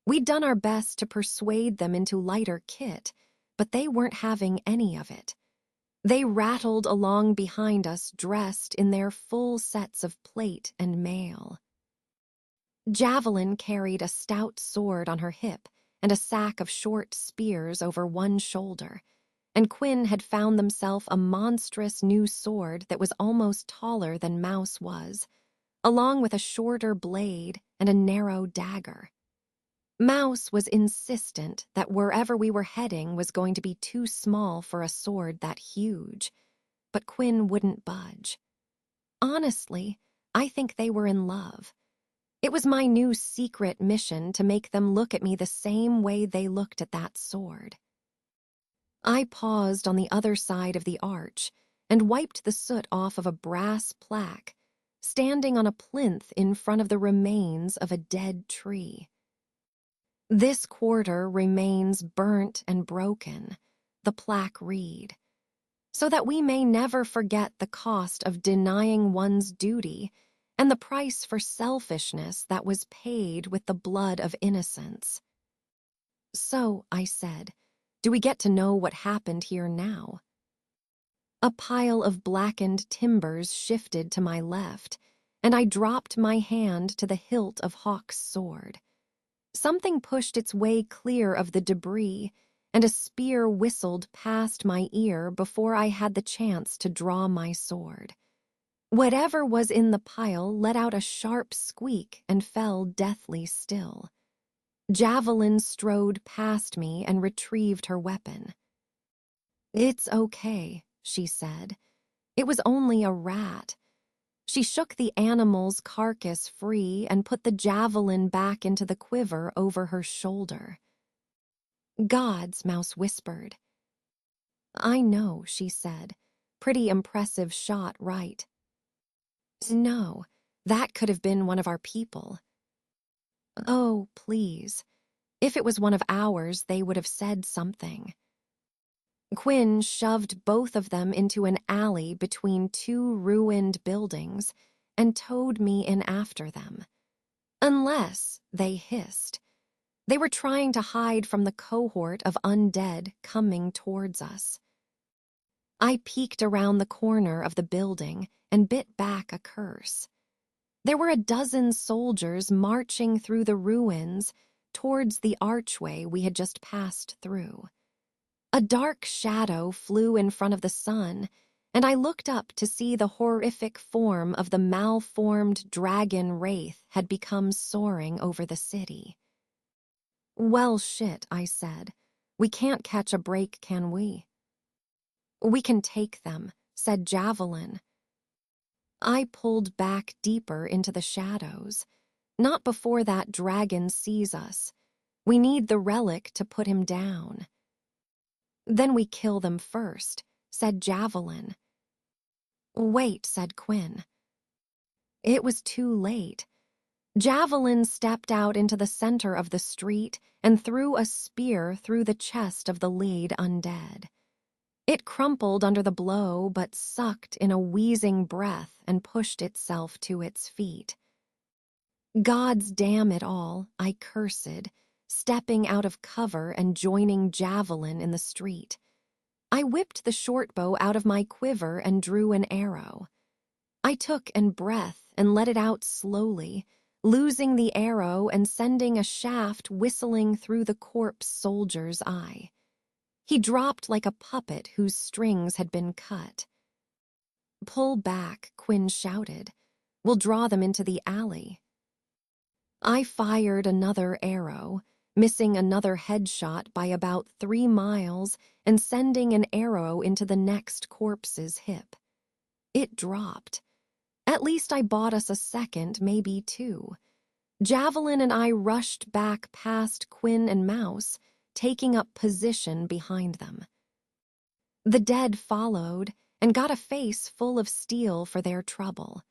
Speaker 1: We'd done our best to persuade them into lighter kit, but they weren't having any of it. They rattled along behind us dressed in their full sets of plate and mail. Javelin carried a stout sword on her hip and a sack of short spears over one shoulder, and Quinn had found himself a monstrous new sword that was almost taller than Mouse was, along with a shorter blade and a narrow dagger. Mouse was insistent that wherever we were heading was going to be too small for a sword that huge, but Quinn wouldn't budge. Honestly, I think they were in love. It was my new secret mission to make them look at me the same way they looked at that sword. I paused on the other side of the arch and wiped the soot off of a brass plaque, standing on a plinth in front of the remains of a dead tree. "This quarter remains burnt and broken," the plaque read, "so that we may never forget the cost of denying one's duty and the price for selfishness that was paid with the blood of innocence." "So," I said, "do we get to know what happened here now?" A pile of blackened timbers shifted to my left, and I dropped my hand to the hilt of Hawk's sword. Something pushed its way clear of the debris, and a spear whistled past my ear before I had the chance to draw my sword. Whatever was in the pile let out a sharp squeak and fell deathly still. Javelin strode past me and retrieved her weapon. "It's okay," she said. "It was only a rat." She shook the animal's carcass free and put the javelin back into the quiver over her shoulder. "Gods," Mouse whispered. "I know," she said. "Pretty impressive shot, right?" "No, that could have been one of our people." "Oh, please. If it was one of ours, they would have said something." Quinn shoved both of them into an alley between two ruined buildings and towed me in after them. "Unless," they hissed. They were trying to hide from the cohort of undead coming towards us. I peeked around the corner of the building and bit back a curse. There were a dozen soldiers marching through the ruins towards the archway we had just passed through. A dark shadow flew in front of the sun, and I looked up to see the horrific form of the malformed dragon wraith had become soaring over the city. "Well, shit," I said. "We can't catch a break, can we?" "We can take them," said Javelin. I pulled back deeper into the shadows. "Not before that dragon sees us. We need the relic to put him down." "Then we kill them first," said Javelin. "Wait," said Quinn. It was too late. Javelin stepped out into the center of the street and threw a spear through the chest of the lead undead. It crumpled under the blow but sucked in a wheezing breath and pushed itself to its feet. Gods damn it all, I cursed, stepping out of cover and joining Javelin in the street. I whipped the shortbow out of my quiver and drew an arrow. I took an breath and let it out slowly, losing the arrow and sending a shaft whistling through the corpse soldier's eye. He dropped like a puppet whose strings had been cut. "Pull back," Quinn shouted. "We'll draw them into the alley." I fired another arrow, missing another headshot by about 3 miles and sending an arrow into the next corpse's hip. It dropped. At least I bought us a second, maybe 2. Javelin and I rushed back past Quinn and Mouse, taking up position behind them. The dead followed and got a face full of steel for their trouble.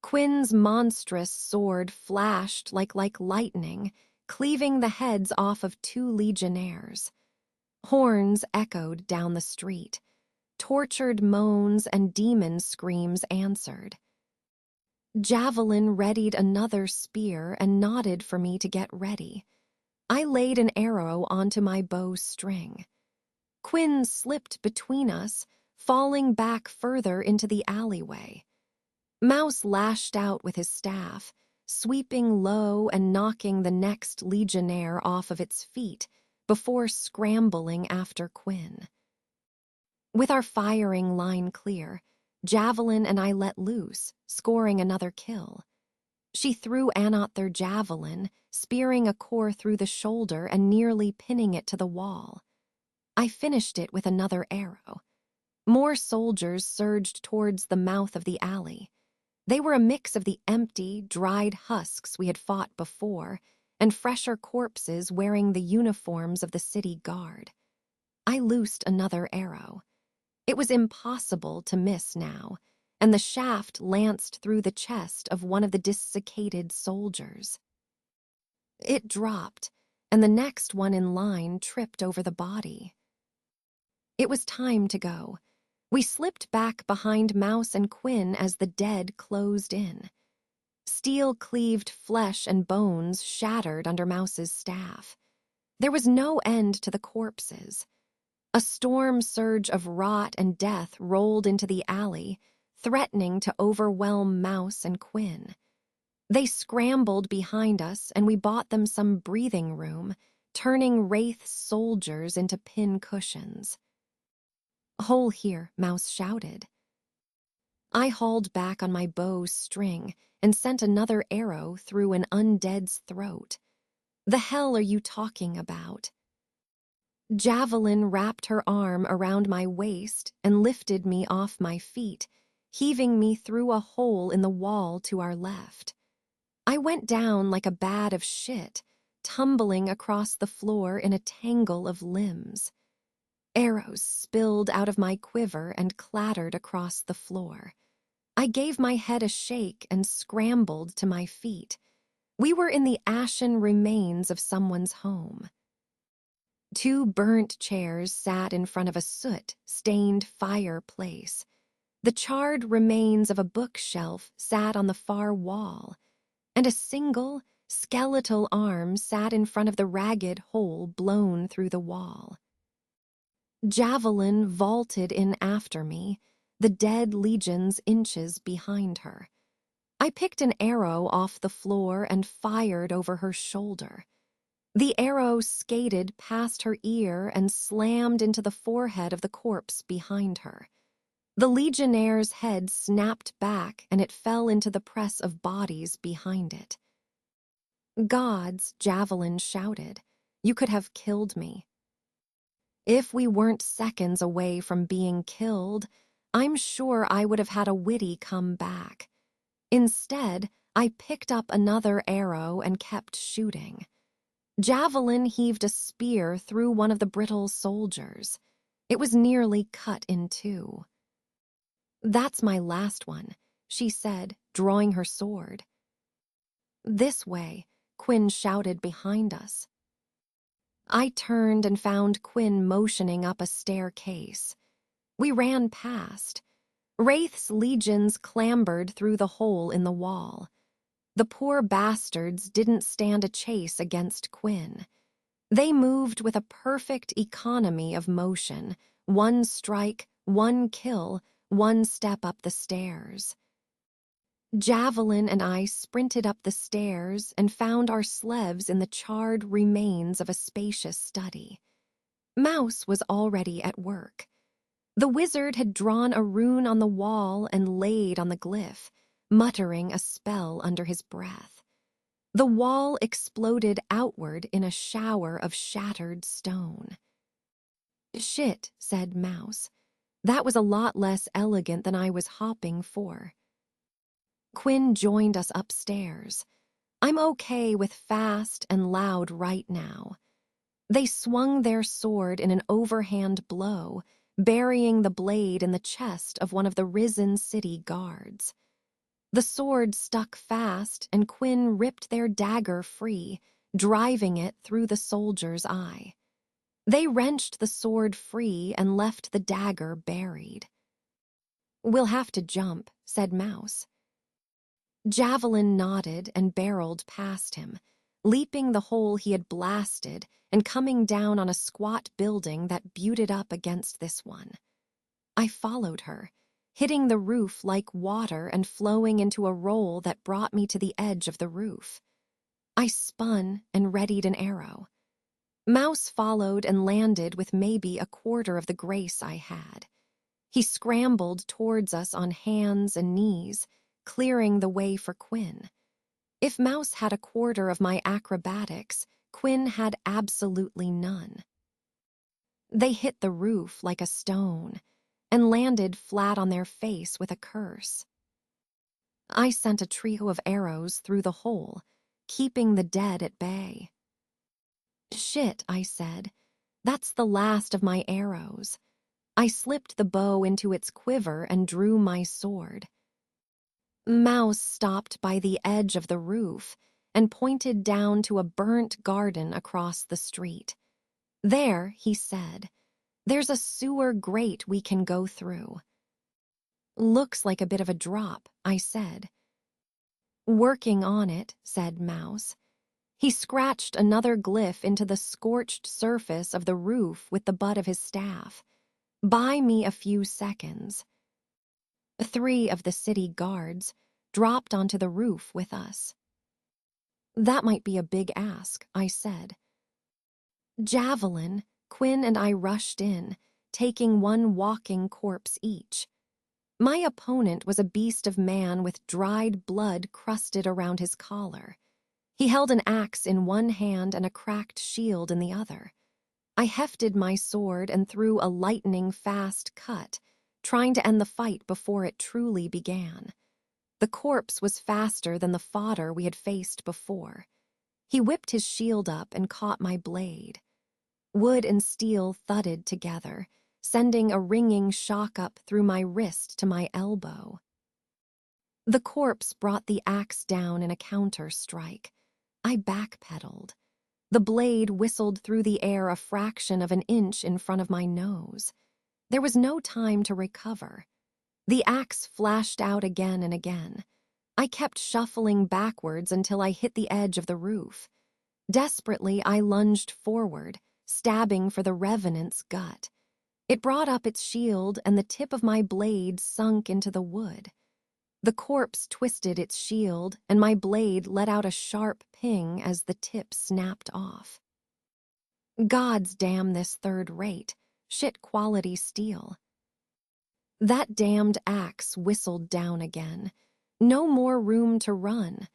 Speaker 1: Quinn's monstrous sword flashed like lightning, cleaving the heads off of 2 legionnaires. Horns echoed down the street. Tortured moans and demon screams answered. Javelin readied another spear and nodded for me to get ready. I laid an arrow onto my bow string. Quinn slipped between us, falling back further into the alleyway. Mouse lashed out with his staff, sweeping low and knocking the next legionnaire off of its feet before scrambling after Quinn. With our firing line clear, Javelin and I let loose, scoring another kill. She threw Anot their javelin, spearing a core through the shoulder and nearly pinning it to the wall. I finished it with another arrow. More soldiers surged towards the mouth of the alley. They were a mix of the empty, dried husks we had fought before and fresher corpses wearing the uniforms of the city guard. I loosed another arrow. It was impossible to miss now, and the shaft lanced through the chest of one of the desiccated soldiers. It dropped, and the next one in line tripped over the body. It was time to go. We slipped back behind Mouse and Quinn as the dead closed in. Steel-cleaved flesh and bones shattered under Mouse's staff. There was no end to the corpses. A storm surge of rot and death rolled into the alley, threatening to overwhelm Mouse and Quinn. They scrambled behind us, and we bought them some breathing room, turning Wraith soldiers into pin cushions. "Hole here," Mouse shouted. I hauled back on my bow's string and sent another arrow through an undead's throat. "The hell are you talking about?" Javelin wrapped her arm around my waist and lifted me off my feet, heaving me through a hole in the wall to our left. I went down like a bag of shit, tumbling across the floor in a tangle of limbs. Arrows spilled out of my quiver and clattered across the floor. I gave my head a shake and scrambled to my feet. We were in the ashen remains of someone's home. 2 burnt chairs sat in front of a soot-stained fireplace. The charred remains of a bookshelf sat on the far wall, and a single, skeletal arm sat in front of the ragged hole blown through the wall. Javelin vaulted in after me, the dead legions inches behind her. I picked an arrow off the floor and fired over her shoulder. The arrow skated past her ear and slammed into the forehead of the corpse behind her. The legionnaire's head snapped back and it fell into the press of bodies behind it. "Gods," Javelin shouted, "you could have killed me." If we weren't seconds away from being killed, I'm sure I would have had a witty comeback. Instead, I picked up another arrow and kept shooting. Javelin heaved a spear through one of the brittle soldiers. It was nearly cut in 2. "That's my last one," she said, drawing her sword. "This way," Quinn shouted behind us. I turned and found Quinn motioning up a staircase. We ran past. Wraith's legions clambered through the hole in the wall. The poor bastards didn't stand a chase against Quinn. They moved with a perfect economy of motion, one strike, one kill, one step up the stairs. Javelin and I sprinted up the stairs and found our slevs in the charred remains of a spacious study. Mouse was already at work. The wizard had drawn a rune on the wall and laid on the glyph, muttering a spell under his breath. The wall exploded outward in a shower of shattered stone. "Shit," said Mouse. "That was a lot less elegant than I was hopping for." Quinn joined us upstairs. "I'm okay with fast and loud right now." They swung their sword in an overhand blow, burying the blade in the chest of one of the risen city guards. The sword stuck fast, and Quinn ripped their dagger free, driving it through the soldier's eye. They wrenched the sword free and left the dagger buried. "We'll have to jump," said Mouse. Javelin nodded and barreled past him, leaping the hole he had blasted and coming down on a squat building that butted up against this one. I followed her, hitting the roof like water and flowing into a roll that brought me to the edge of the roof. I spun and readied an arrow. Mouse followed and landed with maybe a quarter of the grace I had. He scrambled towards us on hands and knees, clearing the way for Quinn. If Mouse had a quarter of my acrobatics, Quinn had absolutely none. They hit the roof like a stone and landed flat on their face with a curse. I sent a trio of arrows through the hole, keeping the dead at bay. "Shit," I said. "That's the last of my arrows." I slipped the bow into its quiver and drew my sword. Mouse stopped by the edge of the roof and pointed down to a burnt garden across the street. "There," he said, "there's a sewer grate we can go through." "Looks like a bit of a drop," I said. "Working on it," said Mouse. He scratched another glyph into the scorched surface of the roof with the butt of his staff. "Buy me a few seconds." 3 of the city guards dropped onto the roof with us. "That might be a big ask," I said. Javelin, Quinn and I rushed in, taking one walking corpse each. My opponent was a beast of man with dried blood crusted around his collar. He held an axe in one hand and a cracked shield in the other. I hefted my sword and threw a lightning-fast cut, trying to end the fight before it truly began. The corpse was faster than the fodder we had faced before. He whipped his shield up and caught my blade. Wood and steel thudded together, sending a ringing shock up through my wrist to my elbow. The corpse brought the axe down in a counter-strike. I backpedaled. The blade whistled through the air a fraction of an inch in front of my nose. There was no time to recover. The axe flashed out again and again. I kept shuffling backwards until I hit the edge of the roof. Desperately, I lunged forward, stabbing for the revenant's gut. It brought up its shield, and the tip of my blade sunk into the wood. The corpse twisted its shield, and my blade let out a sharp ping as the tip snapped off. Gods damn this third-rate, shit-quality steel. That damned axe whistled down again. No more room to run.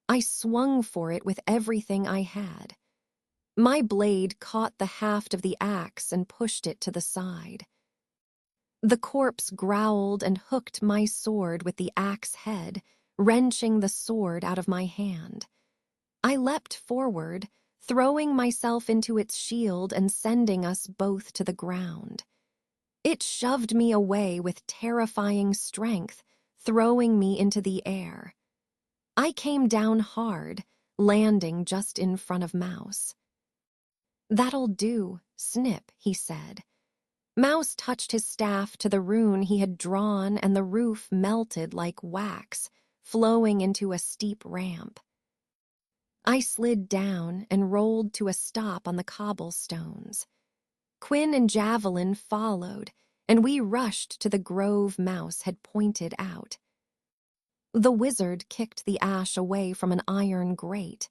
Speaker 1: I swung for it with everything I had. My blade caught the haft of the axe and pushed it to the side. The corpse growled and hooked my sword with the axe head, wrenching the sword out of my hand. I leapt forward, throwing myself into its shield and sending us both to the ground. It shoved me away with terrifying strength, throwing me into the air. I came down hard, landing just in front of Mouse. "That'll do, Snip," he said. Mouse touched his staff to the rune he had drawn, and the roof melted like wax, flowing into a steep ramp. I slid down and rolled to a stop on the cobblestones. Quinn and Javelin followed, and we rushed to the grove Mouse had pointed out. The wizard kicked the ash away from an iron grate.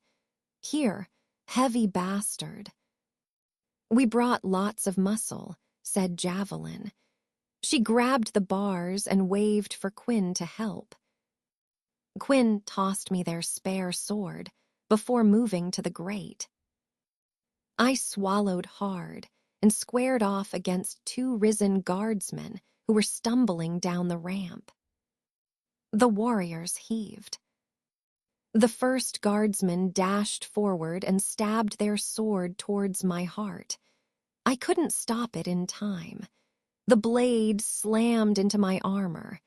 Speaker 1: "Here, heavy bastard." "We brought lots of muscle," said Javelin. She grabbed the bars and waved for Quinn to help. Quinn tossed me their spare sword before moving to the grate. I swallowed hard and squared off against two risen guardsmen who were stumbling down the ramp. The warriors heaved. The first guardsman dashed forward and stabbed their sword towards my heart. I couldn't stop it in time. The blade slammed into my armor.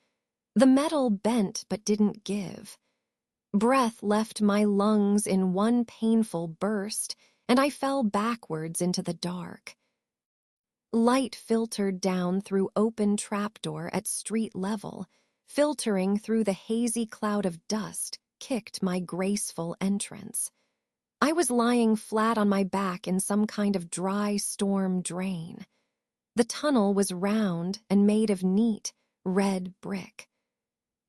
Speaker 1: The metal bent but didn't give. Breath left my lungs in one painful burst, and I fell backwards into the dark. Light filtered down through open trapdoor at street level, filtering through the hazy cloud of dust, kicked my graceful entrance. I was lying flat on my back in some kind of dry storm drain. The tunnel was round and made of neat, red brick.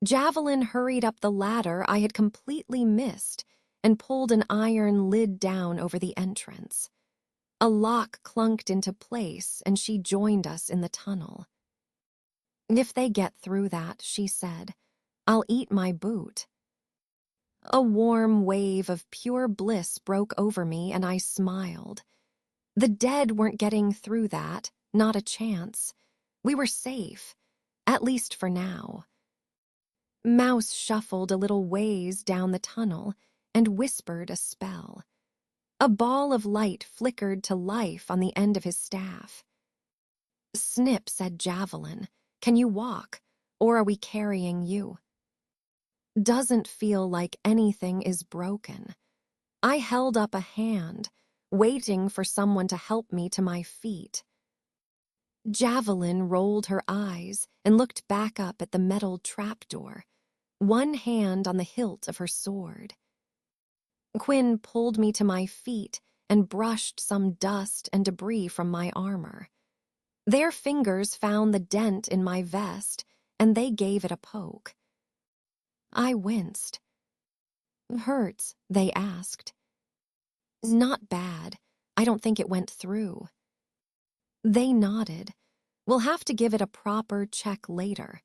Speaker 1: Javelin hurried up the ladder I had completely missed and pulled an iron lid down over the entrance. A lock clunked into place, and she joined us in the tunnel. "If they get through that," she said, "I'll eat my boot." A warm wave of pure bliss broke over me, and I smiled. The dead weren't getting through that, not a chance. We were safe, at least for now. Mouse shuffled a little ways down the tunnel and whispered a spell. A ball of light flickered to life on the end of his staff. "Snip," said Javelin, "can you walk, or are we carrying you?" "Doesn't feel like anything is broken." I held up a hand, waiting for someone to help me to my feet. Javelin rolled her eyes and looked back up at the metal trapdoor, one hand on the hilt of her sword. Quinn pulled me to my feet and brushed some dust and debris from my armor. Their fingers found the dent in my vest, and they gave it a poke. I winced. "Hurts?" they asked. "Not bad. I don't think it went through." They nodded. "We'll have to give it a proper check later.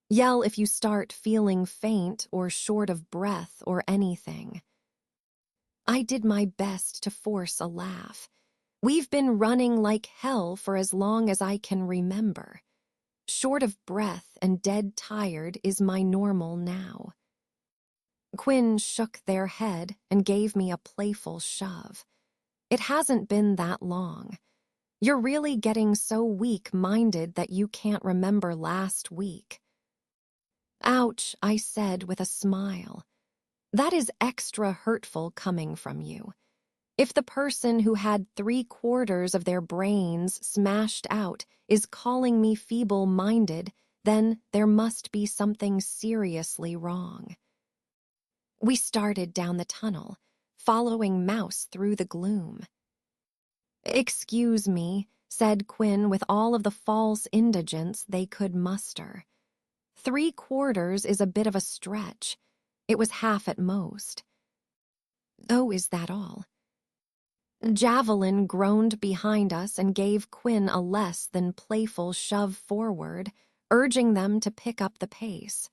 Speaker 1: Yell if you start feeling faint or short of breath or anything." I did my best to force a laugh. We've been running like hell for as long as I can remember. Short of breath and dead tired is my normal now. Quinn shook their head and gave me a playful shove. "It hasn't been that long. You're really getting so weak-minded that you can't remember last week." "Ouch," I said with a smile. "That is extra hurtful coming from you. If the person who had 3/4 of their brains smashed out is calling me feeble-minded, then there must be something seriously wrong." We started down the tunnel, following Mouse through the gloom. "Excuse me," said Quinn with all of the false indigence they could muster. 3/4 is a bit of a stretch. It was half at most." "Oh, is that all?" Javelin groaned behind us and gave Quinn a less than playful shove forward, urging them to pick up the pace.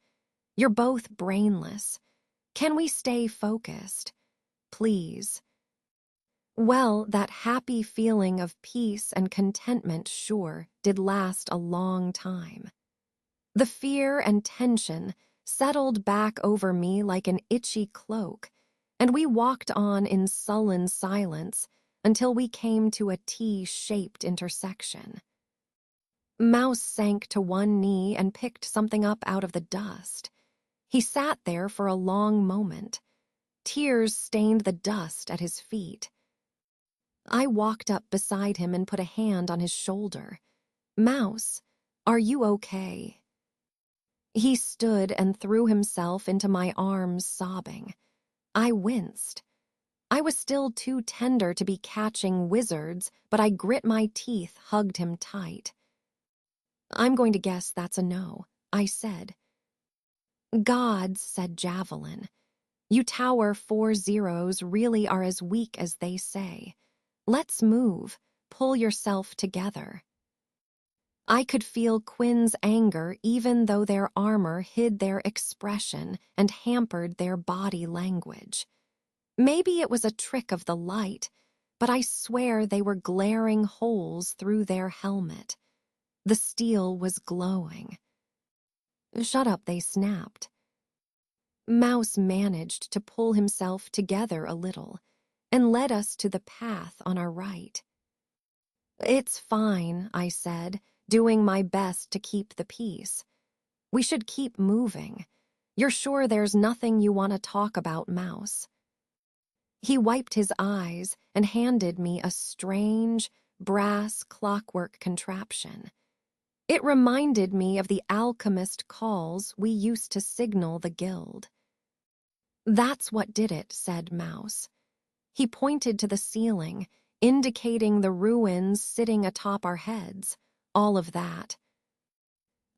Speaker 1: "You're both brainless. Can we stay focused? Please." Well, that happy feeling of peace and contentment sure did last a long time. The fear and tension settled back over me like an itchy cloak, and we walked on in sullen silence until we came to a T-shaped intersection. Mouse sank to one knee and picked something up out of the dust. He sat there for a long moment. Tears stained the dust at his feet. I walked up beside him and put a hand on his shoulder. "Mouse, are you okay?" He stood and threw himself into my arms, sobbing. I winced. I was still too tender to be catching wizards, but I grit my teeth, hugged him tight. "I'm going to guess that's a no," I said. "Gods," said Javelin. "You Tower 4 zeros really are as weak as they say. Let's move. Pull yourself together." I could feel Quinn's anger even though their armor hid their expression and hampered their body language. Maybe it was a trick of the light, but I swear they were glaring holes through their helmet. The steel was glowing. "Shut up," they snapped. Mouse managed to pull himself together a little and led us to the path on our right. "It's fine," I said, doing my best to keep the peace. "We should keep moving. You're sure there's nothing you want to talk about, Mouse?" He wiped his eyes and handed me a strange, brass clockwork contraption. It reminded me of the alchemist calls we used to signal the guild. "That's what did it," said Mouse. He pointed to the ceiling, indicating the ruins sitting atop our heads, all of that.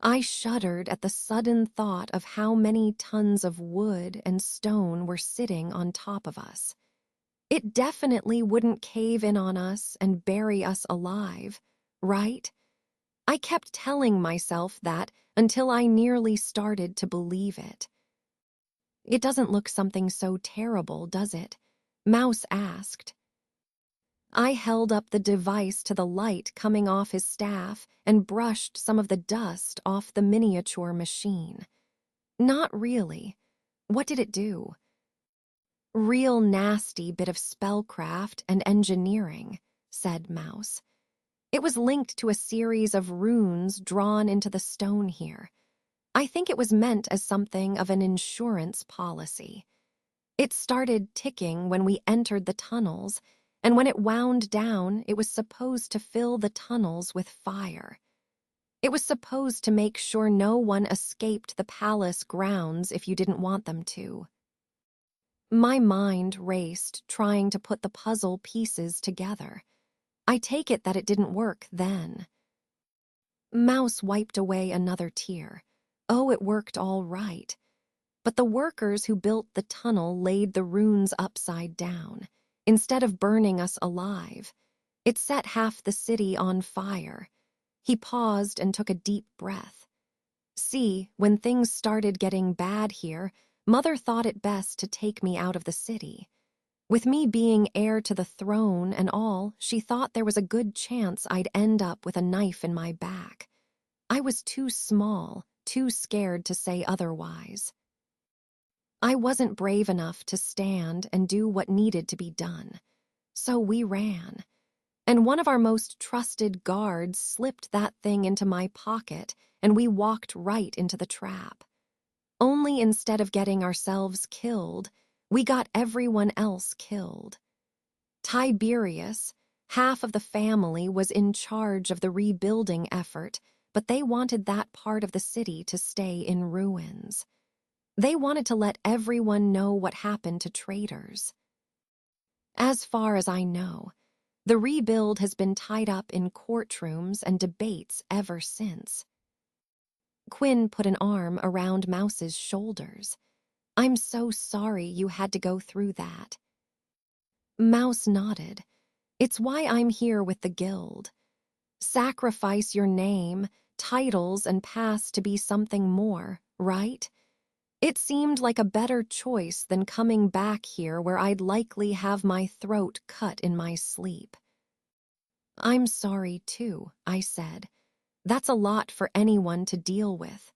Speaker 1: I shuddered at the sudden thought of how many tons of wood and stone were sitting on top of us. It definitely wouldn't cave in on us and bury us alive, right? I kept telling myself that until I nearly started to believe it. "It doesn't look something so terrible, does it?" Mouse asked. I held up the device to the light coming off his staff and brushed some of the dust off the miniature machine. "Not really. What did it do?" "Real nasty bit of spellcraft and engineering," said Mouse. "It was linked to a series of runes drawn into the stone here. I think it was meant as something of an insurance policy. It started ticking when we entered the tunnels, and when it wound down, it was supposed to fill the tunnels with fire. It was supposed to make sure no one escaped the palace grounds if you didn't want them to." My mind raced, trying to put the puzzle pieces together. I take it that it didn't work then. Mouse wiped away another tear. "Oh, it worked all right. But the workers who built the tunnel laid the runes upside down. Instead of burning us alive, it set half the city on fire." He paused and took a deep breath. "See, when things started getting bad here, Mother thought it best to take me out of the city. With me being heir to the throne and all, she thought there was a good chance I'd end up with a knife in my back. I was too small, too scared to say otherwise. I wasn't brave enough to stand and do what needed to be done. So we ran. And one of our most trusted guards slipped that thing into my pocket, and we walked right into the trap. Only instead of getting ourselves killed, we got everyone else killed. Tiberius, half of the family, was in charge of the rebuilding effort, but they wanted that part of the city to stay in ruins. They wanted to let everyone know what happened to traitors. As far as I know, the rebuild has been tied up in courtrooms and debates ever since." Quinn put an arm around Mouse's shoulders. "I'm so sorry you had to go through that." Mouse nodded. "It's why I'm here with the guild. Sacrifice your name, titles, and past to be something more, right? It seemed like a better choice than coming back here where I'd likely have my throat cut in my sleep." "I'm sorry, too," I said. "That's a lot for anyone to deal with."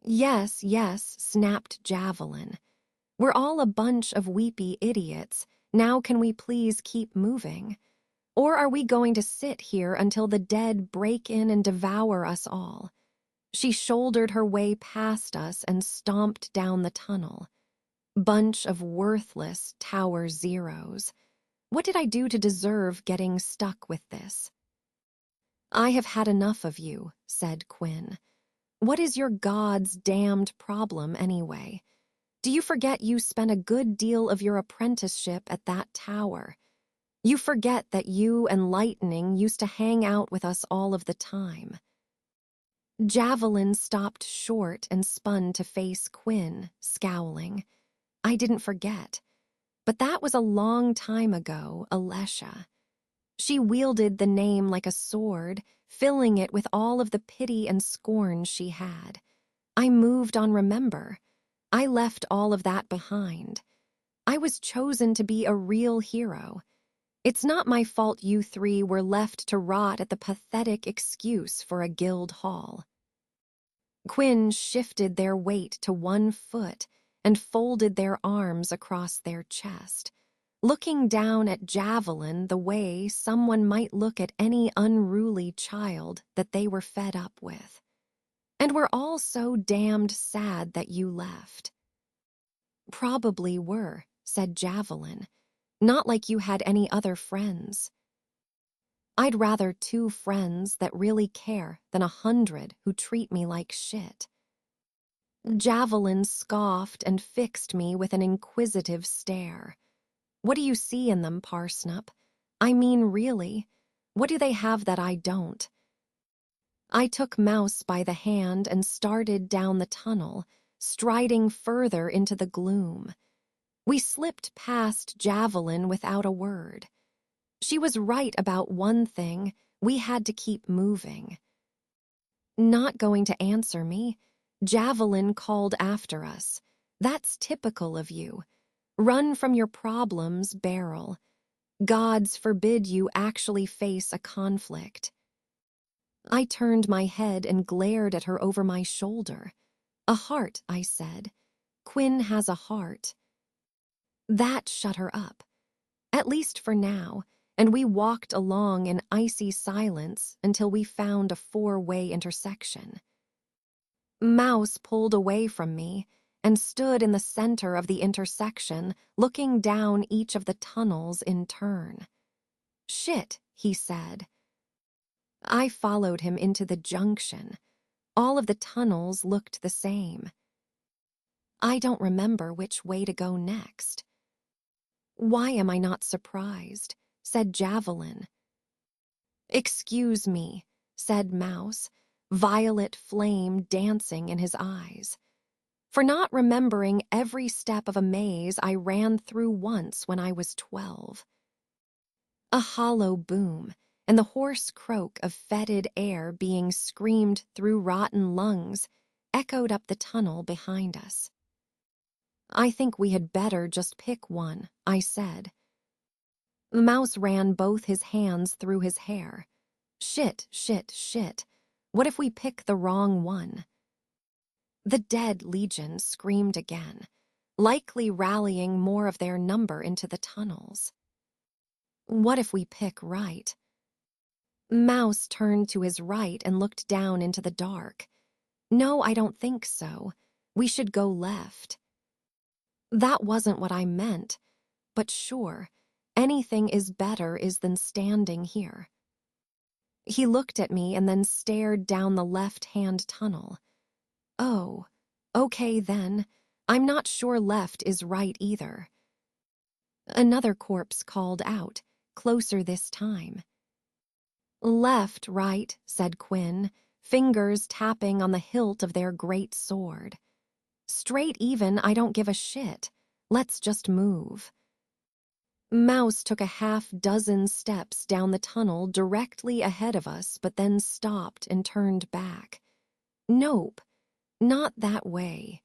Speaker 1: Yes, yes," snapped Javelin. "We're all a bunch of weepy idiots. Now can we please keep moving? Or are we going to sit here until the dead break in and devour us all? She shouldered her way past us and stomped down the tunnel. Bunch of worthless tower zeros. What did I do to deserve getting stuck with this? I have had enough of you, said Quinn. What is your god's damned problem anyway? Do you forget you spent a good deal of your apprenticeship at that tower? You forget that you and Lightning used to hang out with us all of the time. Javelin stopped short and spun to face Quinn, scowling. I didn't forget. But that was a long time ago, Alesha. She wielded the name like a sword, filling it with all of the pity and scorn she had. I moved on, remember. I left all of that behind. I was chosen to be a real hero. It's not my fault you three were left to rot at the pathetic excuse for a guild hall. Quinn shifted their weight to one foot and folded their arms across their chest, looking down at Javelin the way someone might look at any unruly child that they were fed up with. And we're all so damned sad that you left. Probably were, said Javelin. Not like you had any other friends. I'd rather 2 friends that really care than 100 who treat me like shit. Javelin scoffed and fixed me with an inquisitive stare. What do you see in them, Parsnip? I mean, really, what do they have that I don't? I took Mouse by the hand and started down the tunnel, striding further into the gloom. We slipped past Javelin without a word. She was right about one thing: we had to keep moving. Not going to answer me, Javelin called after us. That's typical of you. Run from your problems, Beryl. Gods forbid you actually face a conflict. I turned my head and glared at her over my shoulder. A heart, I said. Quinn has a heart. That shut her up. At least for now, and we walked along in icy silence until we found a 4-way intersection. Mouse pulled away from me and stood in the center of the intersection, looking down each of the tunnels in turn. Shit, he said. I followed him into the junction. All of the tunnels looked the same. I don't remember which way to go next. Why am I not surprised? Said Javelin. Excuse me, said Mouse, violet flame dancing in his eyes, for not remembering every step of a maze I ran through once when I was 12. A hollow boom and the hoarse croak of fetid air being screamed through rotten lungs echoed up the tunnel behind us. I think we had better just pick one, I said. Mouse ran both his hands through his hair. Shit, shit, shit. What if we pick the wrong one? The dead legion screamed again, likely rallying more of their number into the tunnels. What if we pick right? Mouse turned to his right and looked down into the dark. No, I don't think so. We should go left. That wasn't what I meant, but sure, anything is better than standing here. He looked at me and then stared down the left-hand tunnel. Oh, okay then. I'm not sure left is right either. Another corpse called out, closer this time. Left, right, said Quinn, fingers tapping on the hilt of their great sword. Straight even, I don't give a shit. Let's just move. Mouse took a half-dozen steps down the tunnel directly ahead of us, but then stopped and turned back. Nope, not that way.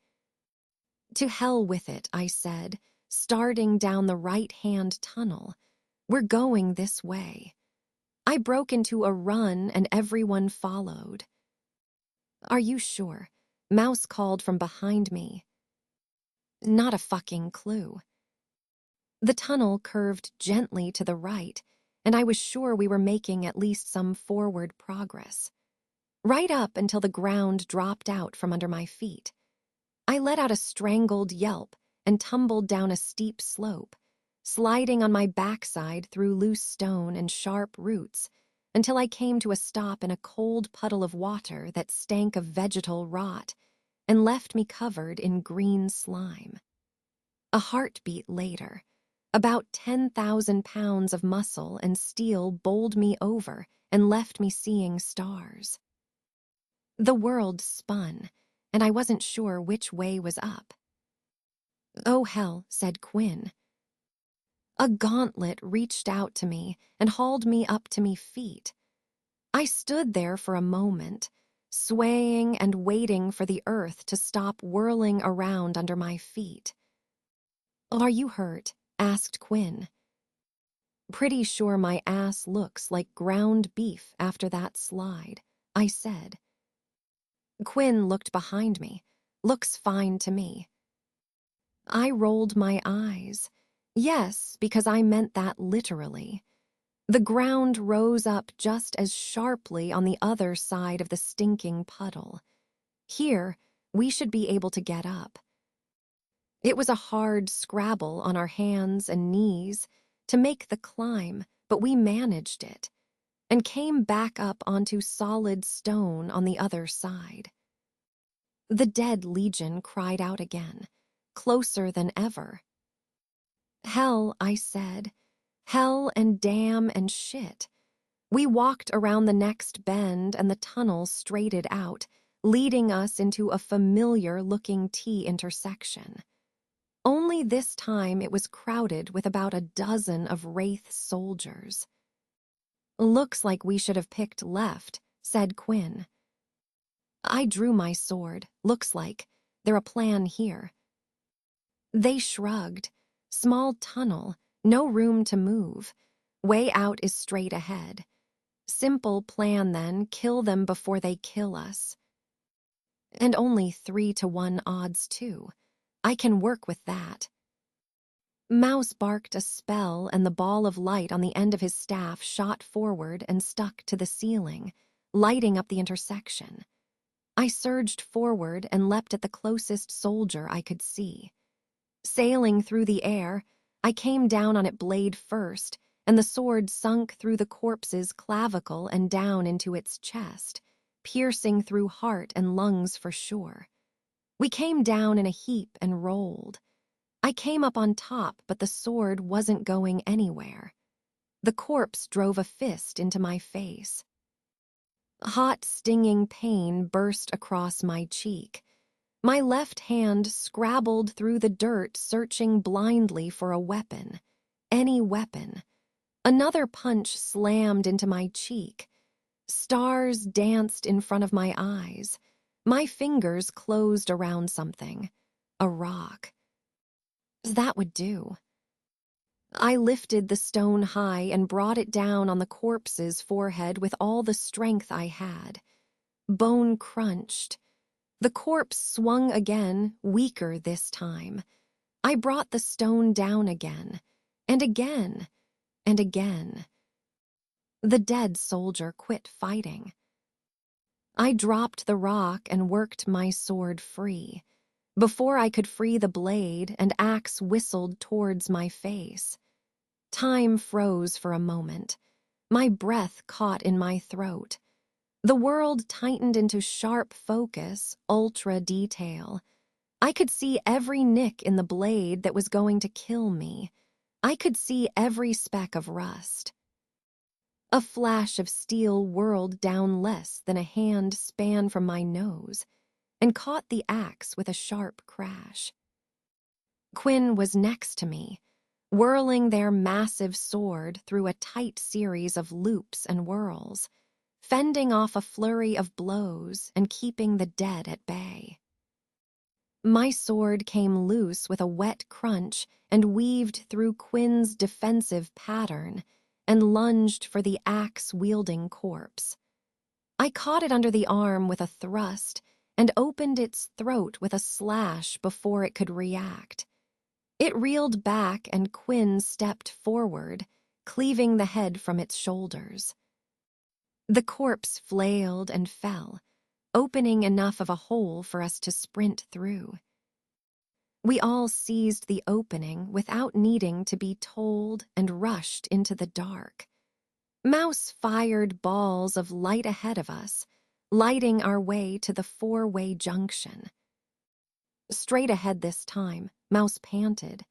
Speaker 1: To hell with it, I said, starting down the right-hand tunnel. We're going this way. I broke into a run and everyone followed. Are you sure? Mouse called from behind me. Not a fucking clue. The tunnel curved gently to the right, and I was sure we were making at least some forward progress. right up until the ground dropped out from under my feet. I let out a strangled yelp and tumbled down a steep slope, sliding on my backside through loose stone and sharp roots until I came to a stop in a cold puddle of water that stank of vegetal rot and left me covered in green slime. A heartbeat later, about 10,000 pounds of muscle and steel bowled me over and left me seeing stars. The world spun, and I wasn't sure which way was up. "Oh, hell," said Quinn. A gauntlet reached out to me and hauled me up to me feet. I stood there for a moment, swaying and waiting for the earth to stop whirling around under my feet. "Are you hurt?" asked Quinn. "Pretty sure my ass looks like ground beef after that slide," I said. Quinn looked behind me. "Looks fine to me." I rolled my eyes. Yes, because I meant that literally. The ground rose up just as sharply on the other side of the stinking puddle. Here, we should be able to get up. It was a hard scrabble on our hands and knees to make the climb, but we managed it and came back up onto solid stone on the other side. The dead legion cried out again, closer than ever. "Hell," I said. "Hell and damn and shit." We walked around the next bend and the tunnel straighted out, leading us into a familiar-looking T-intersection. Only this time it was crowded with about a dozen of Wraith soldiers. "Looks like we should have picked left," said Quinn. I drew my sword. "Looks like. There a plan here." They shrugged. "Small tunnel, no room to move. Way out is straight ahead. Simple plan then, kill them before they kill us. And only 3-to-1 odds too. I can work with that." Mouse barked a spell and the ball of light on the end of his staff shot forward and stuck to the ceiling, lighting up the intersection. I surged forward and leapt at the closest soldier I could see. Sailing through the air, I came down on it blade first, and the sword sunk through the corpse's clavicle and down into its chest, piercing through heart and lungs for sure. We came down in a heap and rolled. I came up on top, but the sword wasn't going anywhere. The corpse drove a fist into my face. Hot, stinging pain burst across my cheek. My left hand scrabbled through the dirt, searching blindly for a weapon. Any weapon. Another punch slammed into my cheek. Stars danced in front of my eyes. My fingers closed around something. A rock. That would do. I lifted the stone high and brought it down on the corpse's forehead with all the strength I had. Bone crunched. The corpse swung again, weaker this time. I brought the stone down again, and again, and again. The dead soldier quit fighting. I dropped the rock and worked my sword free. Before I could free the blade, an axe whistled towards my face. Time froze for a moment. My breath caught in my throat. The world tightened into sharp focus, ultra detail. I could see every nick in the blade that was going to kill me. I could see every speck of rust. A flash of steel whirled down less than a hand span from my nose and caught the axe with a sharp crash. Quinn was next to me, whirling their massive sword through a tight series of loops and whirls, fending off a flurry of blows and keeping the dead at bay. My sword came loose with a wet crunch and weaved through Quinn's defensive pattern and lunged for the axe-wielding corpse. I caught it under the arm with a thrust and opened its throat with a slash before it could react. It reeled back and Quinn stepped forward, cleaving the head from its shoulders. The corpse flailed and fell, opening enough of a hole for us to sprint through. We all seized the opening without needing to be told and rushed into the dark. Mouse fired balls of light ahead of us, lighting our way to the four-way junction. Straight ahead this time, Mouse panted.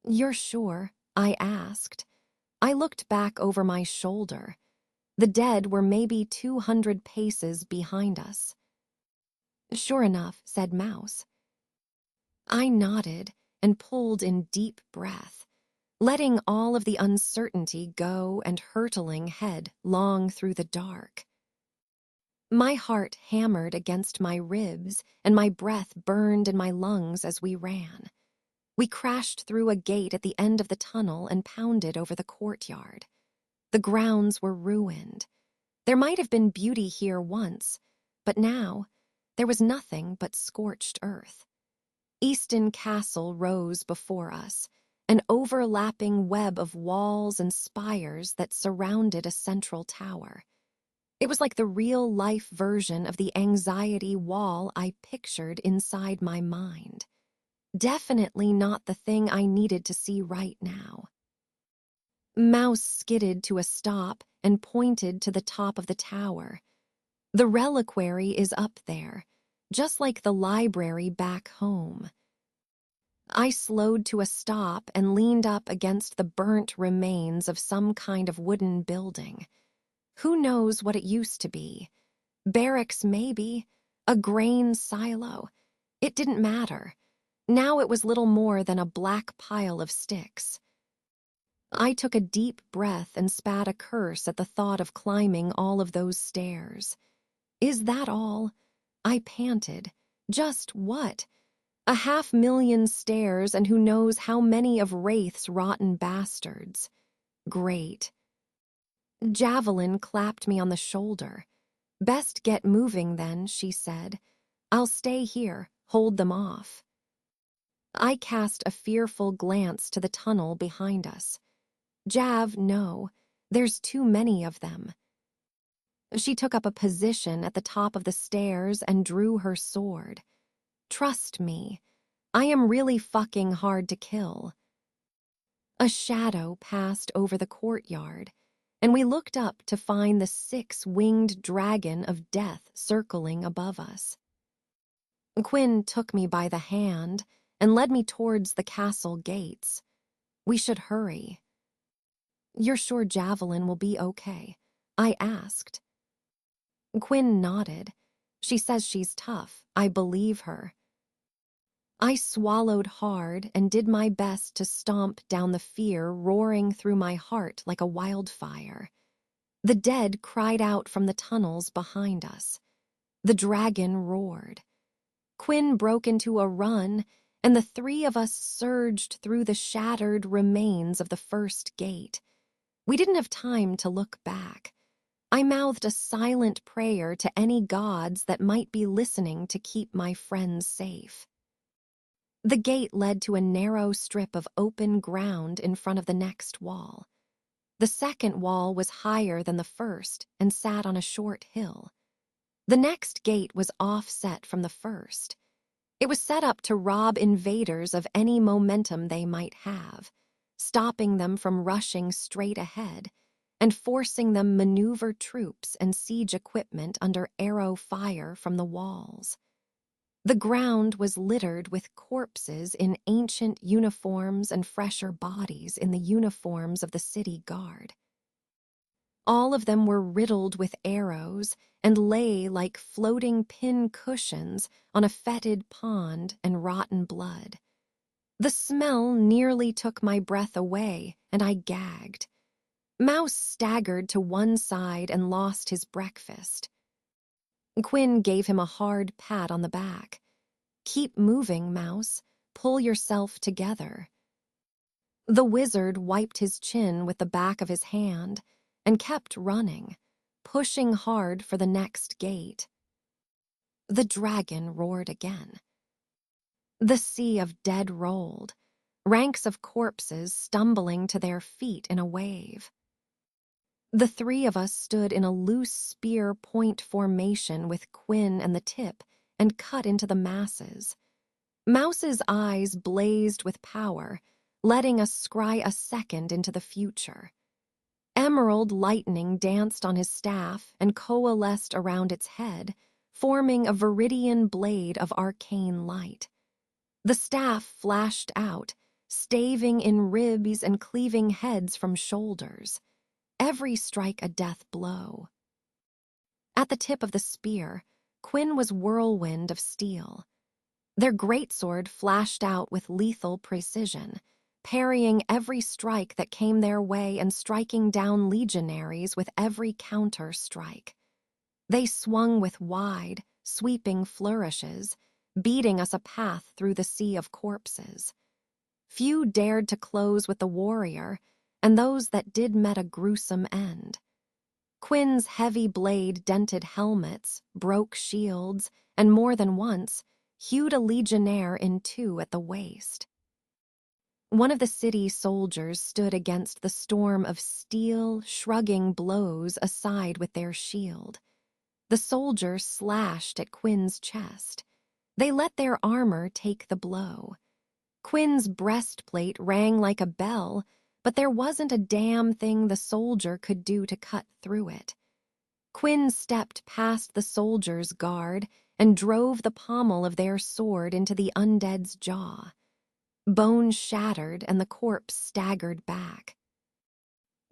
Speaker 1: "You're sure?" I asked. I looked back over my shoulder. The dead were maybe 200 paces behind us. "Sure enough," said Mouse. I nodded and pulled in deep breath, letting all of the uncertainty go and hurtling headlong through the dark. My heart hammered against my ribs and my breath burned in my lungs as we ran. We crashed through a gate at the end of the tunnel and pounded over the courtyard. The grounds were ruined. There might have been beauty here once, but now there was nothing but scorched earth. Easton Castle rose before us, an overlapping web of walls and spires that surrounded a central tower. It was like the real-life version of the anxiety wall I pictured inside my mind. Definitely not the thing I needed to see right now. Mouse skidded to a stop and pointed to the top of the tower. "The reliquary is up there, just like the library back home." I slowed to a stop and leaned up against the burnt remains of some kind of wooden building. Who knows what it used to be? Barracks, maybe. A grain silo. It didn't matter. Now it was little more than a black pile of sticks. I took a deep breath and spat a curse at the thought of climbing all of those stairs. Is that all? I panted. Just what? 500,000 stairs and who knows how many of Wraith's rotten bastards. Great. Javelin clapped me on the shoulder. "Best get moving then," she said. "I'll stay here, hold them off." I cast a fearful glance to the tunnel behind us. "Jav, no. There's too many of them." She took up a position at the top of the stairs and drew her sword. "Trust me, I am really fucking hard to kill." A shadow passed over the courtyard, and we looked up to find the six-winged dragon of death circling above us. Quinn took me by the hand and led me towards the castle gates. "We should hurry." "You're sure Javelin will be okay?" I asked. Quinn nodded. "She says she's tough. I believe her." I swallowed hard and did my best to stomp down the fear roaring through my heart like a wildfire. The dead cried out from the tunnels behind us. The dragon roared. Quinn broke into a run, and the three of us surged through the shattered remains of the first gate. We didn't have time to look back. I mouthed a silent prayer to any gods that might be listening to keep my friends safe. The gate led to a narrow strip of open ground in front of the next wall. The second wall was higher than the first and sat on a short hill. The next gate was offset from the first. It was set up to rob invaders of any momentum they might have, stopping them from rushing straight ahead and forcing them maneuver troops and siege equipment under arrow fire from the walls. The ground was littered with corpses in ancient uniforms and fresher bodies in the uniforms of the city guard. All of them were riddled with arrows and lay like floating pin cushions on a fetid pond and rotten blood. The smell nearly took my breath away, and I gagged. Mouse staggered to one side and lost his breakfast. Quinn gave him a hard pat on the back. "Keep moving, Mouse. Pull yourself together." The wizard wiped his chin with the back of his hand and kept running, pushing hard for the next gate. The dragon roared again. The sea of dead rolled, ranks of corpses stumbling to their feet in a wave. The three of us stood in a loose spear point formation with Quinn and the tip and cut into the masses. Mouse's eyes blazed with power, letting us scry a second into the future. Emerald lightning danced on his staff and coalesced around its head, forming a viridian blade of arcane light. The staff flashed out, staving in ribs and cleaving heads from shoulders, every strike a death blow. At the tip of the spear, Quinn was whirlwind of steel. Their greatsword flashed out with lethal precision, parrying every strike that came their way and striking down legionaries with every counter strike. They swung with wide, sweeping flourishes, beating us a path through the sea of corpses. Few dared to close with the warrior, and those that did met a gruesome end. Quinn's heavy blade dented helmets, broke shields, and more than once, hewed a legionnaire in two at the waist. One of the city soldiers stood against the storm of steel, shrugging blows aside with their shield. The soldier slashed at Quinn's chest. They let their armor take the blow. Quinn's breastplate rang like a bell, but there wasn't a damn thing the soldier could do to cut through it. Quinn stepped past the soldier's guard and drove the pommel of their sword into the undead's jaw. Bones shattered and the corpse staggered back.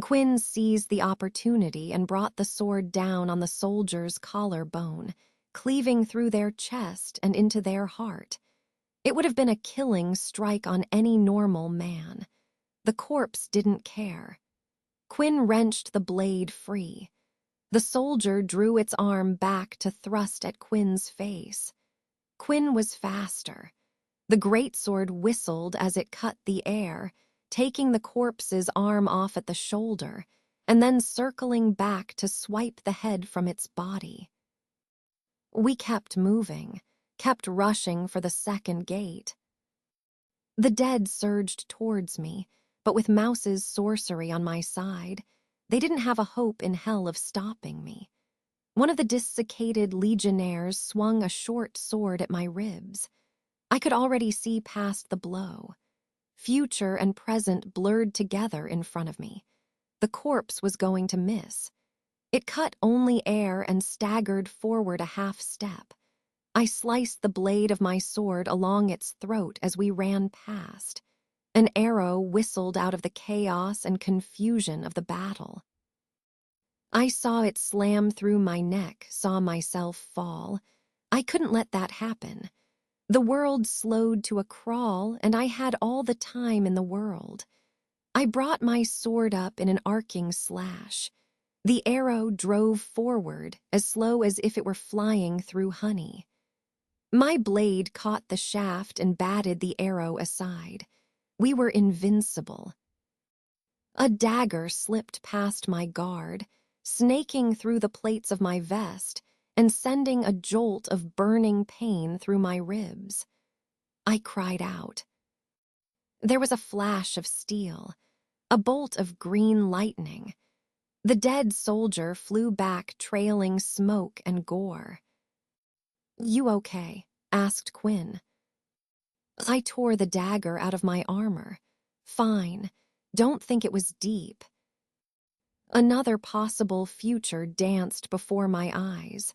Speaker 1: Quinn seized the opportunity and brought the sword down on the soldier's collarbone, cleaving through their chest and into their heart. It would have been a killing strike on any normal man. The corpse didn't care. Quinn wrenched the blade free. The soldier drew its arm back to thrust at Quinn's face. Quinn was faster. The greatsword whistled as it cut the air, taking the corpse's arm off at the shoulder, and then circling back to swipe the head from its body. We kept moving, kept rushing for the second gate. The dead surged towards me, but with Mouse's sorcery on my side, they didn't have a hope in hell of stopping me. One of the desiccated legionnaires swung a short sword at my ribs. I could already see past the blow. Future and present blurred together in front of me. The corpse was going to miss. It cut only air and staggered forward a half step. I sliced the blade of my sword along its throat as we ran past. An arrow whistled out of the chaos and confusion of the battle. I saw it slam through my neck, saw myself fall. I couldn't let that happen. The world slowed to a crawl, and I had all the time in the world. I brought my sword up in an arcing slash. The arrow drove forward, as slow as if it were flying through honey. My blade caught the shaft and batted the arrow aside. We were invincible. A dagger slipped past my guard, snaking through the plates of my vest and sending a jolt of burning pain through my ribs. I cried out. There was a flash of steel, a bolt of green lightning. The dead soldier flew back, trailing smoke and gore. "You okay?" asked Quinn. I tore the dagger out of my armor. "Fine. Don't think it was deep." Another possible future danced before my eyes.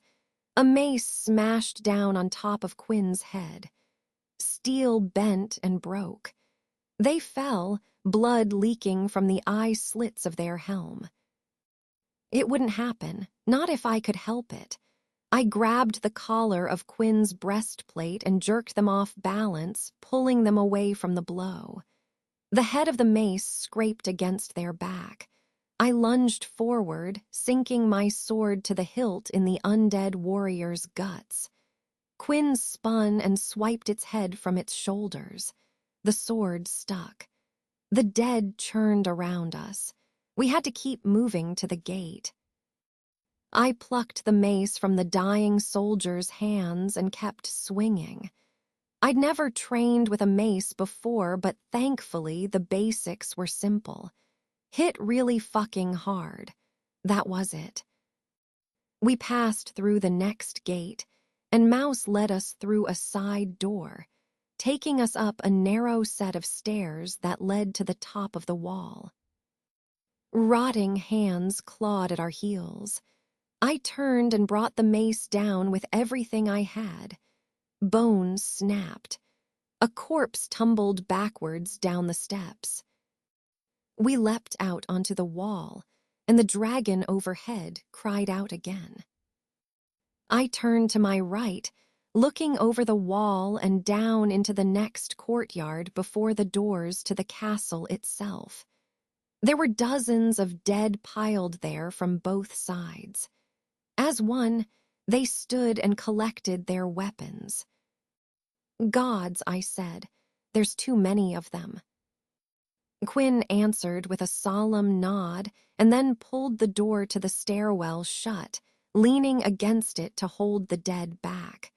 Speaker 1: A mace smashed down on top of Quinn's head. Steel bent and broke. They fell, blood leaking from the eye slits of their helm. It wouldn't happen, not if I could help it. I grabbed the collar of Quinn's breastplate and jerked them off balance, pulling them away from the blow. The head of the mace scraped against their back. I lunged forward, sinking my sword to the hilt in the undead warrior's guts. Quinn spun and swiped its head from its shoulders. The sword stuck. The dead churned around us. We had to keep moving to the gate. I plucked the mace from the dying soldier's hands and kept swinging. I'd never trained with a mace before, but thankfully the basics were simple. Hit really fucking hard. That was it. We passed through the next gate, and Mouse led us through a side door, taking us up a narrow set of stairs that led to the top of the wall. Rotting hands clawed at our heels. I turned and brought the mace down with everything I had. Bones snapped. A corpse tumbled backwards down the steps. We leapt out onto the wall, and the dragon overhead cried out again. I turned to my right, looking over the wall and down into the next courtyard before the doors to the castle itself. There were dozens of dead piled there from both sides. As one, they stood and collected their weapons. Gods, I said, there's too many of them. Quinn answered with a solemn nod and then pulled the door to the stairwell shut, leaning against it to hold the dead back.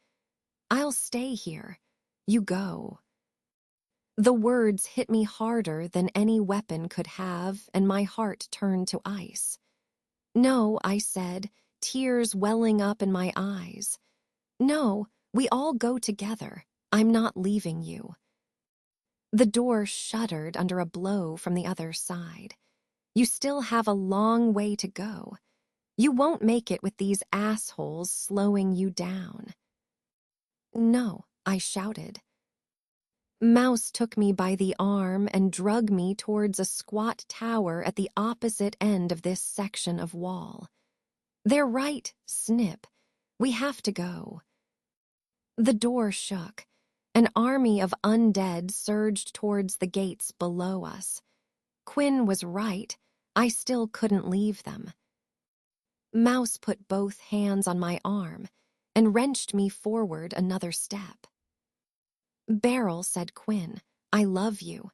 Speaker 1: I'll stay here. You go. The words hit me harder than any weapon could have, and my heart turned to ice. No, I said, tears welling up in my eyes. No, we all go together. I'm not leaving you. The door shuddered under a blow from the other side. You still have a long way to go. You won't make it with these assholes slowing you down. No, I shouted. Mouse took me by the arm and drug me towards a squat tower at the opposite end of this section of wall. They're right, Snip. We have to go. The door shook. An army of undead surged towards the gates below us. Quinn was right. I still couldn't leave them. Mouse put both hands on my arm and wrenched me forward another step. Beryl, said Quinn, I love you.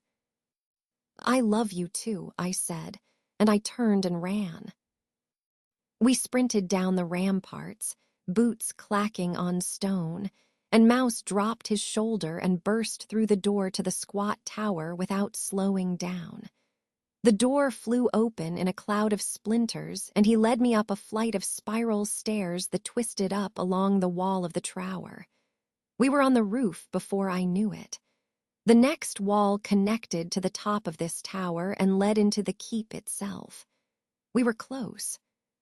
Speaker 1: I love you too, I said, and I turned and ran. We sprinted down the ramparts, boots clacking on stone, and Mouse dropped his shoulder and burst through the door to the squat tower without slowing down. The door flew open in a cloud of splinters, and he led me up a flight of spiral stairs that twisted up along the wall of the tower. We were on the roof before I knew it. The next wall connected to the top of this tower and led into the keep itself. We were close,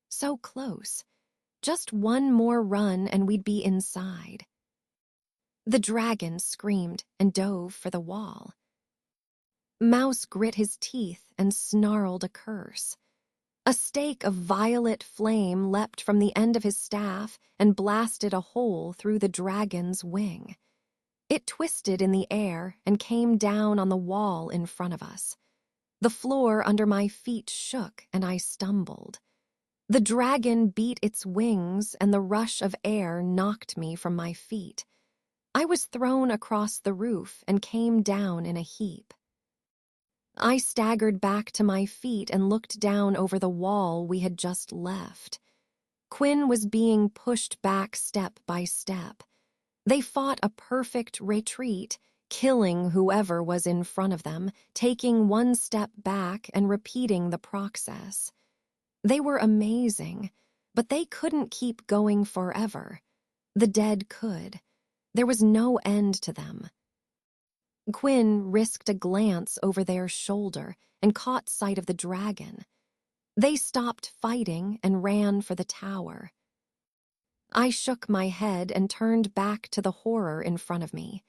Speaker 1: so close. Just one more run and we'd be inside. The dragon screamed and dove for the wall. Mouse grit his teeth and snarled a curse. A stake of violet flame leapt from the end of his staff and blasted a hole through the dragon's wing. It twisted in the air and came down on the wall in front of us. The floor under my feet shook and I stumbled. The dragon beat its wings and the rush of air knocked me from my feet. I was thrown across the roof and came down in a heap. I staggered back to my feet and looked down over the wall we had just left. Quinn was being pushed back step by step. They fought a perfect retreat, killing whoever was in front of them, taking one step back and repeating the process. They were amazing, but they couldn't keep going forever. The dead could. There was no end to them. Quinn risked a glance over their shoulder and caught sight of the dragon. They stopped fighting and ran for the tower. I shook my head and turned back to the horror in front of me.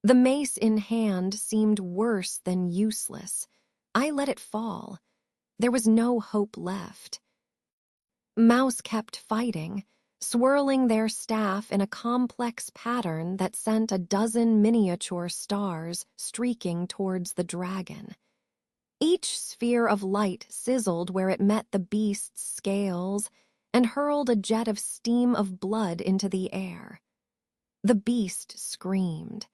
Speaker 1: The mace in hand seemed worse than useless. I let it fall. There was no hope left. Mouse kept fighting, swirling their staff in a complex pattern that sent a dozen miniature stars streaking towards the dragon. Each sphere of light sizzled where it met the beast's scales and hurled a jet of steam of blood into the air. The beast screamed.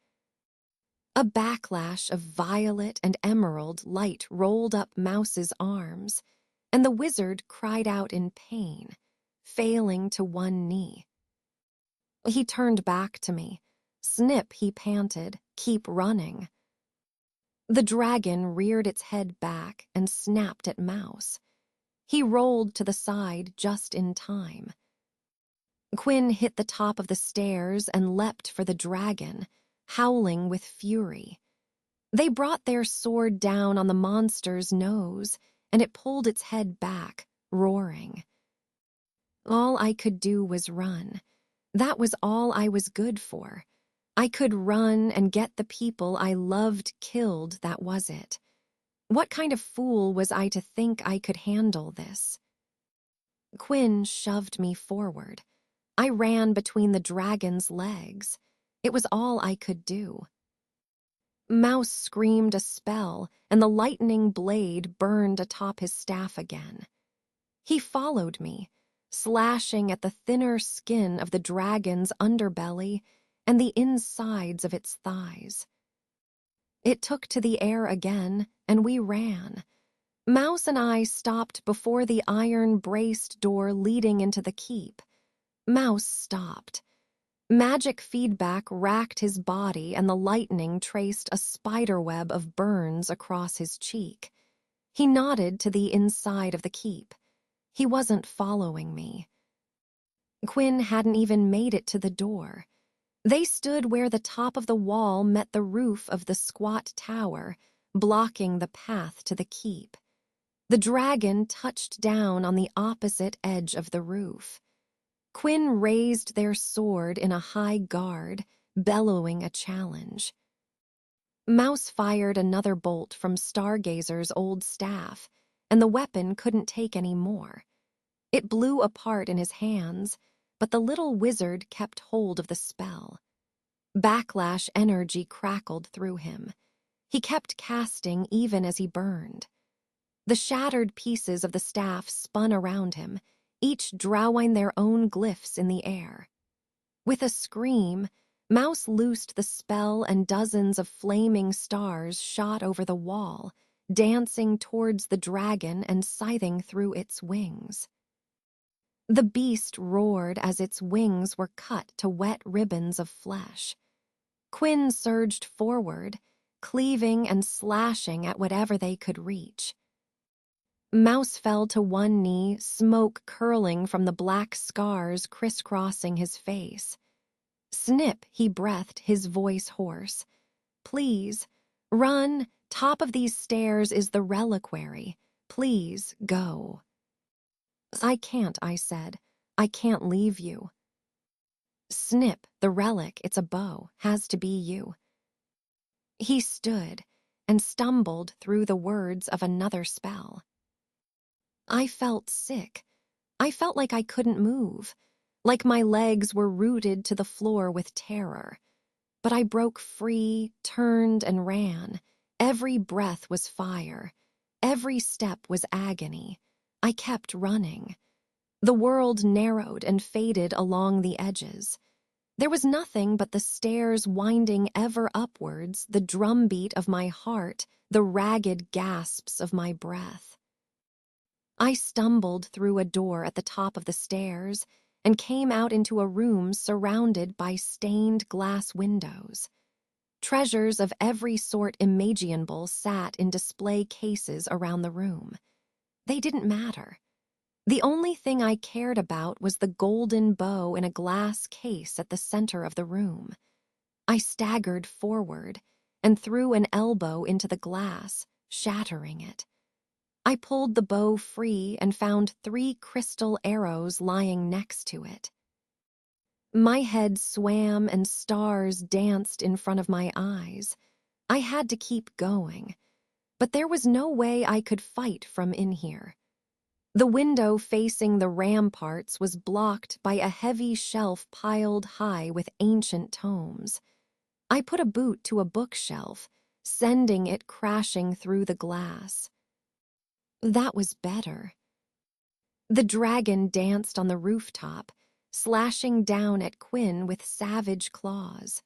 Speaker 1: A backlash of violet and emerald light rolled up Mouse's arms, and the wizard cried out in pain, failing to one knee. He turned back to me. Snip, he panted, keep running. The dragon reared its head back and snapped at Mouse. He rolled to the side just in time. Quinn hit the top of the stairs and leapt for the dragon, howling with fury. They brought their sword down on the monster's nose, and it pulled its head back, roaring. All I could do was run. That was all I was good for. I could run and get the people I loved killed, that was it. What kind of fool was I to think I could handle this? Quinn shoved me forward. I ran between the dragon's legs. It was all I could do. Mouse screamed a spell, and the lightning blade burned atop his staff again. He followed me, slashing at the thinner skin of the dragon's underbelly and the insides of its thighs. It took to the air again, and we ran. Mouse and I stopped before the iron-braced door leading into the keep. Mouse stopped. Magic feedback racked his body, and the lightning traced a spiderweb of burns across his cheek. He nodded to the inside of the keep. He wasn't following me. Quinn hadn't even made it to the door. They stood where the top of the wall met the roof of the squat tower, blocking the path to the keep. The dragon touched down on the opposite edge of the roof. Quinn raised their sword in a high guard, bellowing a challenge. Mouse fired another bolt from Stargazer's old staff, and the weapon couldn't take any more. It blew apart in his hands, but the little wizard kept hold of the spell. Backlash energy crackled through him. He kept casting even as he burned. The shattered pieces of the staff spun around him, each drawing their own glyphs in the air. With a scream, Mouse loosed the spell, and dozens of flaming stars shot over the wall, dancing towards the dragon and scything through its wings. The beast roared as its wings were cut to wet ribbons of flesh. Quinn surged forward, cleaving and slashing at whatever they could reach. Mouse fell to one knee, smoke curling from the black scars crisscrossing his face. Snip, he breathed, his voice hoarse. Please, run. Top of these stairs is the reliquary. Please, go. I can't, I said. I can't leave you. Snip, the relic, it's a bow, has to be you. He stood and stumbled through the words of another spell. I felt sick. I felt like I couldn't move, like my legs were rooted to the floor with terror. But I broke free, turned, and ran. Every breath was fire. Every step was agony. I kept running. The world narrowed and faded along the edges. There was nothing but the stairs winding ever upwards, the drumbeat of my heart, the ragged gasps of my breath. I stumbled through a door at the top of the stairs and came out into a room surrounded by stained glass windows. Treasures of every sort imaginable sat in display cases around the room. They didn't matter. The only thing I cared about was the golden bow in a glass case at the center of the room. I staggered forward and threw an elbow into the glass, shattering it. I pulled the bow free and found 3 crystal arrows lying next to it. My head swam and stars danced in front of my eyes. I had to keep going, but there was no way I could fight from in here. The window facing the ramparts was blocked by a heavy shelf piled high with ancient tomes. I put a boot to a bookshelf, sending it crashing through the glass. That was better. The dragon danced on the rooftop, slashing down at Quinn with savage claws.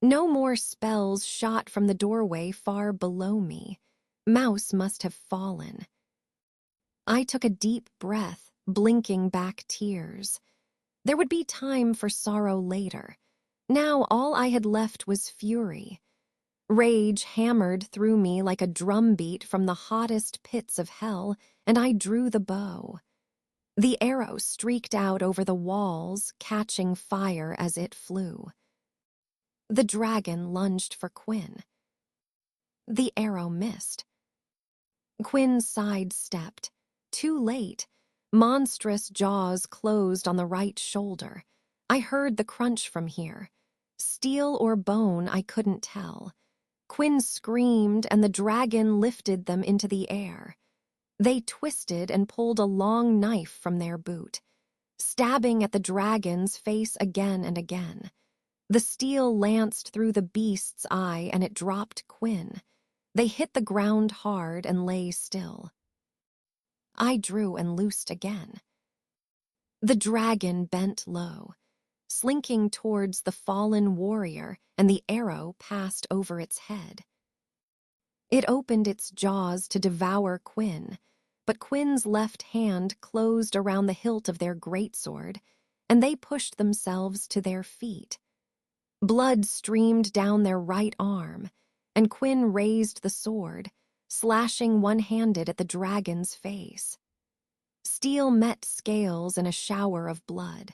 Speaker 1: No more spells shot from the doorway far below me. Mouse must have fallen. I took a deep breath, blinking back tears. There would be time for sorrow later. Now all I had left was fury. Rage hammered through me like a drumbeat from the hottest pits of hell, and I drew the bow. The arrow streaked out over the walls, catching fire as it flew. The dragon lunged for Quinn. The arrow missed. Quinn sidestepped. Too late. Monstrous jaws closed on the right shoulder. I heard the crunch from here. Steel or bone, I couldn't tell. Quinn screamed, and the dragon lifted them into the air. They twisted and pulled a long knife from their boot, stabbing at the dragon's face again and again. The steel lanced through the beast's eye, and it dropped Quinn. They hit the ground hard and lay still. I drew and loosed again. The dragon bent low, slinking towards the fallen warrior, and the arrow passed over its head. It opened its jaws to devour Quinn, but Quinn's left hand closed around the hilt of their greatsword, and they pushed themselves to their feet. Blood streamed down their right arm, and Quinn raised the sword, slashing one-handed at the dragon's face. Steel met scales in a shower of blood.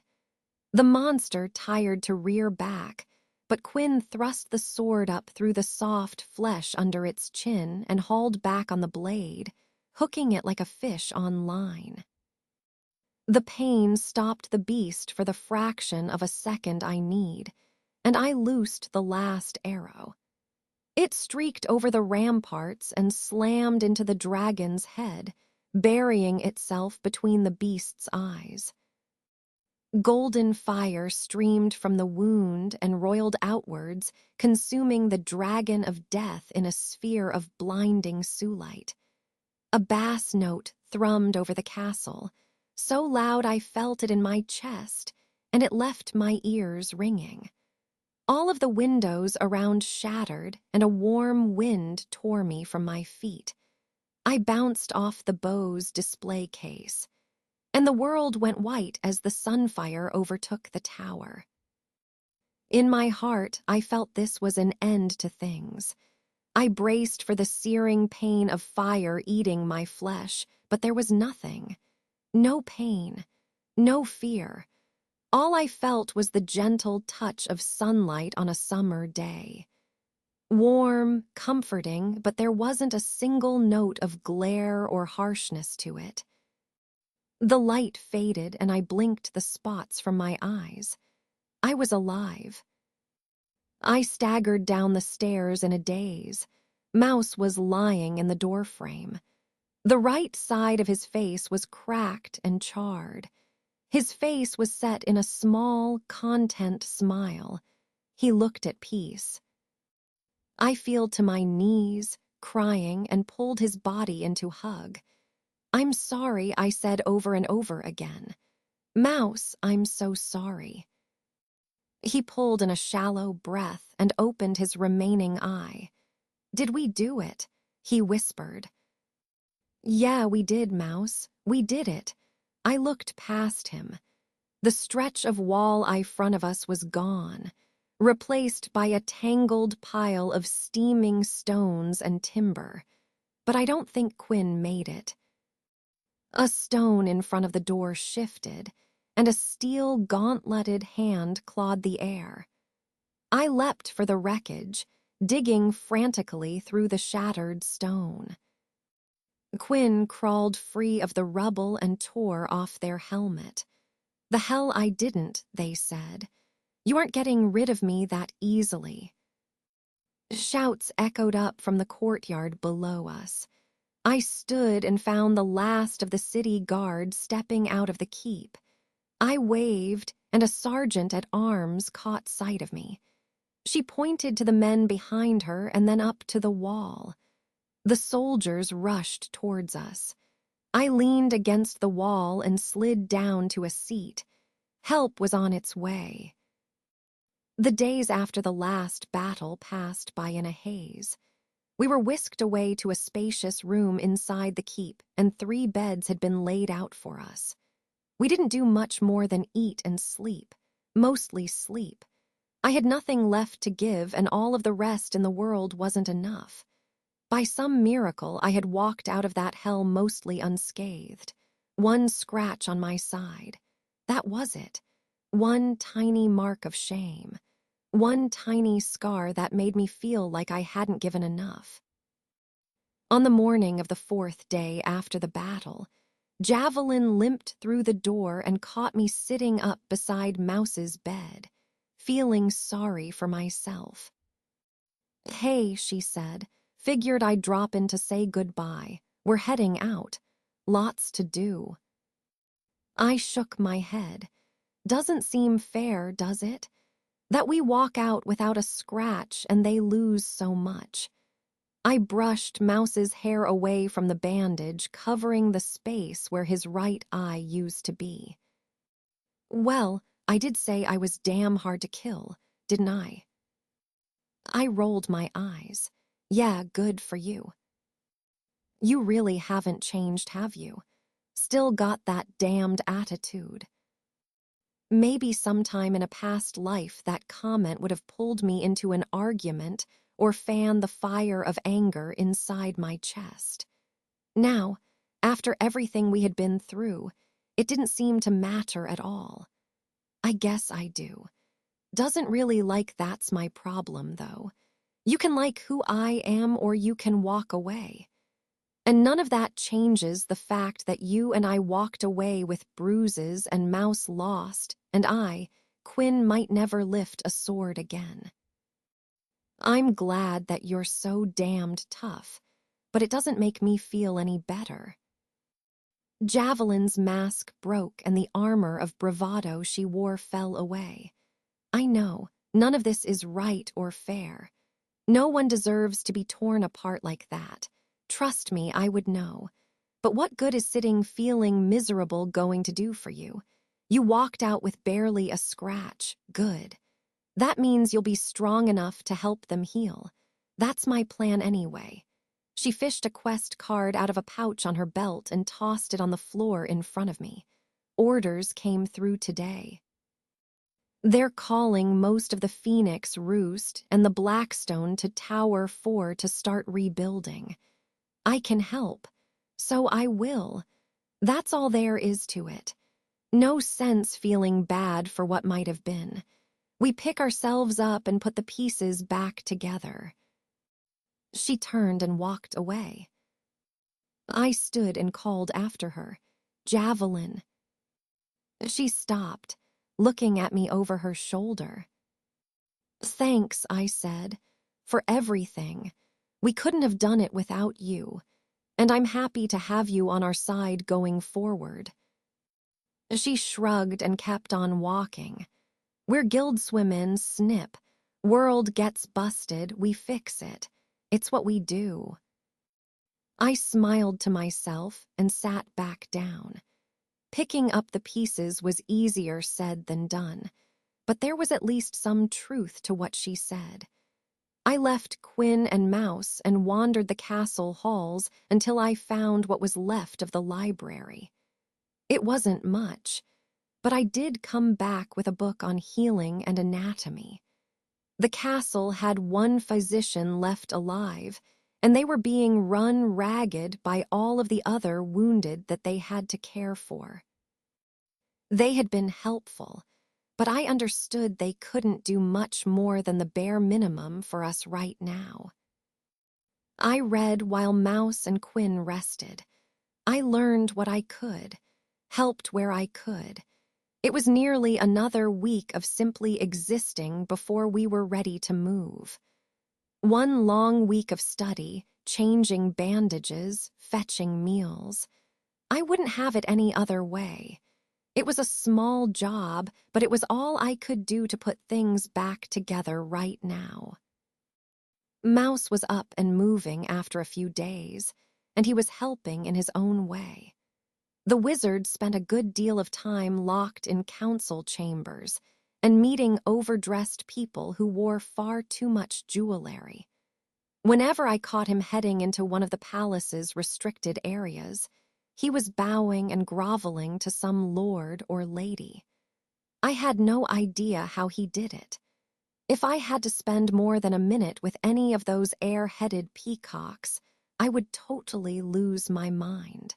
Speaker 1: The monster tired to rear back, but Quinn thrust the sword up through the soft flesh under its chin and hauled back on the blade, hooking it like a fish on line. The pain stopped the beast for the fraction of a second I need, and I loosed the last arrow. It streaked over the ramparts and slammed into the dragon's head, burying itself between the beast's eyes. Golden fire streamed from the wound and roiled outwards, consuming the dragon of death in a sphere of blinding sunlight. A bass note thrummed over the castle, so loud I felt it in my chest, and it left my ears ringing. All of the windows around shattered, and a warm wind tore me from my feet. I bounced off the bow's display case, and the world went white as the sunfire overtook the tower. In my heart, I felt this was an end to things. I braced for the searing pain of fire eating my flesh, but there was nothing. No pain, no fear. All I felt was the gentle touch of sunlight on a summer day. Warm, comforting, but there wasn't a single note of glare or harshness to it. The light faded, and I blinked the spots from my eyes. I was alive. I staggered down the stairs in a daze. Mouse was lying in the doorframe. The right side of his face was cracked and charred. His face was set in a small, content smile. He looked at peace. I fell to my knees, crying, and pulled his body into hug. "I'm sorry," I said over and over again. "Mouse, I'm so sorry." He pulled in a shallow breath and opened his remaining eye. "Did we do it?" he whispered. "Yeah, we did, Mouse. We did it." I looked past him. The stretch of wall in front of us was gone, replaced by a tangled pile of steaming stones and timber. But I don't think Quinn made it. A stone in front of the door shifted, and a steel gauntleted hand clawed the air. I leapt for the wreckage, digging frantically through the shattered stone. Quinn crawled free of the rubble and tore off their helmet. "The hell I didn't," they said. "You aren't getting rid of me that easily." Shouts echoed up from the courtyard below us. I stood and found the last of the city guard stepping out of the keep. I waved, and a sergeant at arms caught sight of me. She pointed to the men behind her and then up to the wall. The soldiers rushed towards us. I leaned against the wall and slid down to a seat. Help was on its way. The days after the last battle passed by in a haze. We were whisked away to a spacious room inside the keep, and 3 beds had been laid out for us. We didn't do much more than eat and sleep, mostly sleep. I had nothing left to give, and all of the rest in the world wasn't enough. By some miracle, I had walked out of that hell mostly unscathed. One scratch on my side. That was it. One tiny mark of shame. One tiny scar that made me feel like I hadn't given enough. On the morning of the 4th day after the battle, Javelin limped through the door and caught me sitting up beside Mouse's bed, feeling sorry for myself. "Hey," she said, "figured I'd drop in to say goodbye. We're heading out. Lots to do." I shook my head. Doesn't seem fair, does it? That we walk out without a scratch and they lose so much. I brushed Mouse's hair away from the bandage, covering the space where his right eye used to be. "Well, I did say I was damn hard to kill, didn't I?" I rolled my eyes. "Yeah, good for you." "You really haven't changed, have you? Still got that damned attitude." Maybe sometime in a past life that comment would have pulled me into an argument or fanned the fire of anger inside my chest. Now, after everything we had been through, it didn't seem to matter at all. I guess I do. Doesn't really like that's my problem, though. You can like who I am or you can walk away. And none of that changes the fact that you and I walked away with bruises and Mouse lost, and Quinn, might never lift a sword again. I'm glad that you're so damned tough, but it doesn't make me feel any better. Javelin's mask broke and the armor of bravado she wore fell away. I know, none of this is right or fair. No one deserves to be torn apart like that. Trust me, I would know. But what good is sitting feeling miserable going to do for you? You walked out with barely a scratch. Good. That means you'll be strong enough to help them heal. That's my plan anyway. She fished a quest card out of a pouch on her belt and tossed it on the floor in front of me. Orders came through today. They're calling most of the Phoenix Roost and the Blackstone to Tower 4 to start rebuilding. I can help, so I will. That's all there is to it. No sense feeling bad for what might have been. We pick ourselves up and put the pieces back together. She turned and walked away. I stood and called after her, "Javelin." She stopped, looking at me over her shoulder. "Thanks," I said, "for everything. We couldn't have done it without you, and I'm happy to have you on our side going forward." She shrugged and kept on walking. "We're guildswomen, snip. World gets busted, we fix it. It's what we do." I smiled to myself and sat back down. Picking up the pieces was easier said than done, but there was at least some truth to what she said. I left Quinn and Mouse and wandered the castle halls until I found what was left of the library. It wasn't much, but I did come back with a book on healing and anatomy. The castle had one physician left alive, and they were being run ragged by all of the other wounded that they had to care for. They had been helpful, but I understood they couldn't do much more than the bare minimum for us right now. I read while Mouse and Quinn rested. I learned what I could, helped where I could. It was nearly another week of simply existing before we were ready to move. One long week of study, changing bandages, fetching meals. I wouldn't have it any other way. It was a small job, but it was all I could do to put things back together right now. Mouse was up and moving after a few days, and he was helping in his own way. The wizard spent a good deal of time locked in council chambers and meeting overdressed people who wore far too much jewelry. Whenever I caught him heading into one of the palace's restricted areas, he was bowing and groveling to some lord or lady. I had no idea how he did it. If I had to spend more than a minute with any of those air-headed peacocks, I would totally lose my mind.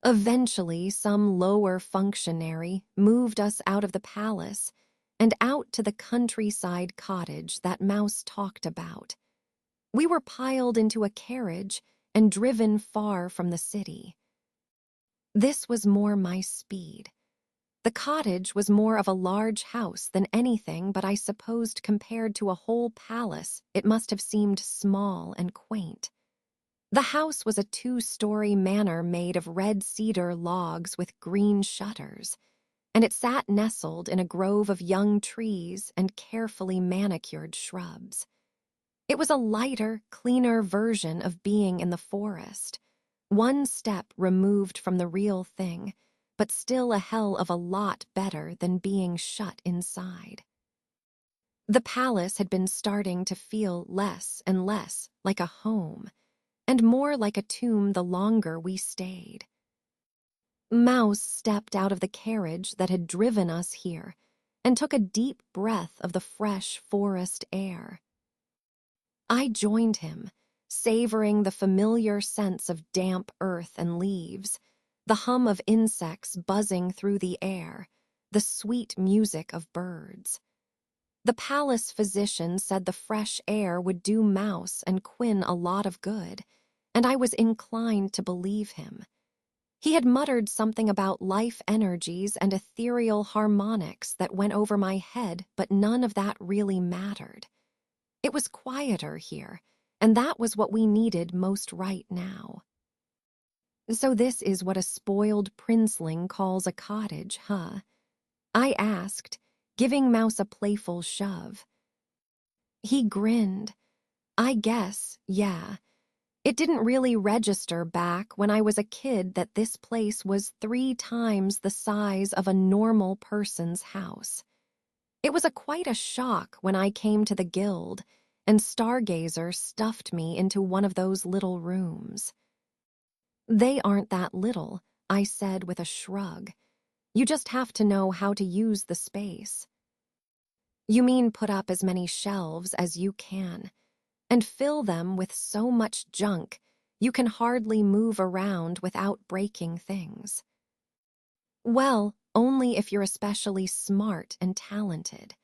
Speaker 1: Eventually, some lower functionary moved us out of the palace and out to the countryside cottage that Mouse talked about. We were piled into a carriage and driven far from the city. This was more my speed. The cottage was more of a large house than anything, but I supposed compared to a whole palace, it must have seemed small and quaint. The house was a 2-story manor made of red cedar logs with green shutters, and it sat nestled in a grove of young trees and carefully manicured shrubs. It was a lighter, cleaner version of being in the forest, one step removed from the real thing, but still a hell of a lot better than being shut inside. The palace had been starting to feel less and less like a home, and more like a tomb the longer we stayed. Mouse stepped out of the carriage that had driven us here and took a deep breath of the fresh forest air. I joined him, savoring the familiar sense of damp earth and leaves, the hum of insects buzzing through the air, the sweet music of birds. The palace physician said the fresh air would do Mouse and Quinn a lot of good, and I was inclined to believe him. He had muttered something about life energies and ethereal harmonics that went over my head, but none of that really mattered. It was quieter here, and that was what we needed most right now. So this is what a spoiled princeling calls a cottage, huh? I asked, giving Mouse a playful shove. He grinned. I guess, yeah. It didn't really register back when I was a kid that this place was 3 times the size of a normal person's house. It was quite a shock when I came to the guild, and Stargazer stuffed me into one of those little rooms. They aren't that little, I said with a shrug. You just have to know how to use the space. You mean put up as many shelves as you can, and fill them with so much junk you can hardly move around without breaking things. Well, only if you're especially smart and talented.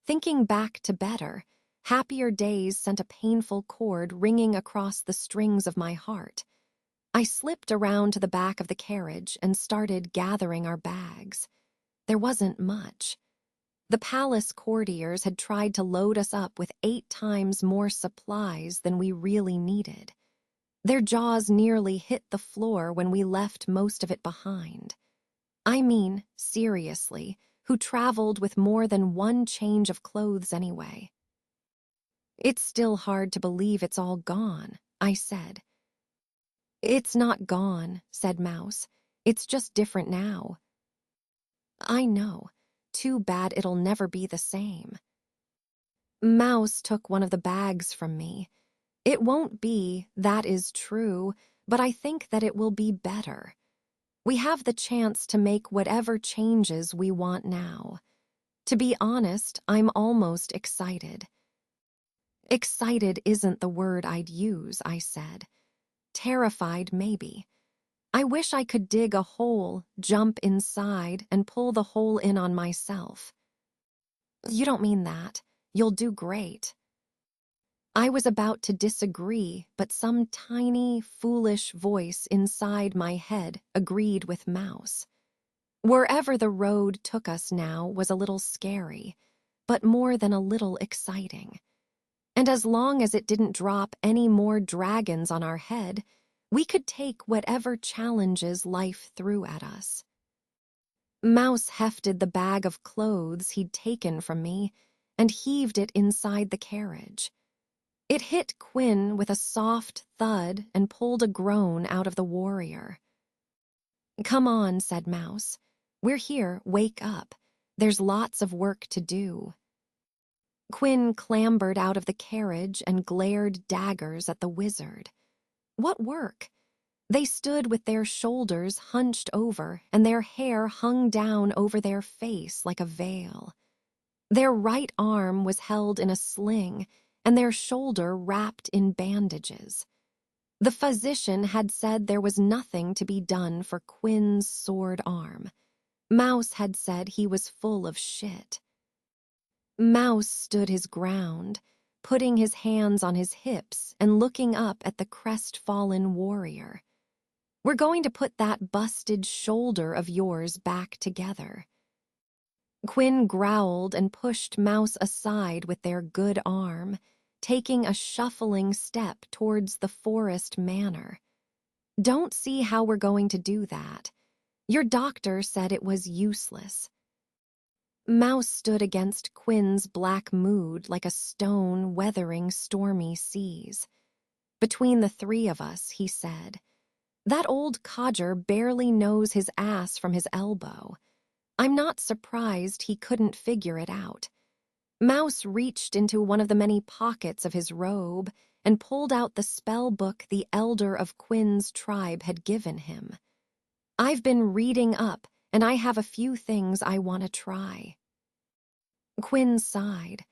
Speaker 1: Thinking back to better, happier days sent a painful chord ringing across the strings of my heart. I slipped around to the back of the carriage and started gathering our bags. There wasn't much. The palace courtiers had tried to load us up with 8 times more supplies than we really needed. Their jaws nearly hit the floor when we left most of it behind. I mean, seriously, who traveled with more than one change of clothes anyway? It's still hard to believe it's all gone, I said. It's not gone, said Mouse. It's just different now. I know. Too bad it'll never be the same. Mouse took one of the bags from me. It won't be, that is true, but I think that it will be better. We have the chance to make whatever changes we want now. To be honest, I'm almost excited. Excited isn't the word I'd use, I said. Terrified, maybe. I wish I could dig a hole, jump inside, and pull the hole in on myself. You don't mean that. You'll do great. I was about to disagree, but some tiny, foolish voice inside my head agreed with Mouse. Wherever the road took us now was a little scary, but more than a little exciting. And as long as it didn't drop any more dragons on our head, we could take whatever challenges life threw at us. Mouse hefted the bag of clothes he'd taken from me and heaved it inside the carriage. It hit Quinn with a soft thud and pulled a groan out of the warrior. Come on, said Mouse. We're here, wake up. There's lots of work to do. Quinn clambered out of the carriage and glared daggers at the wizard. What work? They stood with their shoulders hunched over and their hair hung down over their face like a veil. Their right arm was held in a sling and their shoulder wrapped in bandages. The physician had said there was nothing to be done for Quinn's sword arm. Mouse had said he was full of shit. Mouse stood his ground, putting his hands on his hips and looking up at the crestfallen warrior. "We're going to put that busted shoulder of yours back together." Quinn growled and pushed Mouse aside with their good arm, taking a shuffling step towards the forest manor. "Don't see how we're going to do that. Your doctor said it was useless." Mouse stood against Quinn's black mood like a stone weathering stormy seas. "Between the three of us," he said, "that old codger barely knows his ass from his elbow. I'm not surprised he couldn't figure it out." Mouse reached into one of the many pockets of his robe and pulled out the spell book the elder of Quinn's tribe had given him. "I've been reading up, and I have a few things I want to try." Quinn sighed.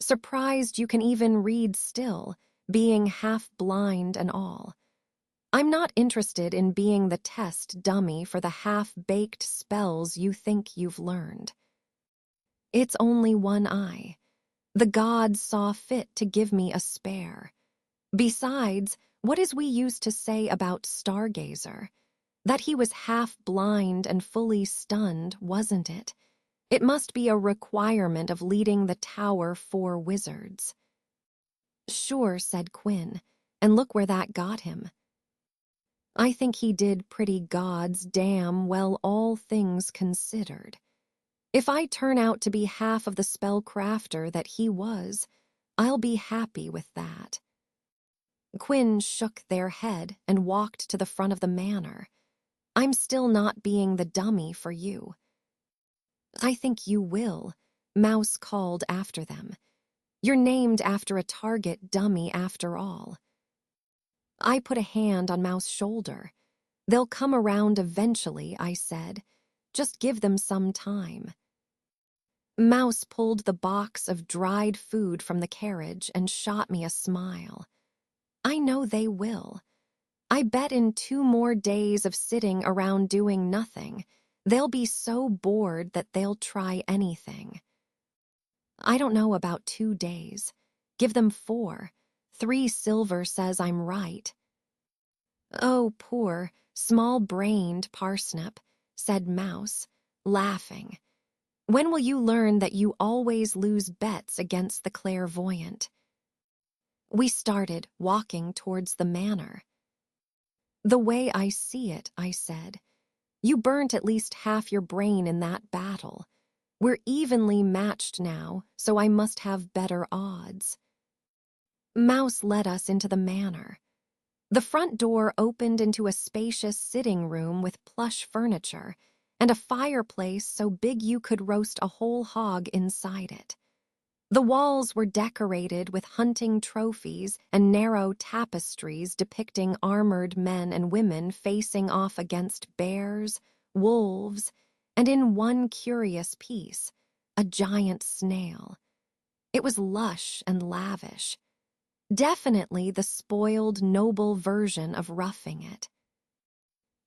Speaker 1: "Surprised you can even read still, being half blind and all. I'm not interested in being the test dummy for the half-baked spells you think you've learned. It's only one eye. The gods saw fit to give me a spare. Besides, what is we used to say about Stargazer? That he was half-blind and fully stunned, wasn't it? It must be a requirement of leading the Tower 4 wizards." "Sure," said Quinn, "and look where that got him." "I think he did pretty gods damn well, all things considered. If I turn out to be half of the spellcrafter that he was, I'll be happy with that." Quinn shook their head and walked to the front of the manor. "I'm still not being the dummy for you." "I think you will," Mouse called after them. "You're named after a target dummy after all." I put a hand on Mouse's shoulder. "They'll come around eventually," I said. "Just give them some time." Mouse pulled the box of dried food from the carriage and shot me a smile. "I know they will. I bet in 2 more days of sitting around doing nothing, they'll be so bored that they'll try anything." "I don't know about 2 days. Give them 4. 3 silver says I'm right." "Oh, poor, small-brained Parsnip," said Mouse, laughing. "When will you learn that you always lose bets against the clairvoyant?" We started walking towards the manor. "The way I see it," I said, "you burnt at least half your brain in that battle. We're evenly matched now, so I must have better odds." Mouse led us into the manor. The front door opened into a spacious sitting room with plush furniture and a fireplace so big you could roast a whole hog inside it. The walls were decorated with hunting trophies and narrow tapestries depicting armored men and women facing off against bears, wolves, and in one curious piece, a giant snail. It was lush and lavish. Definitely the spoiled, noble version of Roughing It.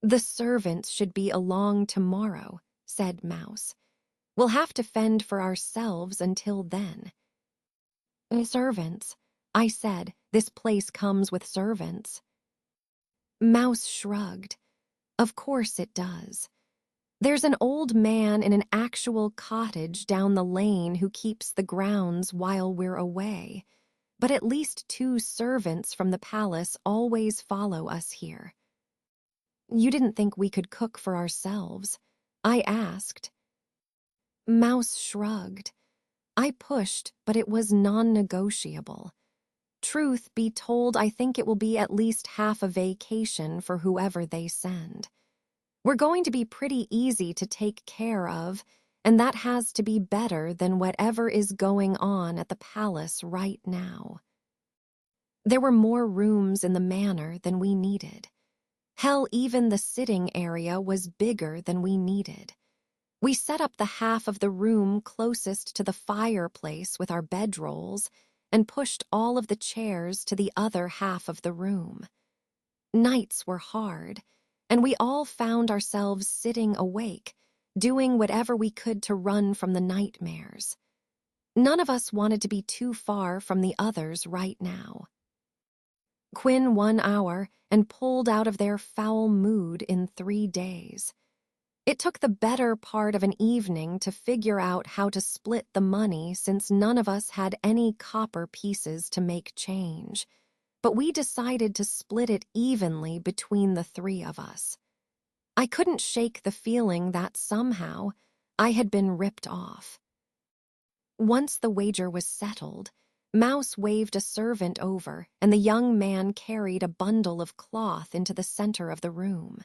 Speaker 1: "The servants should be along tomorrow," said Mouse. "We'll have to fend for ourselves until then." "Servants," I said. "This place comes with servants." Mouse shrugged. "Of course it does. There's an old man in an actual cottage down the lane who keeps the grounds while we're away. But at least 2 servants from the palace always follow us here." "You didn't think we could cook for ourselves?" I asked. Mouse shrugged. I pushed, but it was non-negotiable. Truth be told, I think it will be at least half a vacation for whoever they send. We're going to be pretty easy to take care of, and that has to be better than whatever is going on at the palace right now. There were more rooms in the manor than we needed. Hell, even the sitting area was bigger than we needed. We set up the half of the room closest to the fireplace with our bedrolls and pushed all of the chairs to the other half of the room. Nights were hard, and we all found ourselves sitting awake, doing whatever we could to run from the nightmares. None of us wanted to be too far from the others right now. Quinn 1 hour and pulled out of their foul mood in 3 days. It took the better part of an evening to figure out how to split the money since none of us had any copper pieces to make change, but we decided to split it evenly between the 3 of us. I couldn't shake the feeling that somehow I had been ripped off. Once the wager was settled, Mouse waved a servant over, and the young man carried a bundle of cloth into the center of the room.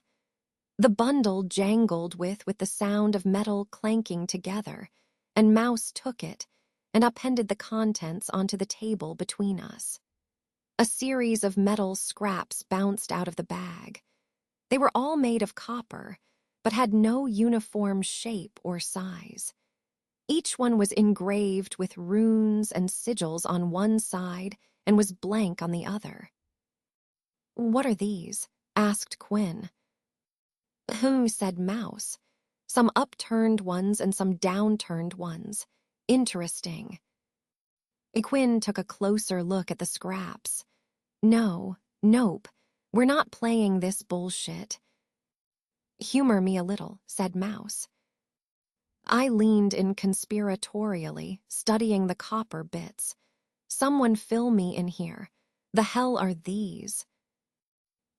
Speaker 1: The bundle jangled with the sound of metal clanking together, and Mouse took it and appended the contents onto the table between us. A series of metal scraps bounced out of the bag. They were all made of copper, but had no uniform shape or size. Each one was engraved with runes and sigils on one side and was blank on the other. "What are these?" asked Quinn. Said Mouse. "Some upturned ones and some downturned ones. Interesting." Quinn took a closer look at the scraps. Nope, we're not playing this bullshit." "Humor me a little," said Mouse. I leaned in conspiratorially, studying the copper bits. "Someone fill me in here. The hell are these?"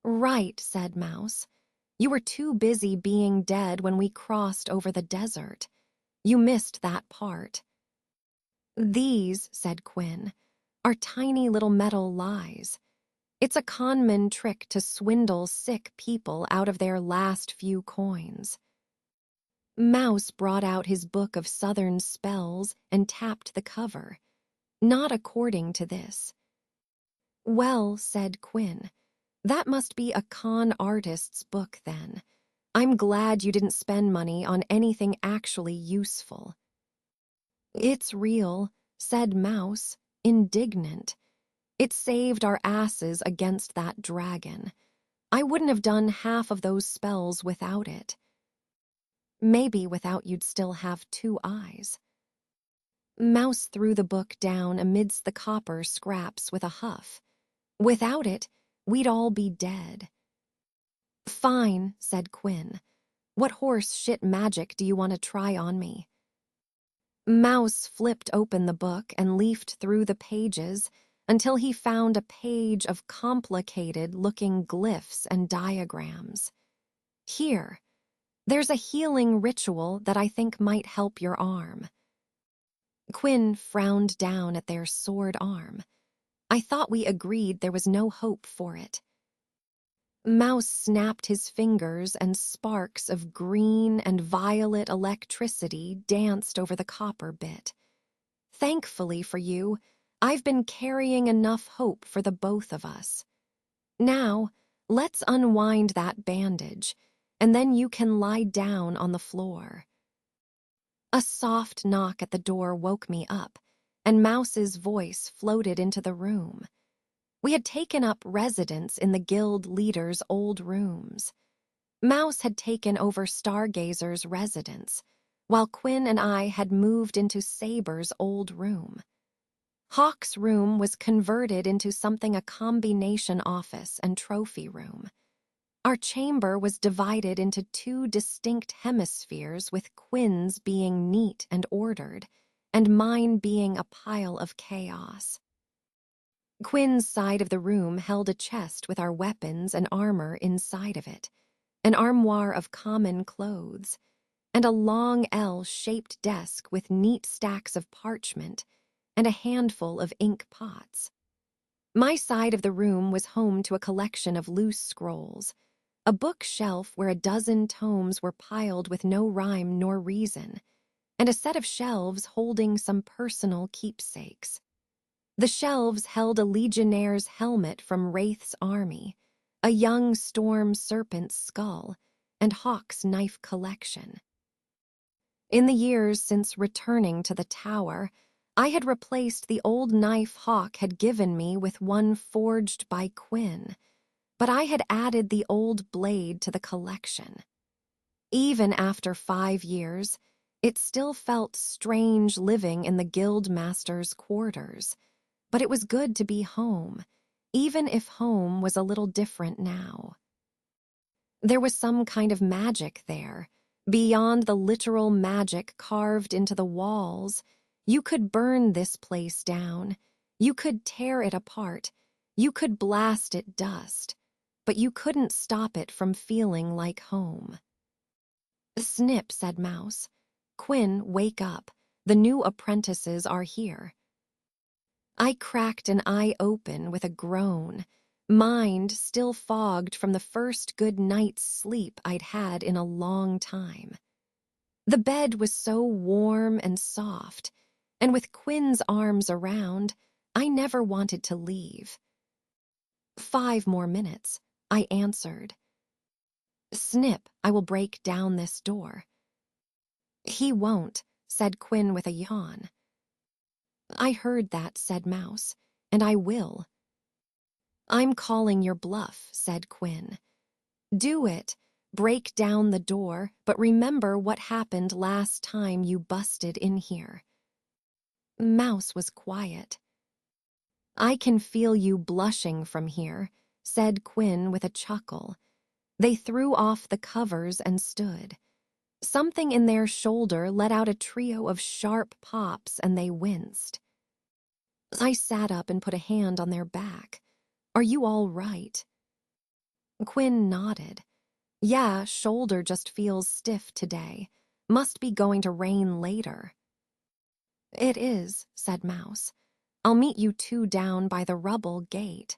Speaker 1: "Right," said Mouse. "You were too busy being dead when we crossed over the desert. You missed that part." "These," said Quinn, "are tiny little metal lies. It's a conman trick to swindle sick people out of their last few coins." Mouse brought out his book of southern spells and tapped the cover. "Not according to this." "Well," said Quinn, "that must be a con artist's book then. I'm glad you didn't spend money on anything actually useful." "It's real," said Mouse, indignant. "It saved our asses against that dragon. I wouldn't have done half of those spells without it." "Maybe without you'd still have 2 eyes." Mouse threw the book down amidst the copper scraps with a huff. "Without it, we'd all be dead." "Fine," said Quinn. "What horse shit magic do you want to try on me?" Mouse flipped open the book and leafed through the pages until he found a page of complicated-looking glyphs and diagrams. "Here, there's a healing ritual that I think might help your arm." Quinn frowned down at their sword arm. I thought we agreed there was no hope for it. Mouse snapped his fingers and sparks of green and violet electricity danced over the copper bit. "Thankfully for you, I've been carrying enough hope for the both of us. Now, let's unwind that bandage, and then you can lie down on the floor." A soft knock at the door woke me up, and Mouse's voice floated into the room. We had taken up residence in the guild leader's old rooms. Mouse had taken over Stargazer's residence, while Quinn and I had moved into Saber's old room. Hawk's room was converted into something a combination office and trophy room. Our chamber was divided into 2 distinct hemispheres, with Quinn's being neat and ordered, and mine being a pile of chaos. Quinn's side of the room held a chest with our weapons and armor inside of it, an armoire of common clothes, and a long L-shaped desk with neat stacks of parchment and a handful of ink pots. My side of the room was home to a collection of loose scrolls, a bookshelf where a dozen tomes were piled with no rhyme nor reason, and a set of shelves holding some personal keepsakes. The shelves held a legionnaire's helmet from Wraith's army, a young storm serpent's skull, and Hawk's knife collection. In the years since returning to the tower, I had replaced the old knife Hawk had given me with one forged by Quinn, but I had added the old blade to the collection. Even after 5 years, it still felt strange living in the guildmaster's quarters, but it was good to be home, even if home was a little different now. There was some kind of magic there. Beyond the literal magic carved into the walls, you could burn this place down, you could tear it apart, you could blast it dust, but you couldn't stop it from feeling like home. "Snip," said Mouse. "Quinn, wake up. The new apprentices are here." I cracked an eye open with a groan, mind still fogged from the first good night's sleep I'd had in a long time. The bed was so warm and soft, and with Quinn's arms around, I never wanted to leave. 5 more minutes, I answered. "Snip, I will break down this door." "He won't," said Quinn with a yawn. "I heard that," said Mouse, "and I will." "I'm calling your bluff," said Quinn. "Do it. Break down the door, but remember what happened last time you busted in here." Mouse was quiet. "I can feel you blushing from here," said Quinn with a chuckle. They threw off the covers and stood. Something in their shoulder let out a trio of sharp pops, and they winced. I sat up and put a hand on their back. "Are you all right?" Quinn nodded. "Yeah, shoulder just feels stiff today. Must be going to rain later." "It is," said Mouse. "I'll meet you 2 down by the rubble gate."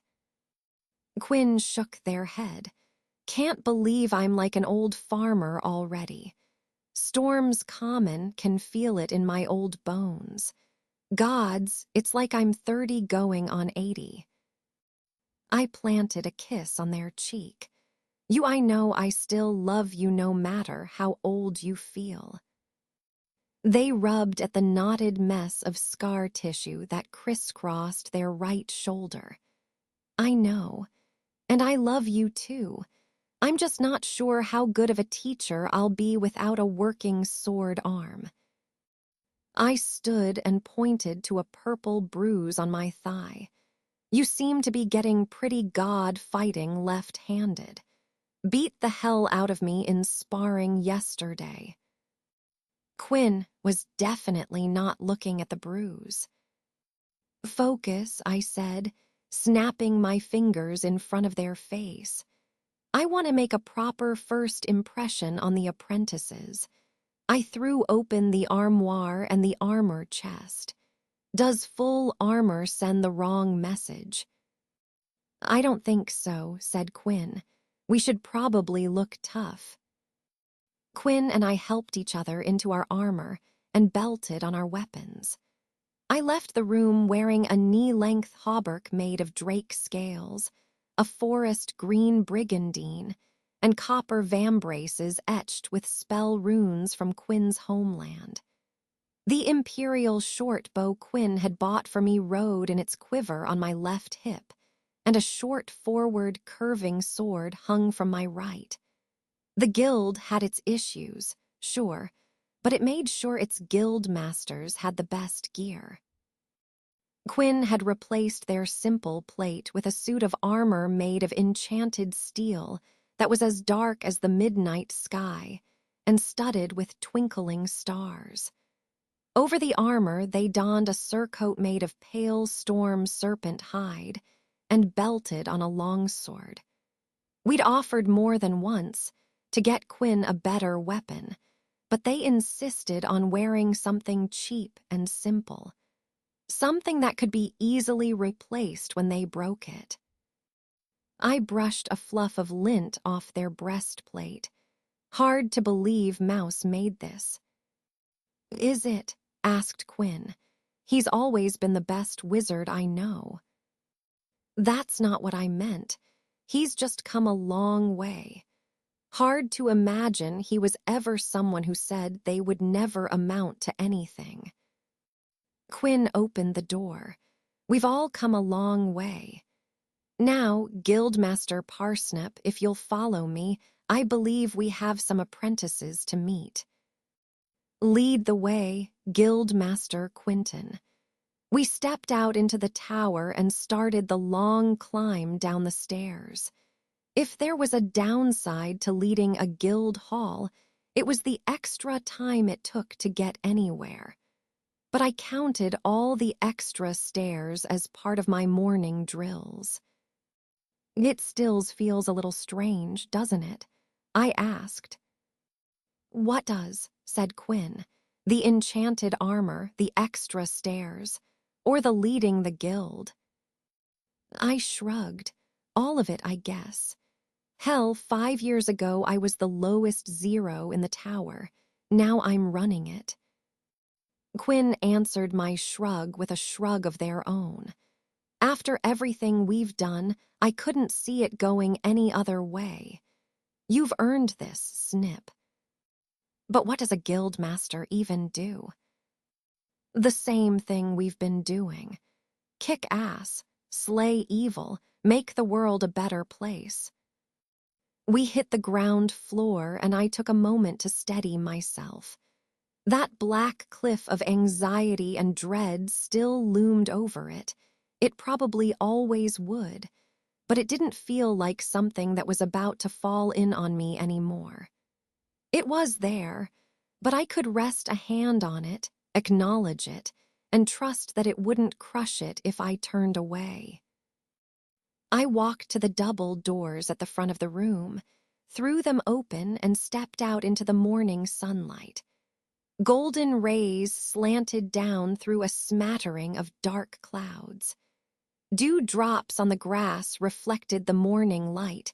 Speaker 1: Quinn shook their head. "Can't believe I'm like an old farmer already. Storms common, can feel it in my old bones. Gods, it's like I'm 30 going on 80. I planted a kiss on their cheek. I know I still love you no matter how old you feel." They rubbed at the knotted mess of scar tissue that crisscrossed their right shoulder. "I know. And I love you too. I'm just not sure how good of a teacher I'll be without a working sword arm." I stood and pointed to a purple bruise on my thigh. "You seem to be getting pretty god fighting left-handed. Beat the hell out of me in sparring yesterday." Quinn was definitely not looking at the bruise. "Focus," I said, snapping my fingers in front of their face. "I want to make a proper first impression on the apprentices." I threw open the armoire and the armor chest. "Does full armor send the wrong message?" "I don't think so," said Quinn. "We should probably look tough." Quinn and I helped each other into our armor and belted on our weapons. I left the room wearing a knee-length hauberk made of drake scales, a forest green brigandine, and copper vambraces etched with spell runes from Quinn's homeland. The imperial short bow Quinn had bought for me rode in its quiver on my left hip, and a short forward curving sword hung from my right. The guild had its issues, sure, but it made sure its guild masters had the best gear. Quinn had replaced their simple plate with a suit of armor made of enchanted steel that was as dark as the midnight sky and studded with twinkling stars. Over the armor, they donned a surcoat made of pale storm serpent hide and belted on a longsword. We'd offered more than once to get Quinn a better weapon, but they insisted on wearing something cheap and simple, something that could be easily replaced when they broke it. I brushed a fluff of lint off their breastplate. Hard to believe Mouse made this. "Is it?" asked Quinn. "He's always been the best wizard I know." "That's not what I meant. He's just come a long way. Hard to imagine he was ever someone who said they would never amount to anything. Quinn opened the door. We've all come a long way. Now, Guildmaster Parsnip, if you'll follow me, I believe we have some apprentices to meet. Lead the way, Guildmaster Quinton. We stepped out into the tower and started the long climb down the stairs. If there was a downside to leading a guild hall, it was the extra time it took to get anywhere. But I counted all the extra stairs as part of my morning drills. It still feels a little strange, doesn't it? I asked. What does? Said Quinn. The enchanted armor, the extra stairs, or the leading the guild? I shrugged. All of it, I guess. Hell, 5 years ago I was the lowest zero in the tower. Now I'm running it. Quinn answered my shrug with a shrug of their own. After everything we've done, I couldn't see it going any other way. You've earned this, Snip. But what does a guild master even do? The same thing we've been doing. Kick ass, slay evil, make the world a better place. We hit the ground floor and I took a moment to steady myself. That black cliff of anxiety and dread still loomed over it. It probably always would, but it didn't feel like something that was about to fall in on me anymore. It was there, but I could rest a hand on it, acknowledge it, and trust that it wouldn't crush it if I turned away. I walked to the double doors at the front of the room, threw them open, and stepped out into the morning sunlight. Golden rays slanted down through a smattering of dark clouds. Dewdrops on the grass reflected the morning light,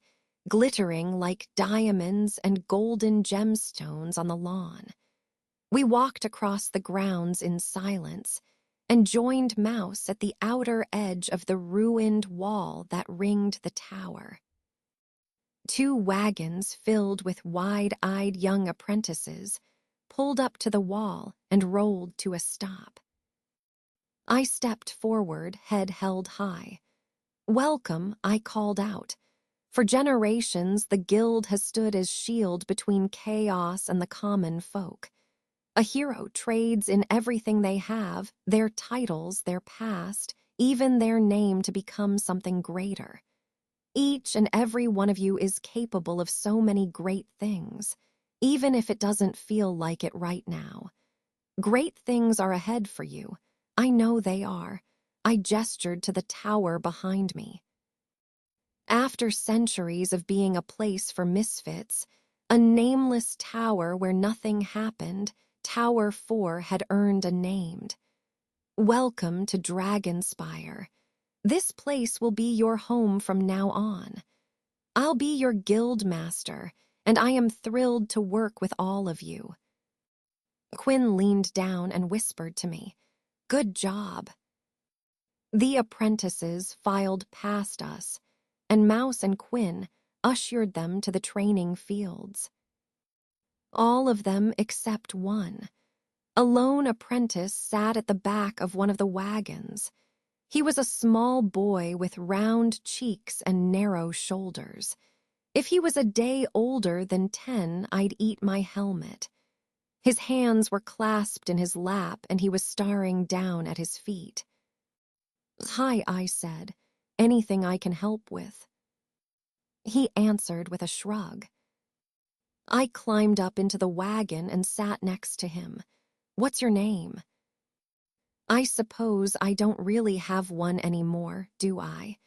Speaker 1: glittering like diamonds and golden gemstones on the lawn. We walked across the grounds in silence and joined Mouse at the outer edge of the ruined wall that ringed the tower. 2 wagons filled with wide-eyed young apprentices pulled up to the wall and rolled to a stop. I stepped forward, head held high. Welcome, I called out. For generations, the guild has stood as shield between chaos and the common folk. A hero trades in everything they have, their titles, their past, even their name to become something greater. Each and every one of you is capable of so many great things, even if it doesn't feel like it right now. Great things are ahead for you. I know they are. I gestured to the tower behind me. After centuries of being a place for misfits, a nameless tower where nothing happened, Tower 4 had earned a name. Welcome to Dragonspire. This place will be your home from now on. I'll be your guild master, and I am thrilled to work with all of you. Quinn leaned down and whispered to me, "Good job." The apprentices filed past us, and Mouse and Quinn ushered them to the training fields. All of them except one. A lone apprentice sat at the back of one of the wagons. He was a small boy with round cheeks and narrow shoulders. If he was a day older than 10, I'd eat my helmet. His hands were clasped in his lap and he was staring down at his feet. "Hi," I said. "Anything I can help with?" He answered with a shrug. I climbed up into the wagon and sat next to him. "What's your name?" "I suppose I don't really have one anymore, do I?"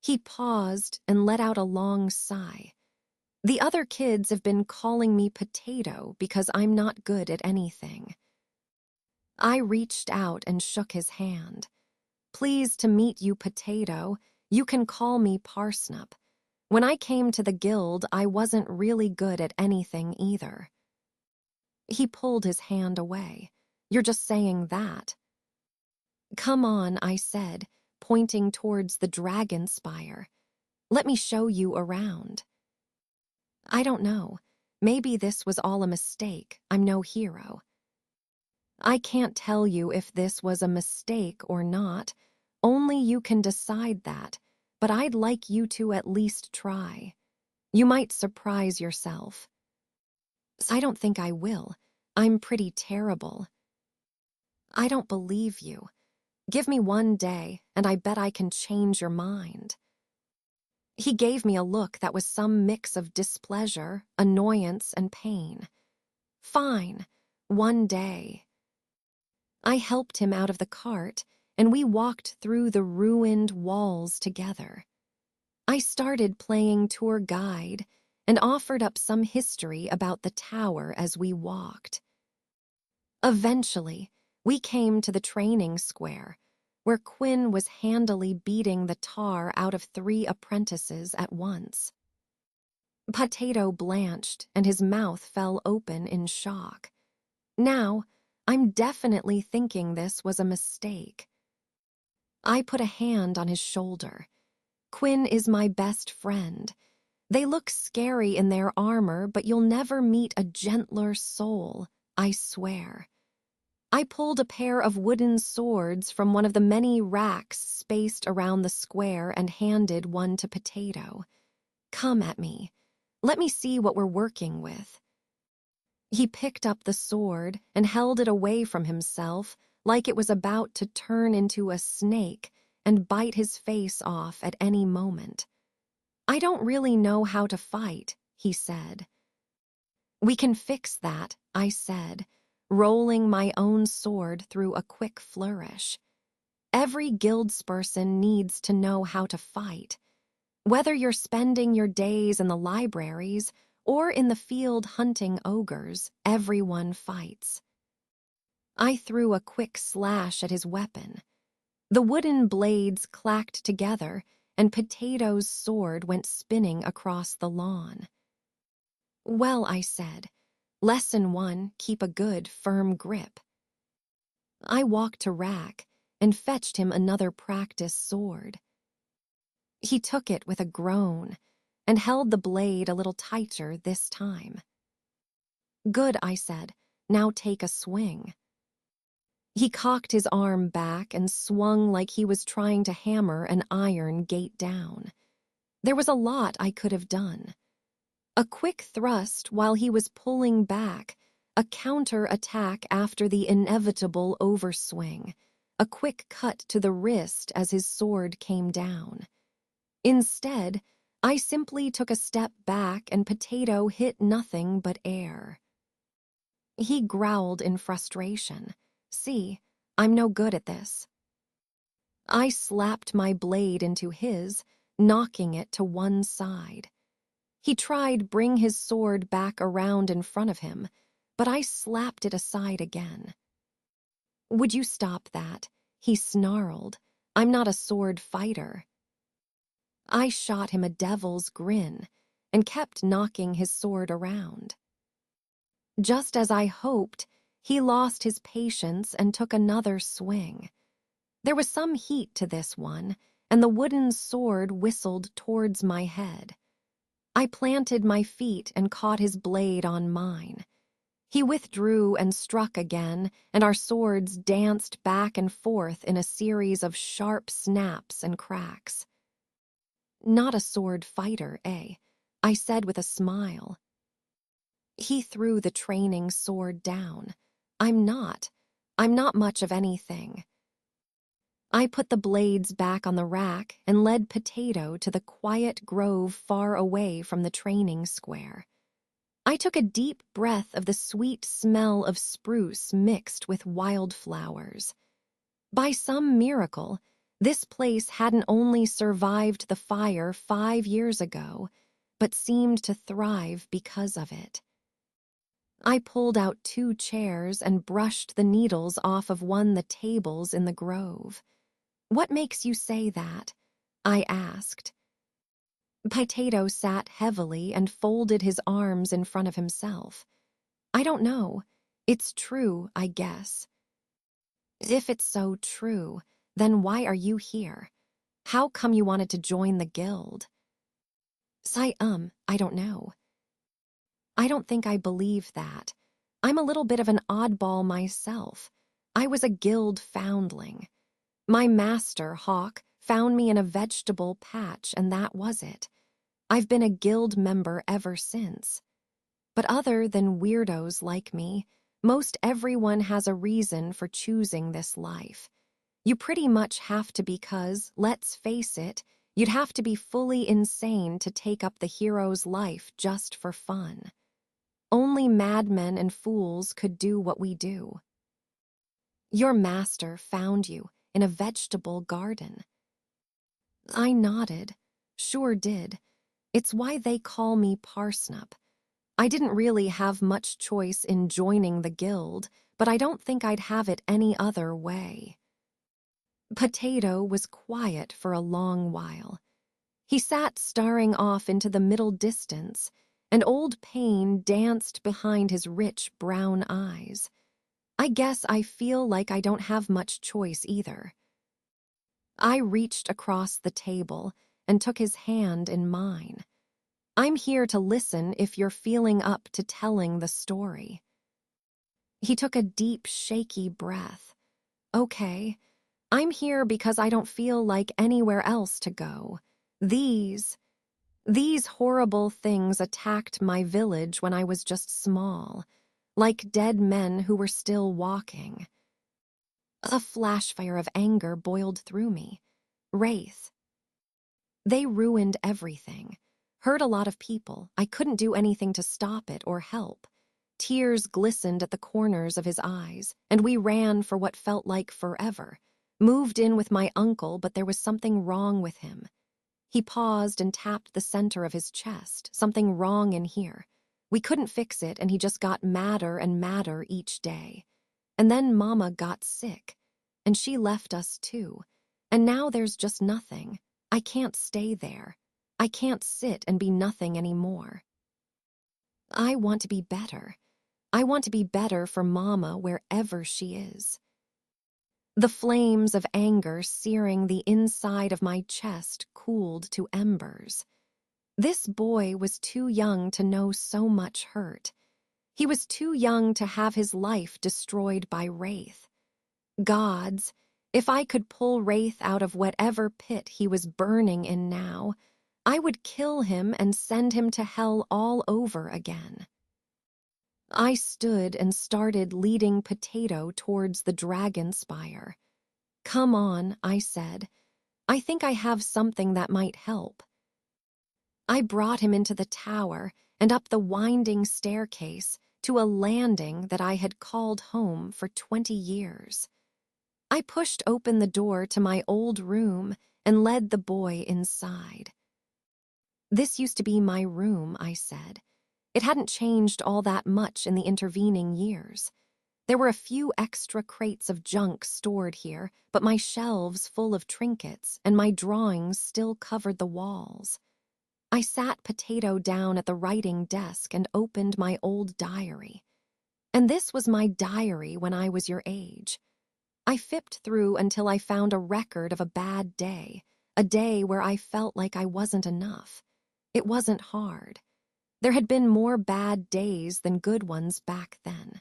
Speaker 1: He paused and let out a long sigh. "The other kids have been calling me Potato because I'm not good at anything." I reached out and shook his hand. "Pleased to meet you, Potato. You can call me Parsnip. When I came to the guild, I wasn't really good at anything either." He pulled his hand away. "You're just saying that." "Come on," I said, pointing towards the dragon spire. "Let me show you around." I don't know. Maybe this was all a mistake. I'm no hero. I can't tell you if this was a mistake or not. Only you can decide that, but I'd like you to at least try. You might surprise yourself. I don't think I will. I'm pretty terrible. I don't believe you. Give me one day, and I bet I can change your mind. He gave me a look that was some mix of displeasure, annoyance, and pain. Fine, one day. I helped him out of the cart, and we walked through the ruined walls together. I started playing tour guide and offered up some history about the tower as we walked. Eventually, we came to the training square, where Quinn was handily beating the tar out of 3 apprentices at once. Potato blanched and his mouth fell open in shock. Now, I'm definitely thinking this was a mistake. I put a hand on his shoulder. Quinn is my best friend. They look scary in their armor, but you'll never meet a gentler soul, I swear. I pulled a pair of wooden swords from one of the many racks spaced around the square and handed one to Potato. Come at me. Let me see what we're working with. He picked up the sword and held it away from himself like it was about to turn into a snake and bite his face off at any moment. I don't really know how to fight, he said. We can fix that, I said, rolling my own sword through a quick flourish. Every guildsperson needs to know how to fight. Whether you're spending your days in the libraries or in the field hunting ogres, everyone fights. I threw a quick slash at his weapon. The wooden blades clacked together, and Potato's sword went spinning across the lawn. Well, I said, Lesson 1, keep a good, firm grip. I walked to Rack and fetched him another practice sword. He took it with a groan and held the blade a little tighter this time. Good, I said. Now take a swing. He cocked his arm back and swung like he was trying to hammer an iron gate down. There was a lot I could have done. A quick thrust while he was pulling back, a counter-attack after the inevitable overswing, a quick cut to the wrist as his sword came down. Instead, I simply took a step back and Potato hit nothing but air. He growled in frustration. See, I'm no good at this. I slapped my blade into his, knocking it to one side. He tried bring his sword back around in front of him, but I slapped it aside again. Would you stop that? He snarled. I'm not a sword fighter. I shot him a devil's grin and kept knocking his sword around. Just as I hoped, he lost his patience and took another swing. There was some heat to this one, and the wooden sword whistled towards my head. I planted my feet and caught his blade on mine. He withdrew and struck again, and our swords danced back and forth in a series of sharp snaps and cracks. Not a sword fighter, eh? I said with a smile. He threw the training sword down. I'm not much of anything. I put the blades back on the rack and led Potato to the quiet grove far away from the training square. I took a deep breath of the sweet smell of spruce mixed with wildflowers. By some miracle, this place hadn't only survived the fire 5 years ago, but seemed to thrive because of it. I pulled out 2 chairs and brushed the needles off of one of the tables in the grove. What makes you say that? I asked. Potato sat heavily and folded his arms in front of himself. I don't know. It's true, I guess. If it's so true, then why are you here? How come you wanted to join the guild? I don't know. I don't think I believe that. I'm a little bit of an oddball myself. I was a guild foundling. My master, Hawk, found me in a vegetable patch, and that was it. I've been a guild member ever since. But other than weirdos like me, most everyone has a reason for choosing this life. You pretty much have to because, let's face it, you'd have to be fully insane to take up the hero's life just for fun. Only madmen and fools could do what we do. Your master found you in a vegetable garden. I nodded. Sure did. It's why they call me Parsnip. I didn't really have much choice in joining the guild, but I don't think I'd have it any other way. Potato was quiet for a long while. He sat staring off into the middle distance, and old pain danced behind his rich brown eyes. I guess I feel like I don't have much choice either. I reached across the table and took his hand in mine. I'm here to listen if you're feeling up to telling the story. He took a deep, shaky breath. Okay, I'm here because I don't feel like anywhere else to go. These horrible things attacked my village when I was just small, like dead men who were still walking. A flashfire of anger boiled through me. Wraith. They ruined everything. Hurt a lot of people. I couldn't do anything to stop it or help. Tears glistened at the corners of his eyes, and we ran for what felt like forever. Moved in with my uncle, but there was something wrong with him. He paused and tapped the center of his chest. Something wrong in here. We couldn't fix it, and he just got madder and madder each day. And then Mama got sick, and she left us too. And now there's just nothing. I can't stay there. I can't sit and be nothing anymore. I want to be better. I want to be better for Mama wherever she is. The flames of anger searing the inside of my chest cooled to embers. This boy was too young to know so much hurt. He was too young to have his life destroyed by Wraith. Gods, if I could pull Wraith out of whatever pit he was burning in now, I would kill him and send him to hell all over again. I stood and started leading Potato towards the dragon spire. Come on, I said. I think I have something that might help. I brought him into the tower and up the winding staircase to a landing that I had called home for 20 years. I pushed open the door to my old room and led the boy inside. This used to be my room, I said. It hadn't changed all that much in the intervening years. There were a few extra crates of junk stored here, but my shelves full of trinkets and my drawings still covered the walls. I sat Potato down at the writing desk and opened my old diary. And this was my diary when I was your age. I fipped through until I found a record of a bad day, a day where I felt like I wasn't enough. It wasn't hard. There had been more bad days than good ones back then.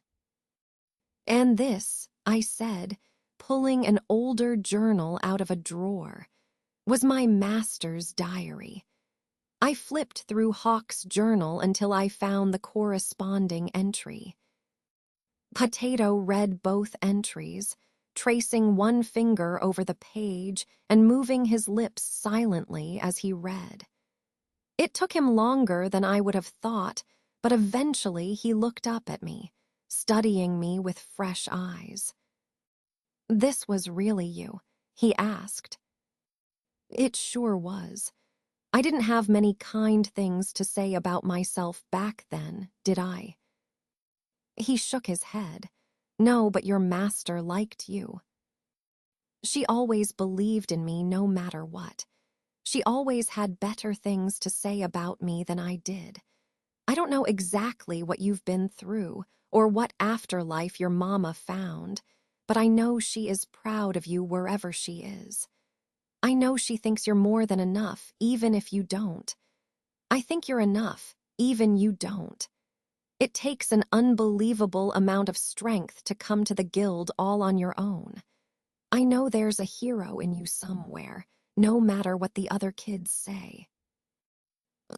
Speaker 1: And this, I said, pulling an older journal out of a drawer, was my master's diary. I flipped through Hawk's journal until I found the corresponding entry. Potato read both entries, tracing one finger over the page and moving his lips silently as he read. It took him longer than I would have thought, but eventually he looked up at me, studying me with fresh eyes. "This was really you?" he asked. It sure was. I didn't have many kind things to say about myself back then, did I? He shook his head. "No, but your master liked you. She always believed in me no matter what. She always had better things to say about me than I did. I don't know exactly what you've been through or what afterlife your mama found, but I know she is proud of you wherever she is. I know she thinks you're more than enough, even if you don't. I think you're enough, even you don't. It takes an unbelievable amount of strength to come to the guild all on your own. I know there's a hero in you somewhere, no matter what the other kids say.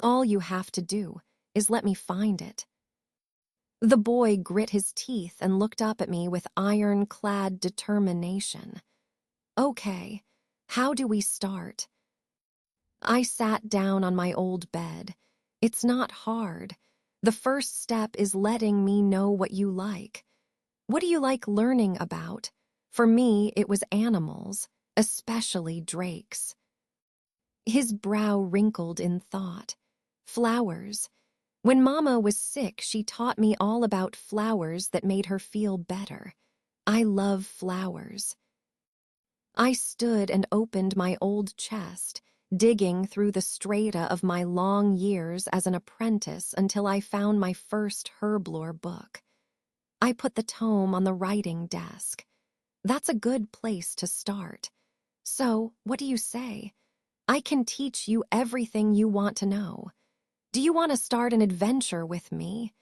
Speaker 1: All you have to do is let me find it." The boy grit his teeth and looked up at me with iron-clad determination. "Okay, how do we start?" I sat down on my old bed. "It's not hard. The first step is letting me know what you like. What do you like learning about? For me, it was animals, especially drakes." His brow wrinkled in thought. "Flowers. When Mama was sick, she taught me all about flowers that made her feel better. I love flowers." I stood and opened my old chest, digging through the strata of my long years as an apprentice until I found my first herblore book. I put the tome on the writing desk. That's a good place to start. "So, what do you say? I can teach you everything you want to know. Do you want to start an adventure with me?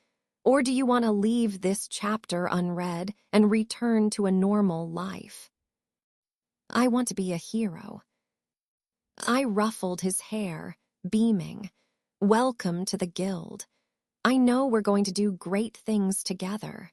Speaker 1: Or do you want to leave this chapter unread and return to a normal life?" "I want to be a hero." I ruffled his hair, beaming. "Welcome to the guild. I know we're going to do great things together."